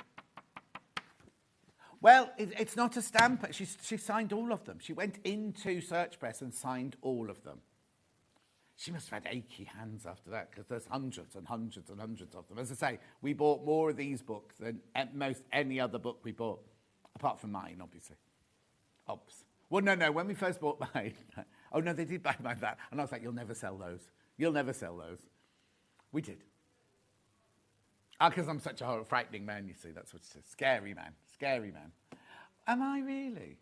well, it's not a stamp. She signed all of them. She went into Search Press and signed all of them. She must have had achy hands after that, because there's hundreds and hundreds and hundreds of them. As I say, we bought more of these books than most any other book we bought, apart from mine, obviously. Oops. Well, no, when we first bought mine, oh, no, they did buy mine that. And I was like, you'll never sell those. You'll never sell those. We did. Because I'm such a frightening man, you see. That's what it is. Scary man. Scary man. Am I really?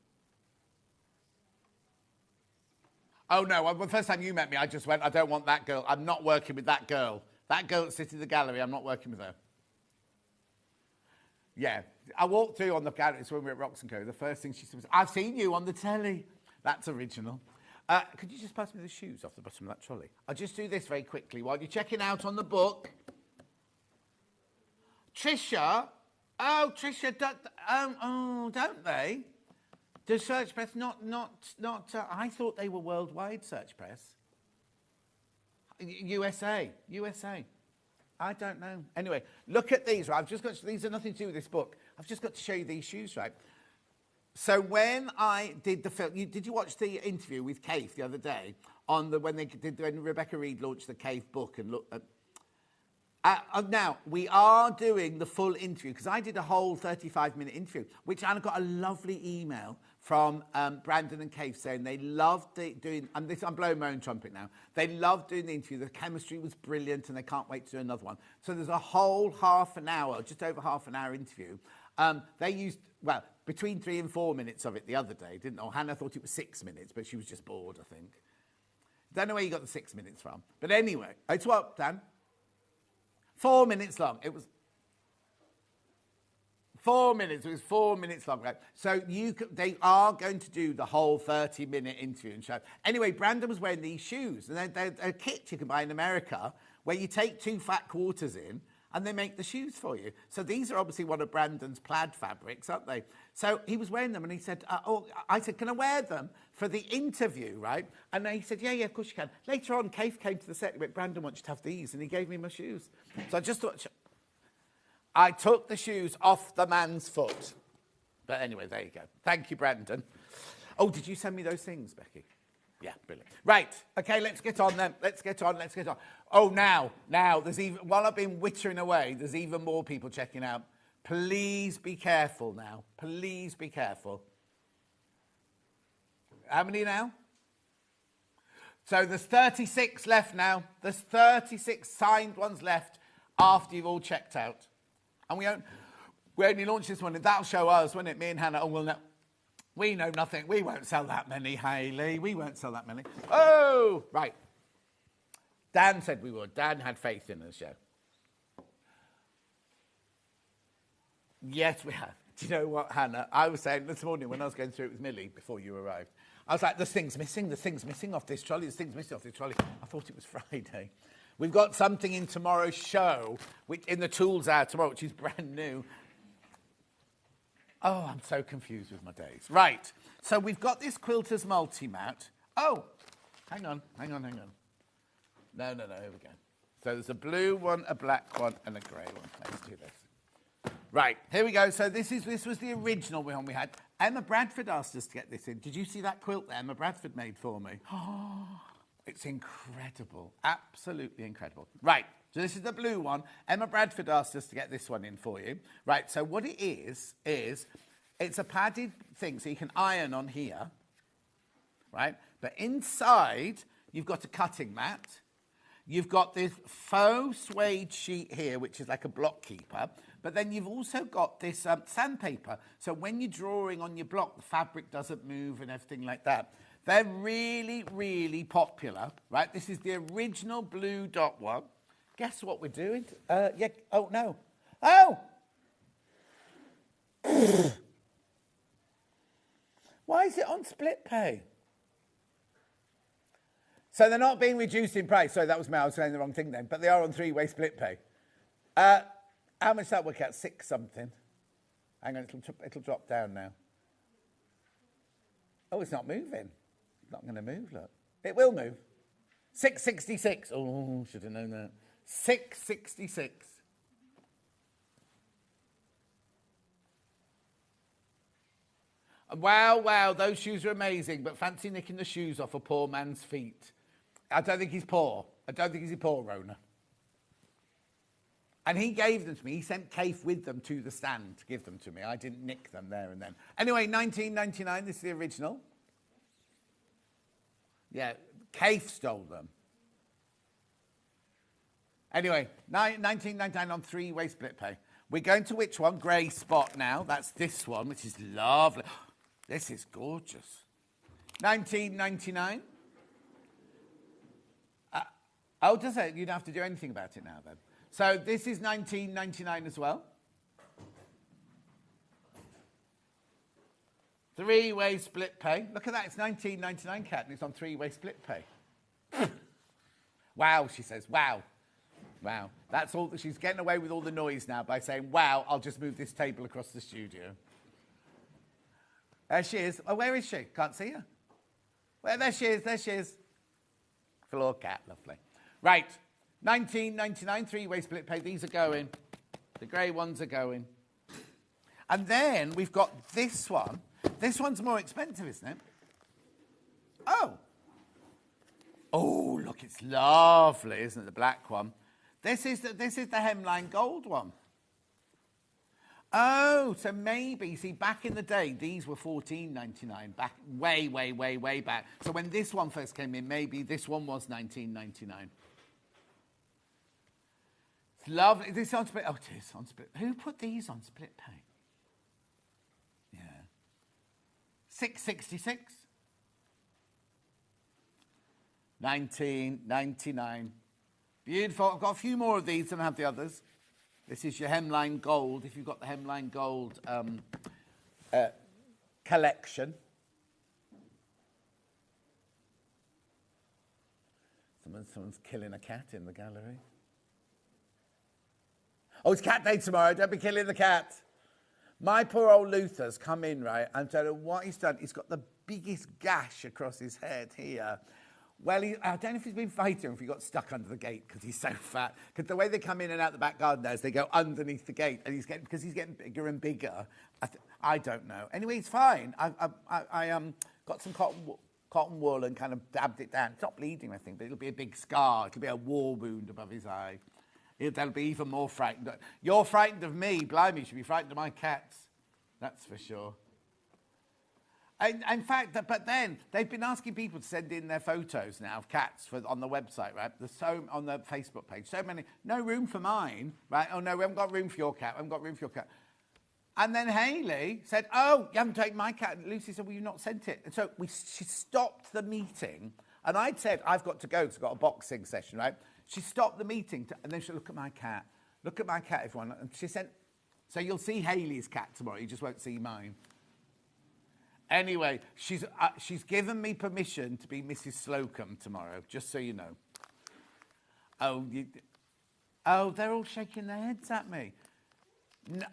Oh, no. The first time you met me, I just went, I don't want that girl. I'm not working with that girl. That girl that sits in the gallery, I'm not working with her. Yeah. I walked through on the gallery when we were at Rocks & Co. The first thing she said was, I've seen you on the telly. That's original. Could you just pass me the shoes off the bottom of that trolley? I'll just do this very quickly while you're checking out on the book. Tricia. Oh, Tricia, don't they? Does Search Press not I thought they were worldwide, Search Press. USA. I don't know. Anyway, look at these, right? These are nothing to do with this book. I've just got to show you these shoes, right? So when I did the film, did you watch the interview with Cave the other day when Rebecca Reed launched the Cave book and look at... now, we are doing the full interview, because I did a whole 35-minute interview, which I got a lovely email from Brandon and Kate saying they loved doing, and this, I'm blowing my own trumpet now, they loved doing the interview, the chemistry was brilliant and they can't wait to do another one. So there's a whole half an hour, just over half an hour interview. They used, well, between 3 and 4 minutes of it the other day, didn't know. Hannah thought it was 6 minutes, but she was just bored, I think. Don't know where you got the 6 minutes from. But anyway, it's what, Dan? 4 minutes long. It was 4 minutes. It was 4 minutes long. Right? So they are going to do the whole 30-minute interview and show. Anyway, Brandon was wearing these shoes. And they're a kit you can buy in America where you take 2 fat quarters in and they make the shoes for you. So these are obviously one of Brandon's plaid fabrics, aren't they? So he was wearing them and he said, I said, can I wear them for the interview, right? And he said, yeah, of course you can. Later on, Keith came to the set and went, Brandon wants you to have these. And he gave me my shoes. So I just thought, I took the shoes off the man's foot. But anyway, there you go. Thank you, Brandon. Oh, did you send me those things, Becky? Yeah, brilliant. Right, okay, let's get on then. Let's get on. Oh, now, there's even, while I've been wittering away, there's even more people checking out. Please be careful now. Please be careful. How many now? So there's 36 left now. There's 36 signed ones left after you've all checked out. And we only launched this one, and that'll show us, won't it? Me and Hannah, we know nothing. We won't sell that many, Hayley. We won't sell that many. Oh, right. Dan said we would. Dan had faith in the show. Yes, we have. Do you know what, Hannah? I was saying this morning when I was going through it with Millie before you arrived, I was like, there's things missing off this trolley, I thought it was Friday. We've got something in tomorrow's show, which in the tools hour tomorrow, which is brand new. Oh, I'm so confused with my days. Right, so we've got this Quilters multi-mat. Oh, hang on. No, here we go. So there's a blue one, a black one, and a grey one. Let's do this. Right, here we go. So this was the original one we had. Emma Bradford asked us to get this in. Did you see that quilt that Emma Bradford made for me? Oh, it's incredible. Absolutely incredible. Right, so this is the blue one. Emma Bradford asked us to get this one in for you. Right, so what it is it's a padded thing, so you can iron on here, right? But inside, you've got a cutting mat. You've got this faux suede sheet here, which is like a block keeper. But then you've also got this sandpaper. So when you're drawing on your block, the fabric doesn't move and everything like that. They're really, really popular, right? This is the original blue dot one. Guess what we're doing? Yeah. Oh, no. Oh! Why is it on split pay? So they're not being reduced in price. Sorry, that was me. I was saying the wrong thing then. But they are on 3-way split pay. How much does that work out? 6 something. Hang on, it'll drop down now. Oh, it's not moving. It's not going to move, look. It will move. 666. Oh, should have known that. 666. Wow, those shoes are amazing, but fancy nicking the shoes off a poor man's feet. I don't think he's poor. I don't think he's poor, Rona. And he gave them to me. He sent Keith with them to the stand to give them to me. I didn't nick them there and then. Anyway, 1999, this is the original. Yeah, Keith stole them. Anyway, 1999 on 3-way split pay. We're going to which one? Grey spot now. That's this one, which is lovely. This is gorgeous. 1999. Oh, does it? You don't have to do anything about it now, then. So this is 1999 as well. 3-way split pay. Look at that. It's 1999, Kat, and it's on 3-way split pay. Wow, she says. Wow. That's all. She's getting away with all the noise now by saying, wow, I'll just move this table across the studio. There she is. Oh, where is she? Can't see her. Well, there she is. Floor cat, lovely. Right, 1999, 3-way split pay. These are going. The grey ones are going. And then we've got this one. This one's more expensive, isn't it? Oh, look, it's lovely, isn't it? The black one. This is the hemline gold one. Oh, so maybe, see, back in the day, these were $14.99, back way, way, way, way back. So when this one first came in, maybe this one was $19.99. It's lovely. Is this on split? Oh, it is on split. Who put these on split pay? Yeah. $6.66. $19.99. Beautiful. I've got a few more of these than I have the others. This is your hemline gold, if you've got the hemline gold collection. Someone's killing a cat in the gallery. Oh, it's cat day tomorrow. Don't be killing the cat. My poor old Luther's come in, right? I don't know what he's done. He's got the biggest gash across his head here. Well, I don't know if he's been fighting or if he got stuck under the gate because he's so fat. Because the way they come in and out the back garden there is they go underneath the gate, and because he's getting bigger and bigger. I don't know. Anyway, he's fine. I got some cotton wool and kind of dabbed it down. It's not bleeding, I think, but it'll be a big scar. It'll be a war wound above his eye. They'll be even more frightened. You're frightened of me. Blimey, you should be frightened of my cats. That's for sure. In fact, but then they've been asking people to send in their photos now of cats on the website, right? On the Facebook page. So many. No room for mine, right? Oh, no, we haven't got room for your cat. We haven't got room for your cat. And then Hayley said, oh, you haven't taken my cat. And Lucy said, well, you've not sent it. And so she stopped the meeting. And I'd said, I've got to go because I've got a boxing session, right? She stopped the meeting. And then she said, look at my cat. Look at my cat, everyone. And she said, so you'll see Hayley's cat tomorrow. You just won't see mine. Anyway, she's given me permission to be Mrs. Slocum tomorrow, just so you know. Oh, they're all shaking their heads at me. No.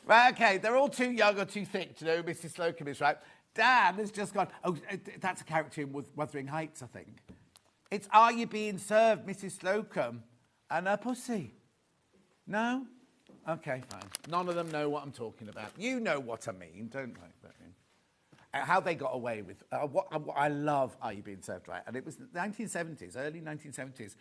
Right, okay, they're all too young or too thick to know who Mrs. Slocum is, right? Dan has just gone, oh, that's a character in Wuthering Heights, I think. It's Are You Being Served, Mrs. Slocum and her pussy. No? Okay, fine. None of them know what I'm talking about. You know what I mean, don't they? How they got away with... what I love Are You Being Served Right? And it was the 1970s, early 1970s.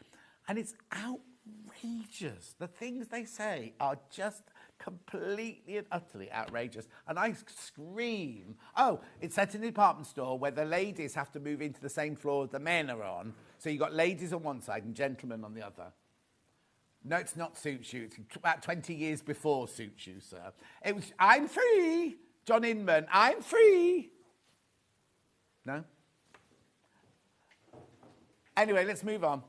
And it's outrageous. The things they say are just completely and utterly outrageous. And I scream. Oh, it's set in a department store where the ladies have to move into the same floor the men are on. So you've got ladies on one side and gentlemen on the other. No, it's not Suits You. It's about 20 years before Suits You, sir. It was I'm Free, John Inman, I'm Free. No? Anyway, let's move on.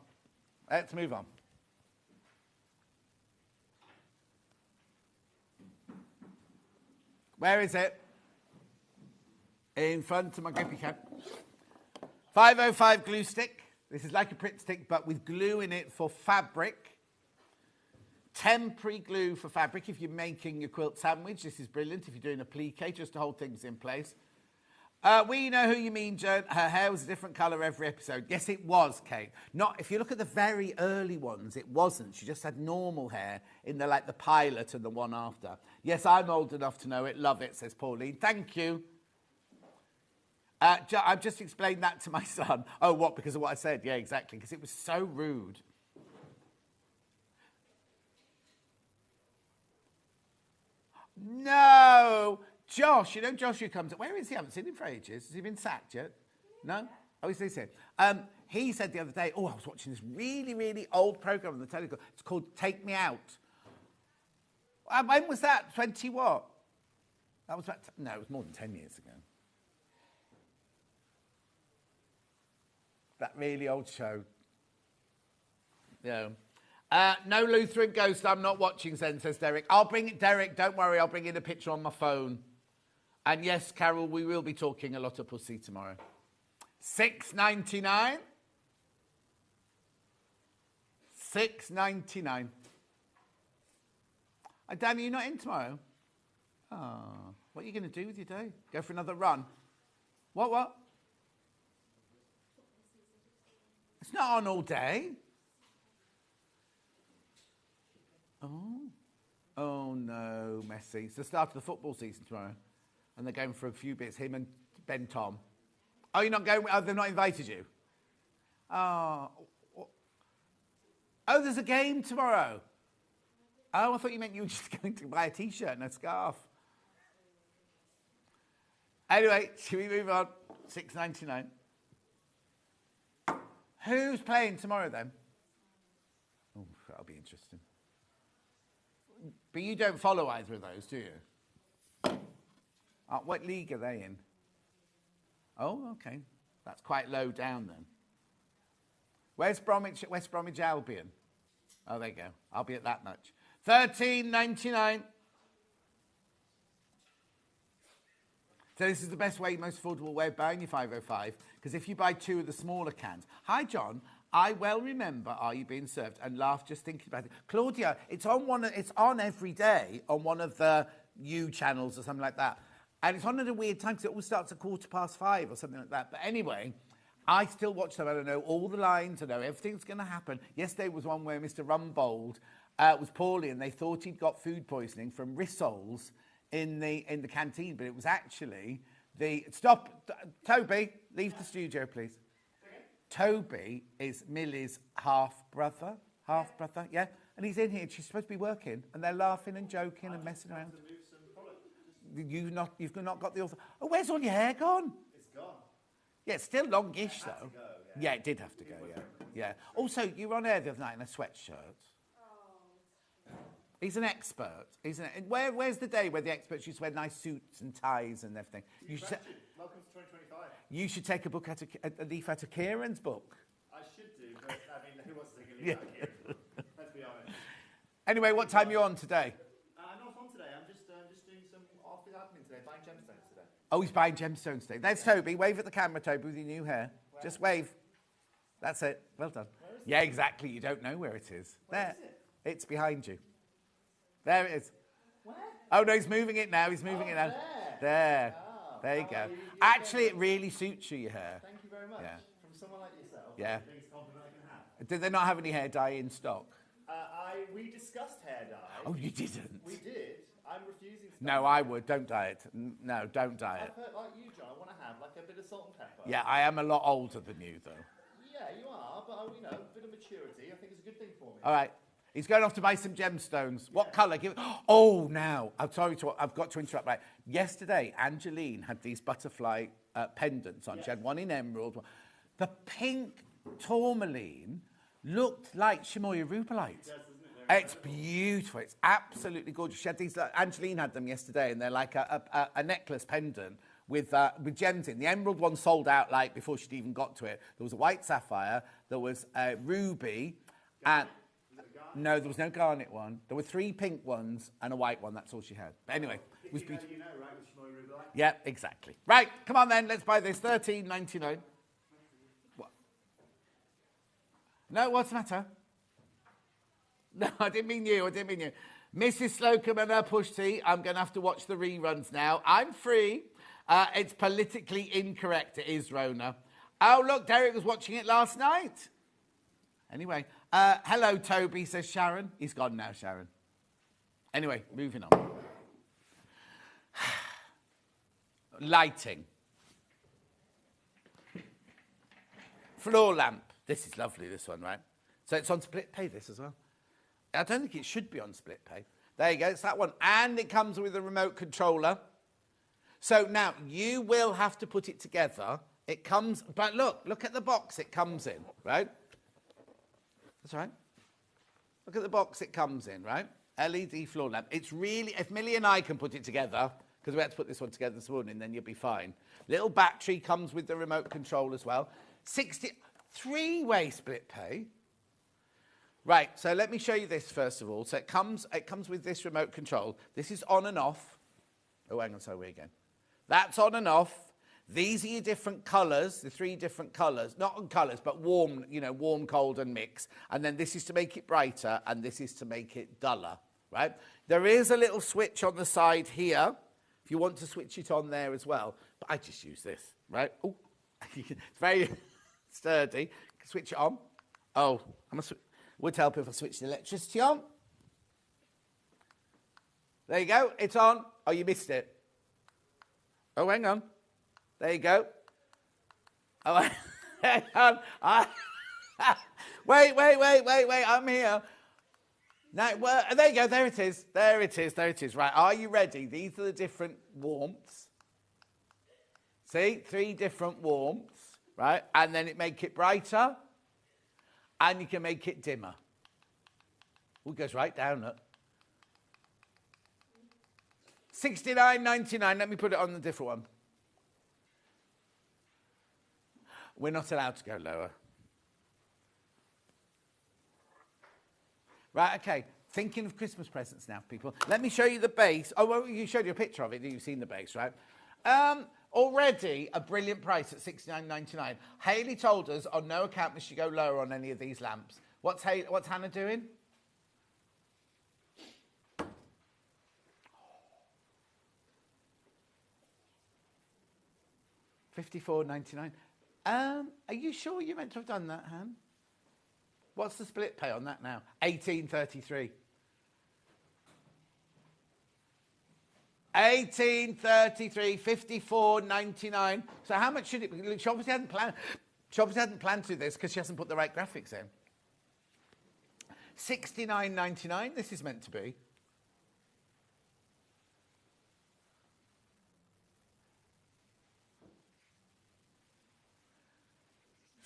Let's move on. Where is it? In front of my grippy cap. 505 glue stick. This is like a Pritt stick, but with glue in it for fabric. Temporary glue for fabric. If you're making your quilt sandwich, this is brilliant. If you're doing a plique, just to hold things in place. We know who you mean, Joan. Her hair was a different colour every episode. Yes, it was, Kate. Not if you look at the very early ones, it wasn't. She just had normal hair in the pilot and the one after. Yes, I'm old enough to know it. Love it, says Pauline. Thank you. I've just explained that to my son. Oh, what? Because of what I said? Yeah, exactly. Because it was so rude. No! Josh, you know Josh who comes... Where is he? I haven't seen him for ages. Has he been sacked yet? No? Oh, he's here. He said the other day, I was watching this really, really old programme on the telly. It's called Take Me Out. When was that? 20 what? That was about... No, it was more than 10 years ago. That really old show. Yeah. No Lutheran Ghost, I'm not watching, Zen, says Derek. I'll bring it, Derek, don't worry, I'll bring in a picture on my phone. And yes, Carol, we will be talking a lot of pussy tomorrow. $6.99. $6.99. Danny, you're not in tomorrow? Oh, what are you going to do with your day? Go for another run? What? It's not on all day. Oh no, Messi. It's the start of the football season tomorrow. And they're going for a few bits, him and Ben Tom. Oh, you're not going? Oh, they've not invited you? Oh, there's a game tomorrow. Oh, I thought you meant you were just going to buy a T-shirt and a scarf. Anyway, should we move on? $6.99. Who's playing tomorrow then? Oh, that'll be interesting. But you don't follow either of those, do you? What league are they in? Oh, okay. That's quite low down then. Where's West Bromwich Albion? Oh, there you go. I'll be at that much. $13.99. So this is the best way, most affordable way of buying your 505, because if you buy 2 of the smaller cans. Hi, John. I well remember Are You Being Served and laugh just thinking about it. Claudia, it's on every day on one of the U channels or something like that. And it's on at a weird time because it always starts at 5:15 or something like that. But anyway, I still watch them and I know all the lines. I know everything's going to happen. Yesterday was one where Mr. Rumbold was poorly and they thought he'd got food poisoning from rissoles in the canteen, but it was actually stop, Toby, leave the studio, please. Toby is Millie's half-brother, yeah? And he's in here, she's supposed to be working, and they're laughing and joking and messing around. You've not got the author. Oh, where's all your hair gone? It's gone. Yeah, it's still longish, though. Go, yeah, it did have to go, yeah. Also, you were on air the other night in a sweatshirt. He's an expert. Where's the day where the experts used to wear nice suits and ties and everything? Welcome to 2025. You should take a leaf out of Kieran's book. I should do, but I mean, who wants to take a leaf out of Kieran's book? Let's be honest. Anyway, what time are you on today? I'm not on today. I'm just doing some office admin today, buying gemstones today. Oh, he's buying gemstones today. There's Toby. Wave at the camera, Toby, with your new hair. Where? Just wave. That's it. Well done. Yeah, exactly. You don't know where it is. Where is it? It's behind you. There it is. Where? Oh, no, he's moving it now. He's moving it now. There. Oh, there you go. Actually, it really suits you, your hair. Thank you very much. Yeah. From someone like yourself, Yeah. that's the biggest compliment I can have. Did they not have any hair dye in stock? We discussed hair dye. Oh, you didn't? We did. I'm refusing to. No, I would. Don't dye it. No, don't dye it. I've heard, like you, John, I want to have like a bit of salt and pepper. Yeah, I am a lot older than you, though. Yeah, you are, but a bit of maturity, I think it's a good thing for me. All right. He's going off to buy some gemstones. What colour? Oh, now. I've got to interrupt. Right. Yesterday, Angeline had these butterfly pendants on. Yes. She had one in emerald. The pink tourmaline looked like Shimoya Rubelite. It's beautiful. It's absolutely gorgeous. She had these. Angeline had them yesterday, and they're like a necklace pendant with gems in. The emerald one sold out like before she'd even got to it. There was a white sapphire. There was a ruby, and no, there was no garnet one. There were 3 pink ones and a white one. That's all she had. But anyway, it was beautiful. You know, right, with Shimoya Rubelite? Yeah, exactly. Right, come on then. Let's buy this. $13.99. What? No, what's the matter? No, I didn't mean you. Mrs. Slocum and her push tea. I'm going to have to watch the reruns now. I'm free. It's politically incorrect. It is, Rona. Oh, look, Derek was watching it last night. Anyway, hello, Toby, says Sharon. He's gone now, Sharon. Anyway, moving on. Lighting. Floor lamp. This is lovely, this one, right? So it's on split pay, this as well. I don't think it should be on split pay. There you go, it's that one. And it comes with a remote controller. So now, you will have to put it together. It comes, but look at the box it comes in, right? That's right. Look at the box it comes in, right? LED floor lamp. It's really, if Millie and I can put it together, because we had to put this one together this morning, then you'll be fine. Little battery comes with the remote control as well. 3-way split pay. Right, so let me show you this first of all. So it comes with this remote control. This is on and off. Oh, hang on, sorry again. That's on and off. These are your different colours, the 3 different colours. Not on colours, but warm, warm, cold, and mix. And then this is to make it brighter, and this is to make it duller, right? There is a little switch on the side here, if you want to switch it on there as well. But I just use this, right? Oh, it's very sturdy. Switch it on. Oh, would help if I switch the electricity on. There you go, it's on. Oh, you missed it. Oh, hang on. There you go. Oh, hang on. Wait, I'm here. Now, well, there you go. There it is. There it is. There it is. Right. Are you ready? These are the different warmths. See? 3 different warmths. Right? And then it make it brighter. And you can make it dimmer. Oh, it goes right down. Look. $69.99. Let me put it on the different one. We're not allowed to go lower. Right, okay. Thinking of Christmas presents now, people. Let me show you the base. Oh, well, you showed you a picture of it. You've seen the base, right? Already a brilliant price at $69.99. Hayley told us on no account must you go lower on any of these lamps. What's Hannah doing? $54.99. Are you sure you meant to have done that, Han? What's the split pay on that now? $18.33. $18.33, $54.99. So how much should it be? She obviously hadn't planned. She obviously hadn't planned to do this because she hasn't put the right graphics in. $69.99. This is meant to be.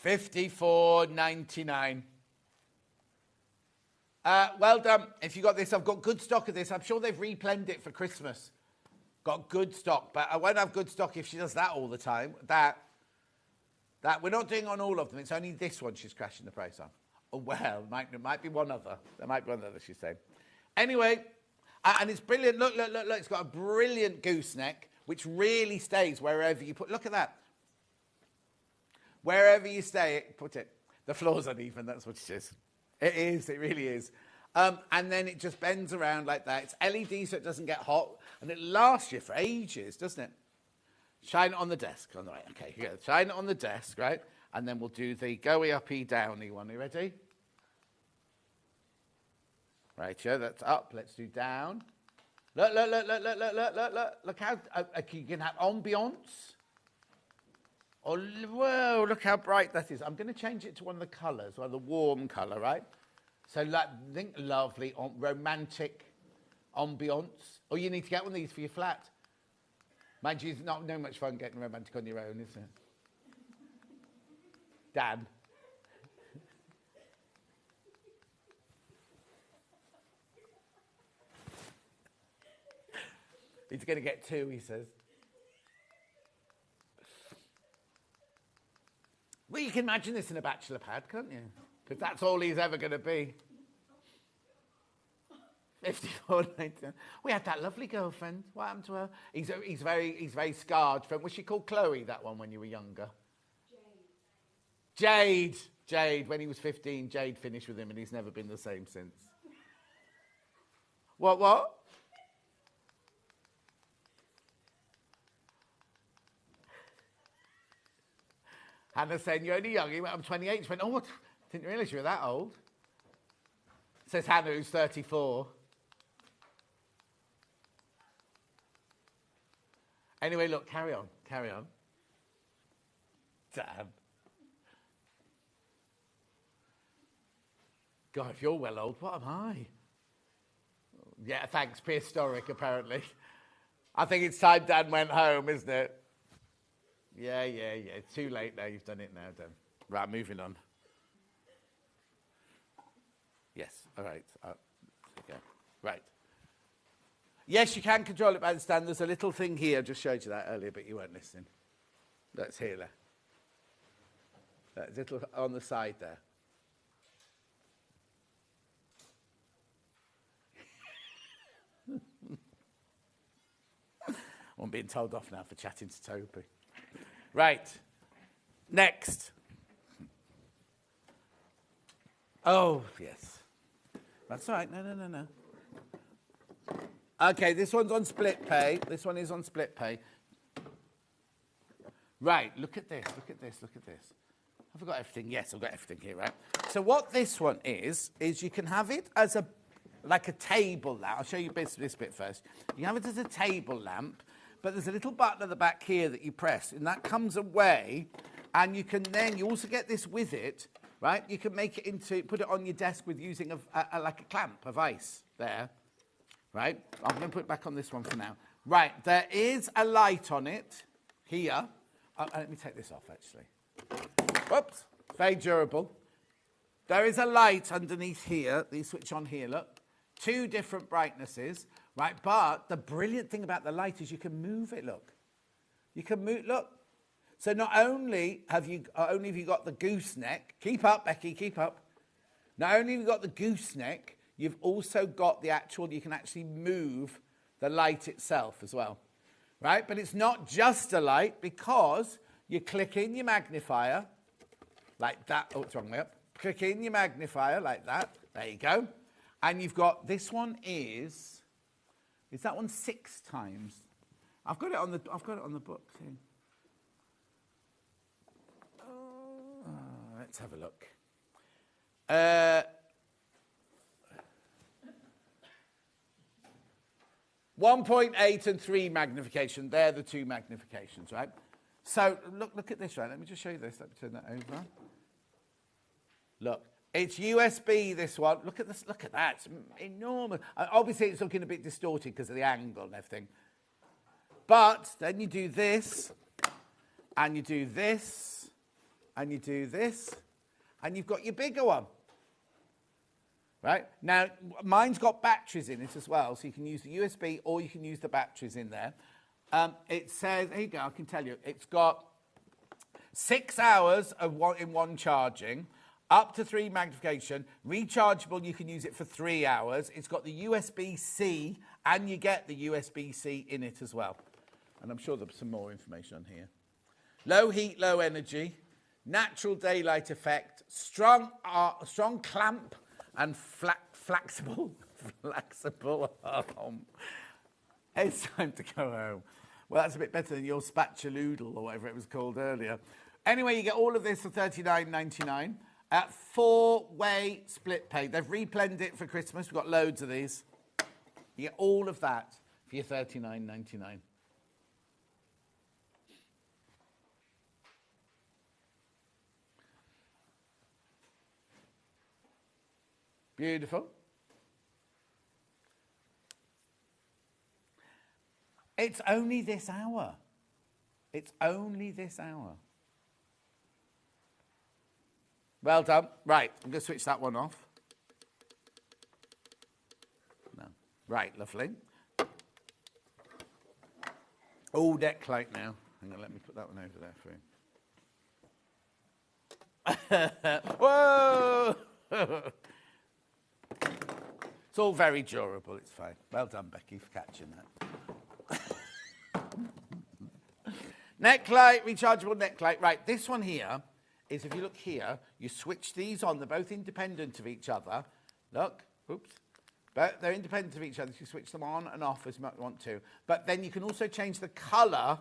$54.99. Well done. If you got this, I've got good stock of this. I'm sure they've replenished it for Christmas. Got good stock, but I won't have good stock if she does that all the time. That we're not doing on all of them. It's only this one she's crashing the price on. Oh, well, it might be one other. There might be one other, she's saying. Anyway, and it's brilliant. Look. It's got a brilliant gooseneck, which really stays wherever you put. Look at that. Wherever you put it. The floor's uneven, that's what it is. It is, it really is. And then it just bends around like that. It's LED so it doesn't get hot. And it lasts you for ages, doesn't it? Shine it on the desk. On the right. Okay, here. Shine it on the desk, right? And then we'll do the go-y, uppy, downy one. Are you ready? Right, yeah, that's up. Let's do down. Look. Look how you can have ambiance. Oh, whoa, look how bright that is. I'm going to change it to one of the colours, or the warm colour, right? So, think lovely, romantic ambiance. Or you need to get one of these for your flat. Mind you, it's not no much fun getting romantic on your own, is it? Dan. He's going to get 2, he says. Well, you can imagine this in a bachelor pad, can't you? Because that's all he's ever going to be. $54.99. We had that lovely girlfriend. What happened to her? He's very scarred from. Was she called Chloe, that one, when you were younger? Jade. When he was 15, Jade finished with him, and he's never been the same since. What? Hannah saying, you're only young. He went, I'm 28. She went, oh, didn't realise you were that old. Says Hannah, who's 34. Anyway, look, carry on. Damn. God, if you're well old, what am I? Yeah, thanks, prehistoric, apparently. I think it's time Dan went home, isn't it? Yeah. It's too late now. You've done it now, Dan. Right, moving on. Yes, all right. Okay. Right. Yes, you can control it by the stand. There's a little thing here. I just showed you that earlier, but you weren't listening. That's here there. That little on the side there. I'm being told off now for chatting to Toby. Right. Next. Oh, yes. That's all right. No. Okay, this one's on split pay. This one is on split pay. Right, look at this. Have I got everything? Yes, I've got everything here, right? So what this one is you can have it as like a table lamp. I'll show you this bit first. You have it as a table lamp, but there's a little button at the back here that you press, and that comes away, and you also get this with it, right? You can make it into, put it on your desk with using like a clamp of ice there, right? I'm going to put it back on this one for now. Right, there is a light on it here. Let me take this off, actually. Whoops, very durable. There is a light underneath here. You switch on here, look. 2 different brightnesses, right? But the brilliant thing about the light is you can move it, look. You can move, look. So not only have you got the gooseneck, keep up, Becky, keep up. Not only have you got the gooseneck, you've also got the actual, you can actually move the light itself as well, right? But it's not just a light because you click in your magnifier like that. Oh, it's wrong way up. Click in your magnifier like that. There you go. And you've got, this one is that one 6 times? I've got it on the book too. Let's have a look. 1.8 and 3 magnification. They're the 2 magnifications, right? So look at this, right? Let me just show you this. Let me turn that over. Look, it's USB, this one. Look at this. Look at that. It's enormous. Obviously, it's looking a bit distorted because of the angle and everything. But then you do this, and you do this, and you do this, and you've got your bigger one. Right? Now, mine's got batteries in it as well, so you can use the USB or you can use the batteries in there. It says, here you go, I can tell you, it's got 6 hours in one charging, up to 3 magnification, rechargeable, you can use it for 3 hours. It's got the USB-C, and you get the USB-C in it as well. And I'm sure there's some more information on here. Low heat, low energy, natural daylight effect, strong clamp, and flexible. It's time to go home. Well, that's a bit better than your spatchaloodle or whatever it was called earlier. Anyway, you get all of this for $39.99 at 4-way split pay. They've replenned it for Christmas. We've got loads of these. You get all of that for your $39.99. Beautiful. It's only this hour. It's only this hour. Well done. Right, I'm going to switch that one off. No. Right, lovely. Oh, neck light now. Hang on, let me put that one over there for you. Whoa! It's all very durable, it's fine. Well done, Becky, for catching that. Neck light, rechargeable neck light. Right, this one here is, if you look here, you switch these on. They're both independent of each other. Look, oops. But they're independent of each other. So you switch them on and off as much as you want to. But then you can also change the colour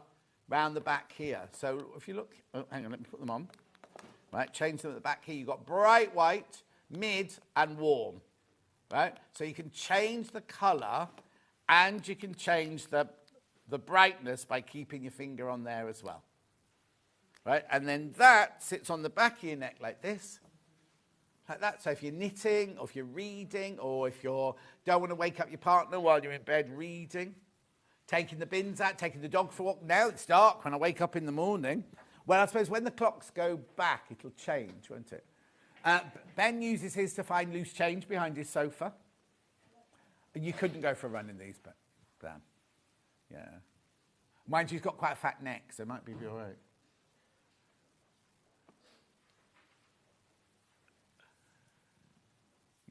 round the back here. So if you look, oh, hang on, let me put them on. Right, change them at the back here. You've got bright white, mid, and warm. Right, so you can change the colour and you can change the brightness by keeping your finger on there as well. Right, and then that sits on the back of your neck like this. Like that. So if you're knitting, or if you're reading, or if you don't want to wake up your partner while you're in bed reading, taking the bins out, taking the dog for a walk. Now it's dark when I wake up in the morning. Well, I suppose when the clocks go back, it'll change, won't it? Ben uses his to find loose change behind his sofa. You couldn't go for a run in these, but Dan. Yeah. Mind you, he's got quite a fat neck, so it might be all right.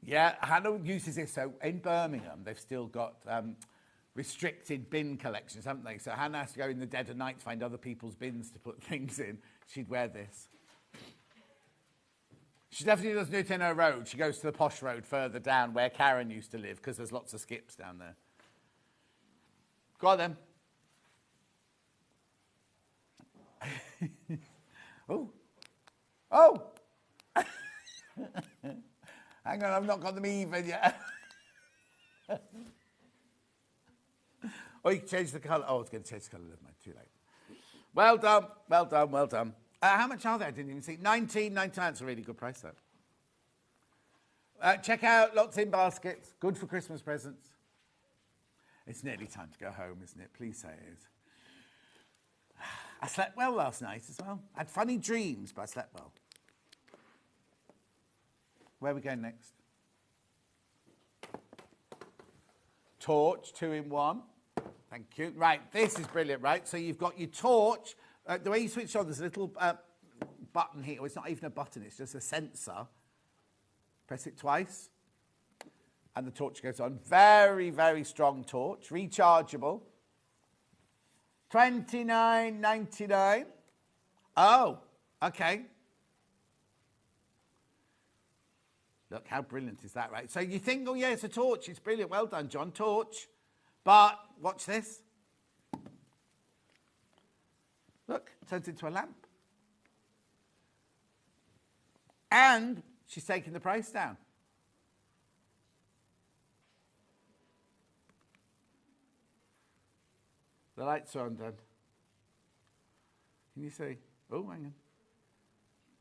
Yeah, Hannah uses this. So in Birmingham, they've still got restricted bin collections, haven't they? So Hannah has to go in the dead of night to find other people's bins to put things in. She'd wear this. She definitely doesn't do it in her road. She goes to the posh road further down where Karen used to live, because there's lots of skips down there. Go on then. Oh. Oh! Hang on, I've not got them even yet. Oh, you can change the colour. Oh, it's going to change the colour, never mind. Too late. Well done, well done, well done. How much are they? I didn't even see. $19.99. That's a really good price, though. Check out lots in baskets. Good for Christmas presents. It's nearly time to go home, isn't it? Please say it is. I slept well last night as well. I had funny dreams, but I slept well. Where are we going next? Torch, 2-in-1. Thank you. Right, this is brilliant, right? So you've got your torch. The way you switch on, there's a little button here. Well, it's not even a button, it's just a sensor. Press it twice, and the torch goes on. Very, very strong torch. Rechargeable. $29.99. Oh, okay. Look, how brilliant is that, right? So you think, oh, yeah, it's a torch. It's brilliant. Well done, John. Torch. But watch this. Look, it turns into a lamp. And she's taking the price down. The lights are on, Dan. Can you see? Oh, hang on.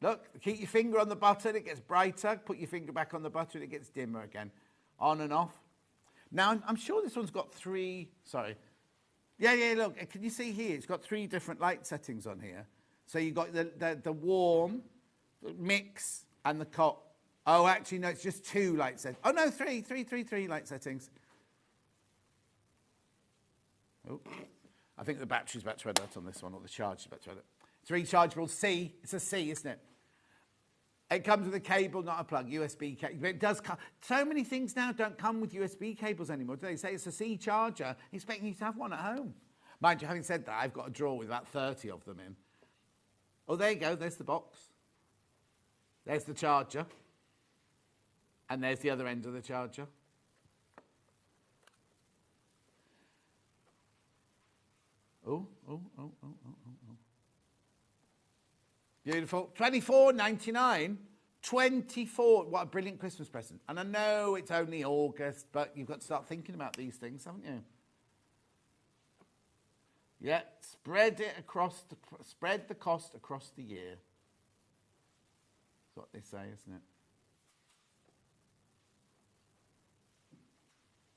Look, keep your finger on the button, it gets brighter. Put your finger back on the button, it gets dimmer again. On and off. Now, I'm sure this one's got three... Sorry. Yeah, look, can you see here? It's got 3 different light settings on here. So you've got the warm, the mix, and the cold. Oh, actually, no, it's just 2 light settings. Oh, no, 3 light settings. Oh, I think the battery's about to run out on this one, or the charge is about to run out. It's rechargeable C. It's a C, isn't it? It comes with a cable, not a plug, USB cable. But it does come. So many things now don't come with USB cables anymore, do they? Say it's a C charger, expecting you to have one at home. Mind you, having said that, I've got a drawer with about 30 of them in. Oh, there you go. There's the box. There's the charger. And there's the other end of the charger. Oh. Beautiful. $24.99. 24. What a brilliant Christmas present. And I know it's only August, but you've got to start thinking about these things, haven't you? Yeah, spread the cost across the year. That's what they say, isn't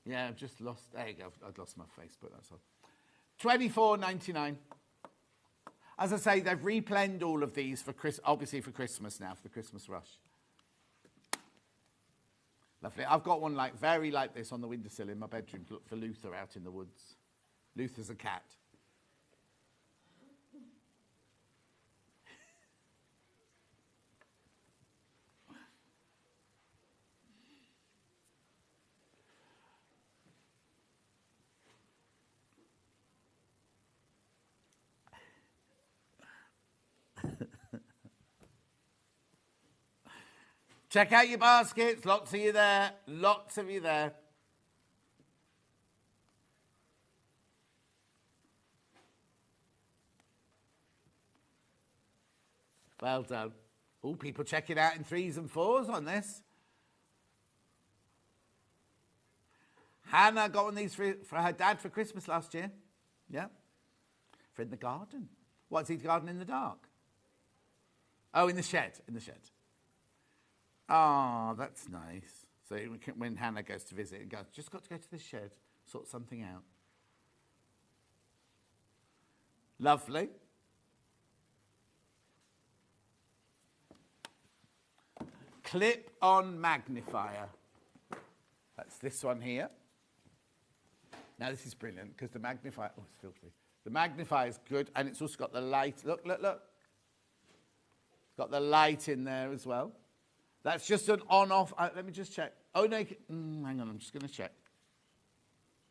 it? Yeah, I've just lost. There you go. I've lost my Facebook. That's all. $24.99. As I say, they've replanned all of these for obviously for Christmas now, for the Christmas rush. Lovely. I've got one very like this on the windowsill in my bedroom to look for Luther out in the woods. Luther's a cat. Check out your baskets. Lots of you there. Lots of you there. Well done. Oh, people checking out in 3s and 4s on this. Hannah got one of these for her dad for Christmas last year. Yeah. For in the garden. What's he garden in the dark? Oh, in the shed. In the shed. Oh, that's nice. So when Hannah goes to visit and goes, just got to go to the shed, sort something out. Lovely. Clip-on magnifier. That's this one here. Now this is brilliant because the magnifier, oh, it's filthy. The magnifier is good and it's also got the light. Look. It's got the light in there as well. That's just an on-off. Let me just check. Oh, no. Hang on. I'm just going to check.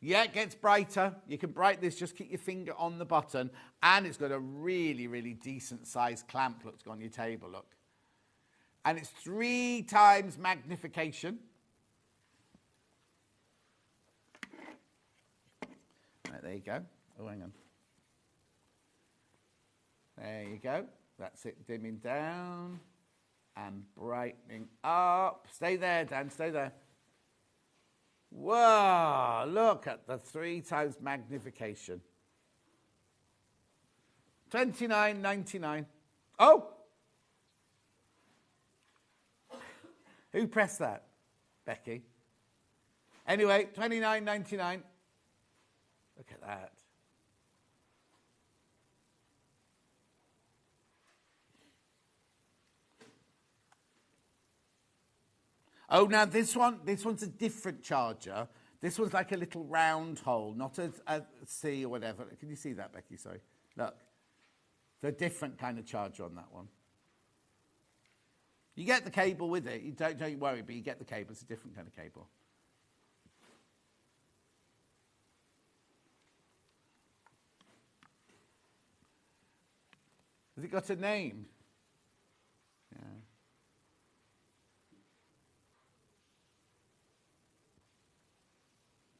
Yeah, it gets brighter. You can brighten this. Just keep your finger on the button. And it's got a really, really decent-sized clamp. Look, it's got on your table. Look. And it's 3 times magnification. Right, there you go. Oh, hang on. There you go. That's it dimming down. And brightening up. Stay there, Dan, stay there. Whoa, look at the 3 times magnification. $29.99. Oh! Who pressed that? Becky. Anyway, $29.99. Look at that. Oh, now this one's a different charger. This one's like a little round hole, not a C or whatever. Can you see that, Becky? Sorry. Look. It's a different kind of charger on that one. You get the cable with it. You don't worry, but you get the cable. It's a different kind of cable. Has it got a name? Yeah.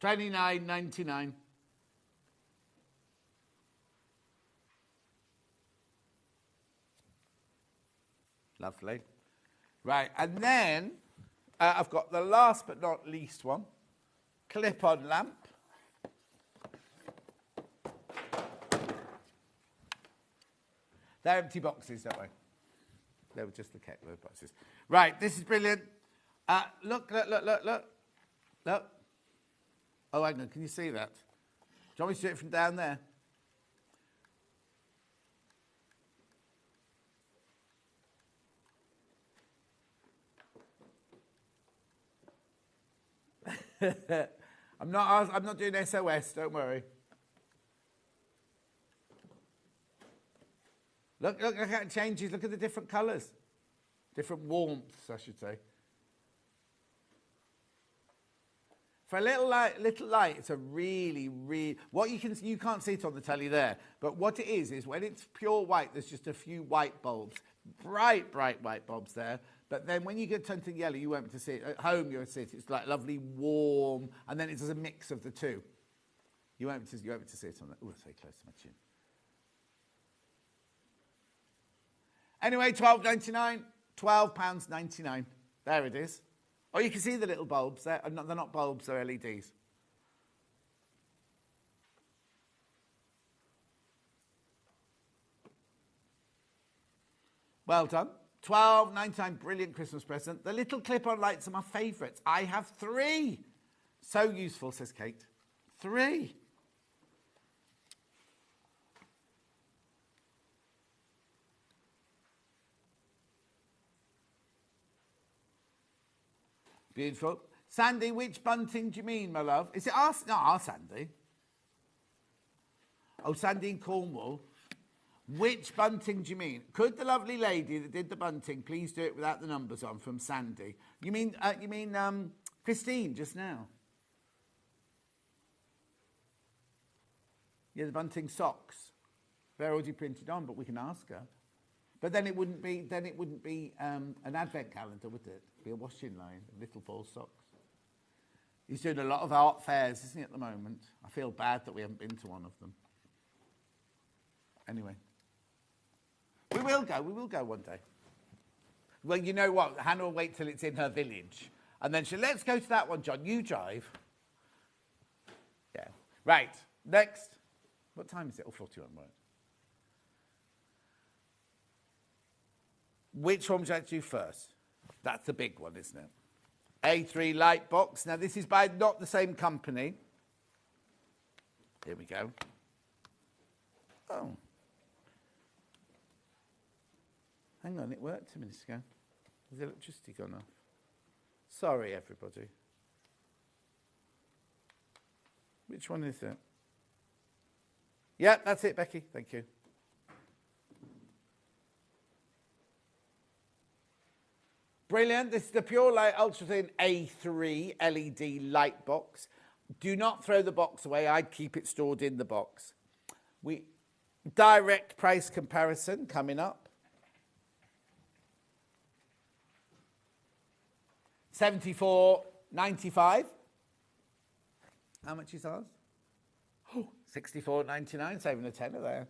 $29.99. Lovely. Right, and then I've got the last but not least one, clip-on lamp. They're empty boxes, don't they? They were just the load boxes. Right, this is brilliant. Look. Look. Oh, hang on, can you see that? Do you want me to do it from down there? I'm not doing SOS, don't worry. Look how it changes. Look at the different colours. Different warmths, I should say. For a little light, it's a really, what you can't see it on the telly there, but what it is when it's pure white, there's just a few white bulbs, bright white bulbs there. But then when you get something yellow, you won't be able to see it. At home, you'll see it. It's like lovely, warm, and then it's a mix of the two. You won't be able to see it on that. Oh, it's very close to my chin. Anyway, £12.99, £12.99. There it is. Oh, you can see the little bulbs there. They're not bulbs, they're LEDs. Well done. £12.99, brilliant Christmas present. The little clip-on lights are my favourites. I have 3. So useful, says Kate. 3. Beautiful. Sandy, which bunting do you mean, my love? Is it our Sandy? Oh, Sandy in Cornwall. Which bunting do you mean? Could the lovely lady that did the bunting please do it without the numbers on, from Sandy? You mean Christine just now? Yeah, the bunting socks. They're already printed on, but we can ask her. But then it wouldn't be an advent calendar, would it? It'd be a washing line of little ball socks. He's doing a lot of art fairs, isn't he, at the moment? I feel bad that we haven't been to one of them. Anyway. We will go one day. Well, you know what? Hannah will wait till it's in her village. And then let's go to that one, John. You drive. Yeah. Right. Next. What time is it? Oh, 41, right. Which one would you like to do first? That's the big one, isn't it? A3 light box. Now, this is by not the same company. Here we go. Oh. Hang on, it worked a minute ago. Has the electricity gone off? Sorry, everybody. Which one is it? Yeah, that's it, Becky. Thank you. Brilliant. This is the Pure Light Ultra Thin A3 LED light box. Do not throw the box away. I'd keep it stored in the box. Direct price comparison coming up. $74.95. How much is ours? Oh, $64.99, saving a tenner there.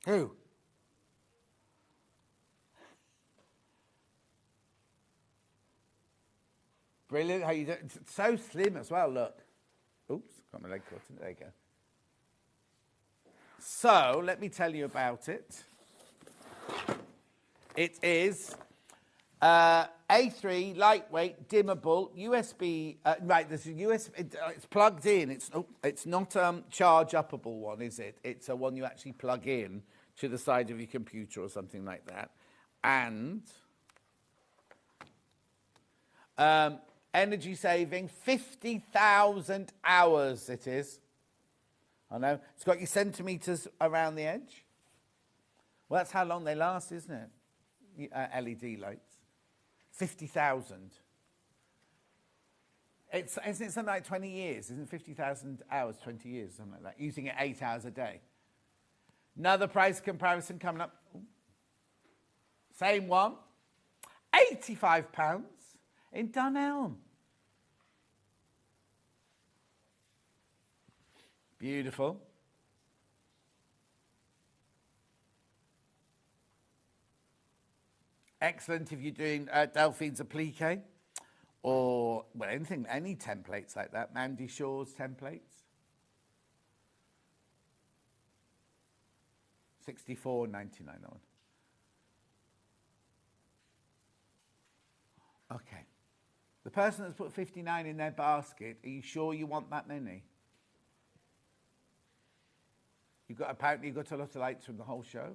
Who? Brilliant. How you do? It's so slim as well, look. Oops, got my leg caught in it. There you go. So let me tell you about it. It is A3, lightweight, dimmable, USB. Right, there's a USB. It's plugged in. It's not charge-uppable one, is it? It's a one you actually plug in to the side of your computer or something like that. And energy saving, 50,000 hours it is. I know. It's got your centimetres around the edge. Well, that's how long they last, isn't it? LED lights. 50,000. Isn't it something like 20 years? Isn't 50,000 hours 20 years, something like that? Using it 8 hours a day. Another price comparison coming up. Same one. £85 in Dunelm. Beautiful. Excellent if you're doing Delphine's applique or, well, anything, any templates like that. Mandy Shaw's templates. $64.99 on. Okay. The person that's put 59 in their basket, are you sure you want that many? Apparently you've got a lot of lights from the whole show.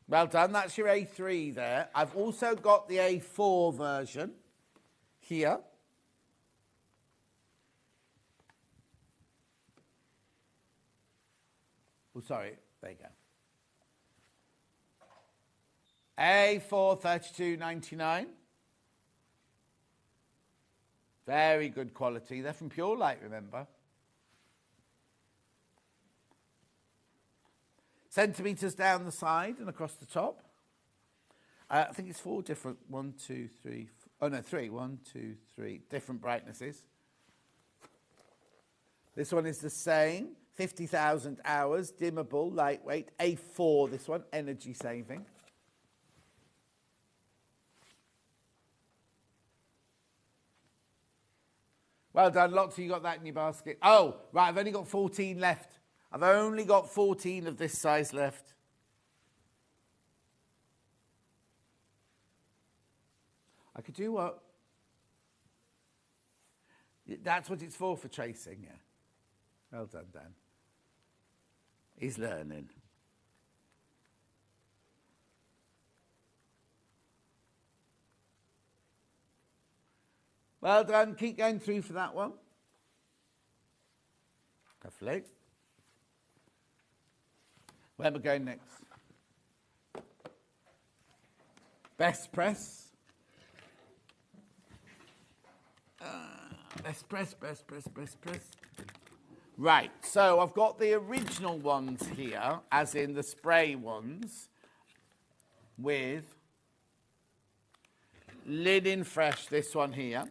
Well done, that's your A3 there. I've also got the A4 version here. Oh, sorry, there you go. A4, $32.99. Very good quality. They're from Pure Light, remember? Centimetres down the side and across the top. I think it's 4 different, 1, 2, 3, oh no, 3, 1, 2, 3, different brightnesses. This one is the same, 50,000 hours, dimmable, lightweight, A4, this one, energy saving. Well done, lots of you got that in your basket. Oh, right, I've only got 14 left. I've only got 14 of this size left. I could do what? That's what it's for tracing, yeah. Well done, Dan. He's learning. Well done. Keep going through for that one. Lovely. Where am I going next? Best press. Best press. Right, so I've got the original ones here, as in the spray ones, with Linen Fresh, this one here.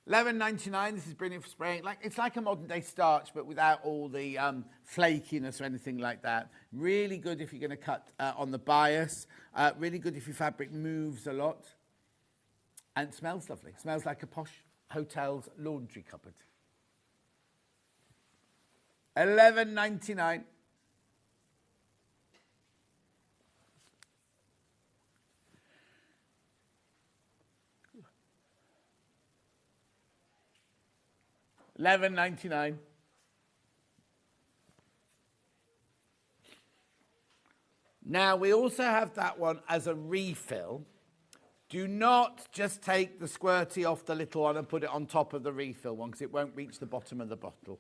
$11.99, this is brilliant for spraying. It's like a modern day starch, but without all the flakiness or anything like that. Really good if you're going to cut on the bias. Really good if your fabric moves a lot. And it smells lovely. It smells like a posh hotel's laundry cupboard. $11.99. $11.99. Now, we also have that one as a refill. Do not just take the squirty off the little one and put it on top of the refill one, because it won't reach the bottom of the bottle.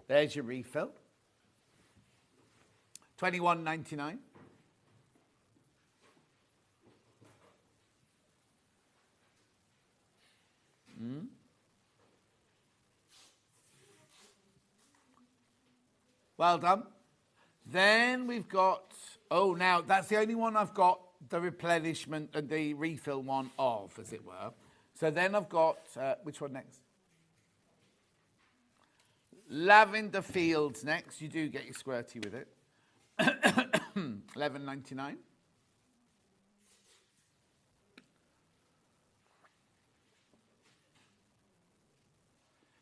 There's your refill. $21.99. Well done. Then we've got, oh, now that's the only one I've got the replenishment and the refill one of, as it were. So then I've got, which one next? Lavender Fields next. You do get your squirty with it. $11.99.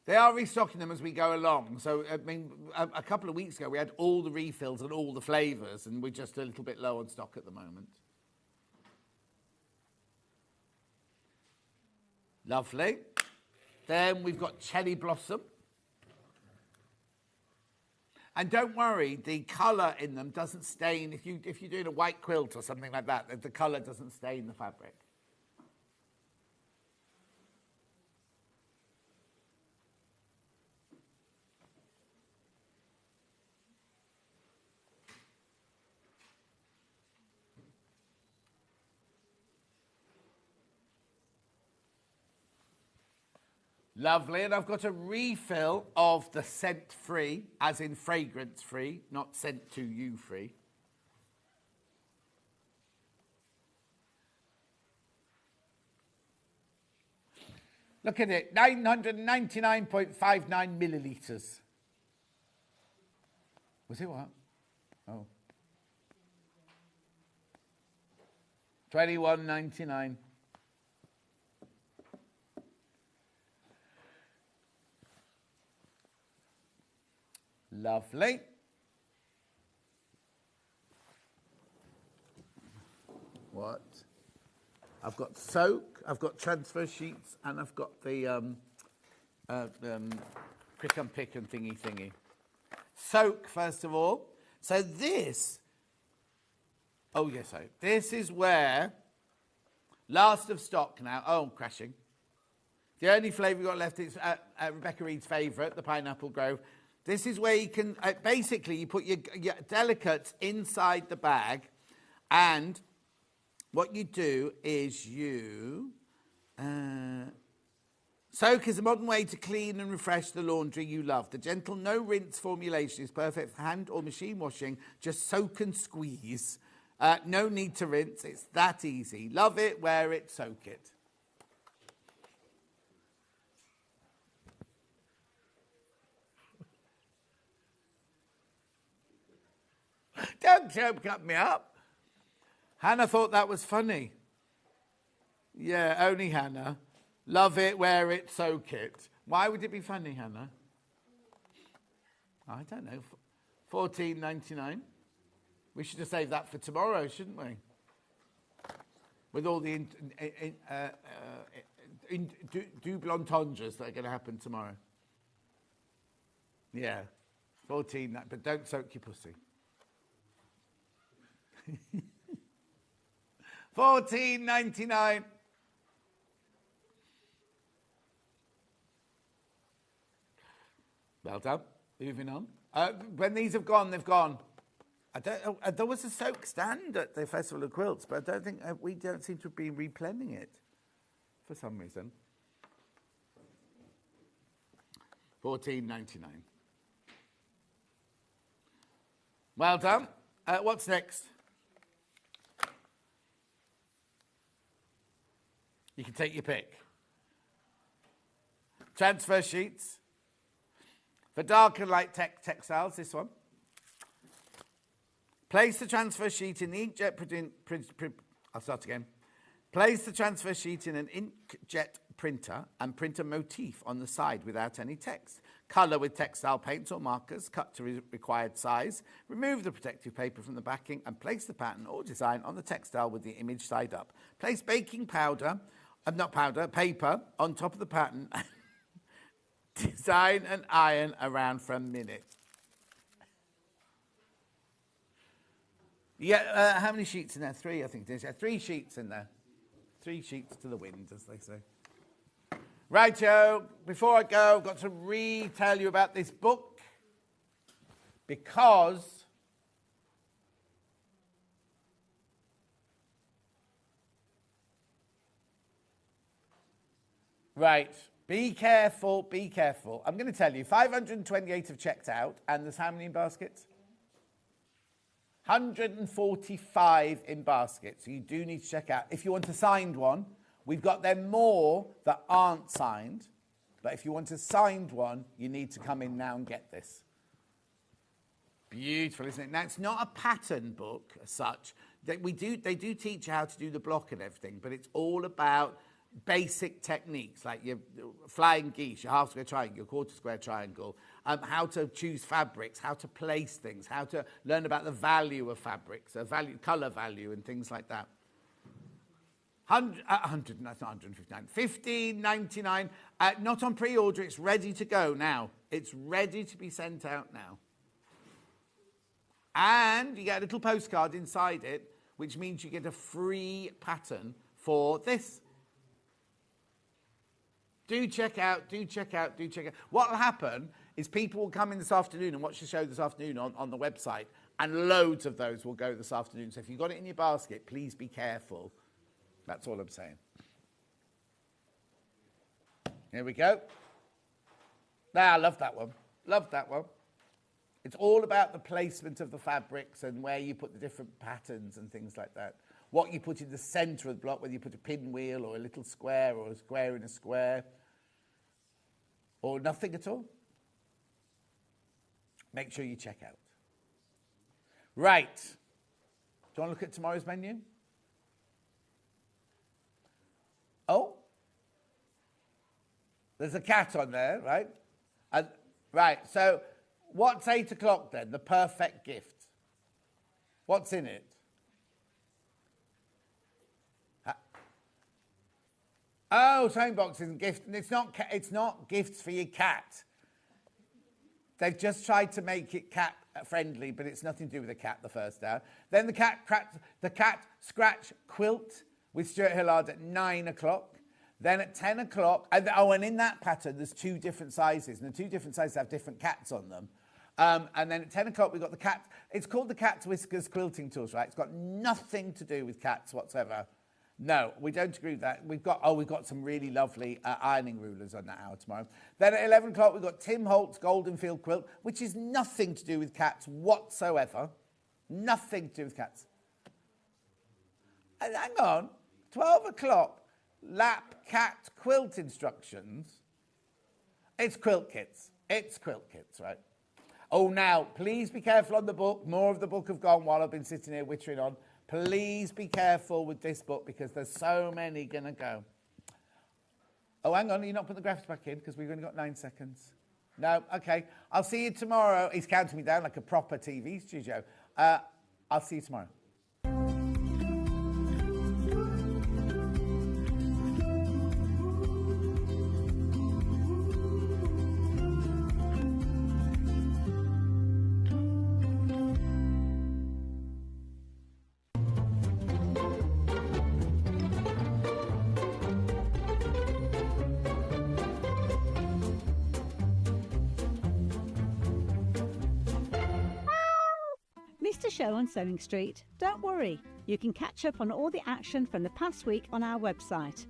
They are restocking them as we go along. So, I mean, a couple of weeks ago, we had all the refills and all the flavours, and we're just a little bit low on stock at the moment. Lovely. Then we've got Cherry Blossom. And don't worry, the colour in them doesn't stain. If you're doing a white quilt or something like that, the colour doesn't stain the fabric. Lovely, and I've got a refill of the scent-free, as in fragrance-free, not sent-to-you-free. Look at it, 999.59 millilitres. Was it what? Oh. $21.99. Lovely. What? I've got soak, I've got transfer sheets, and I've got the pick and pick and thingy. Soak, first of all. So this, this is where, last of stock now. Oh, crashing. The only flavour we've got left is Rebecca Reed's favourite, the Pineapple Grove. This is where you can, basically, you put your delicates inside the bag, and what you do is you... Soak is a modern way to clean and refresh the laundry you love. The gentle no-rinse formulation is perfect for hand or machine washing. Just soak and squeeze. No need to rinse. It's that easy. Love it, wear it, soak it. Don't cut me up. Hannah thought that was funny. Yeah, only Hannah. Love it, wear it, soak it. Why would it be funny, Hannah? I don't know. $14.99. We should have saved that for tomorrow, shouldn't we? With all the double entendres that are going to happen tomorrow. Yeah, 14. But don't soak your pussy. $14.99. Well done. Moving on. When these have gone, they've gone. I don't. There was a soak stand at the Festival of Quilts, but I don't think we don't seem to be replenishing it for some reason. $14.99. Well done. What's next? You can take your pick. Transfer sheets. For dark and light textiles, this one. Place the transfer sheet in the inkjet I'll start again. Place the transfer sheet in an inkjet printer and print a motif on the side without any text. Colour with textile paints or markers, cut to required size. Remove the protective paper from the backing and place the pattern or design on the textile with the image side up. Place baking paper on top of the pattern. Design and iron around for a minute. Yeah, how many sheets in there? 3, I think. There's 3 sheets in there. 3 sheets to the wind, as they say. Right, Joe, before I go, I've got to retell you about this book because right, be careful, be careful. I'm going to tell you, 528 have checked out, and there's how many in baskets? 145 in baskets, so you do need to check out. If you want a signed one, we've got them more that aren't signed, but if you want a signed one, you need to come in now and get this. Beautiful, isn't it? Now, it's not a pattern book as such. They do teach you how to do the block and everything, but it's all about basic techniques like your flying geese, your half square triangle, your quarter square triangle, how to choose fabrics, how to place things, how to learn about the value of fabrics, colour value and things like that. 100, that's not 159, 15.99, not on pre-order, it's ready to go now. It's ready to be sent out now. And you get a little postcard inside it, which means you get a free pattern for this. Do check out. What will happen is people will come in this afternoon and watch the show this afternoon on the website, and loads of those will go this afternoon. So if you've got it in your basket, please be careful. That's all I'm saying. Here we go. I love that one. Love that one. It's all about the placement of the fabrics and where you put the different patterns and things like that. What you put in the centre of the block, whether you put a pinwheel or a little square or a square in a square, or nothing at all. Make sure you check out. Right. Do you want to look at tomorrow's menu? Oh. There's a cat on there, right? Right, so what's 8 o'clock then? The perfect gift. What's in it? Oh, sewing box isn't gift. It's not gifts for your cat. They've just tried to make it cat friendly, but it's nothing to do with the cat the first hour. Then the cat scratch quilt with Stuart Hillard at 9 o'clock. Then at 10 o'clock, and in that pattern there's 2 different sizes, and the 2 different sizes have different cats on them. And then at 10 o'clock we've got the cat. It's called the Cat's Whiskers Quilting Tools, right? It's got nothing to do with cats whatsoever. No, we don't agree with that. We've got some really lovely ironing rulers on that hour tomorrow. Then at 11 o'clock, we've got Tim Holt's Golden Field Quilt, which is nothing to do with cats whatsoever. Nothing to do with cats. And hang on, 12 o'clock, Lap Cat Quilt Instructions. It's quilt kits. It's quilt kits, right? Oh, now, please be careful on the book. More of the book have gone while I've been sitting here wittering on. Please be careful with this book because there's so many going to go. Oh, hang on, you're not putting the graphics back in because we've only got 9 seconds. No, okay. I'll see you tomorrow. He's counting me down like a proper TV studio. I'll see you tomorrow. Show on Sewing Street. Don't worry, you can catch up on all the action from the past week on our website.